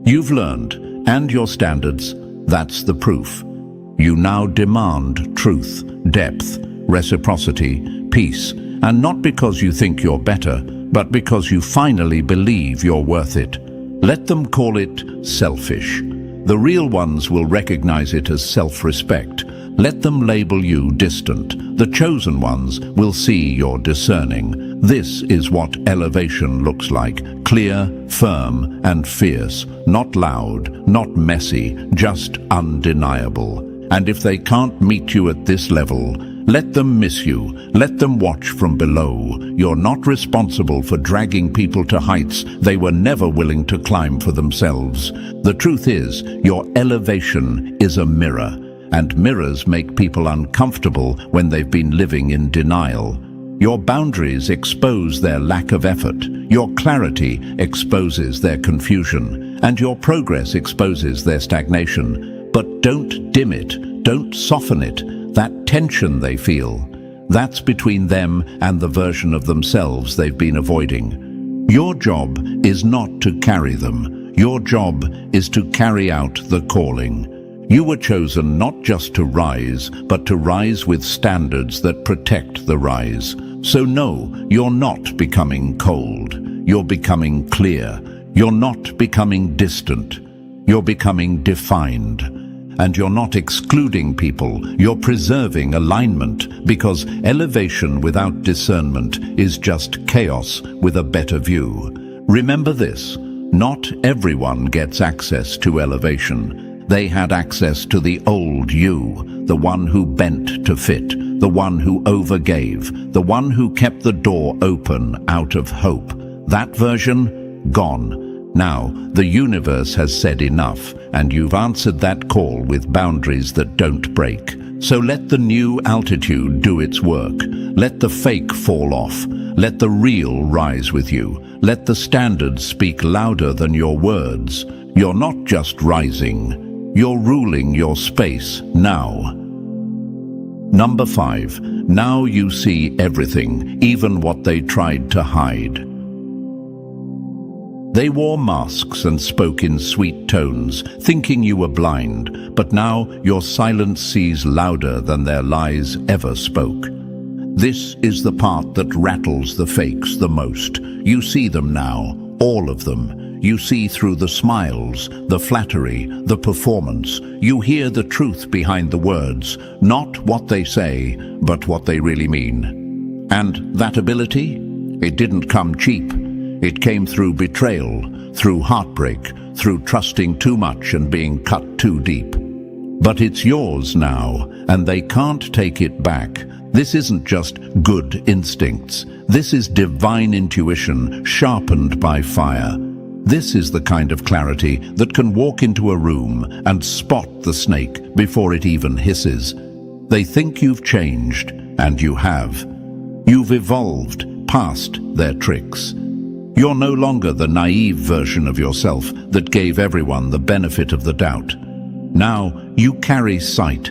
You've learned, and your standards, that's the proof. You now demand truth, depth, reciprocity, peace, and not because you think you're better, but because you finally believe you're worth it. Let them call it selfish. The real ones will recognize it as self-respect. Let them label you distant. The chosen ones will see you're discerning. This is what elevation looks like. Clear, firm, and fierce. Not loud, not messy, just undeniable. And if they can't meet you at this level, let them miss you. Let them watch from below. You're not responsible for dragging people to heights they were never willing to climb for themselves. The truth is, your elevation is a mirror, and mirrors make people uncomfortable when they've been living in denial. Your boundaries expose their lack of effort. Your clarity exposes their confusion, and your progress exposes their stagnation. But don't dim it, don't soften it. That tension they feel, that's between them and the version of themselves they've been avoiding. Your job is not to carry them. Your job is to carry out the calling. You were chosen not just to rise, but to rise with standards that protect the rise. So no, you're not becoming cold. You're becoming clear. You're not becoming distant. You're becoming defined. And you're not excluding people, you're preserving alignment, because elevation without discernment is just chaos with a better view. Remember this, not everyone gets access to elevation. They had access to the old you, the one who bent to fit, the one who overgave, the one who kept the door open out of hope. That version, gone. Now, the universe has said enough, and you've answered that call with boundaries that don't break. So let the new altitude do its work. Let the fake fall off. Let the real rise with you. Let the standards speak louder than your words. You're not just rising. You're ruling your space now. Number 5. Now you see everything, even what they tried to hide. They wore masks and spoke in sweet tones, thinking you were blind, but now your silence sees louder than their lies ever spoke. This is the part that rattles the fakes the most. You see them now, all of them. You see through the smiles, the flattery, the performance. You hear the truth behind the words, not what they say, but what they really mean. And that ability? It didn't come cheap. It came through betrayal, through heartbreak, through trusting too much and being cut too deep. But it's yours now, and they can't take it back. This isn't just good instincts. This is divine intuition, sharpened by fire. This is the kind of clarity that can walk into a room and spot the snake before it even hisses. They think you've changed, and you have. You've evolved past their tricks. You're no longer the naive version of yourself that gave everyone the benefit of the doubt. Now you carry sight,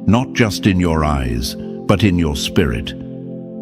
not just in your eyes, but in your spirit.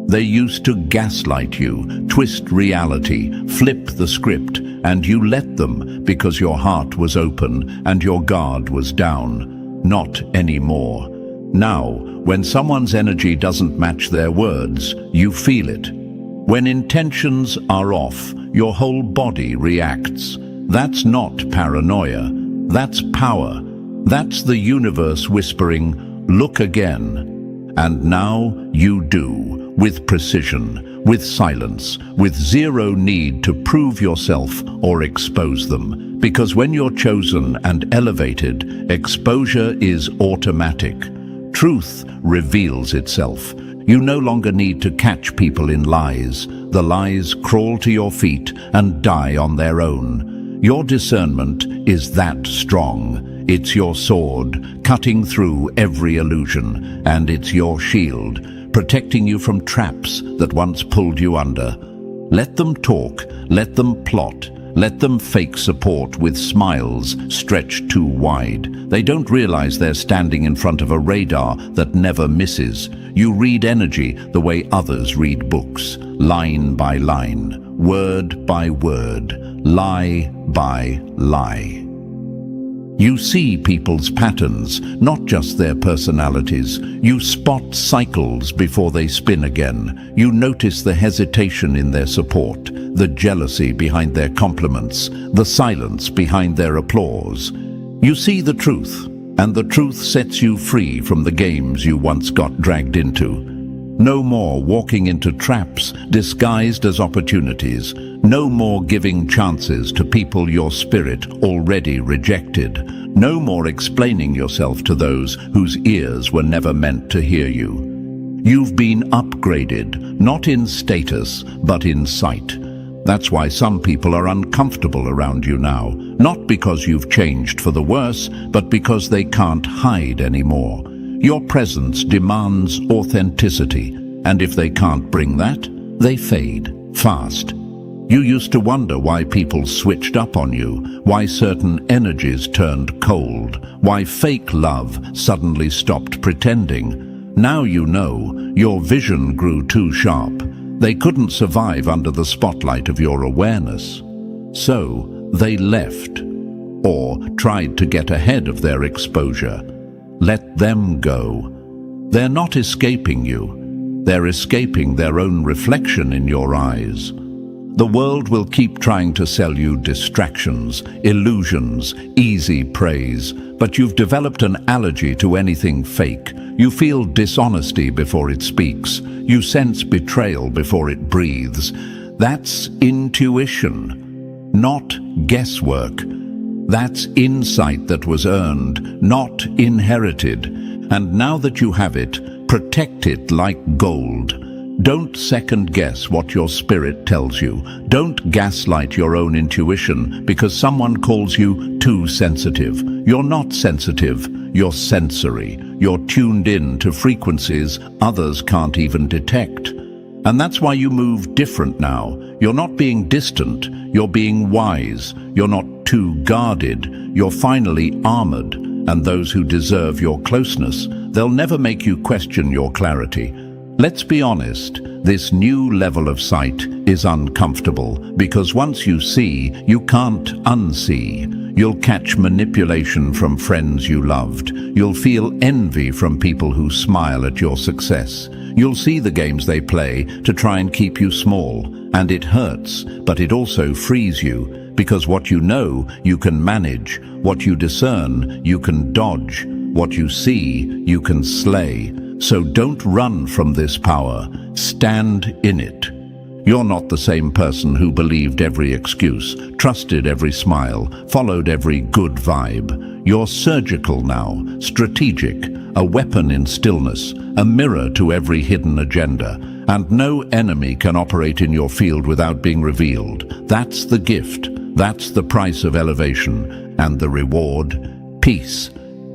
They used to gaslight you, twist reality, flip the script, and you let them because your heart was open and your guard was down. Not anymore. Now, when someone's energy doesn't match their words, you feel it. When intentions are off, your whole body reacts. That's not paranoia. That's power. That's the universe whispering, look again. And now you do, with precision, with silence, with zero need to prove yourself or expose them. Because when you're chosen and elevated, exposure is automatic. Truth reveals itself. You no longer need to catch people in lies. The lies crawl to your feet and die on their own. Your discernment is that strong. It's your sword, cutting through every illusion, and it's your shield, protecting you from traps that once pulled you under. Let them talk, let them plot, let them fake support with smiles stretched too wide. They don't realize they're standing in front of a radar that never misses. You read energy the way others read books, line by line, word by word, lie by lie. You see people's patterns, not just their personalities. You spot cycles before they spin again. You notice the hesitation in their support, the jealousy behind their compliments, the silence behind their applause. You see the truth, and the truth sets you free from the games you once got dragged into. No more walking into traps disguised as opportunities. No more giving chances to people your spirit already rejected. No more explaining yourself to those whose ears were never meant to hear you. You've been upgraded, not in status, but in sight. That's why some people are uncomfortable around you now, not because you've changed for the worse, but because they can't hide anymore. Your presence demands authenticity, and if they can't bring that, they fade fast. You used to wonder why people switched up on you, why certain energies turned cold, why fake love suddenly stopped pretending. Now you know, your vision grew too sharp. They couldn't survive under the spotlight of your awareness. So they left, or tried to get ahead of their exposure. Let them go. They're not escaping you. They're escaping their own reflection in your eyes. The world will keep trying to sell you distractions, illusions, easy praise, but you've developed an allergy to anything fake. You feel dishonesty before it speaks. You sense betrayal before it breathes. That's intuition, not guesswork. That's insight that was earned, not inherited. And now that you have it, protect it like gold. Don't second-guess what your spirit tells you. Don't gaslight your own intuition because someone calls you too sensitive. You're not sensitive, you're sensory. You're tuned in to frequencies others can't even detect. And that's why you move different now. You're not being distant, you're being wise. You're not too guarded, you're finally armored. And those who deserve your closeness, they'll never make you question your clarity. Let's be honest, this new level of sight is uncomfortable because once you see, you can't unsee. You'll catch manipulation from friends you loved. You'll feel envy from people who smile at your success. You'll see the games they play to try and keep you small. And it hurts, but it also frees you because what you know, you can manage. What you discern, you can dodge. What you see, you can slay. So don't run from this power, stand in it. You're not the same person who believed every excuse, trusted every smile, followed every good vibe. You're surgical now, strategic, a weapon in stillness, a mirror to every hidden agenda. And no enemy can operate in your field without being revealed. That's the gift, that's the price of elevation, and the reward, peace.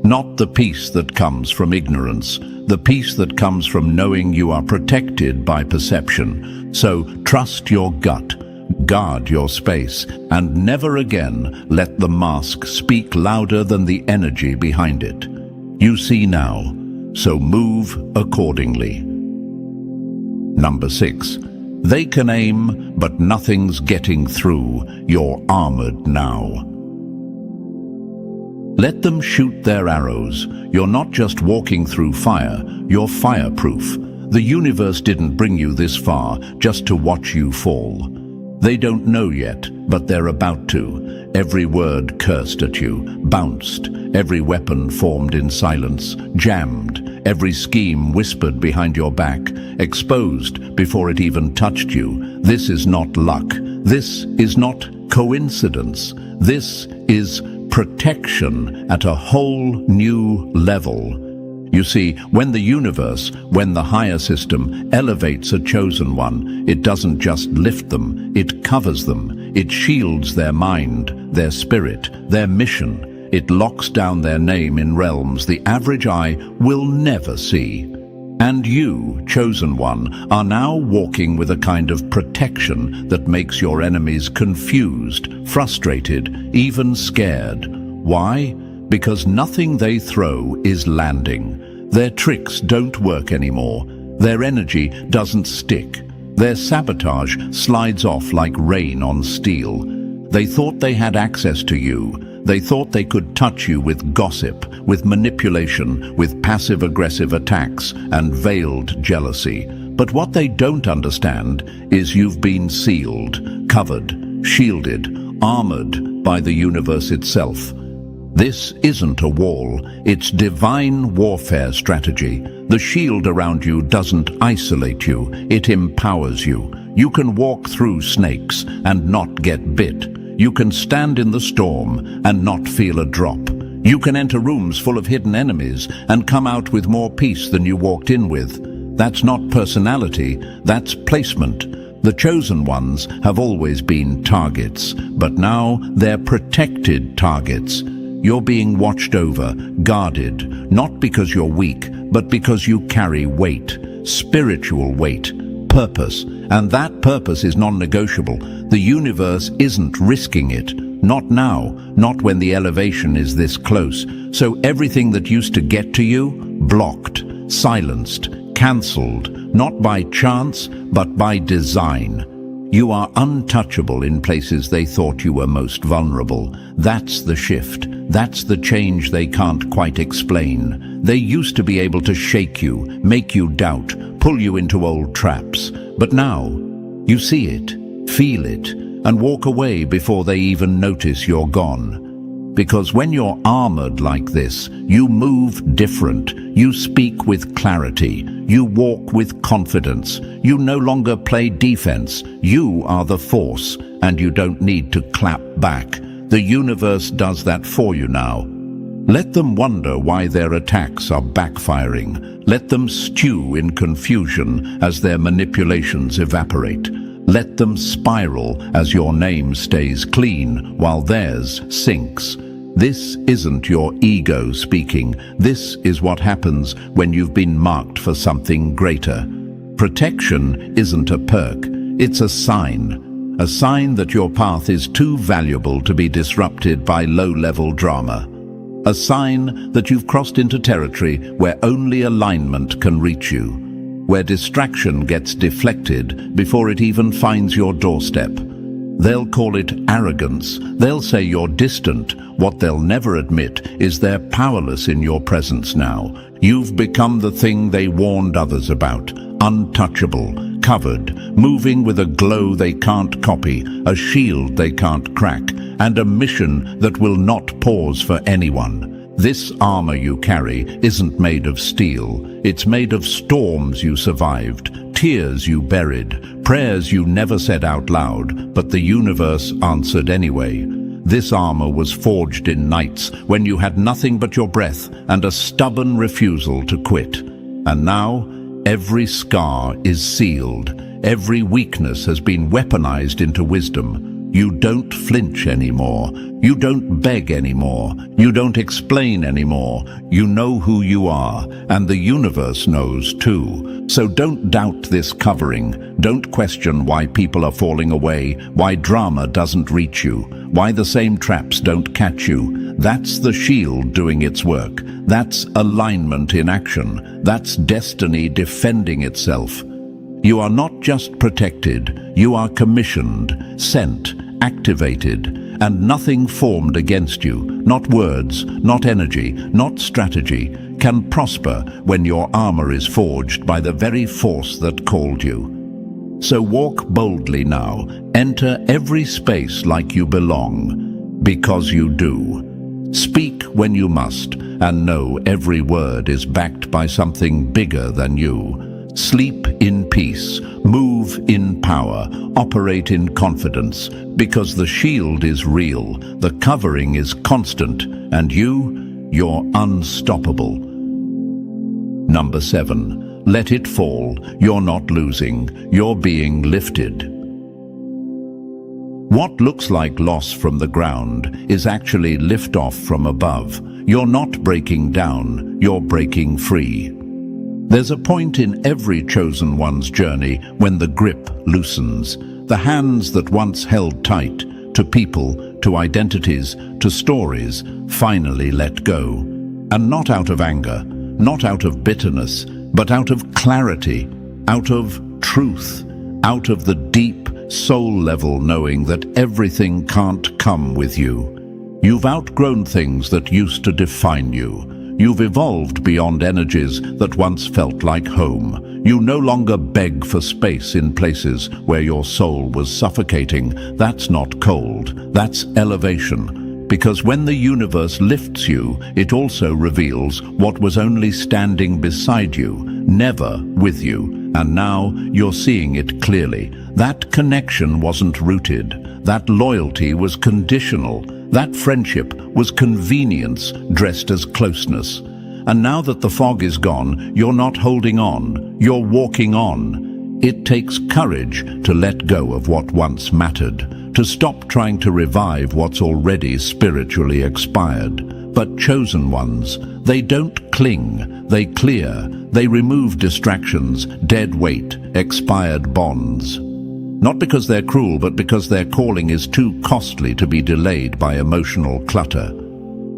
Not the peace that comes from ignorance, the peace that comes from knowing you are protected by perception. So trust your gut, guard your space, and never again let the mask speak louder than the energy behind it. You see now, so move accordingly. Number 6. They can aim, but nothing's getting through. You're armored now. Let them shoot their arrows. You're not just walking through fire, you're fireproof. The universe didn't bring you this far just to watch you fall. They don't know yet, but they're about to. Every word cursed at you, bounced. Every weapon formed in silence, jammed. Every scheme whispered behind your back, exposed before it even touched you. This is not luck. This is not coincidence. This is protection at a whole new level. You see, when the universe, when the higher system elevates a chosen one, it doesn't just lift them, it covers them. It shields their mind, their spirit, their mission. It locks down their name in realms the average eye will never see. And you, chosen one, are now walking with a kind of protection that makes your enemies confused, frustrated, even scared. Why? Because nothing they throw is landing. Their tricks don't work anymore. Their energy doesn't stick. Their sabotage slides off like rain on steel. They thought they had access to you. They thought they could touch you with gossip, with manipulation, with passive-aggressive attacks and veiled jealousy. But what they don't understand is you've been sealed, covered, shielded, armored by the universe itself. This isn't a wall, it's divine warfare strategy. The shield around you doesn't isolate you, it empowers you. You can walk through snakes and not get bit. You can stand in the storm and not feel a drop. You can enter rooms full of hidden enemies and come out with more peace than you walked in with. That's not personality, that's placement. The chosen ones have always been targets, but now they're protected targets. You're being watched over, guarded, not because you're weak, but because you carry weight, spiritual weight, purpose, and that purpose is non-negotiable. The universe isn't risking it. Not now, not when the elevation is this close. So everything that used to get to you, blocked, silenced, cancelled, not by chance, but by design. You are untouchable in places they thought you were most vulnerable. That's the shift. That's the change they can't quite explain. They used to be able to shake you, make you doubt, pull you into old traps. But now, you see it, feel it, and walk away before they even notice you're gone. Because when you're armored like this, you move different, you speak with clarity, you walk with confidence, you no longer play defense, you are the force, and you don't need to clap back. The universe does that for you now. Let them wonder why their attacks are backfiring. Let them stew in confusion as their manipulations evaporate. Let them spiral as your name stays clean while theirs sinks. This isn't your ego speaking. This is what happens when you've been marked for something greater. Protection isn't a perk, it's a sign that your path is too valuable to be disrupted by low-level drama. A sign that you've crossed into territory where only alignment can reach you, where distraction gets deflected before it even finds your doorstep. They'll call it arrogance. They'll say you're distant. What they'll never admit is they're powerless in your presence now. You've become the thing they warned others about. Untouchable, covered, moving with a glow they can't copy, a shield they can't crack, and a mission that will not pause for anyone. This armor you carry isn't made of steel. It's made of storms you survived, tears you buried, prayers you never said out loud, but the universe answered anyway. This armor was forged in nights when you had nothing but your breath and a stubborn refusal to quit. And now, every scar is sealed. Every weakness has been weaponized into wisdom. You don't flinch anymore. You don't beg anymore. You don't explain anymore. You know who you are, and the universe knows too. So don't doubt this covering. Don't question why people are falling away, why drama doesn't reach you, why the same traps don't catch you. That's the shield doing its work. That's alignment in action. That's destiny defending itself. You are not just protected, you are commissioned, sent, activated, and nothing formed against you, not words, not energy, not strategy, can prosper when your armor is forged by the very force that called you. So walk boldly now, enter every space like you belong, because you do. Speak when you must, and know every word is backed by something bigger than you. Sleep in peace, move in power, operate in confidence, because the shield is real, the covering is constant, and you're unstoppable. Number 7, let it fall. You're not losing, you're being lifted. What looks like loss from the ground is actually liftoff from above. You're not breaking down, you're breaking free. There's a point in every chosen one's journey when the grip loosens. The hands that once held tight to people, to identities, to stories, finally let go. And not out of anger, not out of bitterness, but out of clarity, out of truth, out of the deep soul-level knowing that everything can't come with you. You've outgrown things that used to define you. You've evolved beyond energies that once felt like home. You no longer beg for space in places where your soul was suffocating. That's not cold, that's elevation. Because when the universe lifts you, it also reveals what was only standing beside you, never with you. And now you're seeing it clearly. That connection wasn't rooted. That loyalty was conditional. That friendship was convenience dressed as closeness. And now that the fog is gone, you're not holding on, you're walking on. It takes courage to let go of what once mattered, to stop trying to revive what's already spiritually expired. But chosen ones, they don't cling, they clear, they remove distractions, dead weight, expired bonds. Not because they're cruel, but because their calling is too costly to be delayed by emotional clutter.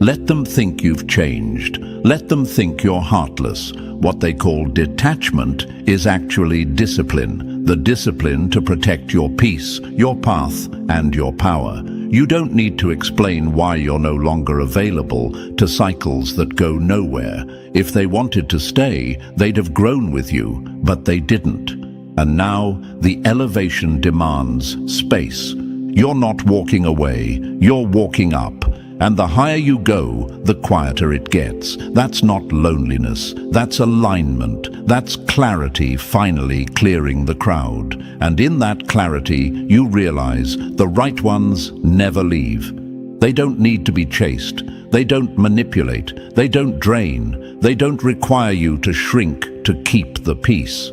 Let them think you've changed. Let them think you're heartless. What they call detachment is actually discipline. The discipline to protect your peace, your path, and your power. You don't need to explain why you're no longer available to cycles that go nowhere. If they wanted to stay, they'd have grown with you, but they didn't. And now the elevation demands space. You're not walking away, you're walking up. And the higher you go, the quieter it gets. That's not loneliness, that's alignment, that's clarity finally clearing the crowd. And in that clarity, you realize the right ones never leave. They don't need to be chased, they don't manipulate, they don't drain, they don't require you to shrink to keep the peace.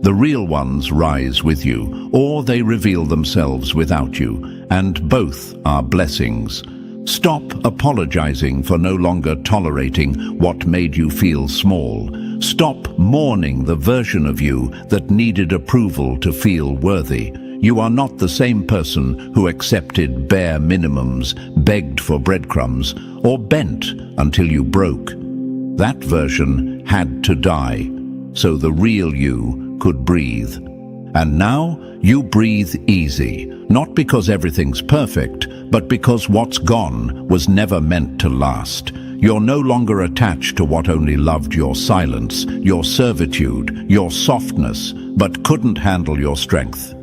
The real ones rise with you, or they reveal themselves without you, and both are blessings. Stop apologizing for no longer tolerating what made you feel small. Stop mourning the version of you that needed approval to feel worthy. You are not the same person who accepted bare minimums, begged for breadcrumbs, or bent until you broke. That version had to die, so the real you could breathe. And now you breathe easy, not because everything's perfect, but because what's gone was never meant to last. You're no longer attached to what only loved your silence, your servitude, your softness, but couldn't handle your strength.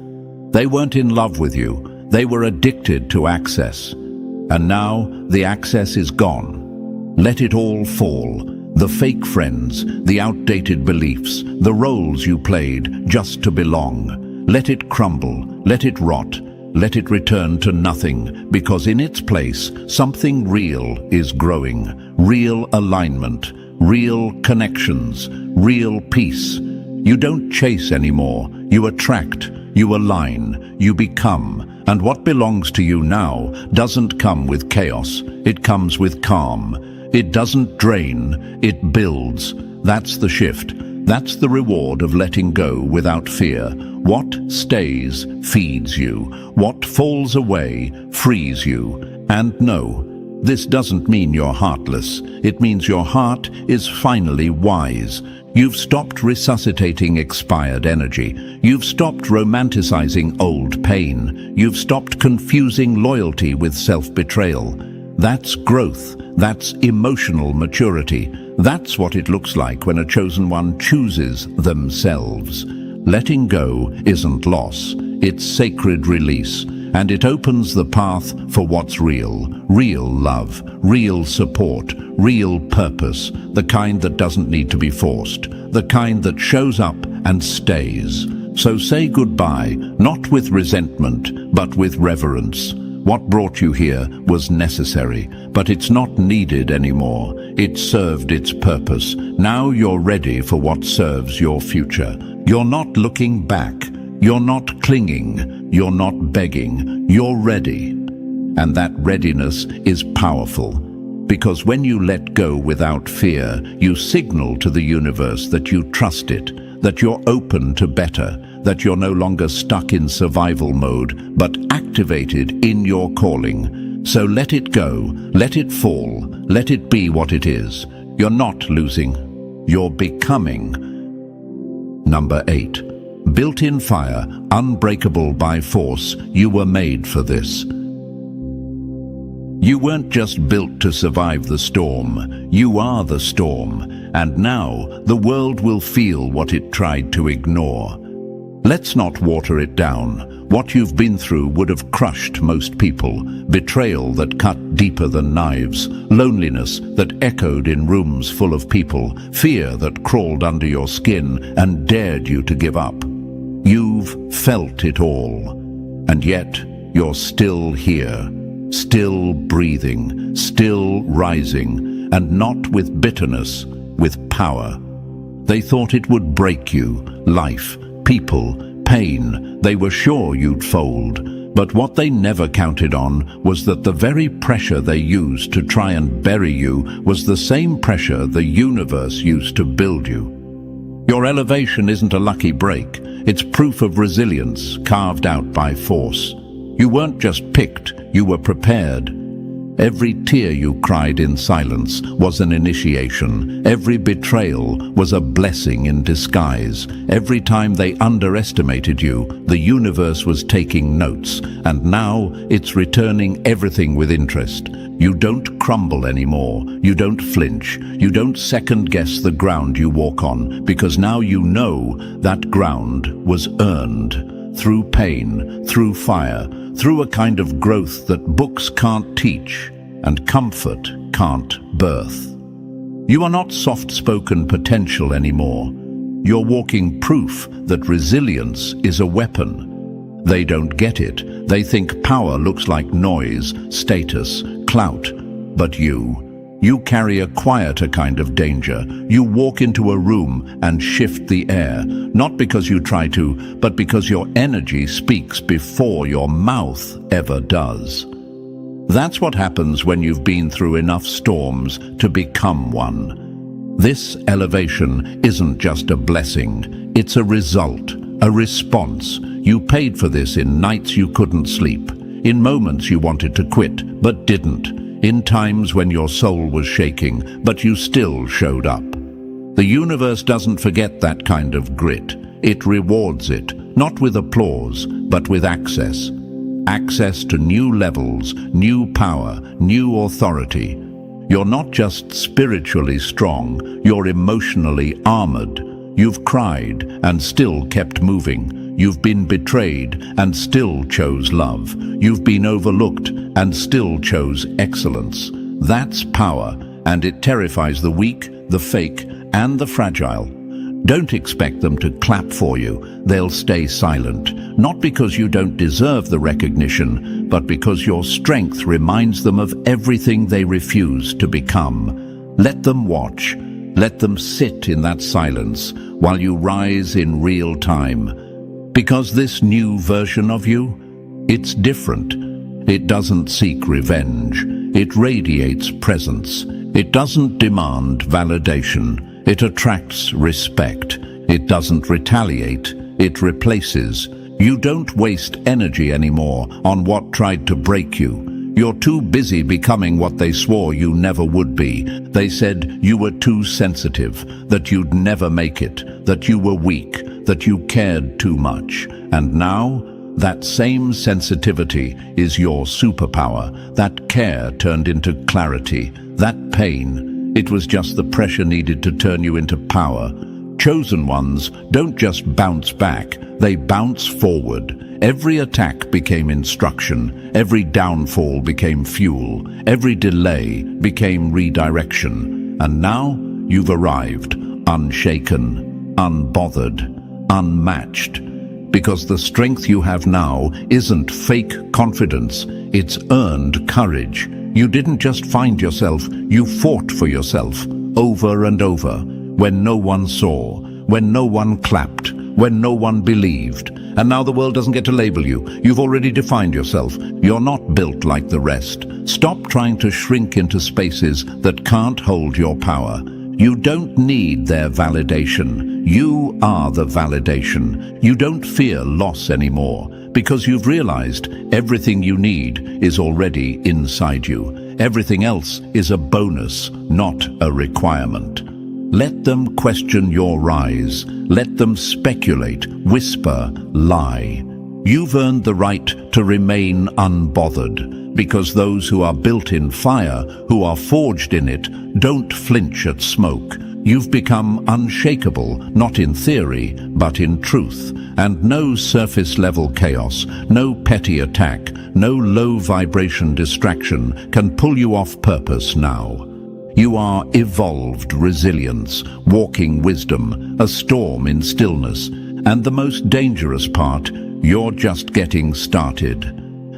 They weren't in love with you, they were addicted to access. And now the access is gone. Let it all fall. The fake friends, the outdated beliefs, the roles you played just to belong. Let it crumble, let it rot, let it return to nothing, because in its place, something real is growing. Real alignment, real connections, real peace. You don't chase anymore, you attract, you align, you become. And what belongs to you now doesn't come with chaos, it comes with calm. It doesn't drain, it builds. That's the shift. That's the reward of letting go without fear. What stays feeds you. What falls away frees you. And no, this doesn't mean you're heartless. It means your heart is finally wise. You've stopped resuscitating expired energy. You've stopped romanticizing old pain. You've stopped confusing loyalty with self-betrayal. That's growth. That's emotional maturity. That's what it looks like when a chosen one chooses themselves. Letting go isn't loss, it's sacred release, and it opens the path for what's real. Real love, real support, real purpose, the kind that doesn't need to be forced, the kind that shows up and stays. So say goodbye, not with resentment, but with reverence. What brought you here was necessary, but it's not needed anymore. It served its purpose. Now you're ready for what serves your future. You're not looking back. You're not clinging. You're not begging. You're ready. And that readiness is powerful. Because when you let go without fear, you signal to the universe that you trust it, that you're open to better, that you're no longer stuck in survival mode, but activated in your calling. So let it go, let it fall, let it be what it is. You're not losing, you're becoming. Number 8. Built-in fire, unbreakable by force. You were made for this. You weren't just built to survive the storm, you are the storm, and now the world will feel what it tried to ignore. Let's not water it down. What you've been through would have crushed most people. Betrayal that cut deeper than knives, loneliness that echoed in rooms full of people, fear that crawled under your skin and dared you to give up. You've felt it all, and yet you're still here, still breathing, still rising, and not with bitterness, with power. They thought it would break you, life, people, pain. They were sure you'd fold. But what they never counted on was that the very pressure they used to try and bury you was the same pressure the universe used to build you. Your elevation isn't a lucky break. It's proof of resilience carved out by force. You weren't just picked, you were prepared. Every tear you cried in silence was an initiation. Every betrayal was a blessing in disguise. Every time they underestimated you, the universe was taking notes, and now it's returning everything with interest. You don't crumble anymore. You don't flinch. You don't second-guess the ground you walk on, because now you know that ground was earned. Through pain, through fire, through a kind of growth that books can't teach and comfort can't birth. You are not soft-spoken potential anymore. You're walking proof that resilience is a weapon. They don't get it. They think power looks like noise, status, clout. But you carry a quieter kind of danger. You walk into a room and shift the air, not because you try to, but because your energy speaks before your mouth ever does. That's what happens when you've been through enough storms to become one. This elevation isn't just a blessing, it's a result, a response. You paid for this in nights you couldn't sleep, in moments you wanted to quit, but didn't. In times when your soul was shaking, but you still showed up. The universe doesn't forget that kind of grit. It rewards it, not with applause, but with access. Access to new levels, new power, new authority. You're not just spiritually strong, you're emotionally armored. You've cried and still kept moving. You've been betrayed and still chose love. You've been overlooked and still chose excellence. That's power, and it terrifies the weak, the fake, and the fragile. Don't expect them to clap for you. They'll stay silent, not because you don't deserve the recognition, but because your strength reminds them of everything they refuse to become. Let them watch. Let them sit in that silence while you rise in real time. Because this new version of you, it's different. It doesn't seek revenge. It radiates presence. It doesn't demand validation. It attracts respect. It doesn't retaliate. It replaces. You don't waste energy anymore on what tried to break you. You're too busy becoming what they swore you never would be. They said you were too sensitive, that you'd never make it, that you were weak, that you cared too much. And now, that same sensitivity is your superpower. That care turned into clarity. That pain, it was just the pressure needed to turn you into power. Chosen ones don't just bounce back, they bounce forward. Every attack became instruction. Every downfall became fuel. Every delay became redirection. And now you've arrived, unshaken, unbothered, unmatched. Because the strength you have now isn't fake confidence, it's earned courage. You didn't just find yourself, you fought for yourself, over and over, when no one saw, when no one clapped, when no one believed. And now the world doesn't get to label you. You've already defined yourself. You're not built like the rest. Stop trying to shrink into spaces that can't hold your power. You don't need their validation. You are the validation. You don't fear loss anymore because you've realized everything you need is already inside you. Everything else is a bonus, not a requirement. Let them question your rise. Let them speculate, whisper, lie. You've earned the right to remain unbothered, because those who are built in fire, who are forged in it, don't flinch at smoke. You've become unshakable, not in theory, but in truth. And no surface-level chaos, no petty attack, no low-vibration distraction can pull you off purpose now. You are evolved resilience, walking wisdom, a storm in stillness. And the most dangerous part, you're just getting started.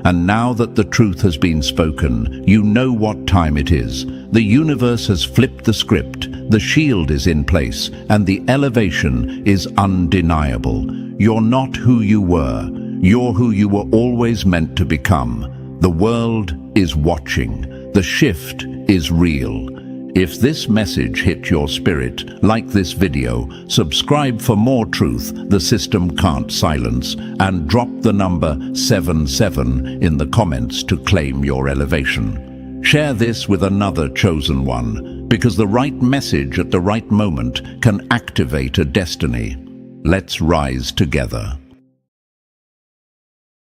And now that the truth has been spoken, you know what time it is. The universe has flipped the script, the shield is in place, and the elevation is undeniable. You're not who you were. You're who you were always meant to become. The world is watching. The shift is real. If this message hit your spirit, like this video, subscribe for more truth the system can't silence, and drop the number 77 in the comments to claim your elevation. Share this with another chosen one, because the right message at the right moment can activate a destiny. Let's rise together.